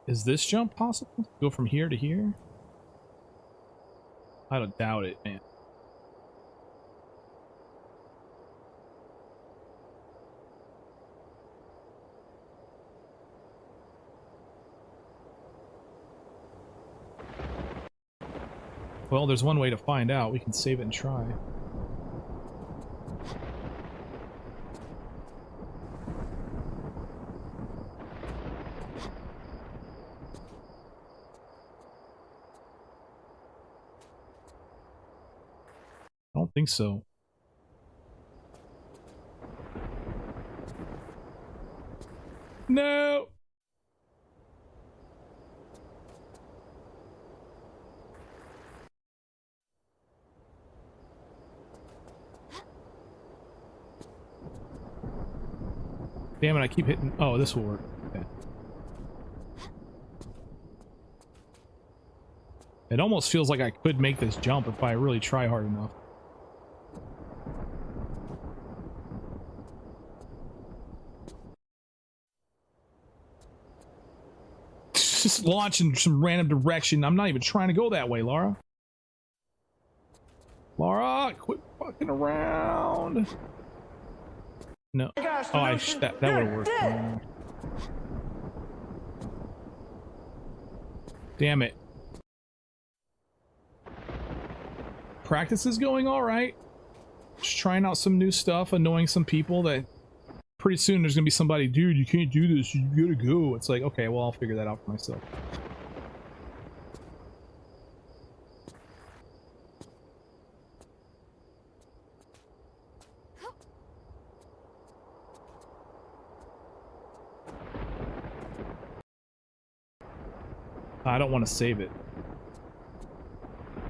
Is this jump possible? Go from here to here? I don't doubt it, man. Well, there's one way to find out. We can save it and try. I don't think so. No! Damn it, I keep hitting... Oh, this will work. Okay. It almost feels like I could make this jump if I really try hard enough. Just launch in some random direction. I'm not even trying to go that way, Laura. Laura, quit fucking around. No. Oh, that would have worked. Damn it. Practice is going all right. Just trying out some new stuff, annoying some people that pretty soon there's gonna be somebody, dude, you can't do this, you gotta go. It's like, okay, well, I'll figure that out for myself. I don't want to save it.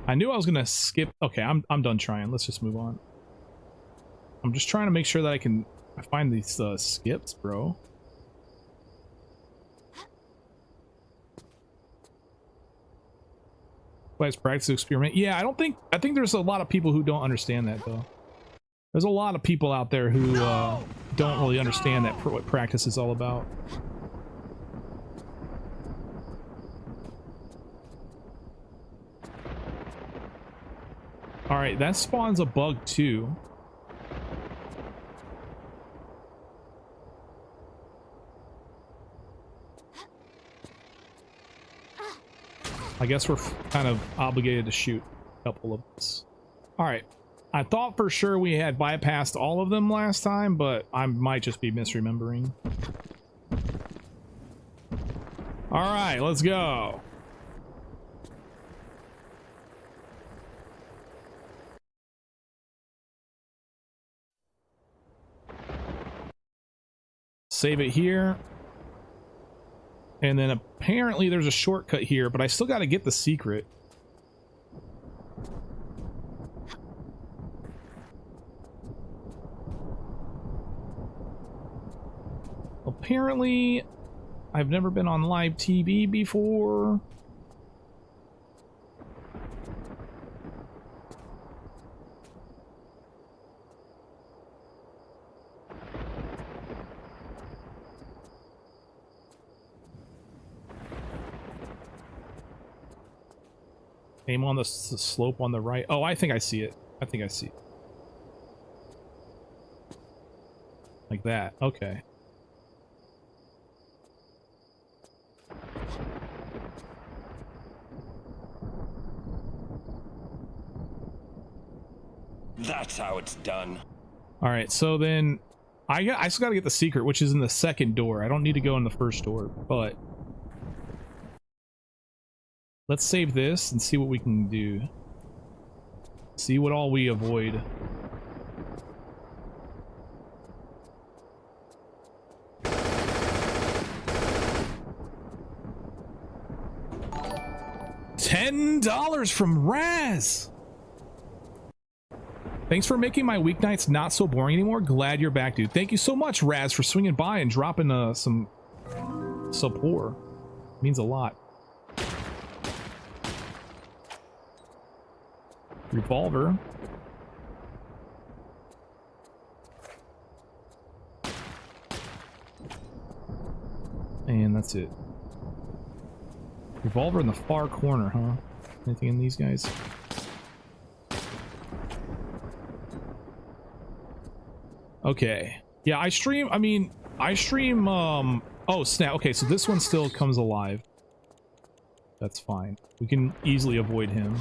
I knew I was gonna skip. Okay, I'm done trying. Let's just move on. I'm just trying to make sure that I can find these skips, bro. Let's practice experiment. Yeah, I think there's a lot of people who don't understand that though. There's a lot of people out there who don't really understand that what practice is all about. All right, that spawns a bug too. I guess we're kind of obligated to shoot a couple of this. All right, I thought for sure we had bypassed all of them last time, but I might just be misremembering. All right, let's go. Save it here. And then apparently there's a shortcut here, but I still got to get the secret. Apparently, I've never been on live TV before. Aim on the slope on the right. Oh, I think I see it. I think I see it. Like that. Okay. That's how it's done. All right, so then I still got to get the secret, which is in the second door. I don't need to go in the first door, but let's save this and see what we can do. See what all we avoid. $10 from Raz. Thanks for making my weeknights not so boring anymore. Glad you're back, dude. Thank you so much, Raz, for swinging by and dropping some support. Means a lot. Revolver. And that's it. Revolver in the far corner, huh? Anything in these guys? Okay. Yeah, I stream, oh snap, okay, so this one still comes alive. That's fine. We can easily avoid him.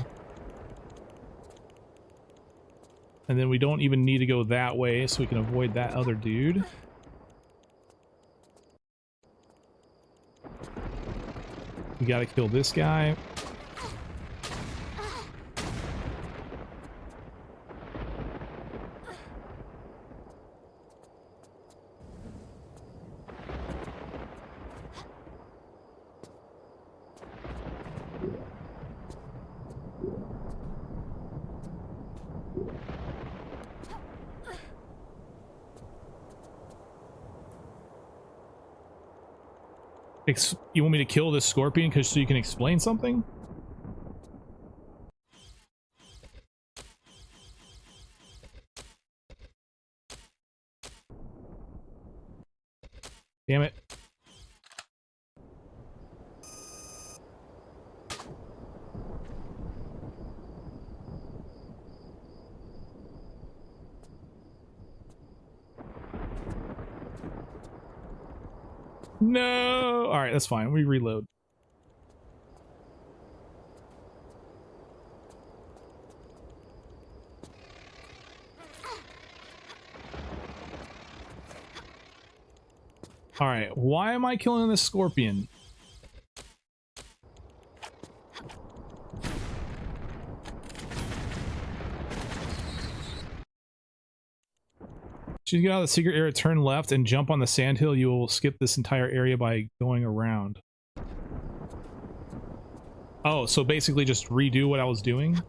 And then we don't even need to go that way, so we can avoid that other dude. We gotta kill this guy. You want me to kill this scorpion so you can explain something? Damn it. No! Alright, that's fine. We reload. Alright, why am I killing this scorpion? Should you get out of the secret area, turn left, and jump on the sandhill, you will skip this entire area by going around. Oh, so basically just redo what I was doing?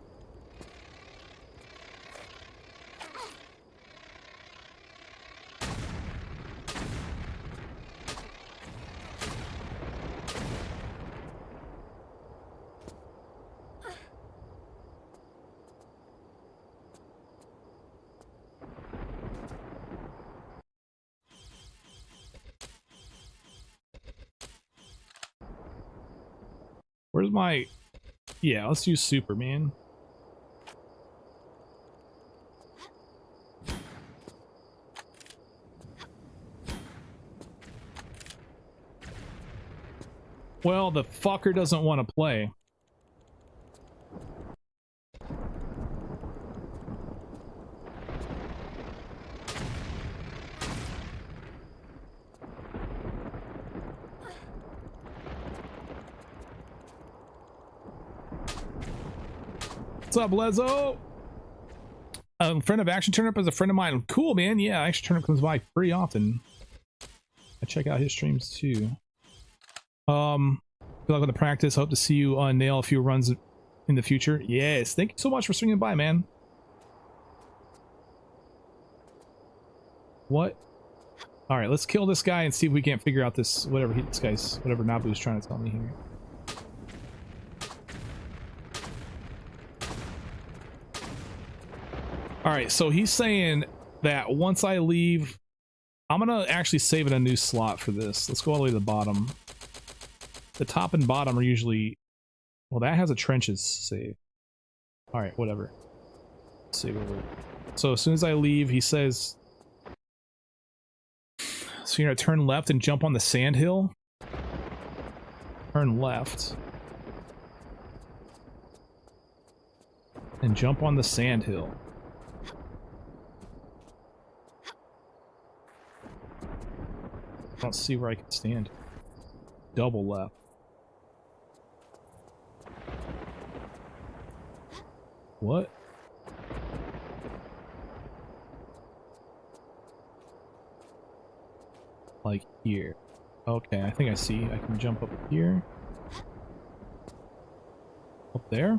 Where's my... Yeah, let's use Superman. Well, the fucker doesn't want to play. What's up, Lezo? A friend of Action Turnip is a friend of mine. Cool, man. Yeah, Action Turnip comes by pretty often. I check out his streams too. Good luck with the practice. Hope to see you nail a few runs in the future. Yes, thank you so much for swinging by, man. What? All right, let's kill this guy and see if we can't figure out this whatever Nabu's trying to tell me here. All right, so he's saying that once I leave, I'm gonna actually save in a new slot for this. Let's go all the way to the bottom. The top and bottom are usually, well, that has a trenches save. All right, whatever. Save over. So as soon as I leave, he says, so you're gonna turn left and jump on the sandhill. Turn left. And jump on the sandhill. I don't see where I can stand. Double left. What? Like here. Okay, I think I see. I can jump up here. Up there?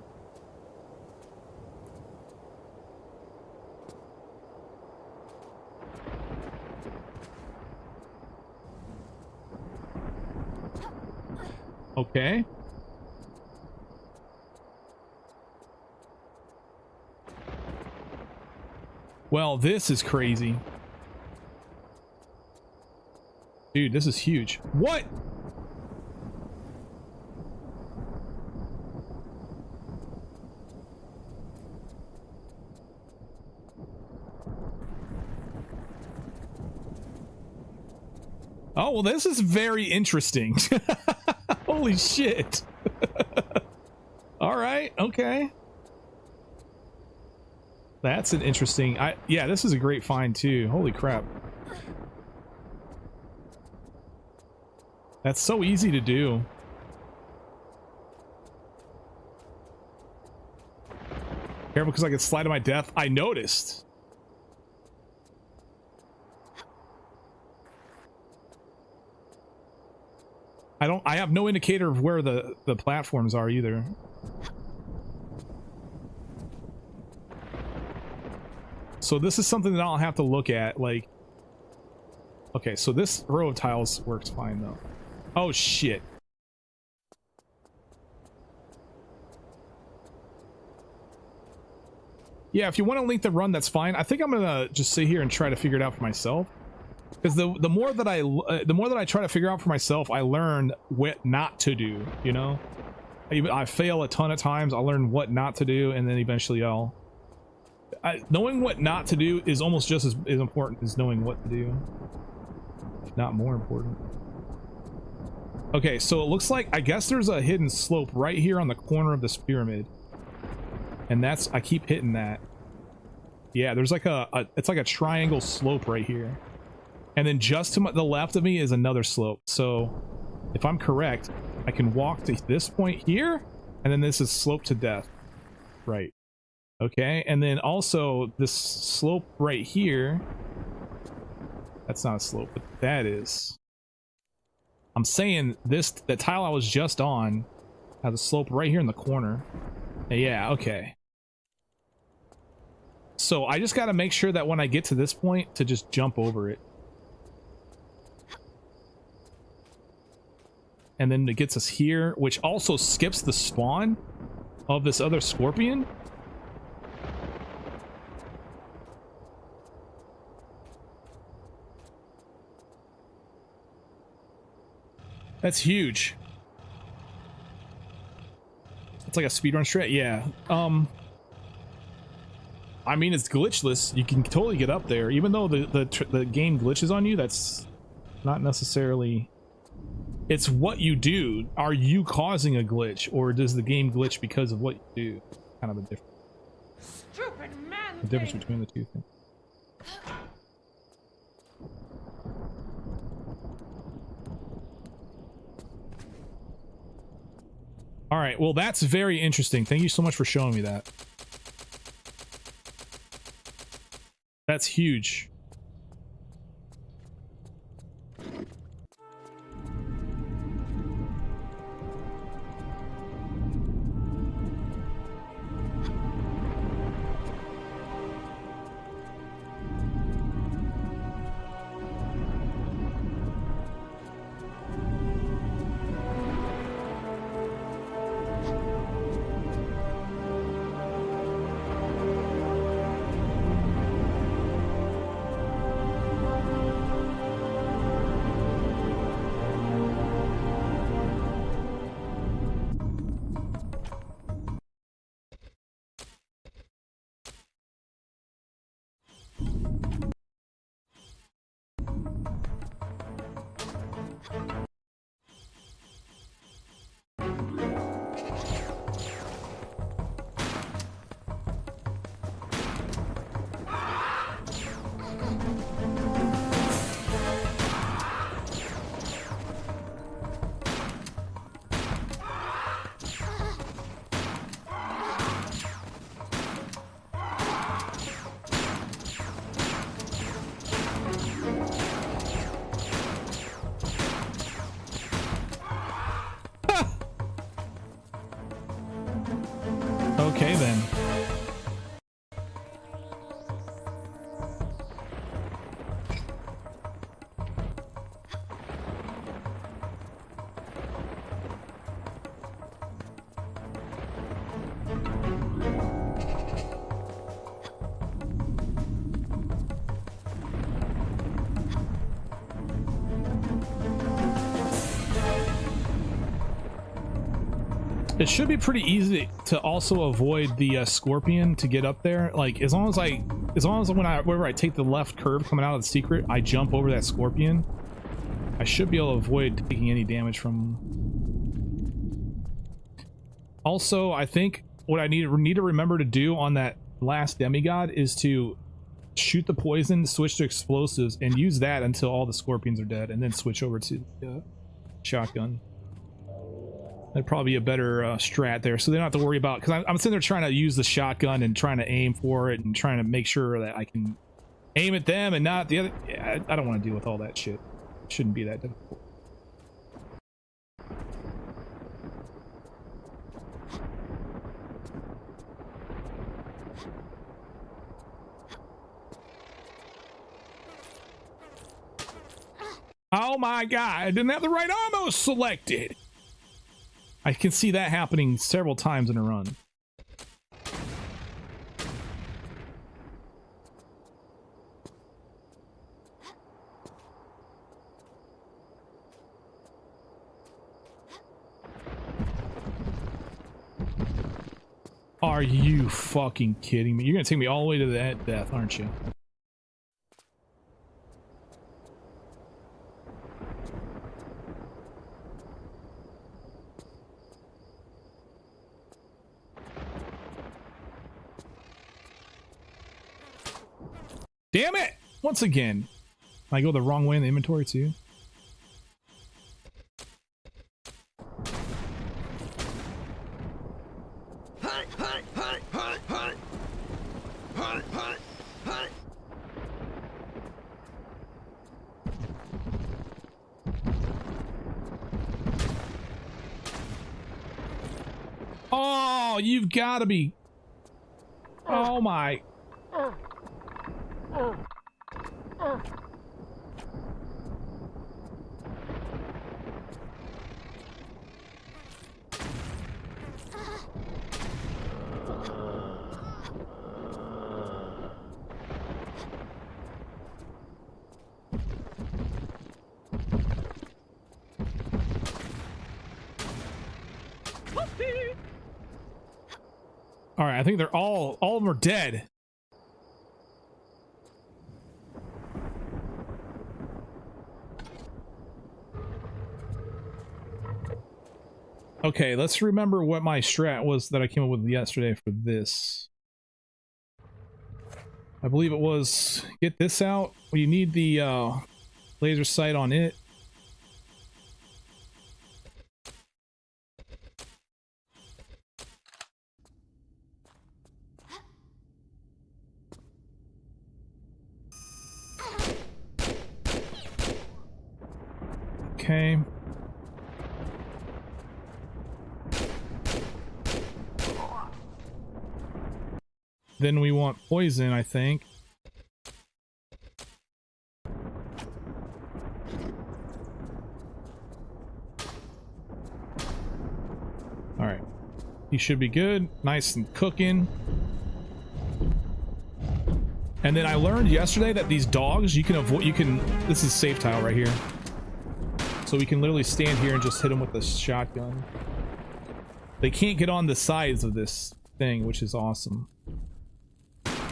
Okay. Well, this is crazy. Dude, this is huge. What? Oh, well, this is very interesting. Holy shit. All right, okay. That's an interesting... yeah, this is a great find, too. Holy crap. That's so easy to do. Careful, because I could slide to my death. I noticed. I have no indicator of where the platforms are either. So this is something that I'll have to look at, like... Okay, so this row of tiles works fine, though. Oh, shit. Yeah, if you want to link the run, that's fine. I think I'm gonna just sit here and try to figure it out for myself. Because the more that I try to figure out for myself, I learn what not to do, you know? I fail a ton of times, I'll learn what not to do, and then eventually knowing what not to do is almost just as important as knowing what to do. If not more important. Okay, so it looks like, I guess there's a hidden slope right here on the corner of this pyramid. And that's, I keep hitting that. Yeah, there's like it's like a triangle slope right here. And then just to the left of me is another slope. So if I'm correct, I can walk to this point here, and then this is slope to death. Right. Okay, and then also this slope right here. That's not a slope, but that is. I'm saying the tile I was just on has a slope right here in the corner. Yeah, okay. So I just got to make sure that when I get to this point to just jump over it. And then it gets us here, which also skips the spawn of this other scorpion. That's huge. It's like a speedrun strat, yeah. I mean, it's glitchless. You can totally get up there, even though the game glitches on you. That's not necessarily. It's what you do. Are you causing a glitch, or does the game glitch because of what you do? Kind of a difference. Stupid man. The difference between the two things. All right, well, that's very interesting. Thank you so much for showing me that. That's huge. Okay, then. It should be pretty easy to also avoid the scorpion to get up there. Like as long as whenever I take the left curve coming out of the secret, I jump over that scorpion, I should be able to avoid taking any damage from. Also, I think what I need to remember to do on that last demigod is to shoot the poison, switch to explosives, and use that until all the scorpions are dead, and then switch over to the shotgun. That'd probably be a better strat there, so they don't have to worry about, because I'm sitting there trying to use the shotgun and trying to aim for it and trying to make sure that I can aim at them and not the other. Yeah, I don't want to deal with all that shit. It shouldn't be that difficult. Oh my god, I didn't have the right ammo selected. I can see that happening several times in a run. Are you fucking kidding me? You're gonna take me all the way to that death, aren't you? Damn it! Once again. I go the wrong way in the inventory too. Oh, you've got to be. Oh my. All right, I think they're all of them are dead. Okay, let's remember what my strat was that I came up with yesterday for this. I believe it was get this out. Well, you need the laser sight on it. Okay. Then we want poison, I think. All right. He should be good. Nice and cooking. And then I learned yesterday that these dogs, you can avoid, this is safe tile right here. So we can literally stand here and just hit them with the shotgun. They can't get on the sides of this thing, which is awesome.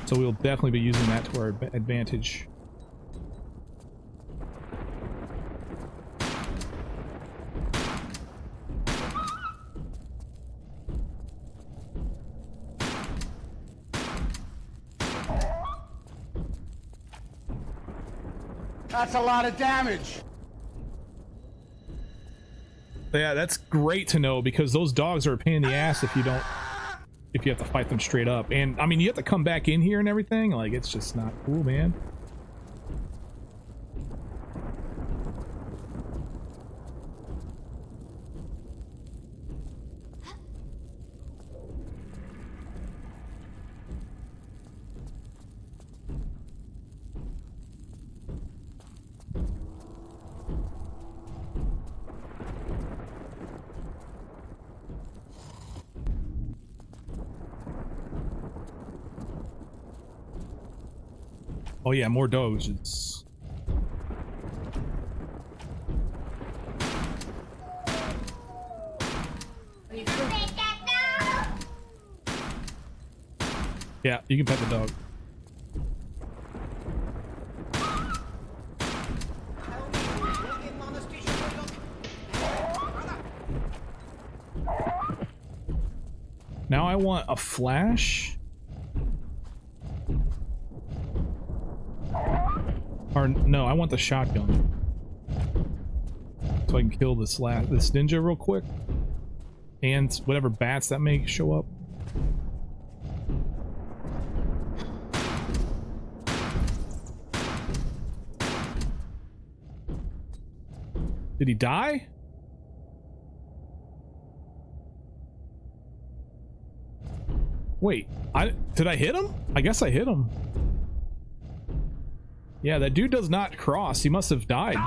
So we'll definitely be using that to our advantage. That's a lot of damage. Yeah, that's great to know, because those dogs are a pain in the ass if you have to fight them straight up. And I mean, you have to come back in here and everything. Like, it's just not cool, man. Oh yeah, more doges. Yeah, you can pet the dog. Now I want a flash. Or no, I want the shotgun. So I can kill this ninja real quick. And whatever bats that may show up. Did he die? Wait, did I hit him? I guess I hit him. Yeah, that dude does not cross. He must have died.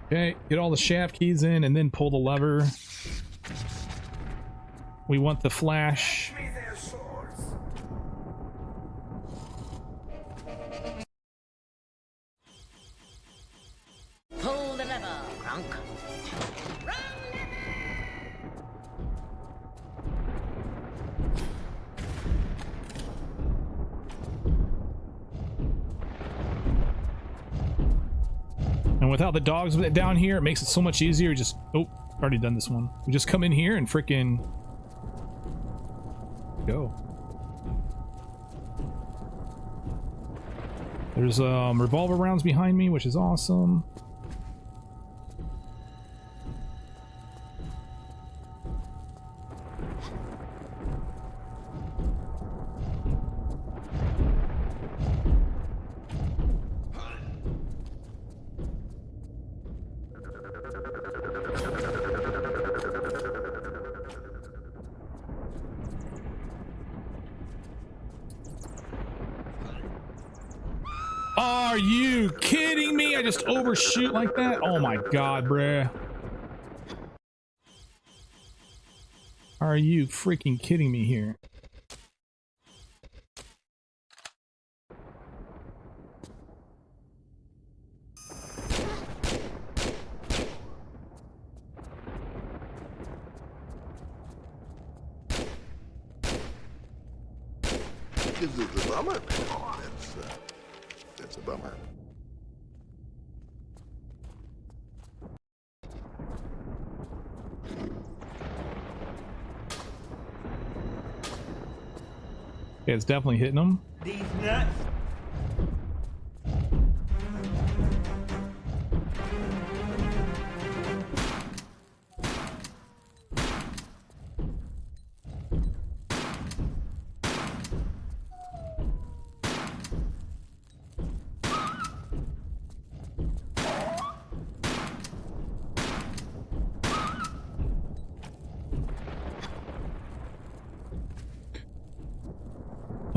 Okay, get all the shaft keys in and then pull the lever. We want the flash. Pull the lever, Grunk. And without the dogs down here, it makes it so much easier. Just, oh, already done this one. We just come in here and frickin' go. There's revolver rounds behind me, which is awesome. Are you kidding me? I just overshoot like that? Oh my god, bruh. Are you freaking kidding me here? Gives it the bummer. That's a bummer. Yeah, it's definitely hitting them. These nuts.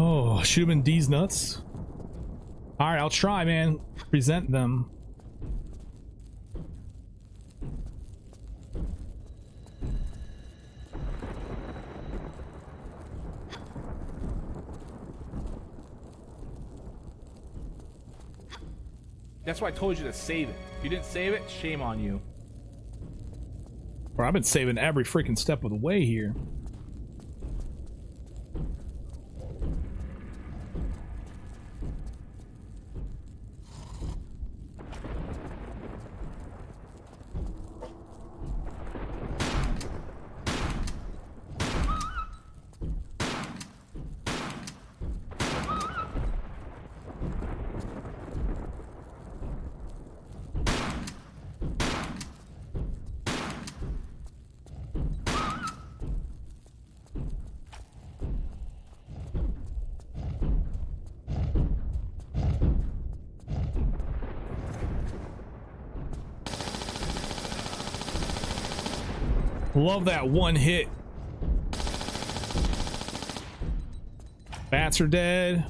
Oh, shoot him in D's nuts. All right, I'll try, man. Present them. That's why I told you to save it. If you didn't save it, shame on you. Bro, I've been saving every freaking step of the way here. Love that one hit. Bats are dead.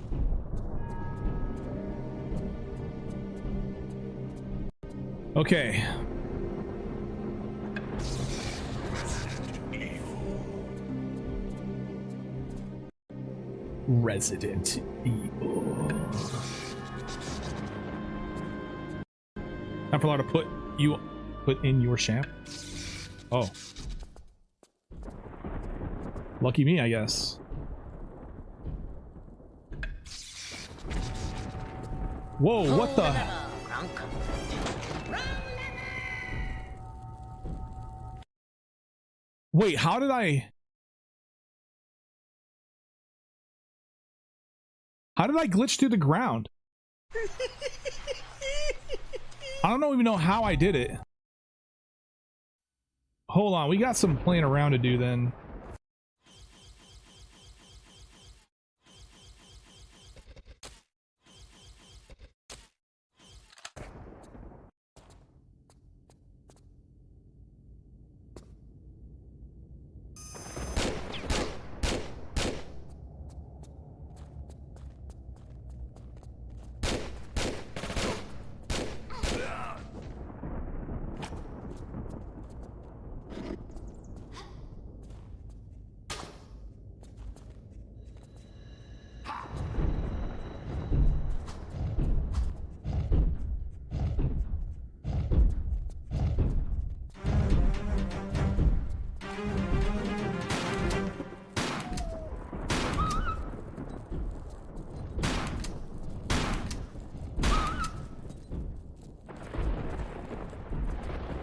Okay. Resident Evil. Time for Laura to put in your shaft. Oh. Lucky me, I guess. Whoa, what the? Wait, how did I glitch through the ground? I don't even know how I did it. Hold on, we got some playing around to do then.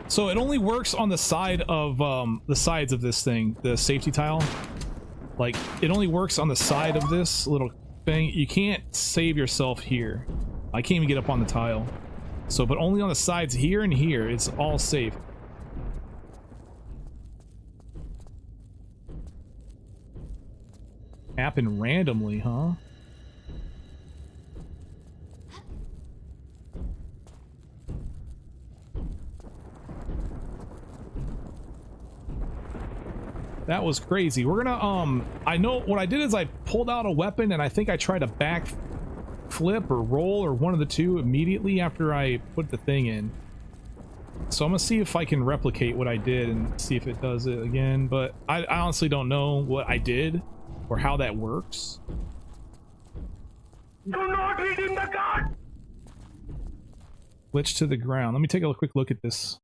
So it only works on the side of the sides of this thing, the safety tile. Like it only works on the side of this little thing. You can't save yourself here. I can't even get up on the tile. So, but only on the sides here and here, it's all safe. Happen randomly, huh? That was crazy. We're gonna, I know what I did is I pulled out a weapon and I think I tried to back flip or roll or one of the two immediately after I put the thing in. So I'm gonna see if I can replicate what I did and see if it does it again, but I honestly don't know what I did or how that works. Do not hit in the gun! Glitch to the ground. Let me take a quick look at this.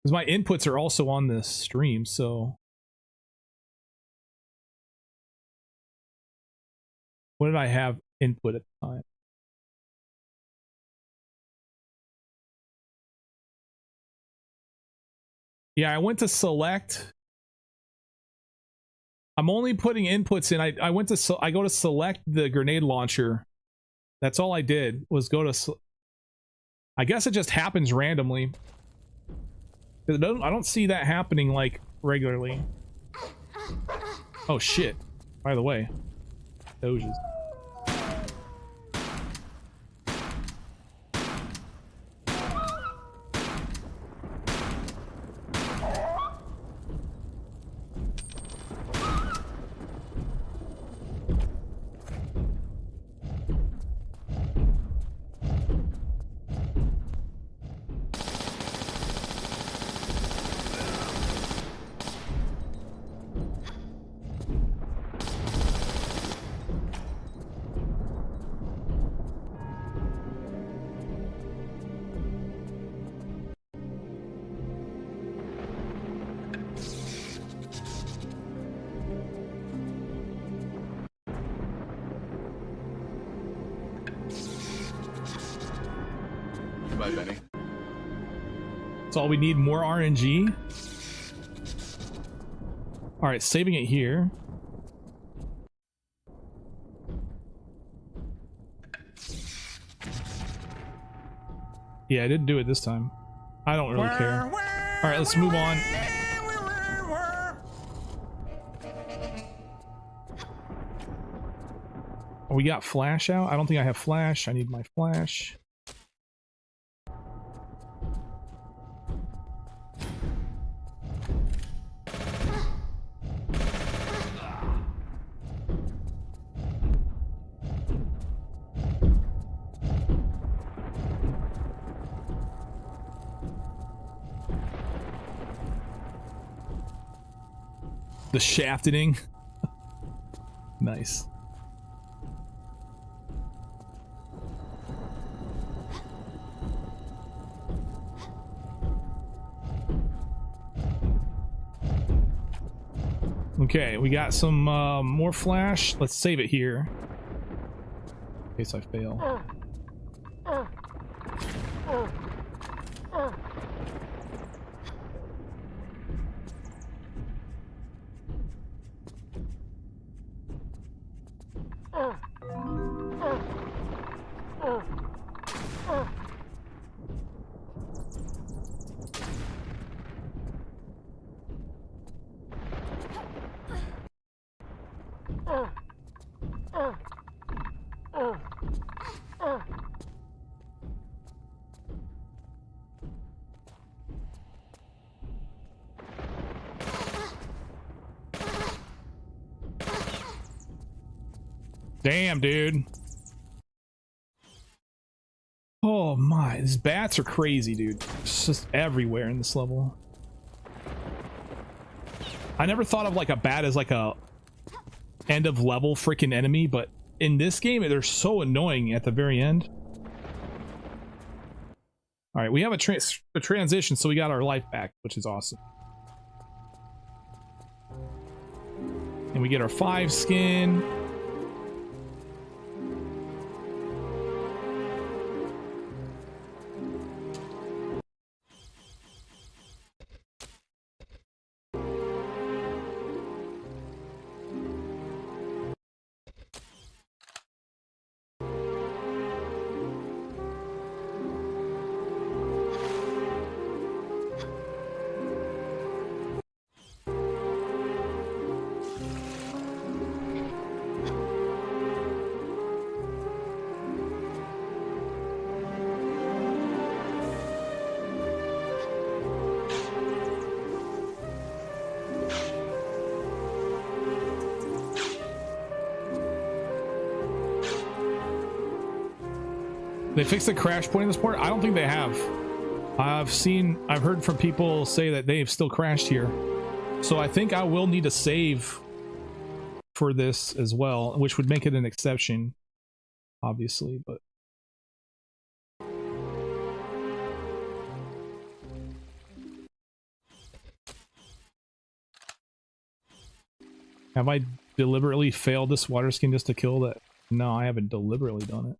Because my inputs are also on this stream, so... What did I have input at the time? Yeah, I went to select. I'm only putting inputs in. I went to I go to select the grenade launcher. That's all I did was go to. I guess it just happens randomly. I don't see that happening like regularly. Oh shit! By the way, Doges. Goodbye, Benny. That's all we need, more RNG. Alright, saving it here. Yeah, I didn't do it this time. I don't really care. Alright, let's move on. Oh, we got flash out? I don't think I have flash. I need my flash. The shafting. Nice. Okay, we got some more flash. Let's save it here in case I fail. Damn, dude. Oh my, these bats are crazy, dude. It's just everywhere in this level. I never thought of like a bat as like a end of level freaking enemy, but in this game they're so annoying at the very end. All right, we have a transition, so we got our life back, which is awesome. And we get our 5 skin. They fixed the crash point in this port? I don't think they have. I've heard from people say that they've still crashed here. So I think I will need to save for this as well, which would make it an exception, obviously, but. Have I deliberately failed this water skin just to kill that? No, I haven't deliberately done it.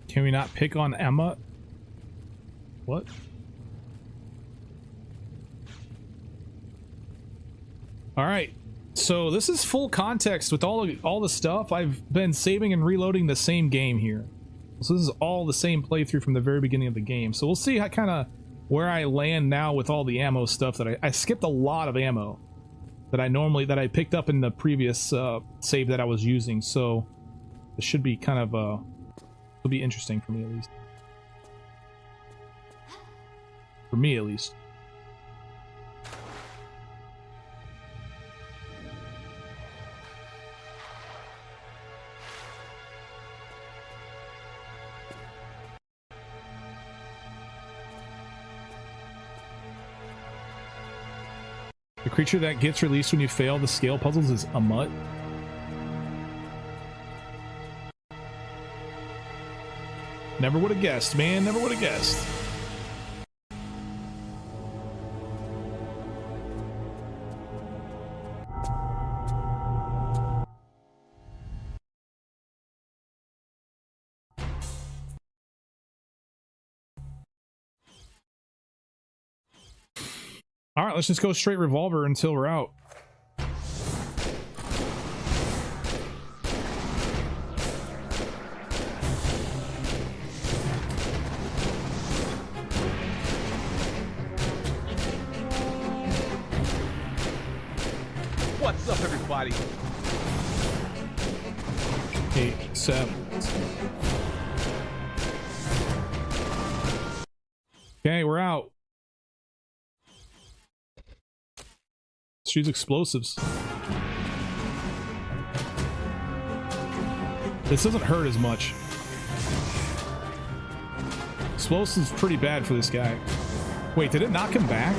Can we not pick on Emma? What? All right. So this is full context with all the stuff. I've been saving and reloading the same game here. So this is all the same playthrough from the very beginning of the game. So we'll see how kind of where I land now with all the ammo stuff that I skipped a lot of ammo that I picked up in the previous save that I was using. So this should be kind of it'll be interesting for me at least. For me at least. The creature that gets released when you fail the scale puzzles is a mutt. Never would have guessed, man. Never would have guessed. All right, let's just go straight revolver until we're out. What's up, everybody? Hey, Seth. Okay, we're out. Let's use explosives. This doesn't hurt as much. Explosives pretty bad for this guy. Wait, did it knock him back?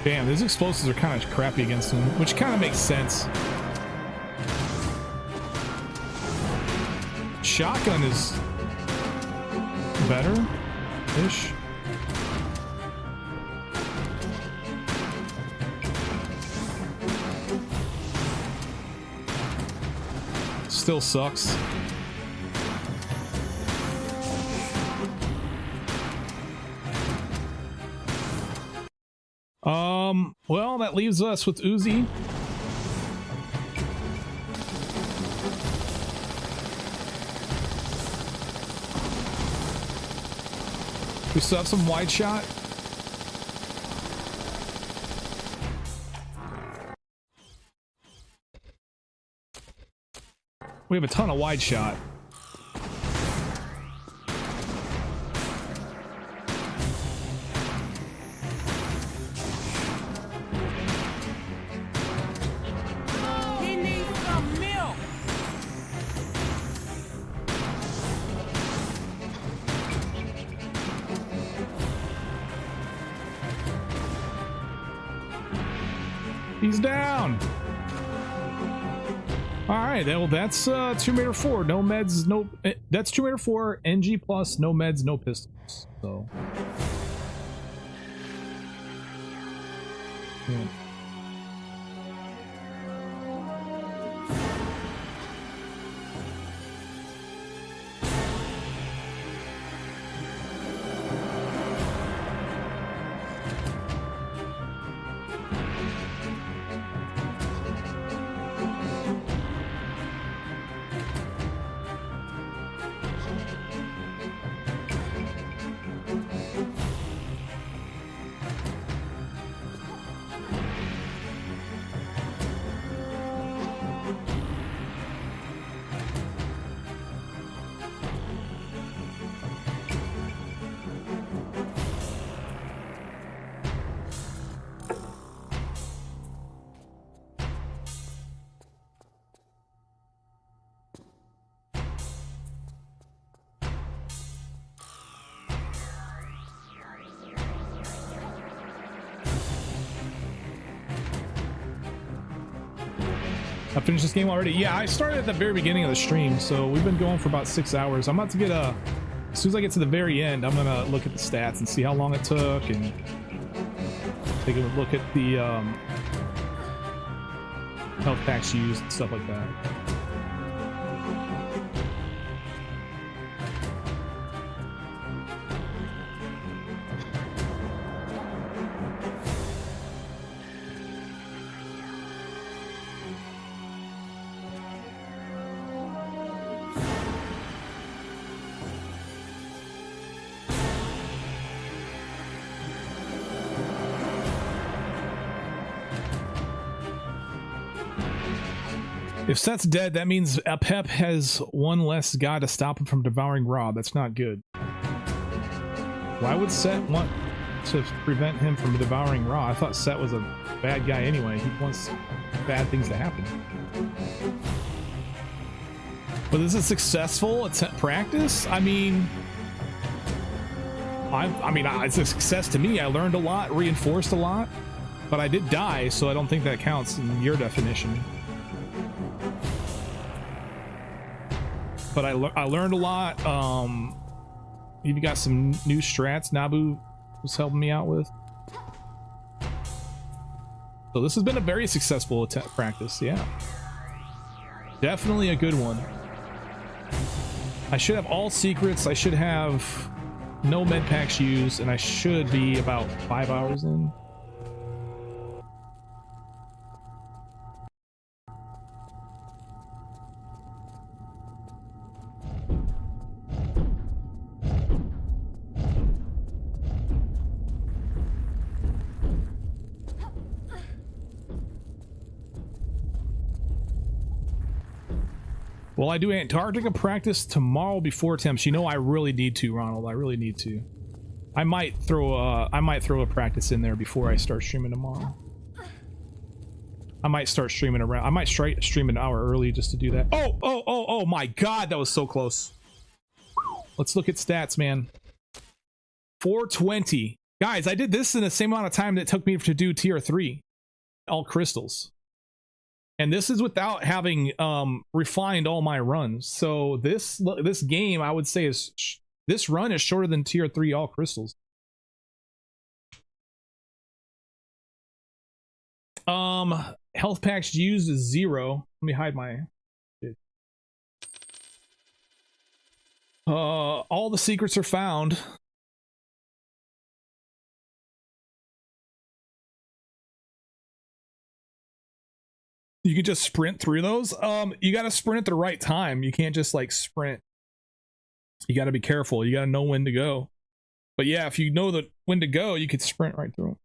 Damn, these explosives are kind of crappy against him, which kind of makes sense. Shotgun is better-ish. Still sucks. Well, that leaves us with Uzi. We still have some wide shot. We have a ton of wide shot. He's down. All right, well, that's Tomb Raider 4. No meds, no. That's Tomb Raider 4 NG plus, no meds, no pistols. So, yeah. I finished this game already. Yeah, I started at the very beginning of the stream, so we've been going for about 6 hours. I'm about to get as soon as I get to the very end, I'm gonna look at the stats and see how long it took and take a look at the health packs used and stuff like that. If Seth's dead, that means Pep has one less guy to stop him from devouring Rob. That's not good. Why would Seth want to prevent him from devouring Raw? I thought Seth was a bad guy anyway. He wants bad things to happen. But is it successful at practice? I mean, I mean, it's a success to me. I learned a lot, reinforced a lot, but I did die, so I don't think that counts in your definition. But I learned a lot. You got some new strats Nabu was helping me out with. So this has been a very successful practice, yeah. Definitely a good one. I should have all secrets. I should have no med packs used, and I should be about 5 hours in. Well, I do Antarctica practice tomorrow before attempts. You know, I really need to, Ronald. I really need to. I might throw a practice in there before I start streaming tomorrow. I might start streaming around. I might stream an hour early just to do that. Oh my God, that was so close. Let's look at stats, man. 420. Guys, I did this in the same amount of time that it took me to do tier 3. All crystals. And this is without having refined all my runs. So this game, I would say, this run is shorter than tier 3 all crystals. Health packs used is 0. Let me hide my shit. All the secrets are found. You can just sprint through those. You got to sprint at the right time. You can't just like sprint. You got to be careful. You got to know when to go. But yeah, if you know when to go, you could sprint right through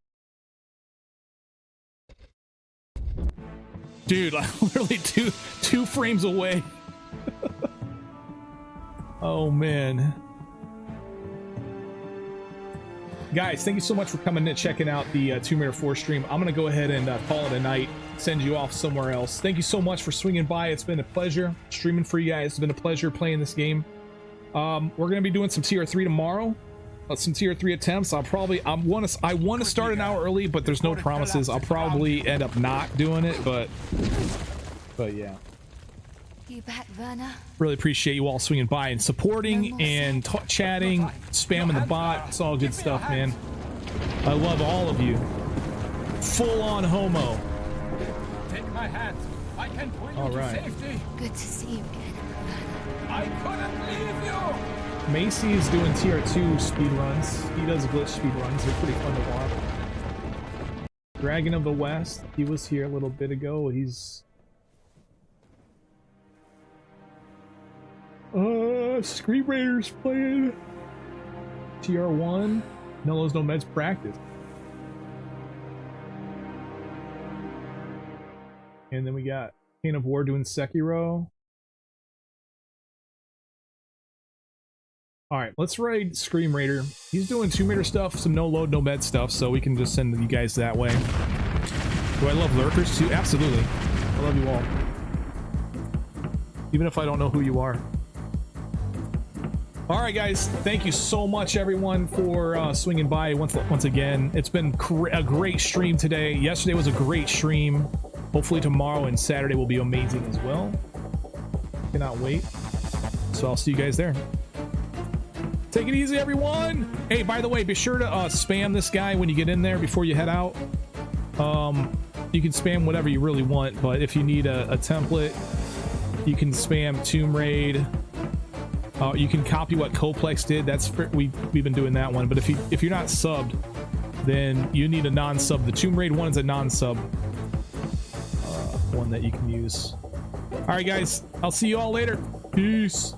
them. Dude, I'm literally two frames away. Oh man. Guys, thank you so much for coming and checking out the Tomb Raider 4 stream. I'm gonna go ahead and call it a night, send you off somewhere else. Thank you so much for swinging by. It's been a pleasure streaming for you guys. It's been a pleasure playing this game. We're gonna be doing some tier 3 tomorrow, some tier 3 attempts. I want to start an hour early, but there's no promises. I'll probably end up not doing it, but yeah. You back, Werner? Really appreciate you all swinging by and supporting and chatting, spamming the bot. It's all good stuff, man. I love all of you. Full on homo. Take my hand. I can point you to safety. Good to see you again. I couldn't leave you. Macy is doing tier 2 speed runs. He does glitch speed runs. They're pretty fun to watch. Dragon of the West. He was here a little bit ago. He's Scream Raiders playing TR1. No Lows No Meds practice. And then we got King of War doing Sekiro. Alright, let's raid Scream Raider. He's doing Tomb Raider stuff, some no load, no med stuff, so we can just send you guys that way. Do I love lurkers too? Absolutely. I love you all. Even if I don't know who you are. Alright guys, thank you so much everyone for swinging by once again. It's been a great stream today. Yesterday was a great stream. Hopefully tomorrow and Saturday will be amazing as well. Cannot wait. So I'll see you guys there. Take it easy, everyone. Hey, by the way, be sure to spam this guy when you get in there before you head out. You can spam whatever you really want, but if you need a template, you can spam Tomb Raid. You can copy what Coplex did. We've been doing that one. But if you're not subbed, then you need a non-sub. The Tomb Raid one is a non-sub one that you can use. All right, guys. I'll see you all later. Peace.